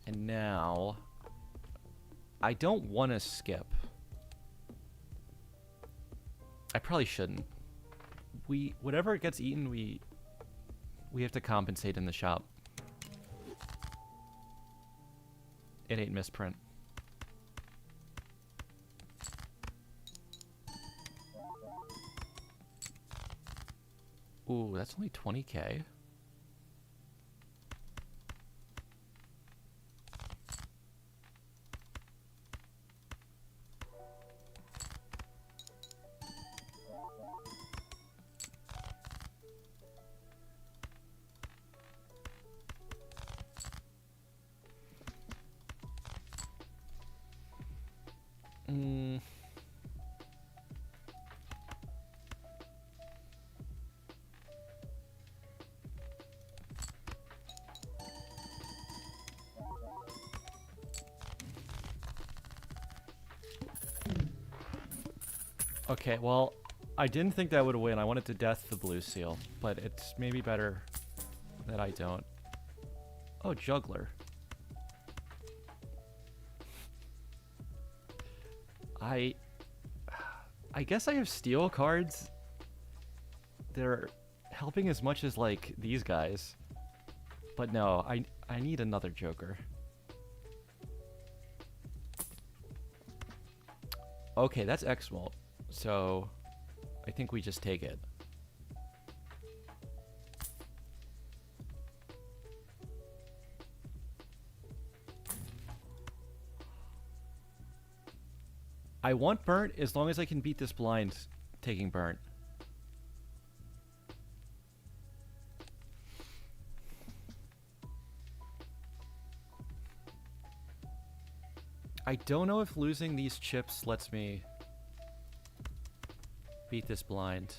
And now... I don't want to skip. I probably shouldn't. Whatever gets eaten, we have to compensate in the shop. It ain't misprint. Ooh, that's only 20k. Okay, well, I didn't think that would win. I wanted to death the blue seal, but it's maybe better that I don't. Oh, juggler. I guess I have steel cards. They're helping as much as, like, these guys. But no, I need another joker. Okay, that's X-Molt. So, I think we just take it. I want burnt as long as I can beat this blind taking burnt. I don't know if losing these chips lets me beat this blind.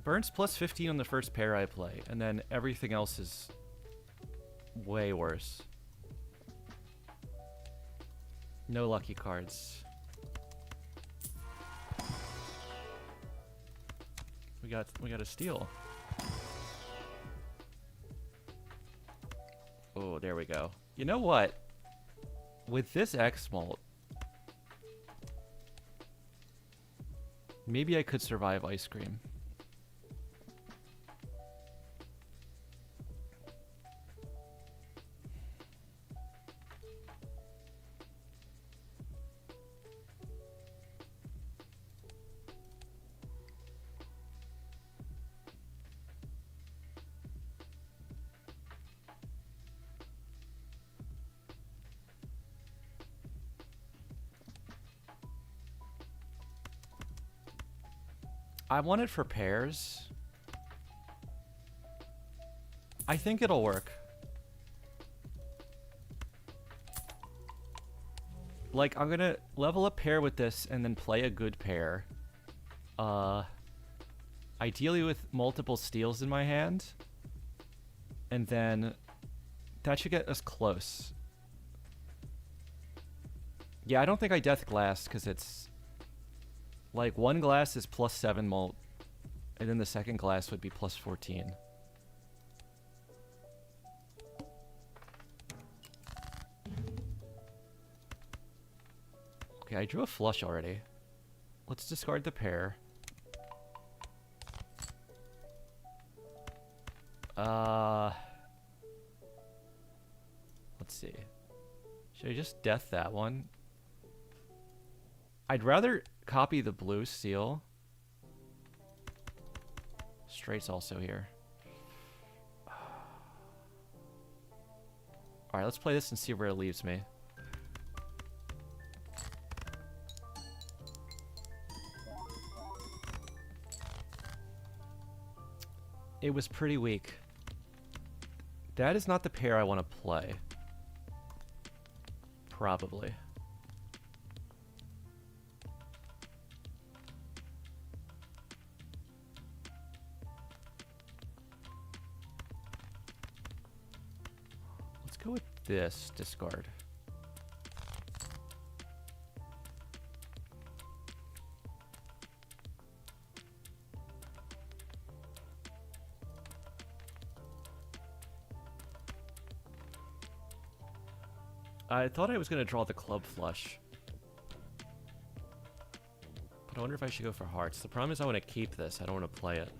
Burnt's plus 15 on the first pair I play, and then everything else is way worse. No lucky cards. We got a steal. Oh, there we go. You know what? With this X-Molt, maybe I could survive ice cream. I want it for pairs. I think it'll work. Like, I'm gonna level up pair with this and then play a good pair. Ideally with multiple steals in my hand. And then that should get us close. Yeah, I don't think I death glass because it's like one glass is +7 mult, and then the second glass would be +14. Okay, I drew a flush already. Let's discard the pair. Let's see. Should I just death that one? I'd rather copy the blue seal. Straight's also here. Alright, let's play this and see where it leaves me. It was pretty weak. That is not the pair I want to play. Probably. Let's go with this discard. I thought I was going to draw the club flush. But I wonder if I should go for hearts. The problem is I want to keep this. I don't want to play it.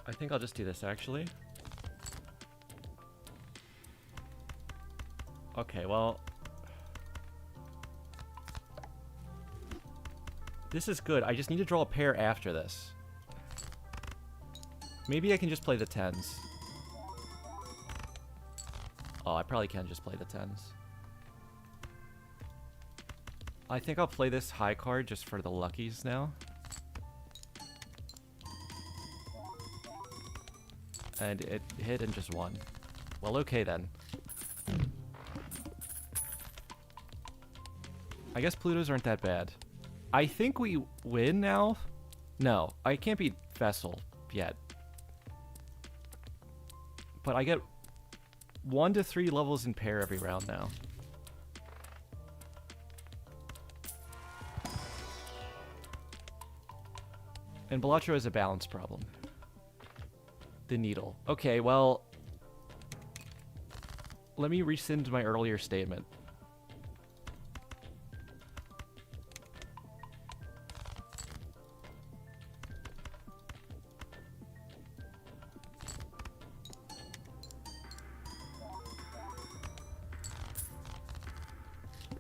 I think I'll just do this, actually. Okay, well... This is good. I just need to draw a pair after this. Maybe I can just play the 10s. Oh, I probably can just play the 10s. I think I'll play this high card just for the luckies now. And it hit and just won. Well, okay then. I guess Plutos aren't that bad. I think we win now. No, I can't beat Vessel yet. But I get 1 to 3 levels in pair every round now. And Balatro has a balance problem. The needle. Okay, well... Let me rescind my earlier statement.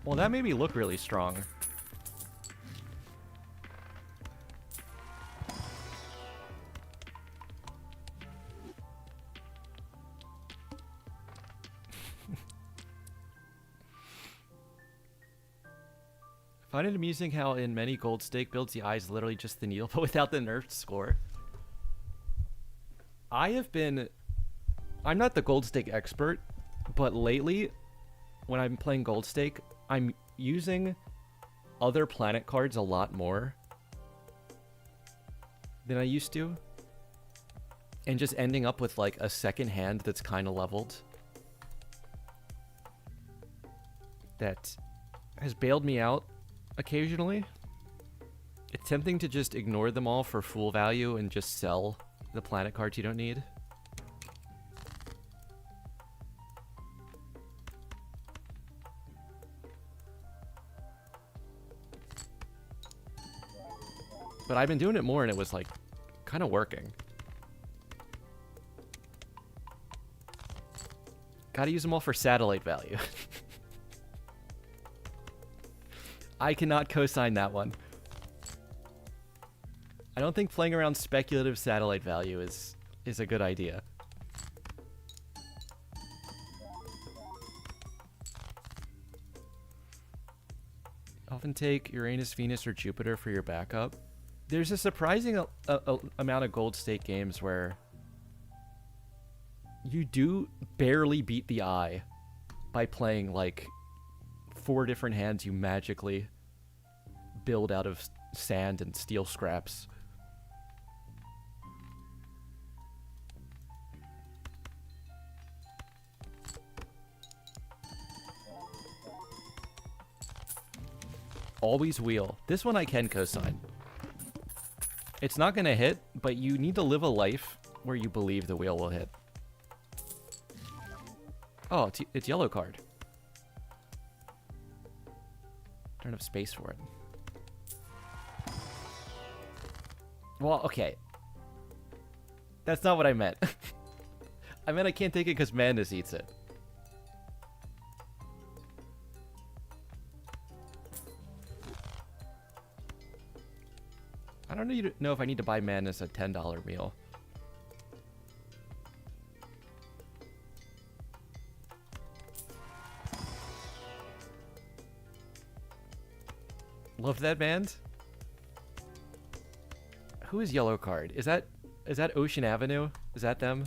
Well, that made me look really strong. Find it amusing how in many gold stake builds the eye is literally just the needle, but without the nerfed score. I'm not the gold stake expert, but lately, when I'm playing gold stake, I'm using other planet cards a lot more than I used to. And just ending up with like a second hand that's kind of leveled. That has bailed me out occasionally. It's tempting to just ignore them all for full value and just sell the planet cards you don't need. But I've been doing it more and it was like kind of working. Gotta use them all for satellite value. I cannot co-sign that one. I don't think playing around speculative satellite value is a good idea. Often take Uranus, Venus, or Jupiter for your backup. There's a surprising amount of gold stake games where you do barely beat the eye by playing like 4 different hands you magically build out of sand and steel scraps. Always wheel. This one I can co-sign. It's not gonna hit, but you need to live a life where you believe the wheel will hit. Oh, it's yellow card. Don't have space for it. Well, okay. That's not what I meant. I meant I can't take it because Madness eats it. I don't know if I need to buy Madness a $10 meal. Love that band. Who is Yellow Card? Is that Ocean Avenue? Is that them?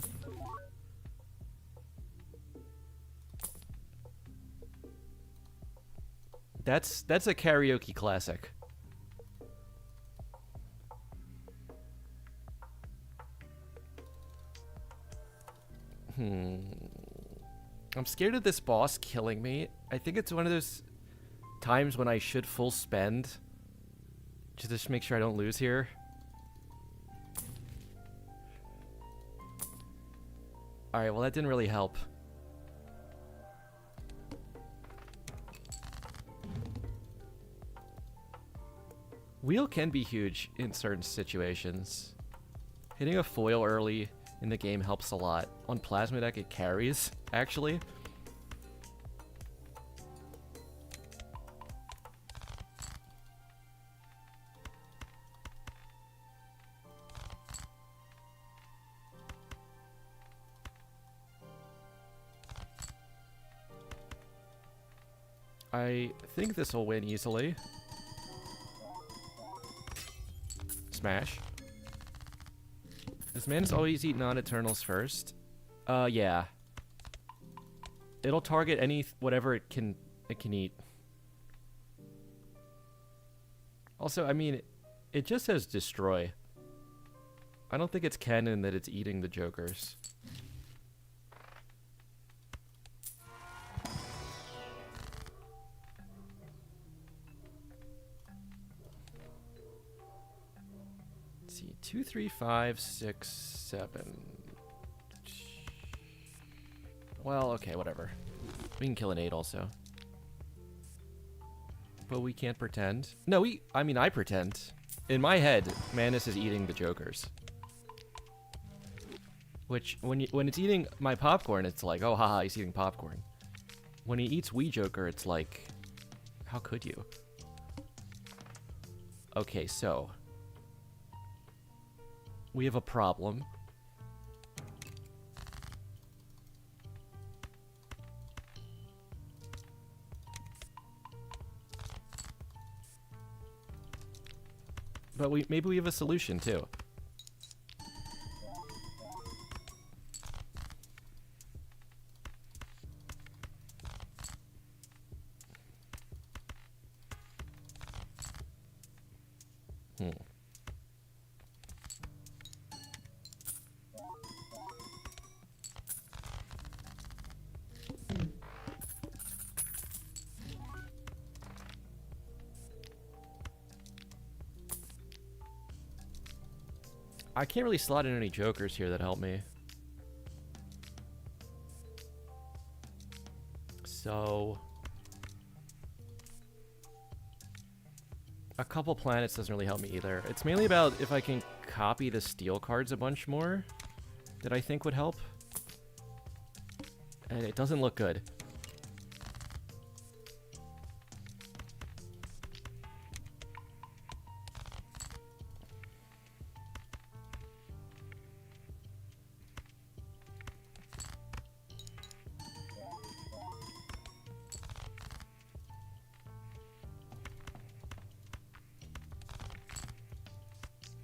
That's a karaoke classic. I'm scared of this boss killing me. I think it's one of those times when I should full spend to just make sure I don't lose here. Alright, well that didn't really help. Wheel can be huge in certain situations. Hitting a foil early in the game helps a lot. On Plasma deck it carries, actually. I think this will win easily. Smash. This man's always eat non-eternals first. Yeah. It'll target whatever it can eat. Also, I mean, it just says destroy. I don't think it's canon that it's eating the jokers. Let's see, 2, 3, 5, 6, 7. Well, okay, whatever. We can kill an 8 also. But we can't pretend. No, I mean, I pretend. In my head, Manus is eating the jokers. Which, when it's eating my popcorn, it's like, oh, haha, he's eating popcorn. When he eats Wii Joker, it's like, how could you? Okay, so. We have a problem. But maybe we have a solution too. I can't really slot in any jokers here that help me. So a couple planets doesn't really help me either. It's mainly about if I can copy the steel cards a bunch more that I think would help. And it doesn't look good.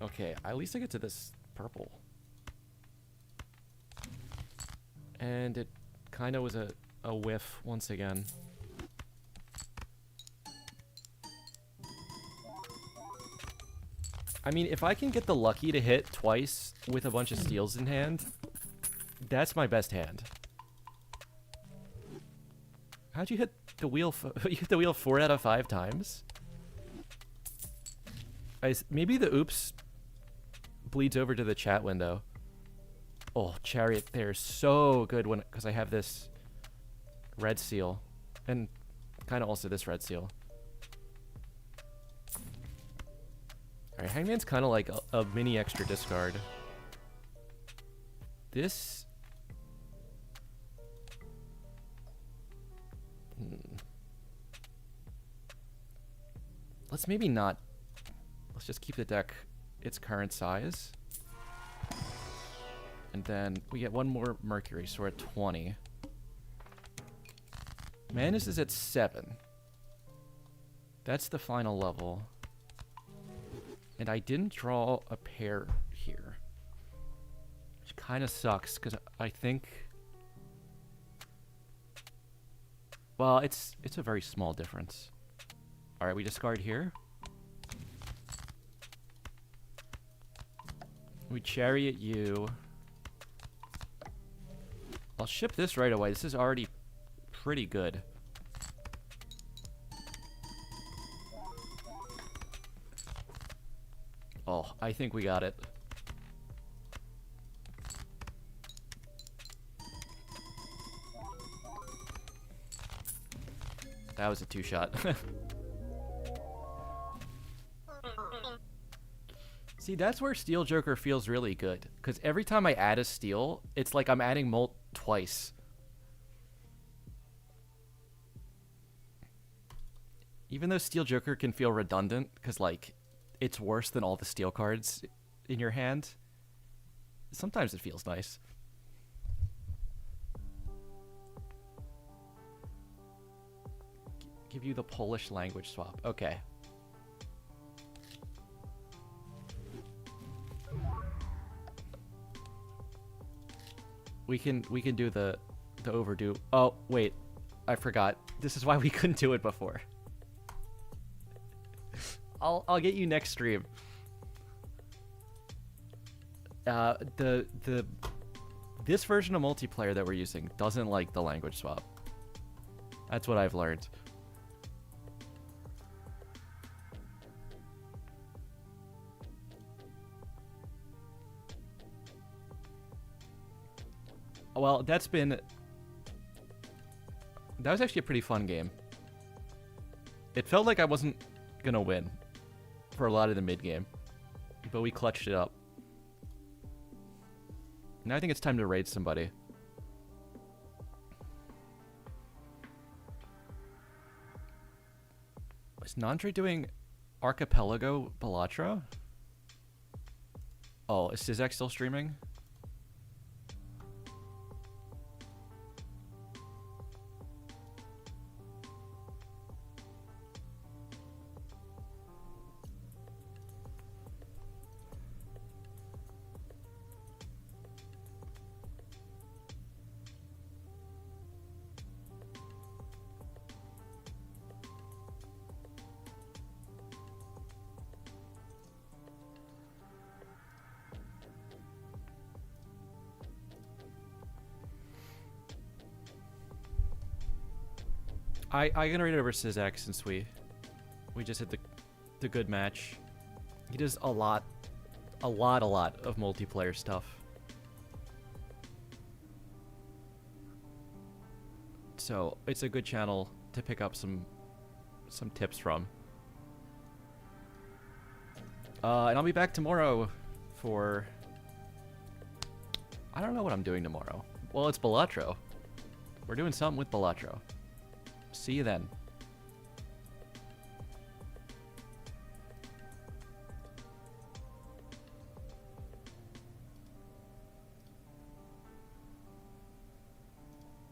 Okay, at least I get to this purple. And it kind of was a whiff once again. I mean, if I can get the lucky to hit twice with a bunch of steals in hand, that's my best hand. How'd you hit the wheel? You hit the wheel 4 out of 5 times? Maybe the oops bleeds over to the chat window. Oh, Chariot there is so good when because I have this red seal. And kind of also this red seal. Alright, Hangman's kind of like a mini extra discard. This... Let's maybe not... Let's just keep the deck its current size. And then we get one more Mercury, so we're at 20. Manus is at 7. That's the final level. And I didn't draw a pair here. Which kind of sucks, because I think... Well, it's a very small difference. Alright, we discard here. We Chariot you. I'll ship this right away. This is already pretty good. Oh, I think we got it. That was a 2-shot. See, that's where Steel Joker feels really good. Because every time I add a steel, it's like I'm adding Molt twice. Even though Steel Joker can feel redundant, because, like, it's worse than all the steel cards in your hand, sometimes it feels nice. Give you the Polish language swap. Okay. We can do the overdue. Oh, wait. I forgot. This is why we couldn't do it before. I'll get you next stream. This version of multiplayer that we're using doesn't like the language swap. That's what I've learned. Well, that was actually a pretty fun game. It felt like I wasn't gonna win for a lot of the mid game, but we clutched it up. Now I think it's time to raid somebody. Is Nandre doing Archipelago Balatro? Oh, is Sizek still streaming? I gonna rate it over Sizek since we just hit the good match. He does a lot of multiplayer stuff. So it's a good channel to pick up some tips from. And I'll be back tomorrow for... I don't know what I'm doing tomorrow. Well, it's Balatro. We're doing something with Balatro. See you then.